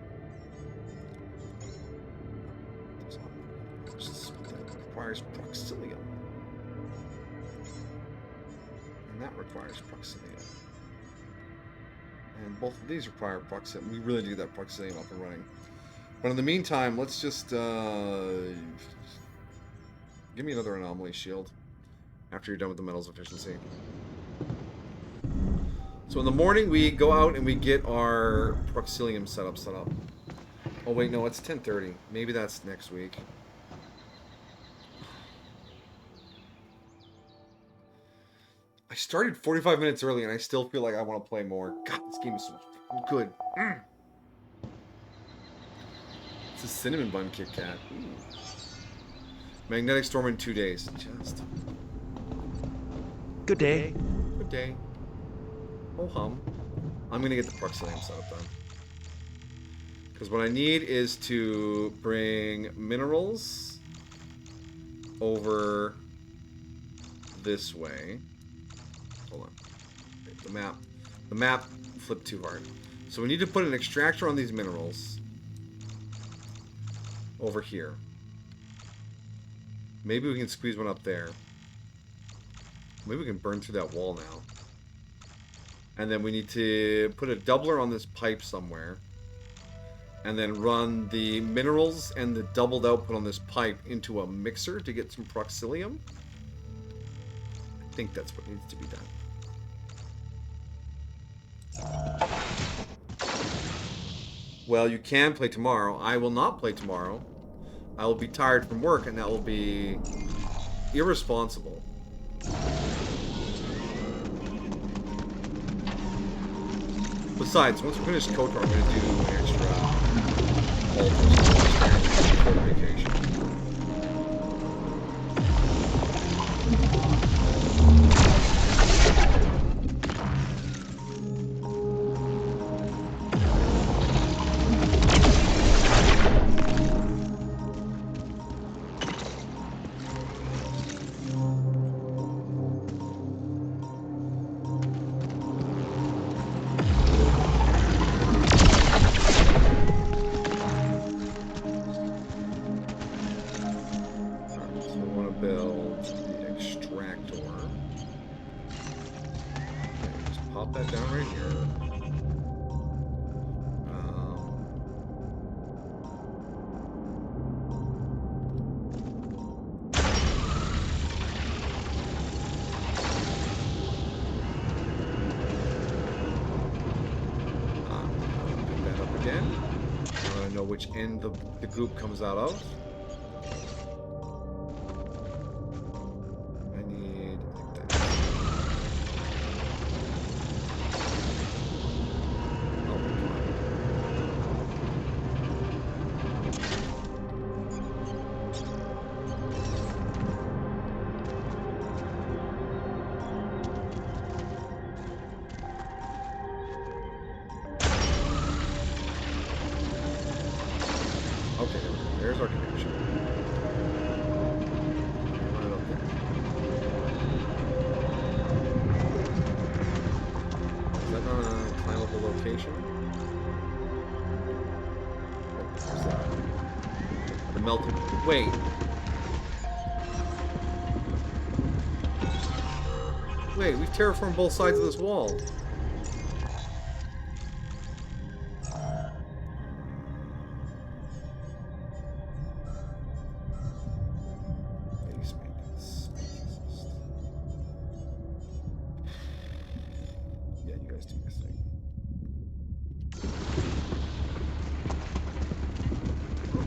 That requires proxilium. And that requires proxilium. And both of these require proximity. We really do that proximity up and running. But in the meantime, let's just give me another anomaly shield after you're done with the metals efficiency. So in the morning, we go out and we get our proxilium set up. Oh wait, no, it's 10:30. Maybe that's next week. I started 45 minutes early and I still feel like I want to play more. God, this game is so fucking good. It's a cinnamon bun Kit Kat. Ooh. Magnetic storm in 2 days. Just. Good day. Good day. Oh hum. I'm gonna get the proxilium set up then. Because what I need is to bring minerals over this way. Hold on. Okay, the map flipped too hard. So we need to put an extractor on these minerals over here. Maybe we can squeeze one up there. Maybe we can burn through that wall now. And then we need to put a doubler on this pipe somewhere. And then run the minerals and the doubled output on this pipe into a mixer to get some proxilium. I think that's what needs to be done. Well, you can play tomorrow. I will not play tomorrow. I will be tired from work, and that will be irresponsible. Besides, once we finish KOTOR, I'm going to do an extra ALTERS for vacation. Which end the group comes out of. I need like that. Oh my god. Okay, there's our connection. Right up there. Is that not a climbable location? Oh, there's the melted. Wait. Wait, we've terraformed both sides of this wall.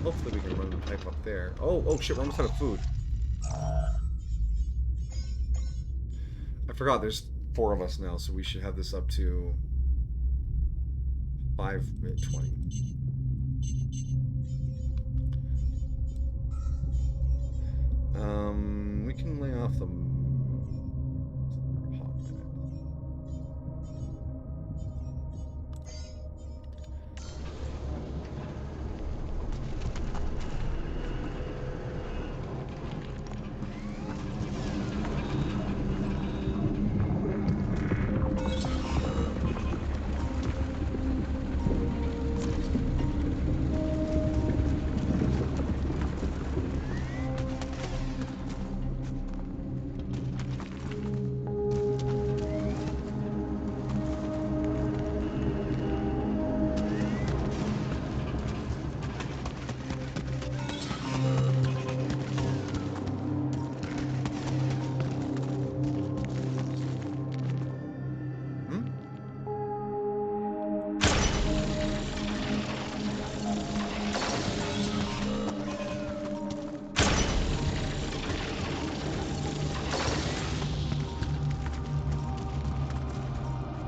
Hopefully we can run the pipe up there. Oh shit, we're almost out of food. I forgot there's 4 of us now, so we should have this up to 5:20. We can lay off the hot minute.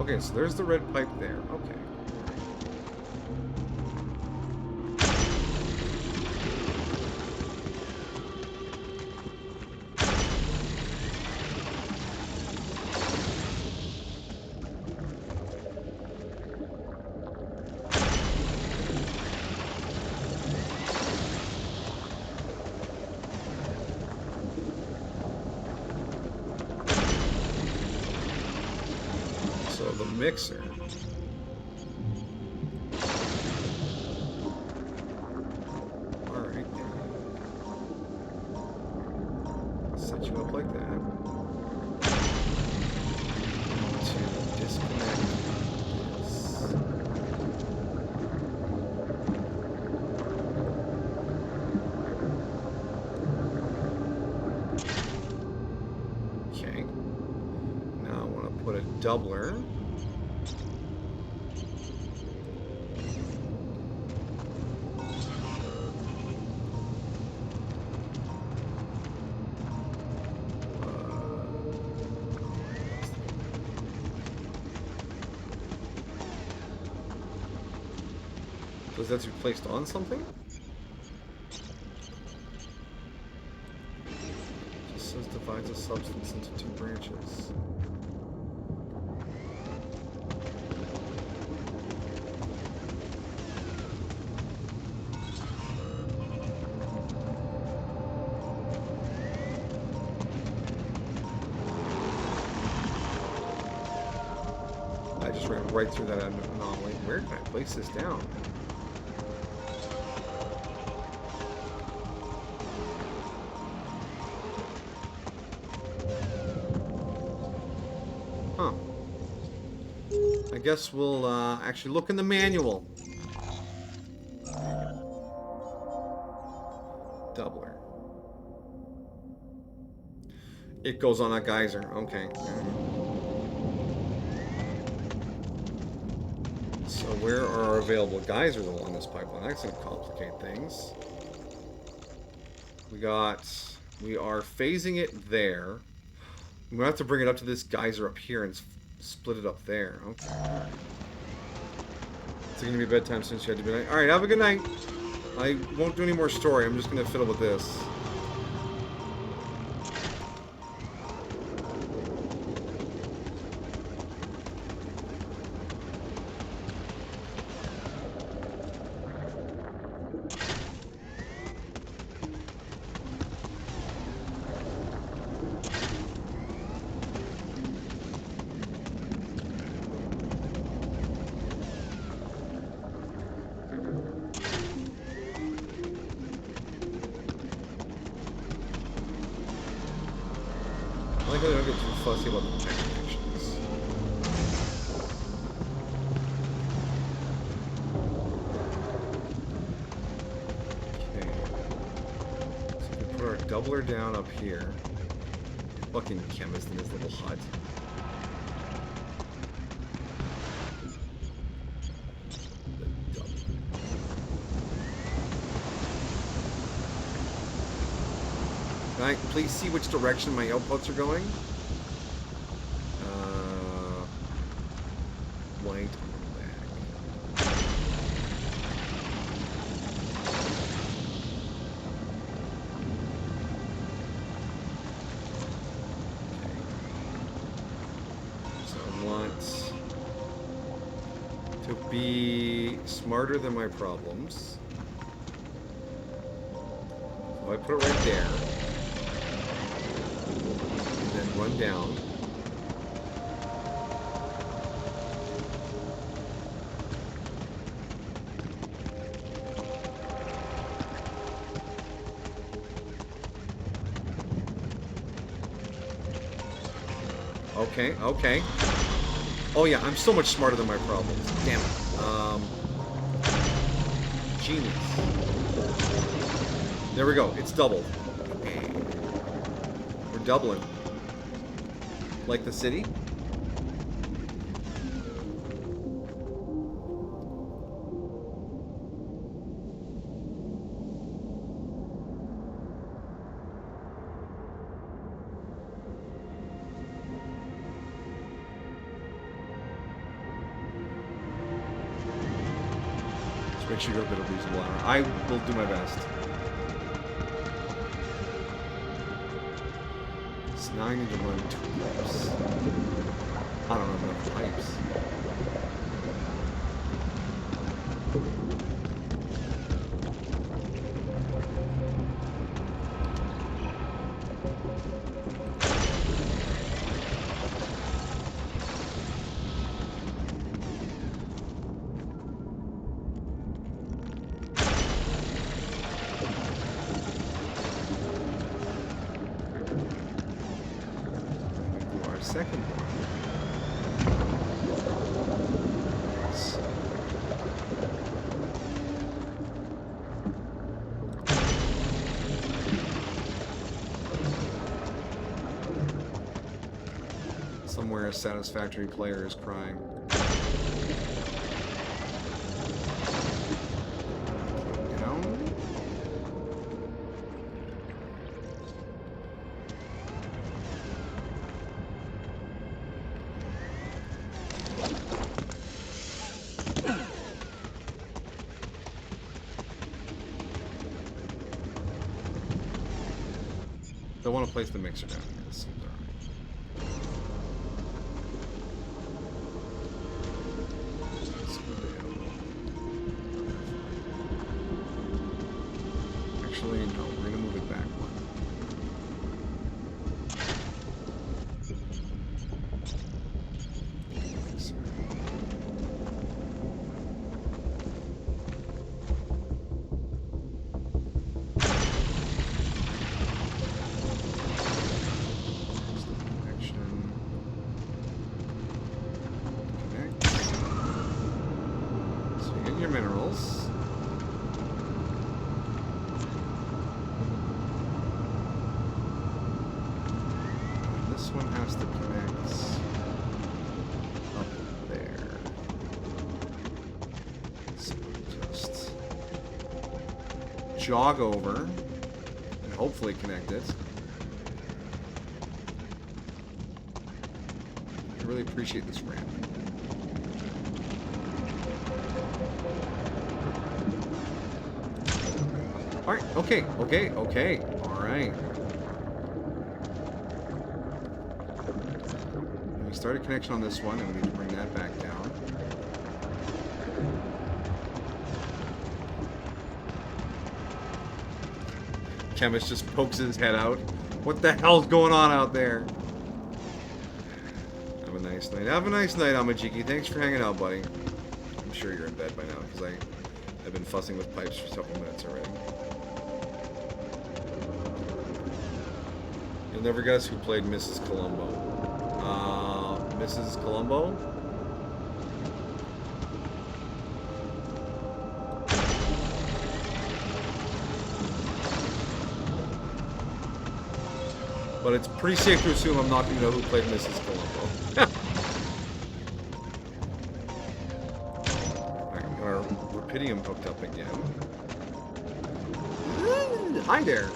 Okay, so there's the red pipe there. Okay. So the mixer. Alright. Set you up like that. To disconnect this. Okay. Now I want to put a doubler. Does that to be placed on something? Just says divides a substance into two branches. I just ran right through that anomaly. Where can I place this down? Huh. I guess we'll actually look in the manual. Doubler. It goes on a geyser. Okay. So where are our available geysers along this pipeline? That's going to complicate things. We are phasing it there. We're going to have to bring it up to this geyser up here and split it up there. Okay. It's going to be bedtime since you had to be night. Alright, have a good night. I won't do any more story. I'm just going to fiddle with this. I like how they don't get too fussy about the tech connections. Okay. So we put our doubler down up here. Fucking chemist in his little hut. Can I please see which direction my outputs are going? White on the back. So I want to be smarter than my problems. So if I put it right there, and then run down. Okay, okay. Oh yeah, I'm so much smarter than my problems. Damn it. Genius. There we go. It's doubled. We're doubling. Like the city? Make sure you go a bit of reasonable hour. I will do my best. So now I need to run 2 pipes. I don't have enough pipes. Second one. Somewhere a satisfactory player is crying. You know? I want to place the mixer down here. This seems alright. Actually, no. We're gonna move it back one. Your minerals. And this one has to connect up there. So just jog over and hopefully connect it. I really appreciate this ramp. Alright, okay. Alright. We start a connection on this one, and we need to bring that back down. Chemist just pokes his head out. What the hell's going on out there? Have a nice night. Have a nice night, Amajiki. Thanks for hanging out, buddy. I'm sure you're in bed by now, because I've been fussing with pipes for several minutes already. You'll never guess who played Mrs. Columbo. Mrs. Columbo? But it's pretty safe to assume I'm not going to know who played Mrs. Columbo. Alright, got our Rapidium hooked up again. Hi there!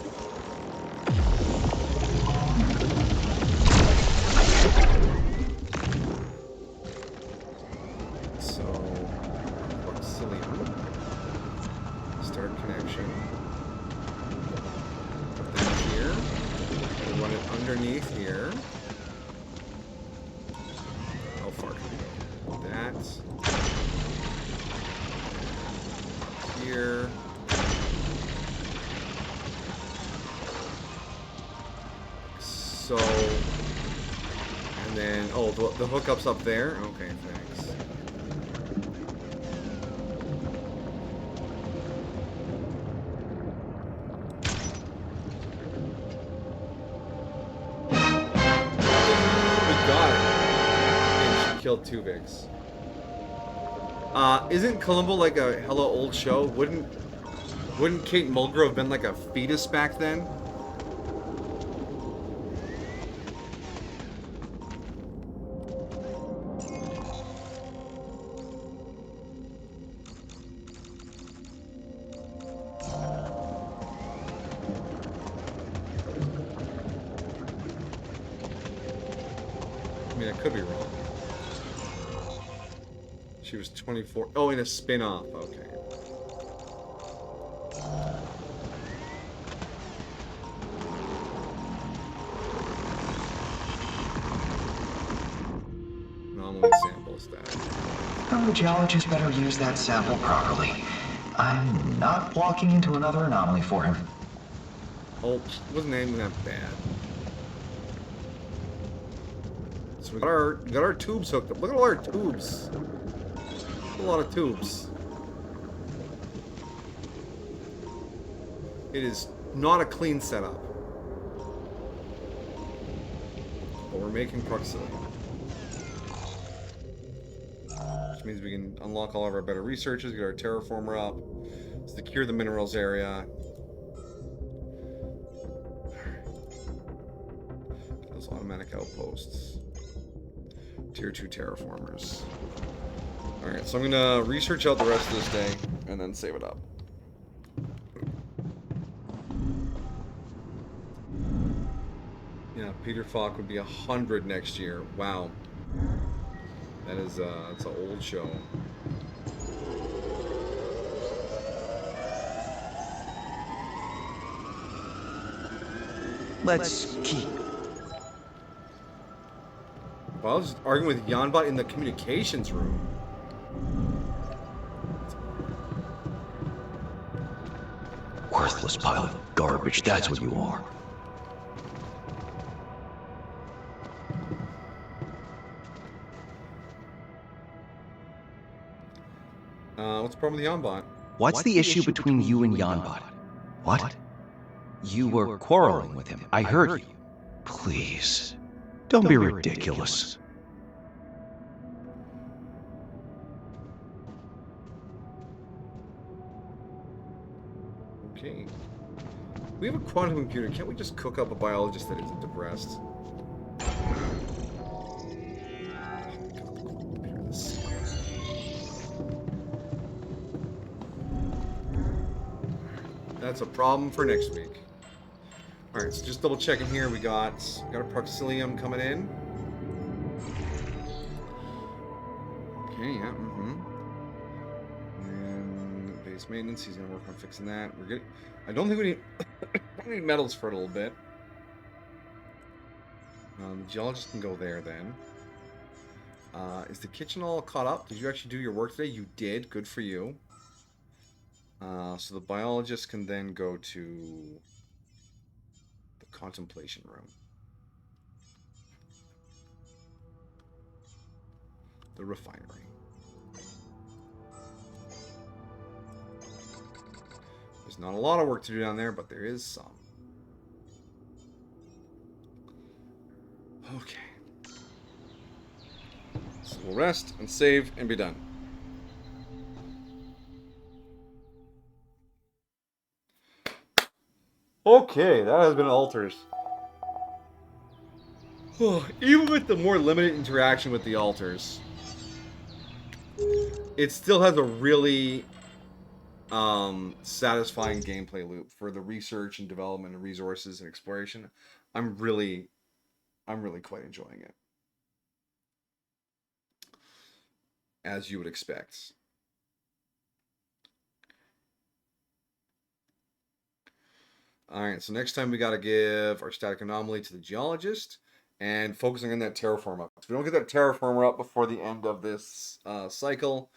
Start connection. Put that here. We'll run it underneath here. How far can we go? That. Here. So. And then, oh, the hookup's up there? Okay, thanks. Killed Tuvix. Isn't Columbo like a hella old show? Wouldn't Kate Mulgrew have been like a fetus back then? I mean, I could be wrong. She was 24. Oh, in a spin-off. Okay. the geologist better use that sample properly. I'm not walking into another anomaly for him. Oh, wasn't aiming that bad. So we got our tubes hooked up. Look at all our tubes. A lot of tubes. It is not a clean setup. But we're making proximity. Which means we can unlock all of our better researches, get our terraformer up, secure the minerals area. Those automatic outposts. Tier 2 terraformers. Alright, so I'm gonna research out the rest of this day and then save it up. Yeah, Peter Falk would be 100 next year. Wow. That is, it's an old show. Let's keep. Well, I was arguing with Janbot in the communications room. Worthless pile of garbage, that's what you are. What's the problem with Janbot? What's the issue between you and Janbot? What? You were quarreling with him. I heard you. Please, don't be ridiculous. Okay. We have a quantum computer. Can't we just cook up a biologist that isn't depressed? That's a problem for next week. Alright, so just double checking here. We got a Proxilium coming in. Okay, yeah, And base maintenance, he's gonna work on fixing that. We're good. I don't think we need we need metals for a little bit. The geologist can go there then. Is the kitchen all caught up? Did you actually do your work today? You did. Good for you. So the biologist can then go to the contemplation room. The refinery. There's not a lot of work to do down there, but there is some. Okay. So we'll rest and save and be done. Okay, that has been Alters. Even with the more limited interaction with the Alters, it still has a really satisfying gameplay loop for the research and development of resources and exploration. I'm really quite enjoying it. As you would expect. Alright, so next time we got to give our static anomaly to the geologist and focusing on that terraform up. If we don't get that terraformer up before the end of this cycle,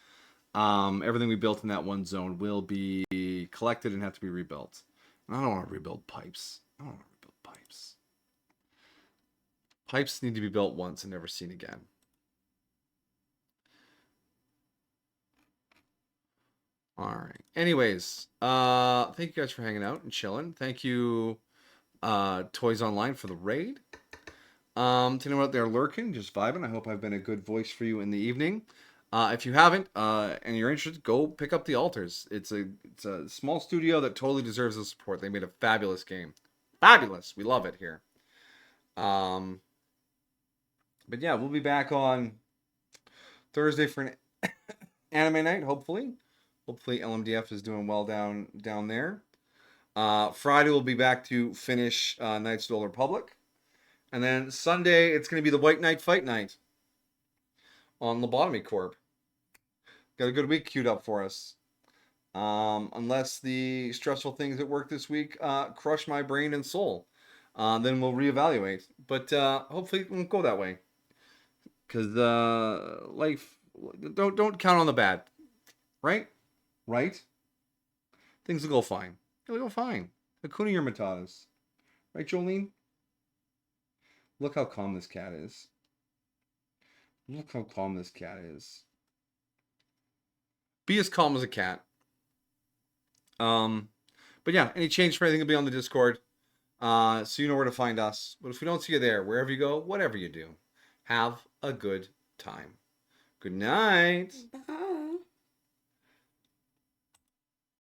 everything we built in that one zone will be collected and have to be rebuilt. And I don't want to rebuild pipes. I don't want to rebuild pipes. Pipes need to be built once and never seen again. Alright. Anyways, thank you guys for hanging out and chilling. Thank you, Toys Online, for the raid. To anyone out there lurking, just vibing, I hope I've been a good voice for you in the evening. If you haven't, and you're interested, go pick up the Alters. It's a small studio that totally deserves the support. They made a fabulous game. Fabulous. We love it here. But yeah, we'll be back on Thursday for an anime night, hopefully. Hopefully LMDF is doing well down there. Friday we'll be back to finish Knights of the Old Republic. And then Sunday it's going to be the White Knight Fight Night on Lobotomy Corp. Got a good week queued up for us. Unless the stressful things at work this week crush my brain and soul. Then we'll reevaluate. But hopefully it won't go that way. Because life don't count on the bad. Right? Right? Things will go fine. It'll go fine. Hakuna Matatas. Right, Jolene? Look how calm this cat is. Look how calm this cat is. Be as calm as a cat. But yeah, any change for anything will be on the Discord. So you know where to find us. But if we don't see you there, wherever you go, whatever you do, have a good time. Good night. Bye.